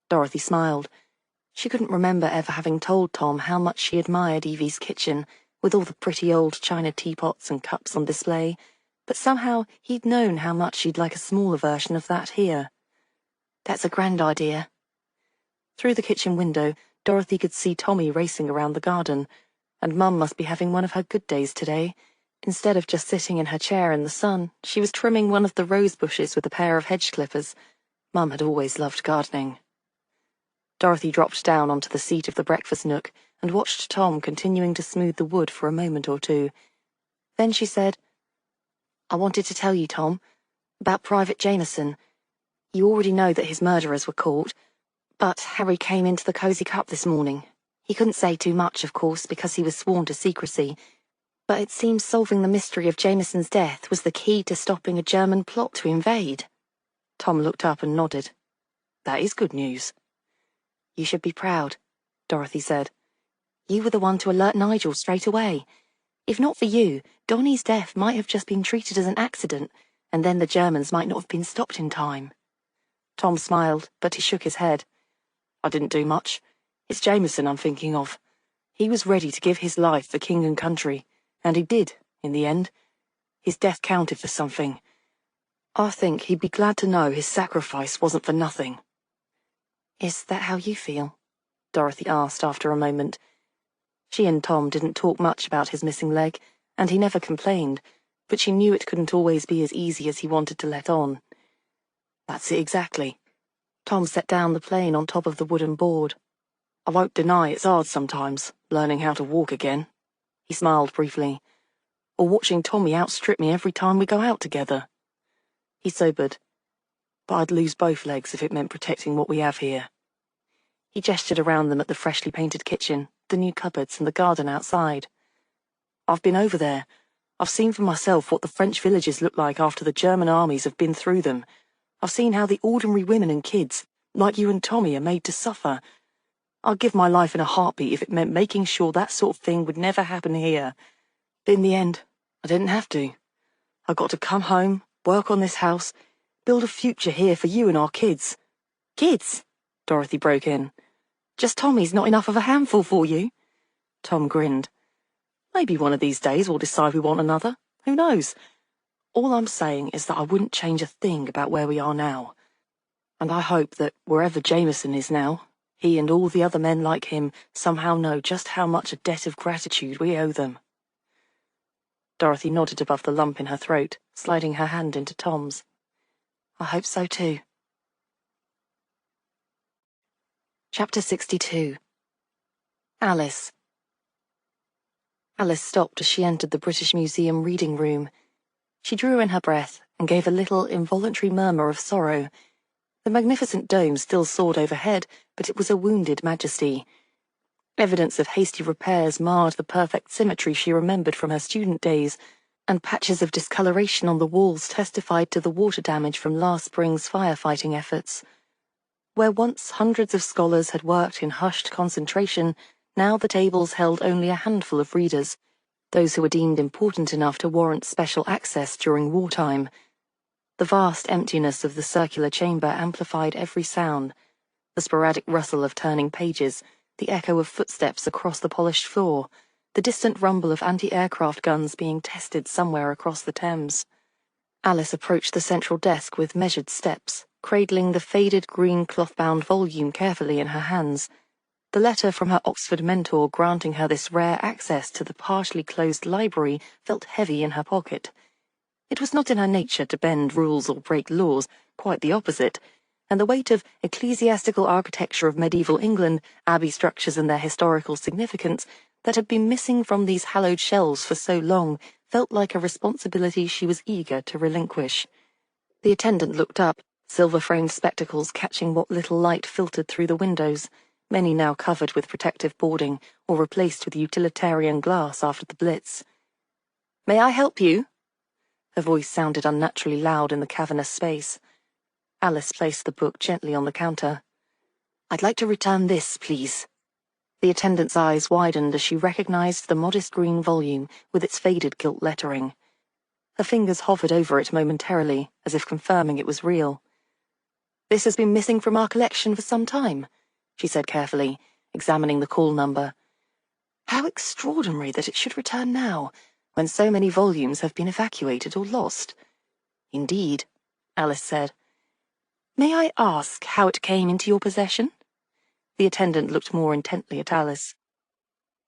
Dorothy smiled. She couldn't remember ever having told Tom how much she admired Evie's kitchen, with all the pretty old china teapots and cups on display, but somehow he'd known how much she'd like a smaller version of that here. That's a grand idea. Through the kitchen window, Dorothy could see Tommy racing around the garden, and Mum must be having one of her good days today. Instead of just sitting in her chair in the sun, she was trimming one of the rose bushes with a pair of hedge clippers. Mum had always loved gardening. Dorothy dropped down onto the seat of the breakfast nook and watched Tom continuing to smooth the wood for a moment or two. Then she said, I wanted to tell you, Tom, about Private Jameson. You already know that his murderers were caught, but Harry came into the Cozy Cup this morning. He couldn't say too much, of course, because he was sworn to secrecy, but it seems solving the mystery of Jameson's death was the key to stopping a German plot to invade. Tom looked up and nodded. That is good news. You should be proud, Dorothy said. You were the one to alert Nigel straight away. If not for you, Donnie's death might have just been treated as an accident, and then the Germans might not have been stopped in time. Tom smiled, but he shook his head. I didn't do much. It's Jameson I'm thinking of. He was ready to give his life for king and country, and he did, in the end. His death counted for something. I think he'd be glad to know his sacrifice wasn't for nothing. Is that how you feel? Dorothy asked after a moment. She and Tom didn't talk much about his missing leg, and he never complained, but she knew it couldn't always be as easy as he wanted to let on. That's it exactly. Tom set down the plane on top of the wooden board. I won't deny it's hard sometimes, learning how to walk again. He smiled briefly. Or watching Tommy outstrip me every time we go out together. He sobered. But I'd lose both legs if it meant protecting what we have here. He gestured around them at the freshly painted kitchen, the new cupboards and the garden outside. I've been over there. I've seen for myself what the French villages look like after the German armies have been through them. I've seen how the ordinary women and kids, like you and Tommy, are made to suffer. I'd give my life in a heartbeat if it meant making sure that sort of thing would never happen here. But in the end, I didn't have to. I got to come home, work on this house, build a future here for you and our kids. Kids? Dorothy broke in. Just Tommy's not enough of a handful for you? Tom grinned. Maybe one of these days we'll decide we want another. Who knows? All I'm saying is that I wouldn't change a thing about where we are now. And I hope that wherever Jameson is now, he and all the other men like him somehow know just how much a debt of gratitude we owe them. Dorothy nodded above the lump in her throat, sliding her hand into Tom's. I hope so too. Chapter 62. Alice. Alice stopped as she entered the British Museum reading room. She drew in her breath and gave a little involuntary murmur of sorrow. The magnificent dome still soared overhead, but it was a wounded majesty. Evidence of hasty repairs marred the perfect symmetry she remembered from her student days, and patches of discoloration on the walls testified to the water damage from last spring's firefighting efforts. Where once hundreds of scholars had worked in hushed concentration, now the tables held only a handful of readers, those who were deemed important enough to warrant special access during wartime. The vast emptiness of the circular chamber amplified every sound, the sporadic rustle of turning pages, the echo of footsteps across the polished floor, the distant rumble of anti-aircraft guns being tested somewhere across the Thames. Alice approached the central desk with measured steps, cradling the faded green cloth-bound volume carefully in her hands. The letter from her Oxford mentor granting her this rare access to the partially closed library felt heavy in her pocket. It was not in her nature to bend rules or break laws, quite the opposite, and the weight of ecclesiastical architecture of medieval England, abbey structures and their historical significance, that had been missing from these hallowed shelves for so long, felt like a responsibility she was eager to relinquish. The attendant looked up, silver-framed spectacles catching what little light filtered through the windows, many now covered with protective boarding or replaced with utilitarian glass after the Blitz. "May I help you?" Her voice sounded unnaturally loud in the cavernous space. Alice placed the book gently on the counter. "I'd like to return this, please." The attendant's eyes widened as she recognized the modest green volume with its faded gilt lettering. Her fingers hovered over it momentarily, as if confirming it was real. "This has been missing from our collection for some time," she said carefully, examining the call number. "How extraordinary that it should return now, when so many volumes have been evacuated or lost." "Indeed," Alice said. "May I ask how it came into your possession?" The attendant looked more intently at Alice.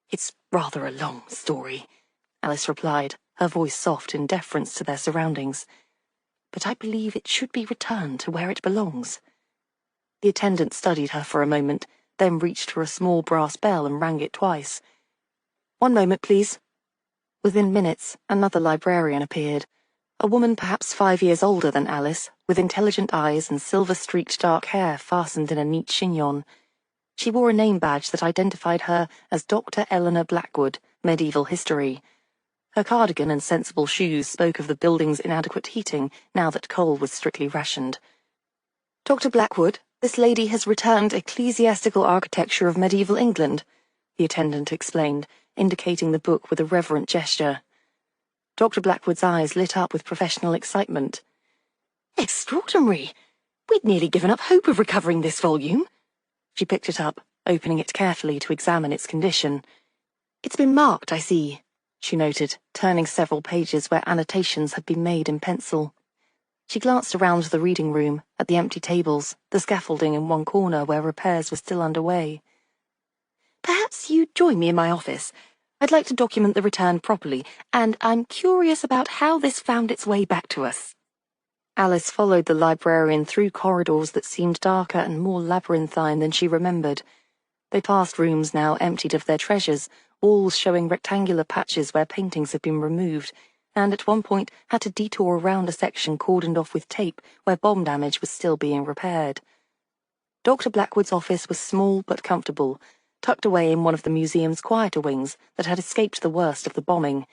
"It's rather a long story," Alice replied, her voice soft in deference to their surroundings. "But I believe it should be returned to where it belongs." The attendant studied her for a moment, then reached for a small brass bell and rang it twice. "One moment, please." Within minutes, another librarian appeared, a woman perhaps 5 years older than Alice, with intelligent eyes and silver-streaked dark hair fastened in a neat chignon. She wore a name badge that identified her as Dr. Eleanor Blackwood, Medieval History. Her cardigan and sensible shoes spoke of the building's inadequate heating now that coal was strictly rationed. "Dr. Blackwood, this lady has returned Ecclesiastical Architecture of Medieval England. the attendant explained, indicating the book with a reverent gesture. Dr. Blackwood's eyes lit up with professional excitement. Extraordinary! We'd nearly given up hope of recovering this volume. She picked it up, opening it carefully to examine its condition. It's been marked, I see, she noted, turning several pages where annotations had been made in pencil. She glanced around the reading room, at the empty tables, the scaffolding in one corner where repairs were still underway. Perhaps you'd join me in my office. I'd like to document the return properly, and I'm curious about how this found its way back to us. Alice followed the librarian through corridors that seemed darker and more labyrinthine than she remembered. They passed rooms now emptied of their treasures, walls showing rectangular patches where paintings had been removed, and at one point had to detour around a section cordoned off with tape where bomb damage was still being repaired. Dr. Blackwood's office was small but comfortable, tucked away in one of the museum's quieter wings that had escaped the worst of the bombing.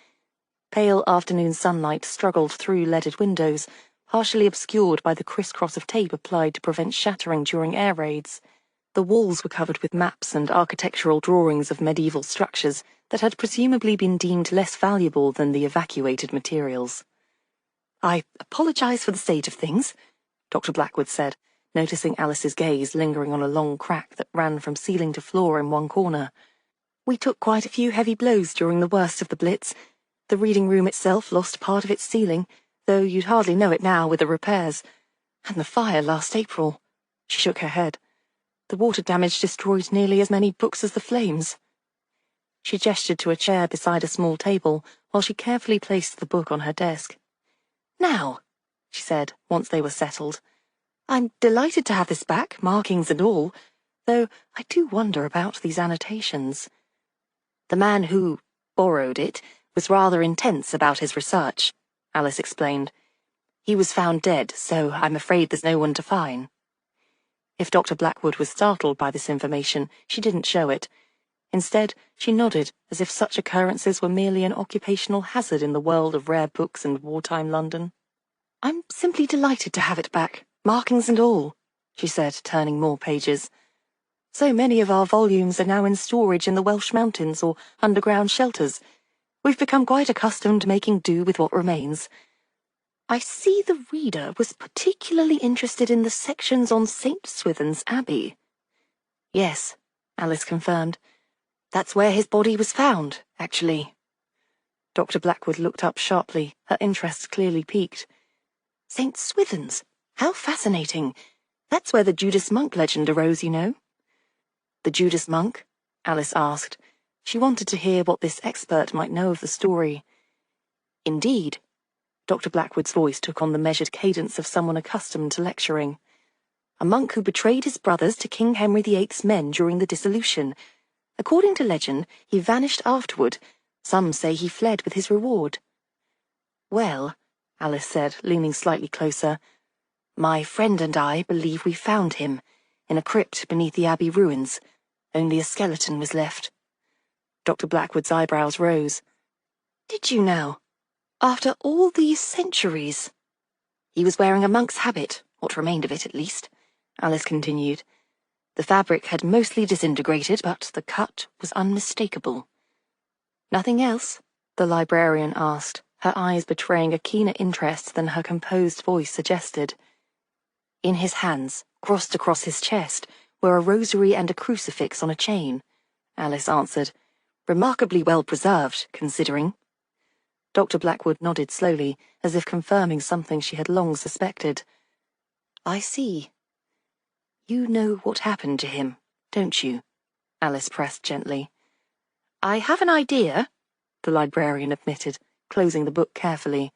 Pale afternoon sunlight struggled through leaded windows, partially obscured by the criss-cross of tape applied to prevent shattering during air raids. The walls were covered with maps and architectural drawings of medieval structures that had presumably been deemed less valuable than the evacuated materials. I apologize for the state of things, Dr. Blackwood said, noticing Alice's gaze lingering on a long crack that ran from ceiling to floor in one corner. We took quite a few heavy blows during the worst of the Blitz. The reading room itself lost part of its ceiling, though you'd hardly know it now with the repairs. And the fire last April. She shook her head. The water damage destroyed nearly as many books as the flames. She gestured to a chair beside a small table while she carefully placed the book on her desk. Now, she said, once they were settled, I'm delighted to have this back, markings and all, though I do wonder about these annotations. The man who borrowed it was rather intense about his research, Alice explained. He was found dead, so I'm afraid there's no one to fine. If Dr. Blackwood was startled by this information, she didn't show it. Instead, she nodded, as if such occurrences were merely an occupational hazard in the world of rare books and wartime London. I'm simply delighted to have it back, markings and all, she said, turning more pages. So many of our volumes are now in storage in the Welsh mountains or underground shelters. We've become quite accustomed to making do with what remains. I see the reader was particularly interested in the sections on St. Swithin's Abbey. Yes, Alice confirmed. That's where his body was found, actually. Dr. Blackwood looked up sharply, her interest clearly piqued. St. Swithin's? How fascinating. That's where the Judas Monk legend arose, you know. The Judas Monk? Alice asked. She wanted to hear what this expert might know of the story. Indeed. Dr. Blackwood's voice took on the measured cadence of someone accustomed to lecturing. A monk who betrayed his brothers to King Henry VIII's men during the dissolution. According to legend, he vanished afterward. Some say he fled with his reward. Well, Alice said, leaning slightly closer, my friend and I believe we found him, in a crypt beneath the Abbey ruins. Only a skeleton was left. Dr. Blackwood's eyebrows rose. Did you now? After all these centuries? He was wearing a monk's habit, what remained of it at least, Alice continued. The fabric had mostly disintegrated, but the cut was unmistakable. Nothing else? The librarian asked, her eyes betraying a keener interest than her composed voice suggested. In his hands, crossed across his chest, were a rosary and a crucifix on a chain, Alice answered. Remarkably well preserved, considering. Dr. Blackwood nodded slowly, as if confirming something she had long suspected. I see. You know what happened to him, don't you? Alice pressed gently. I have an idea, the librarian admitted, closing the book carefully.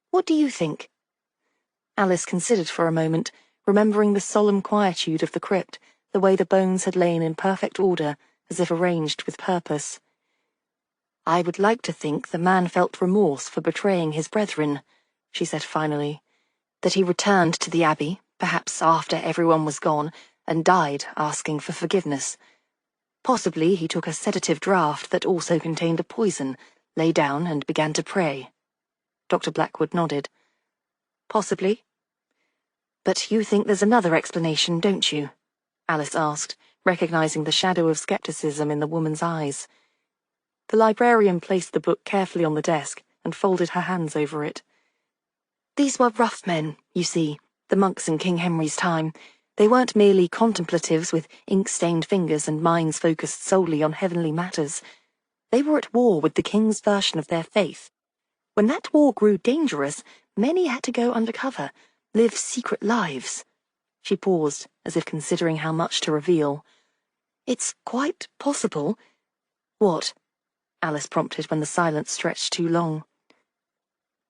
What do you think? Alice considered for a moment, remembering the solemn quietude of the crypt, the way the bones had lain in perfect order, as if arranged with purpose. I would like to think the man felt remorse for betraying his brethren, she said finally, that he returned to the Abbey, perhaps after everyone was gone, and died asking for forgiveness. Possibly he took a sedative draught that also contained a poison, lay down and began to pray. Dr. Blackwood nodded. Possibly. But you think there's another explanation, don't you? Alice asked, recognizing the shadow of skepticism in the woman's eyes. The librarian placed the book carefully on the desk and folded her hands over it. These were rough men, you see, the monks in King Henry's time. They weren't merely contemplatives with ink-stained fingers and minds focused solely on heavenly matters. They were at war with the king's version of their faith. When that war grew dangerous, many had to go undercover, live secret lives. She paused, as if considering how much to reveal. It's quite possible. What? Alice prompted when the silence stretched too long.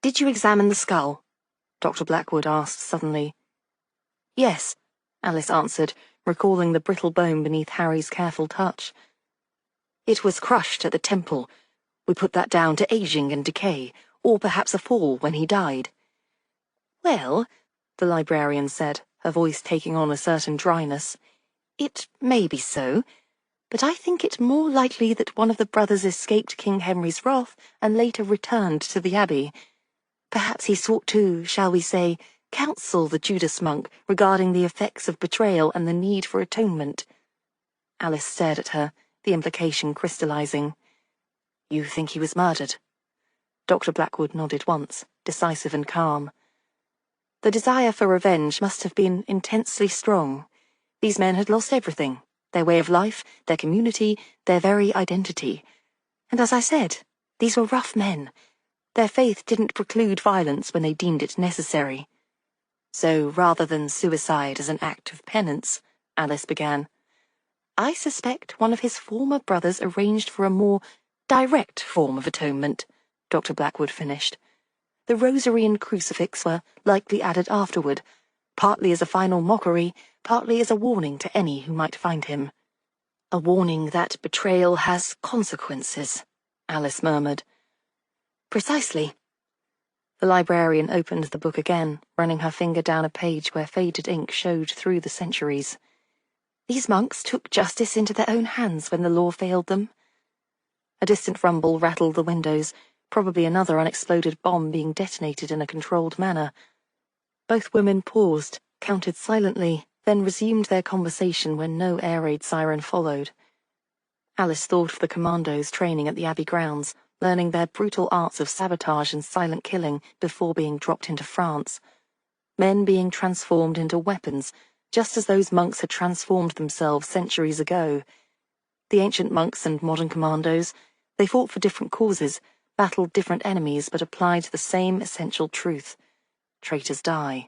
Did you examine the skull? Dr. Blackwood asked suddenly. Yes, Alice answered, recalling the brittle bone beneath Harry's careful touch. It was crushed at the temple. We put that down to aging and decay, or perhaps a fall when he died. Well, the librarian said, her voice taking on a certain dryness, it may be so, but I think it more likely that one of the brothers escaped King Henry's wrath and later returned to the abbey. Perhaps he sought to, shall we say, counsel the Judas monk regarding the effects of betrayal and the need for atonement. Alice stared at her, the implication crystallizing. You think he was murdered? Dr. Blackwood nodded once, decisive and calm. The desire for revenge must have been intensely strong. These men had lost everything, their way of life, their community, their very identity. And as I said, these were rough men. Their faith didn't preclude violence when they deemed it necessary. So rather than suicide as an act of penance, Alice began, I suspect one of his former brothers arranged for a more direct form of atonement, Dr. Blackwood finished. The rosary and crucifix were likely added afterward, partly as a final mockery, partly as a warning to any who might find him. A warning that betrayal has consequences, Alice murmured. Precisely. The librarian opened the book again, running her finger down a page where faded ink showed through the centuries. These monks took justice into their own hands when the law failed them. A distant rumble rattled the windows, probably another unexploded bomb being detonated in a controlled manner. Both women paused, counted silently, then resumed their conversation when no air raid siren followed. Alice thought of the commandos training at the Abbey grounds, learning their brutal arts of sabotage and silent killing before being dropped into France. Men being transformed into weapons, just as those monks had transformed themselves centuries ago. The ancient monks and modern commandos, they fought for different causes, battled different enemies, but applied the same essential truth. Traitors die.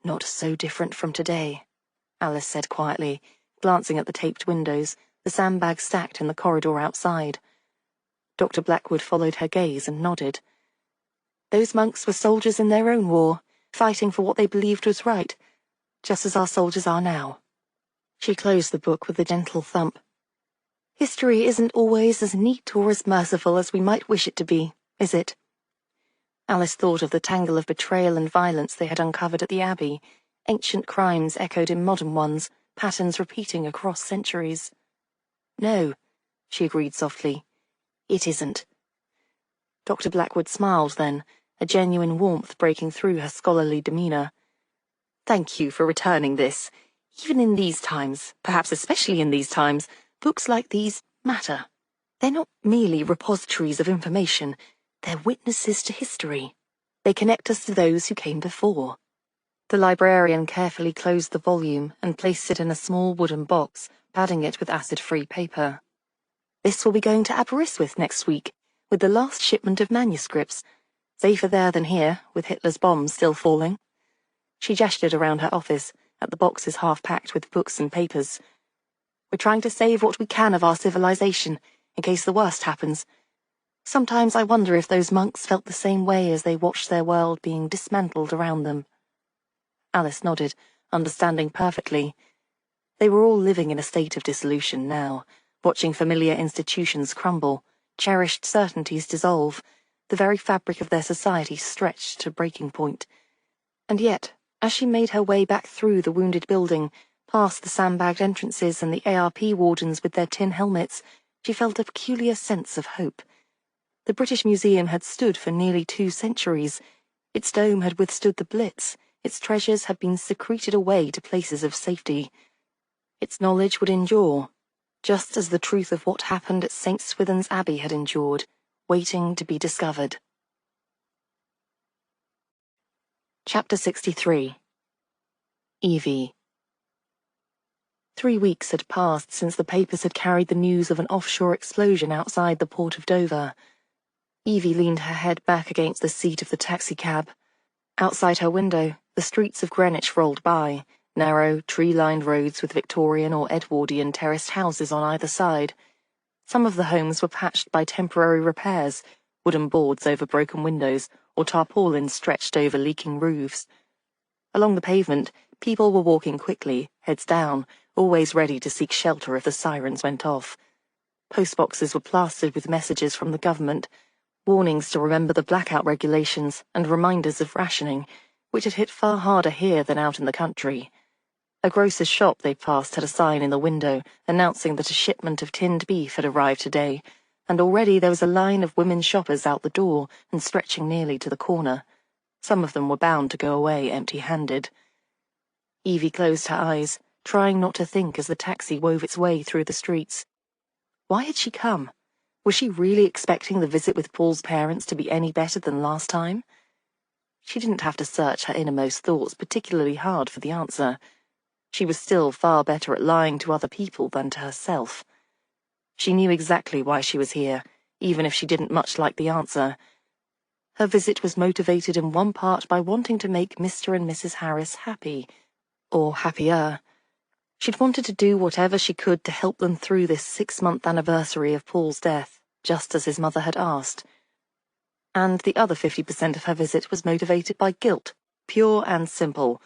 Not so different from today, Alice said quietly, glancing at the taped windows, the sandbags stacked in the corridor outside. Dr. Blackwood followed her gaze and nodded. Those monks were soldiers in their own war, fighting for what they believed was right, just as our soldiers are now. She closed the book with a gentle thump. History isn't always as neat or as merciful as we might wish it to be, is it? Alice thought of the tangle of betrayal and violence they had uncovered at the Abbey, ancient crimes echoed in modern ones, patterns repeating across centuries. No, she agreed softly. It isn't. Dr. Blackwood smiled then, a genuine warmth breaking through her scholarly demeanour. Thank you for returning this. Even in these times, perhaps especially in these times, books like these matter. They're not merely repositories of information, they're witnesses to history. They connect us to those who came before. The librarian carefully closed the volume and placed it in a small wooden box, padding it with acid-free paper. This will be going to Aberystwyth next week, with the last shipment of manuscripts. Safer there than here, with Hitler's bombs still falling. She gestured around her office, at the boxes half-packed with books and papers. We're trying to save what we can of our civilization, in case the worst happens. Sometimes I wonder if those monks felt the same way as they watched their world being dismantled around them. Alice nodded, understanding perfectly. They were all living in a state of dissolution now, watching familiar institutions crumble, cherished certainties dissolve, the very fabric of their society stretched to breaking point. And yet, as she made her way back through the wounded building, past the sandbagged entrances and the ARP wardens with their tin helmets, she felt a peculiar sense of hope. The British Museum had stood for nearly 2 centuries. Its dome had withstood the Blitz. Its treasures had been secreted away to places of safety. Its knowledge would endure, just as the truth of what happened at St. Swithin's Abbey had endured, waiting to be discovered. Chapter 63. Evie. 3 weeks had passed since the papers had carried the news of an offshore explosion outside the port of Dover. Evie leaned her head back against the seat of the taxicab. Outside her window, the streets of Greenwich rolled by, narrow, tree-lined roads with Victorian or Edwardian terraced houses on either side. Some of the homes were patched by temporary repairs, wooden boards over broken windows, or tarpaulins stretched over leaking roofs. Along the pavement, people were walking quickly, heads down, always ready to seek shelter if the sirens went off. Postboxes were plastered with messages from the government, warnings to remember the blackout regulations and reminders of rationing, which had hit far harder here than out in the country. A grocer's shop they passed had a sign in the window announcing that a shipment of tinned beef had arrived today, and already there was a line of women shoppers out the door and stretching nearly to the corner. Some of them were bound to go away empty-handed. Evie closed her eyes, trying not to think as the taxi wove its way through the streets. Why had she come? Was she really expecting the visit with Paul's parents to be any better than last time? She didn't have to search her innermost thoughts particularly hard for the answer. She was still far better at lying to other people than to herself. She knew exactly why she was here, even if she didn't much like the answer. Her visit was motivated in one part by wanting to make Mr. and Mrs. Harris happy, or happier. She'd wanted to do whatever she could to help them through this 6-month anniversary of Paul's death, just as his mother had asked. And the other 50% of her visit was motivated by guilt, pure and simple,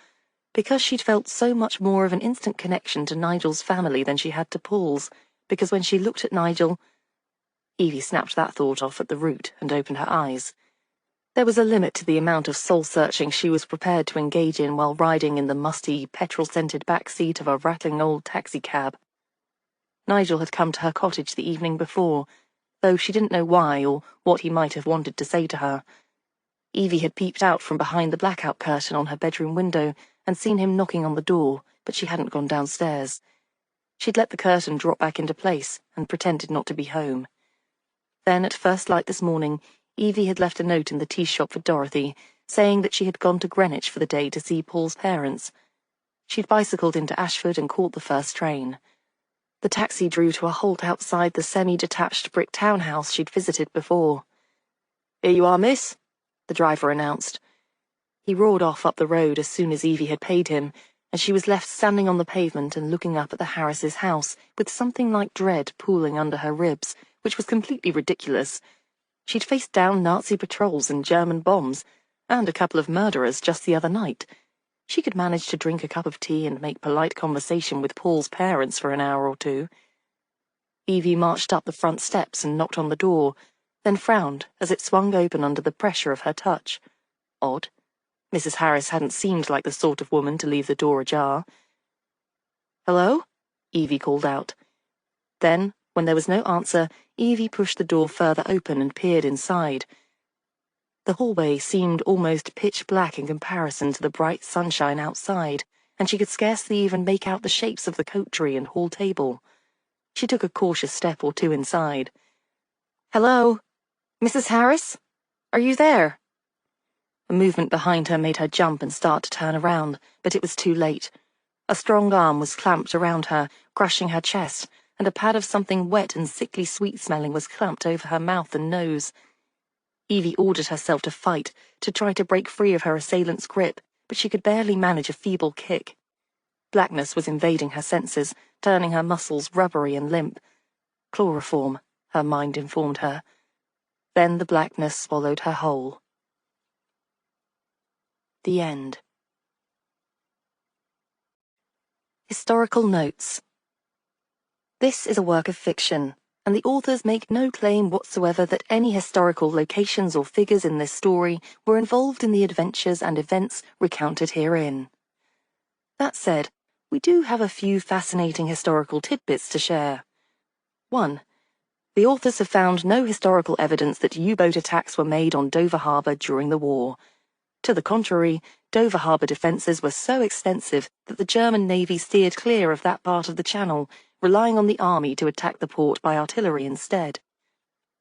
because she'd felt so much more of an instant connection to Nigel's family than she had to Paul's, because when she looked at Nigel... Evie snapped that thought off at the root and opened her eyes. There was a limit to the amount of soul-searching she was prepared to engage in while riding in the musty, petrol-scented back seat of a rattling old taxicab. Nigel had come to her cottage the evening before, though she didn't know why or what he might have wanted to say to her. Evie had peeped out from behind the blackout curtain on her bedroom window and seen him knocking on the door, but she hadn't gone downstairs. She'd let the curtain drop back into place and pretended not to be home. Then, at first light this morning, Evie had left a note in the tea shop for Dorothy, saying that she had gone to Greenwich for the day to see Paul's parents. She'd bicycled into Ashford and caught the first train. The taxi drew to a halt outside the semi-detached brick townhouse she'd visited before. "Here you are, miss," the driver announced. He roared off up the road as soon as Evie had paid him, and she was left standing on the pavement and looking up at the Harrises' house with something like dread pooling under her ribs, which was completely ridiculous. She'd faced down Nazi patrols and German bombs, and a couple of murderers just the other night. She could manage to drink a cup of tea and make polite conversation with Paul's parents for an hour or two. Evie marched up the front steps and knocked on the door, then frowned as it swung open under the pressure of her touch. Odd. Mrs. Harris hadn't seemed like the sort of woman to leave the door ajar. "Hello?" Evie called out. Then, when there was no answer, Evie pushed the door further open and peered inside. The hallway seemed almost pitch black in comparison to the bright sunshine outside, and she could scarcely even make out the shapes of the coat tree and hall table. She took a cautious step or two inside. "Hello? Mrs. Harris? Are you there?" A movement behind her made her jump and start to turn around, but it was too late. A strong arm was clamped around her, crushing her chest, and a pad of something wet and sickly sweet-smelling was clamped over her mouth and nose. Evie ordered herself to fight, to try to break free of her assailant's grip, but she could barely manage a feeble kick. Blackness was invading her senses, turning her muscles rubbery and limp. Chloroform, her mind informed her. Then the blackness swallowed her whole. The end. Historical notes. This is a work of fiction, and the authors make no claim whatsoever that any historical locations or figures in this story were involved in the adventures and events recounted herein. That said, we do have a few fascinating historical tidbits to share. 1. The authors have found no historical evidence that U-boat attacks were made on Dover Harbour during the war. To the contrary, Dover harbour defences were so extensive that the German Navy steered clear of that part of the channel, relying on the army to attack the port by artillery instead.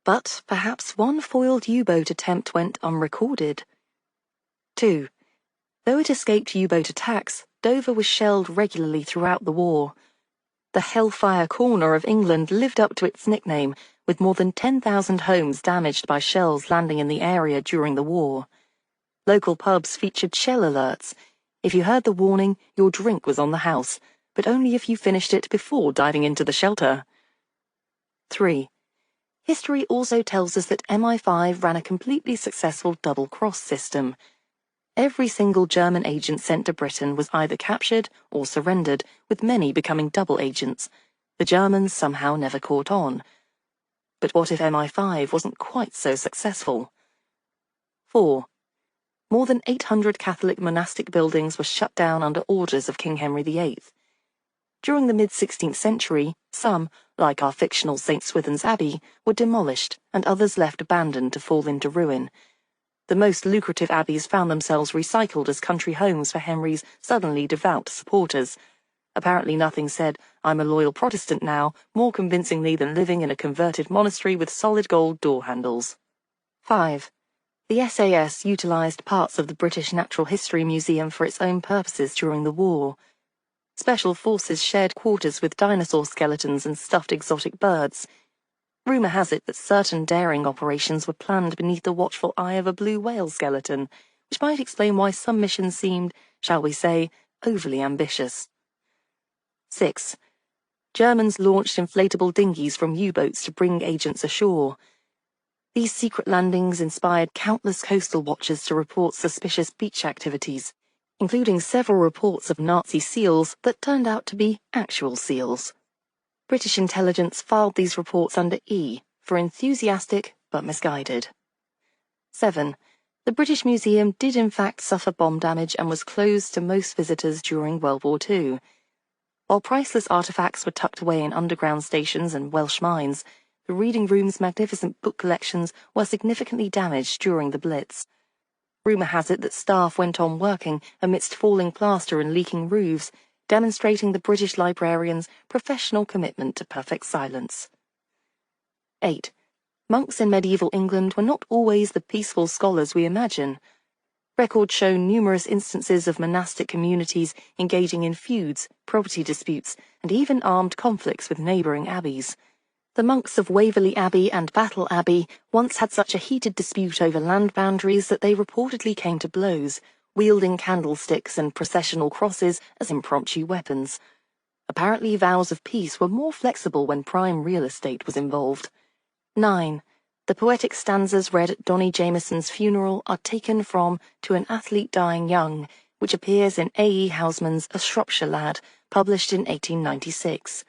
But perhaps one foiled U-boat attempt went unrecorded. 2. Though it escaped U-boat attacks, Dover was shelled regularly throughout the war. The Hellfire Corner of England lived up to its nickname, with more than 10,000 homes damaged by shells landing in the area during the war. Local pubs featured shell alerts. If you heard the warning, your drink was on the house, but only if you finished it before diving into the shelter. 3. History also tells us that MI5 ran a completely successful double-cross system. Every single German agent sent to Britain was either captured or surrendered, with many becoming double agents. The Germans somehow never caught on. But what if MI5 wasn't quite so successful? 4. More than 800 Catholic monastic buildings were shut down under orders of King Henry VIII. During the mid-16th century, some, like our fictional St. Swithin's Abbey, were demolished and others left abandoned to fall into ruin. The most lucrative abbeys found themselves recycled as country homes for Henry's suddenly devout supporters. Apparently nothing said, "I'm a loyal Protestant now," more convincingly than living in a converted monastery with solid gold door handles. 5. The SAS utilised parts of the British Natural History Museum for its own purposes during the war. Special forces shared quarters with dinosaur skeletons and stuffed exotic birds. Rumour has it that certain daring operations were planned beneath the watchful eye of a blue whale skeleton, which might explain why some missions seemed, shall we say, overly ambitious. 6. Germans launched inflatable dinghies from U-boats to bring agents ashore. These secret landings inspired countless coastal watchers to report suspicious beach activities, including several reports of Nazi seals that turned out to be actual seals. British intelligence filed these reports under E for enthusiastic but misguided. 7. The British Museum did in fact suffer bomb damage and was closed to most visitors during World War II. While priceless artefacts were tucked away in underground stations and Welsh mines, the reading room's magnificent book collections were significantly damaged during the Blitz. Rumour has it that staff went on working amidst falling plaster and leaking roofs, demonstrating the British librarians' professional commitment to perfect silence. 8. Monks in medieval England were not always the peaceful scholars we imagine. Records show numerous instances of monastic communities engaging in feuds, property disputes, and even armed conflicts with neighbouring abbeys. The monks of Waverley Abbey and Battle Abbey once had such a heated dispute over land boundaries that they reportedly came to blows, wielding candlesticks and processional crosses as impromptu weapons. Apparently vows of peace were more flexible when prime real estate was involved. 9. The poetic stanzas read at Donny Jameson's funeral are taken from To an Athlete Dying Young, which appears in A. E. Housman's A Shropshire Lad, published in 1896.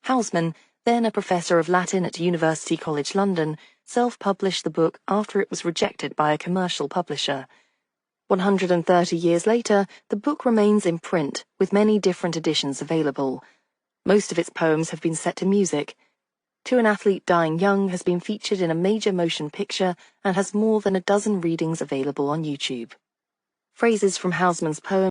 Housman, then a professor of Latin at University College London, self-published the book after it was rejected by a commercial publisher. 130 years later, the book remains in print, with many different editions available. Most of its poems have been set to music. To an Athlete Dying Young has been featured in a major motion picture and has more than a dozen readings available on YouTube. Phrases from Housman's poem